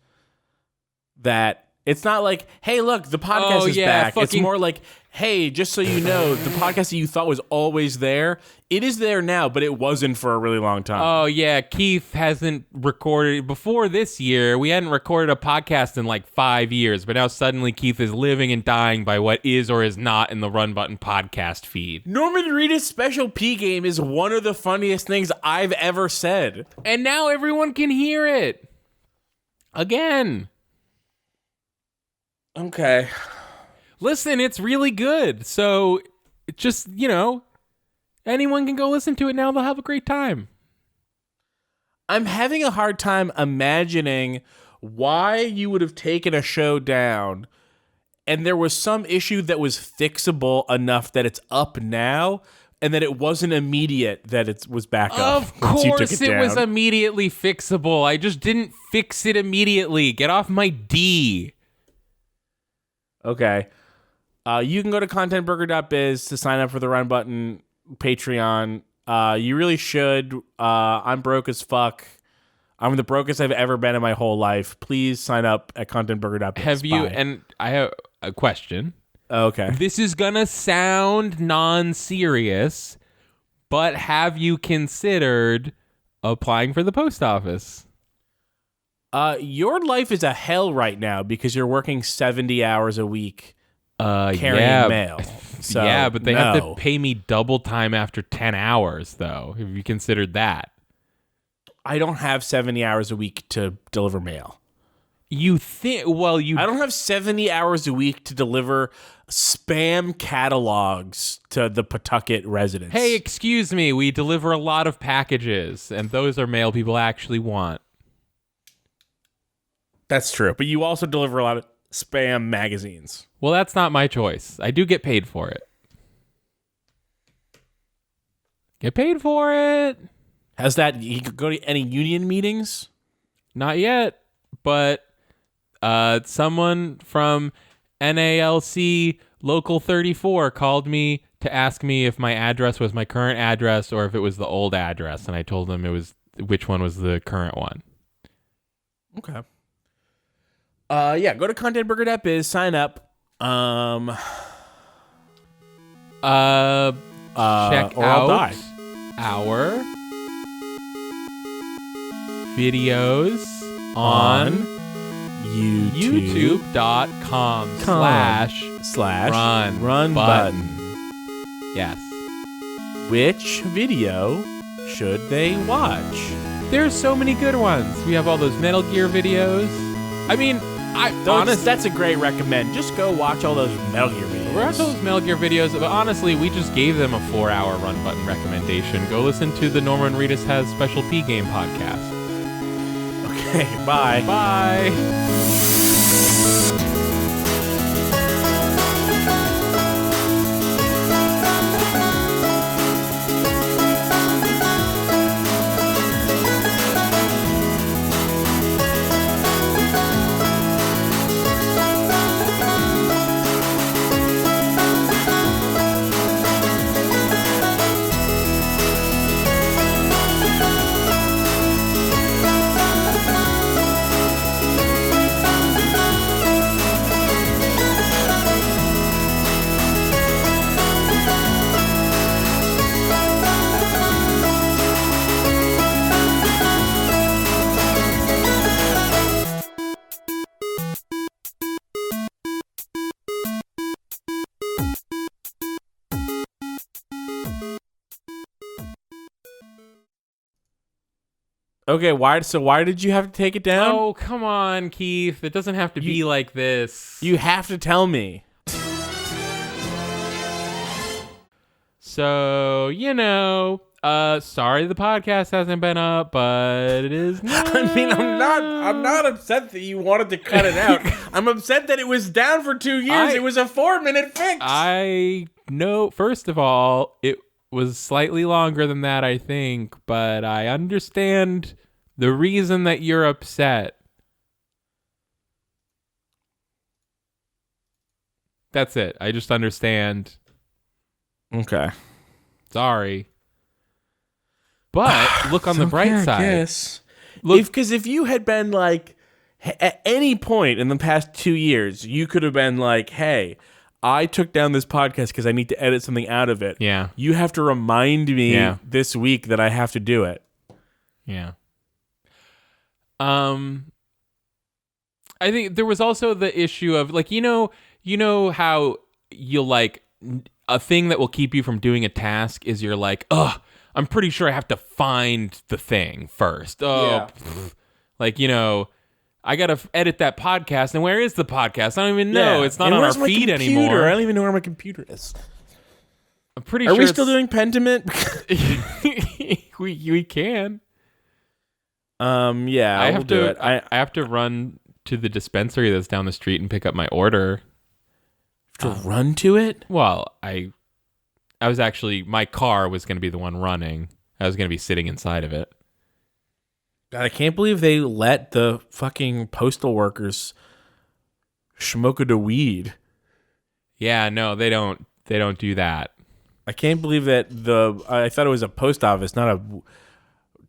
That it's not like, hey, look, the podcast is back. It's more like, hey, just so you know, the podcast that you thought was always there, it is there now, but it wasn't for a really long time. Oh, yeah. Keith hasn't recorded. Before this year, we hadn't recorded a podcast in like 5 years, but now suddenly Keith is living and dying by what is or is not in the Run Button podcast feed. Norman Reedus Special P Game is one of the funniest things I've ever said. And now everyone can hear it. Again. Okay. Listen, it's really good. So just, anyone can go listen to it now. They'll have a great time. I'm having a hard time imagining why you would have taken a show down and there was some issue that was fixable enough that it's up now and that it wasn't immediate that it was back up. Of course it was immediately fixable. I just didn't fix it immediately. Get off my D. Okay. You can go to contentburger.biz to sign up for the Run Button Patreon. You really should. I'm broke as fuck. I'm the brokest I've ever been in my whole life. Please sign up at contentburger.biz. Have you, Bye. and I have a question. Okay. This is gonna sound non-serious, but have you considered applying for the post office? Your life is a hell right now because you're working 70 hours a week carrying mail. So, yeah, but they have to pay me double time after 10 hours, though. Have you considered that? I don't have 70 hours a week to deliver mail. You think? Well, I don't have 70 hours a week to deliver spam catalogs to the Pawtucket residents. Hey, excuse me. We deliver a lot of packages, and those are mail people actually want. That's true, but you also deliver a lot of spam magazines. Well, that's not my choice. I do get paid for it. Get paid for it. Has that, you could go to any union meetings? Not yet, but someone from NALC Local 34 called me to ask me if my address was my current address or if it was the old address, and I told them which one was the current one. Okay. Yeah, go to contentburger.biz, sign up. Check or I'll out die. our videos on youtube.com/run button. Yes. Which video should they watch? There's so many good ones. We have all those Metal Gear videos. I mean, That's a great recommend. Just go watch all those Metal Gear videos. We're at those Metal Gear videos, but honestly, we just gave them a 4-hour run button recommendation. Go listen to the Norman Reedus Has Special P Game podcast. Okay, bye. Bye. Okay, why did you have to take it down? Oh, come on, Keith. It doesn't have to be like this. You have to tell me. So, sorry the podcast hasn't been up, but it is now. I mean, I'm not upset that you wanted to cut it out. I'm upset that it was down for 2 years. It was a 4-minute fix. I know, first of all, it was slightly longer than that, I think, but I understand the reason that you're upset. That's it. I just understand. Okay. Sorry. But look on the bright side. Yes. Look, Because if you had been like, at any point in the past 2 years, you could have been like, hey, I took down this podcast because I need to edit something out of it. Yeah. You have to remind me this week that I have to do it. Yeah. I think there was also the issue of like, you know how you like a thing that will keep you from doing a task is you're like, I'm pretty sure I have to find the thing first. Like, I got to edit that podcast. And where is the podcast? I don't even know. Yeah. It's not And on our where's my feed computer? anymore. I don't even know where my computer is. I'm pretty Are sure we still doing Pentiment? we can. Yeah, I we'll have do to. it. I have to run to the dispensary that's down the street and pick up my order. To run to it? Well, I was actually, my car was going to be the one running. I was going to be sitting inside of it. God, I can't believe they let the fucking postal workers smoke the weed. Yeah, no, they don't do that. I can't believe that I thought it was a post office, not a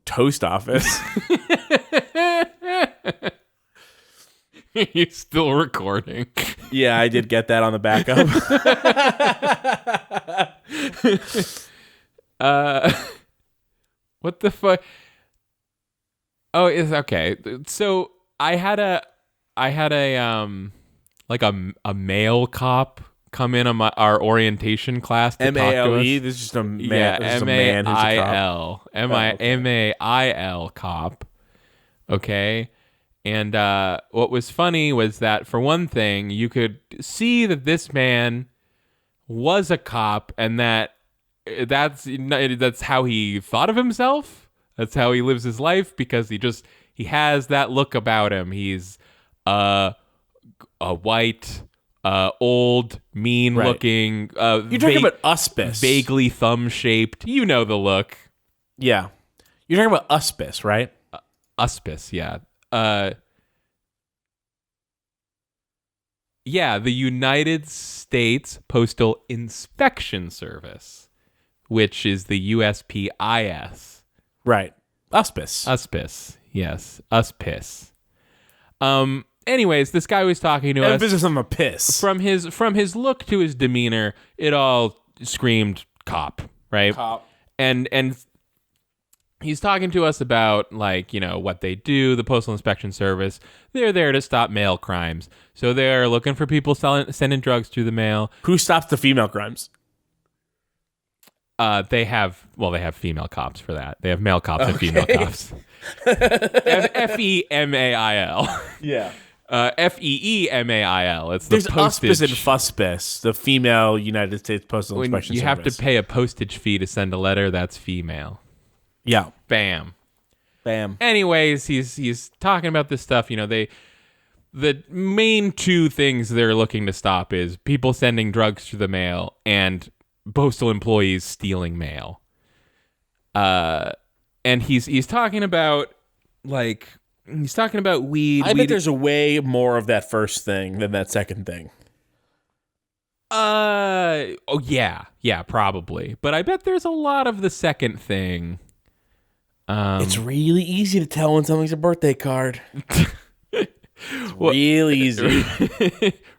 toast office. You're still recording. Yeah, I did get that on the backup. What the fuck? Oh, it's okay. So I had a like a male cop come in on our orientation class to talk to M-A-L-E? us. This is just a man. This is a man who's a cop. M-A-I-L cop. Okay. And what was funny was that, for one thing, you could see that this man was a cop, and that's how he thought of himself. That's how he lives his life, because he has that look about him. He's a white, old, mean-looking. You're talking about Uspis. Vaguely thumb-shaped. You know the look. Yeah. You're talking about Uspis, right? Uspis, yeah. Yeah, the United States Postal Inspection Service, which is the USPIS. Right. Uspis. Uspis, yes. Uspis. Anyways, this guy was talking to us. Emphasis on the piss. From his look to his demeanor, it all screamed cop, right? Cop. And he's talking to us about, like, what they do, the Postal Inspection Service. They're there to stop mail crimes. So they're looking for people sending drugs through the mail. Who stops the female crimes? They have female cops for that. They have male cops and female cops. They have FEMAIL. Yeah. FEEMAIL. It's the There's postage. Uspis and Fuspis, the female United States Postal When Inspection you Service. have to pay a postage fee to send a letter, that's female. Yeah. Bam. Bam. Anyways, he's talking about this stuff. The main two things they're looking to stop is people sending drugs through the mail and postal employees stealing mail. And he's talking about weed. I bet there's a way more of that first thing than that second thing. Oh yeah, probably. But I bet there's a lot of the second thing. It's really easy to tell when something's a birthday card. Real easy.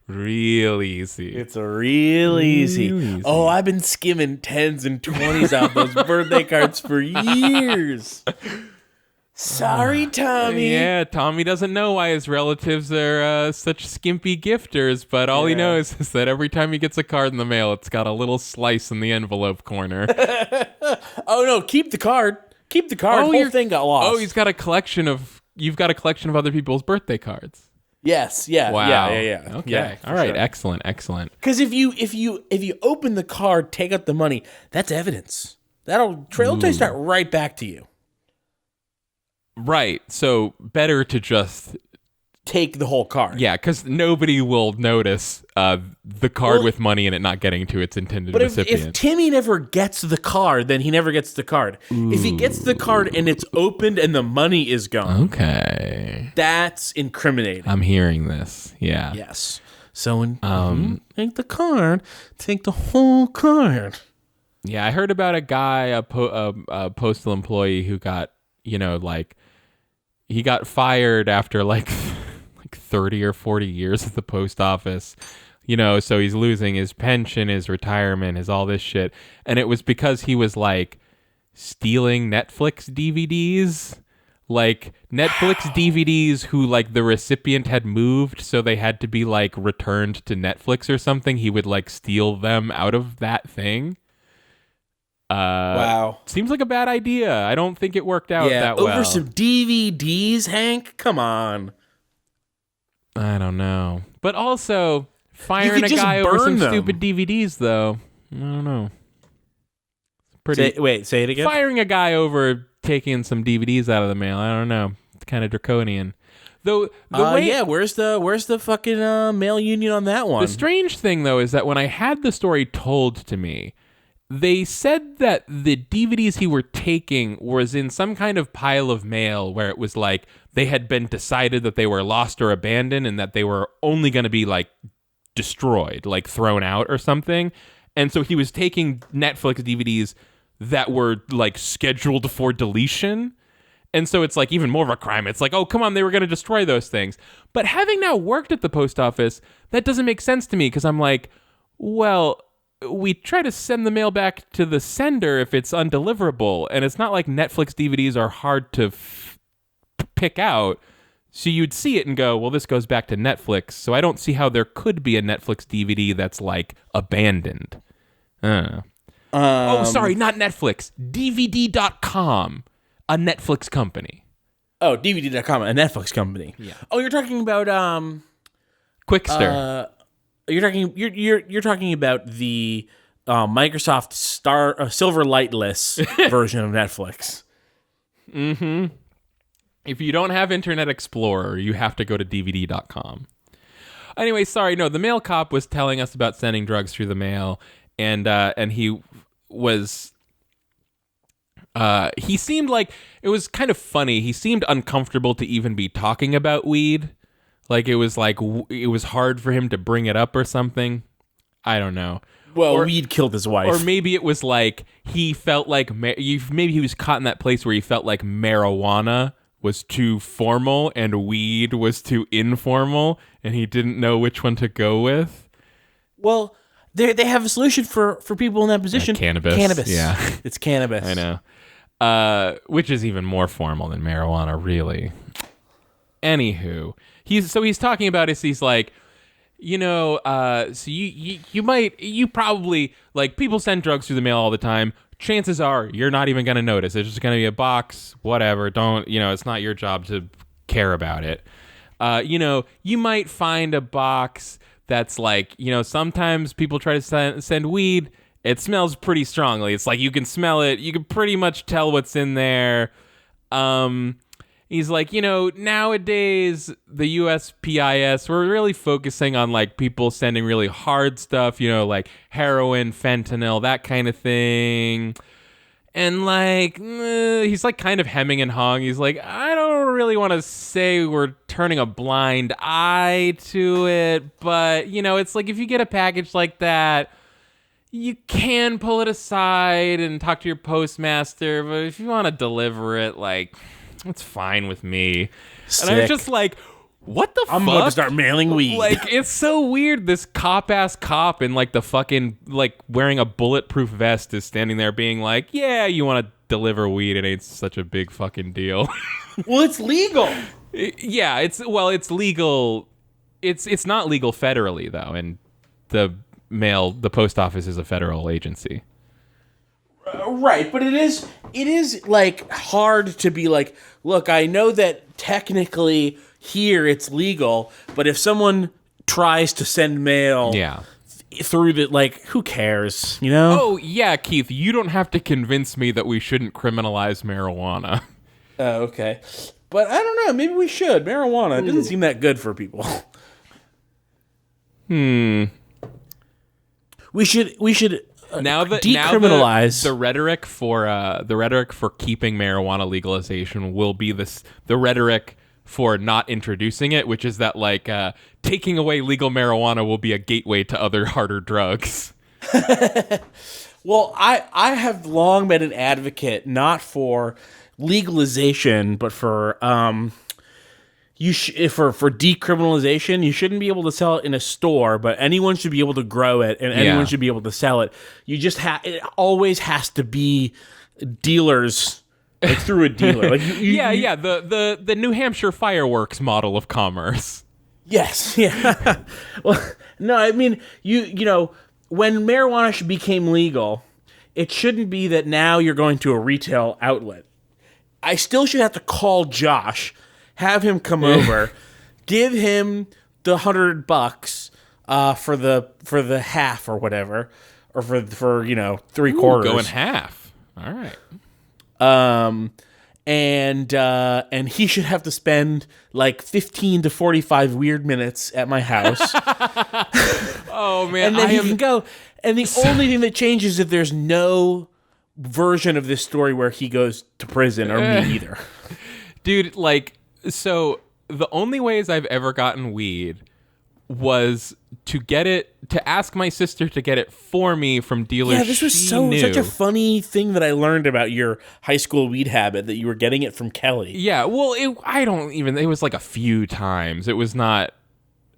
Real easy. It's real easy. easy. Oh, I've been skimming 10s and 20s out those birthday cards for years. Sorry, Tommy. Yeah, Tommy doesn't know why his relatives are such skimpy gifters, but all he knows is that every time he gets a card in the mail, it's got a little slice in the envelope corner. Oh, no, keep the card. Keep the card. Whole thing got lost. Oh, you've got a collection of other people's birthday cards. Yes, yeah, Wow. yeah. Okay. Yeah, all right. sure. Excellent. Because if you open the card, take out the money, that's evidence. That'll trace that right back to you. Right. So better to just Take the whole card. yeah, because nobody will notice the card with money in it not getting to its intended But if recipient. Timmy never gets the card, then he never gets the card. If he gets the card and it's opened and the money is gone, Okay. that's incriminating. I'm hearing this. Yeah. Yes. So when take the card, take the whole card. Yeah, I heard about a guy, a postal employee who got, he got fired after like 30 or 40 years at the post office. So he's losing his pension, his retirement, his all this shit. And it was because he was like stealing Netflix DVDs. Like Netflix DVDs who like the recipient had moved, so they had to be like returned to Netflix or something. He would like steal them out of that thing. Wow. Seems like a bad idea. I don't think it worked out that well. Over some DVDs, Hank? Come on. I don't know. But also, firing a just guy over some burn them. stupid DVDs, though, I don't know. Say it again. Firing a guy over taking some DVDs out of the mail, I don't know. It's kind of draconian. Though the way, where's the fucking mail union on that one? the strange thing, though, is that when I had the story told to me, they said that the DVDs he were taking was in some kind of pile of mail where it was like they had been decided that they were lost or abandoned and that they were only going to be like destroyed, like thrown out or something. And so he was taking Netflix DVDs that were like scheduled for deletion. And so it's like even more of a crime. It's like, oh, come on, they were going to destroy those things. But having now worked at the post office, that doesn't make sense to me because I'm like, well, we try to send the mail back to the sender if it's undeliverable. And it's not like Netflix DVDs are hard to pick out. So you'd see it and go, well, this goes back to Netflix. So I don't see how there could be a Netflix DVD that's like abandoned. Oh, sorry, not Netflix. DVD.com, a Netflix company. Oh, DVD.com, a Netflix company. Yeah. Oh, you're talking about Quickster. You're talking about the Microsoft Silver Lightless version of Netflix. Mm-hmm. If you don't have Internet Explorer, you have to go to DVD.com. Anyway, sorry, no, the mail cop was telling us about sending drugs through the mail, and he was... he seemed like... It was kind of funny. He seemed uncomfortable to even be talking about weed. Like, it was hard for him to bring it up or something. I don't know. Well, weed killed his wife. Or maybe it was like he felt like... Maybe he was caught in that place where he felt like marijuana was too formal and weed was too informal, and he didn't know which one to go with. Well, they have a solution for people in that position. Cannabis. Yeah. It's cannabis. I know. Which is even more formal than marijuana, really. Anywho, he's talking about it. He's like, so you probably, like, people send drugs through the mail all the time. Chances are you're not even going to notice. It's just going to be a box, whatever. Don't, it's not your job to care about it. you might find a box that's like, sometimes people try to send weed. It smells pretty strongly. It's like you can smell it. You can pretty much tell what's in there. He's like, nowadays the USPIS, we're really focusing on like people sending really hard stuff, like heroin, fentanyl, that kind of thing. And like, he's like kind of hemming and hawing. He's like, I don't really want to say we're turning a blind eye to it, but it's like if you get a package like that, you can pull it aside and talk to your postmaster, but if you want to deliver it, like, it's fine with me. Sick. And I was just like, what the fuck? I'm going to start mailing weed. Like, it's so weird. This cop-ass cop in, like, the fucking, like, wearing a bulletproof vest is standing there being like, yeah, you want to deliver weed. It ain't such a big fucking deal. Well, it's legal. Yeah, it's legal. It's not legal federally, though, and the post office is a federal agency. Right, but it is like hard to be like, look, I know that technically here it's legal, but if someone tries to send mail through the, like, who cares, Oh, yeah, Keith, you don't have to convince me that we shouldn't criminalize marijuana. Oh, okay. But I don't know, maybe we should. Marijuana doesn't seem that good for people. We should now decriminalize. The rhetoric for keeping marijuana legalization will be the rhetoric for not introducing it, which is that like taking away legal marijuana will be a gateway to other harder drugs. Well, I have long been an advocate not for legalization, but for for decriminalization. You shouldn't be able to sell it in a store, but anyone should be able to grow it, and anyone should be able to sell it. You just it always has to be dealers, like through a dealer. Like the New Hampshire fireworks model of commerce. Yes, yeah. Well, no, I mean when marijuana became legal, it shouldn't be that now you're going to a retail outlet. I still should have to call Josh, have him come over, give him the $100 for the half or whatever, or for 3/4. Going half. All right. And he should have to spend like 15 to 45 weird minutes at my house. Oh man, and then he can go. And the only thing that changes is if there's no version of this story where he goes to prison, or me either. Dude, like, so the only ways I've ever gotten weed was to ask my sister to get it for me from dealers. Yeah, this was such a funny thing that I learned about your high school weed habit, that you were getting it from Kelly. Yeah, well, it was like a few times. It was not,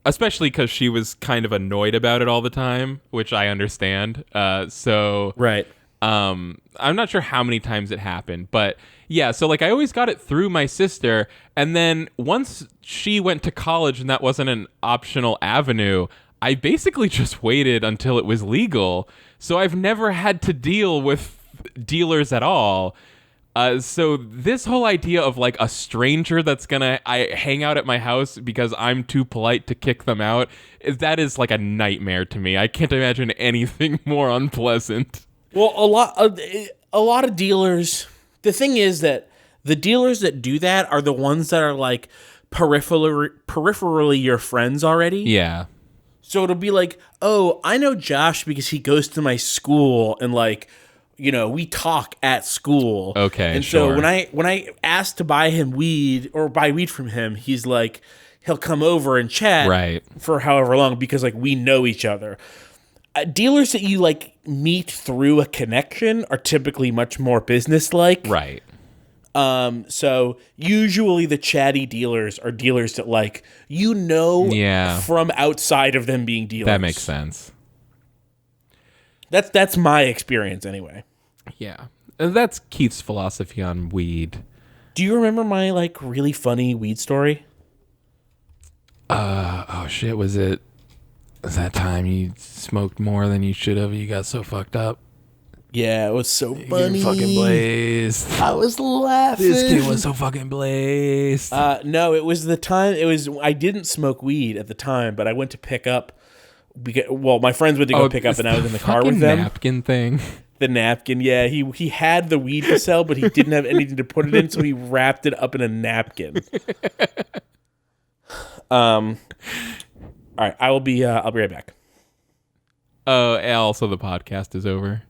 especially because she was kind of annoyed about it all the time, which I understand. Right. I'm not sure how many times it happened, but yeah, so like I always got it through my sister, and then once she went to college and that wasn't an optional avenue, I basically just waited until it was legal. So I've never had to deal with dealers at all. So this whole idea of like a stranger that's gonna hang out at my house because I'm too polite to kick them out, that is like a nightmare to me. I can't imagine anything more unpleasant. Well, a lot of dealers. The thing is that the dealers that do that are the ones that are like peripherally your friends already. Yeah. So it'll be like, oh, I know Josh because he goes to my school, and like, we talk at school. Okay. And sure. so when I ask to buy him weed or buy weed from him, he's like, he'll come over and chat for however long because like we know each other. Dealers that you like meet through a connection are typically much more business-like. Right. So usually the chatty dealers are dealers that like, from outside of them being dealers. That makes sense. That's my experience anyway. Yeah. That's Keith's philosophy on weed. Do you remember my like really funny weed story? Oh shit, was that time you smoked more than you should have? You got so fucked up. Yeah, it was so funny. Fucking blazed. I was laughing. This kid was so fucking blazed. No, it was the time. I didn't smoke weed at the time, but I went to pick up. My friends went to go pick up, and I was in the car with them. Napkin thing. The napkin, yeah. He had the weed to sell, but he didn't have anything to put it in, so he wrapped it up in a napkin. All right, I'll be right back. Also, the podcast is over.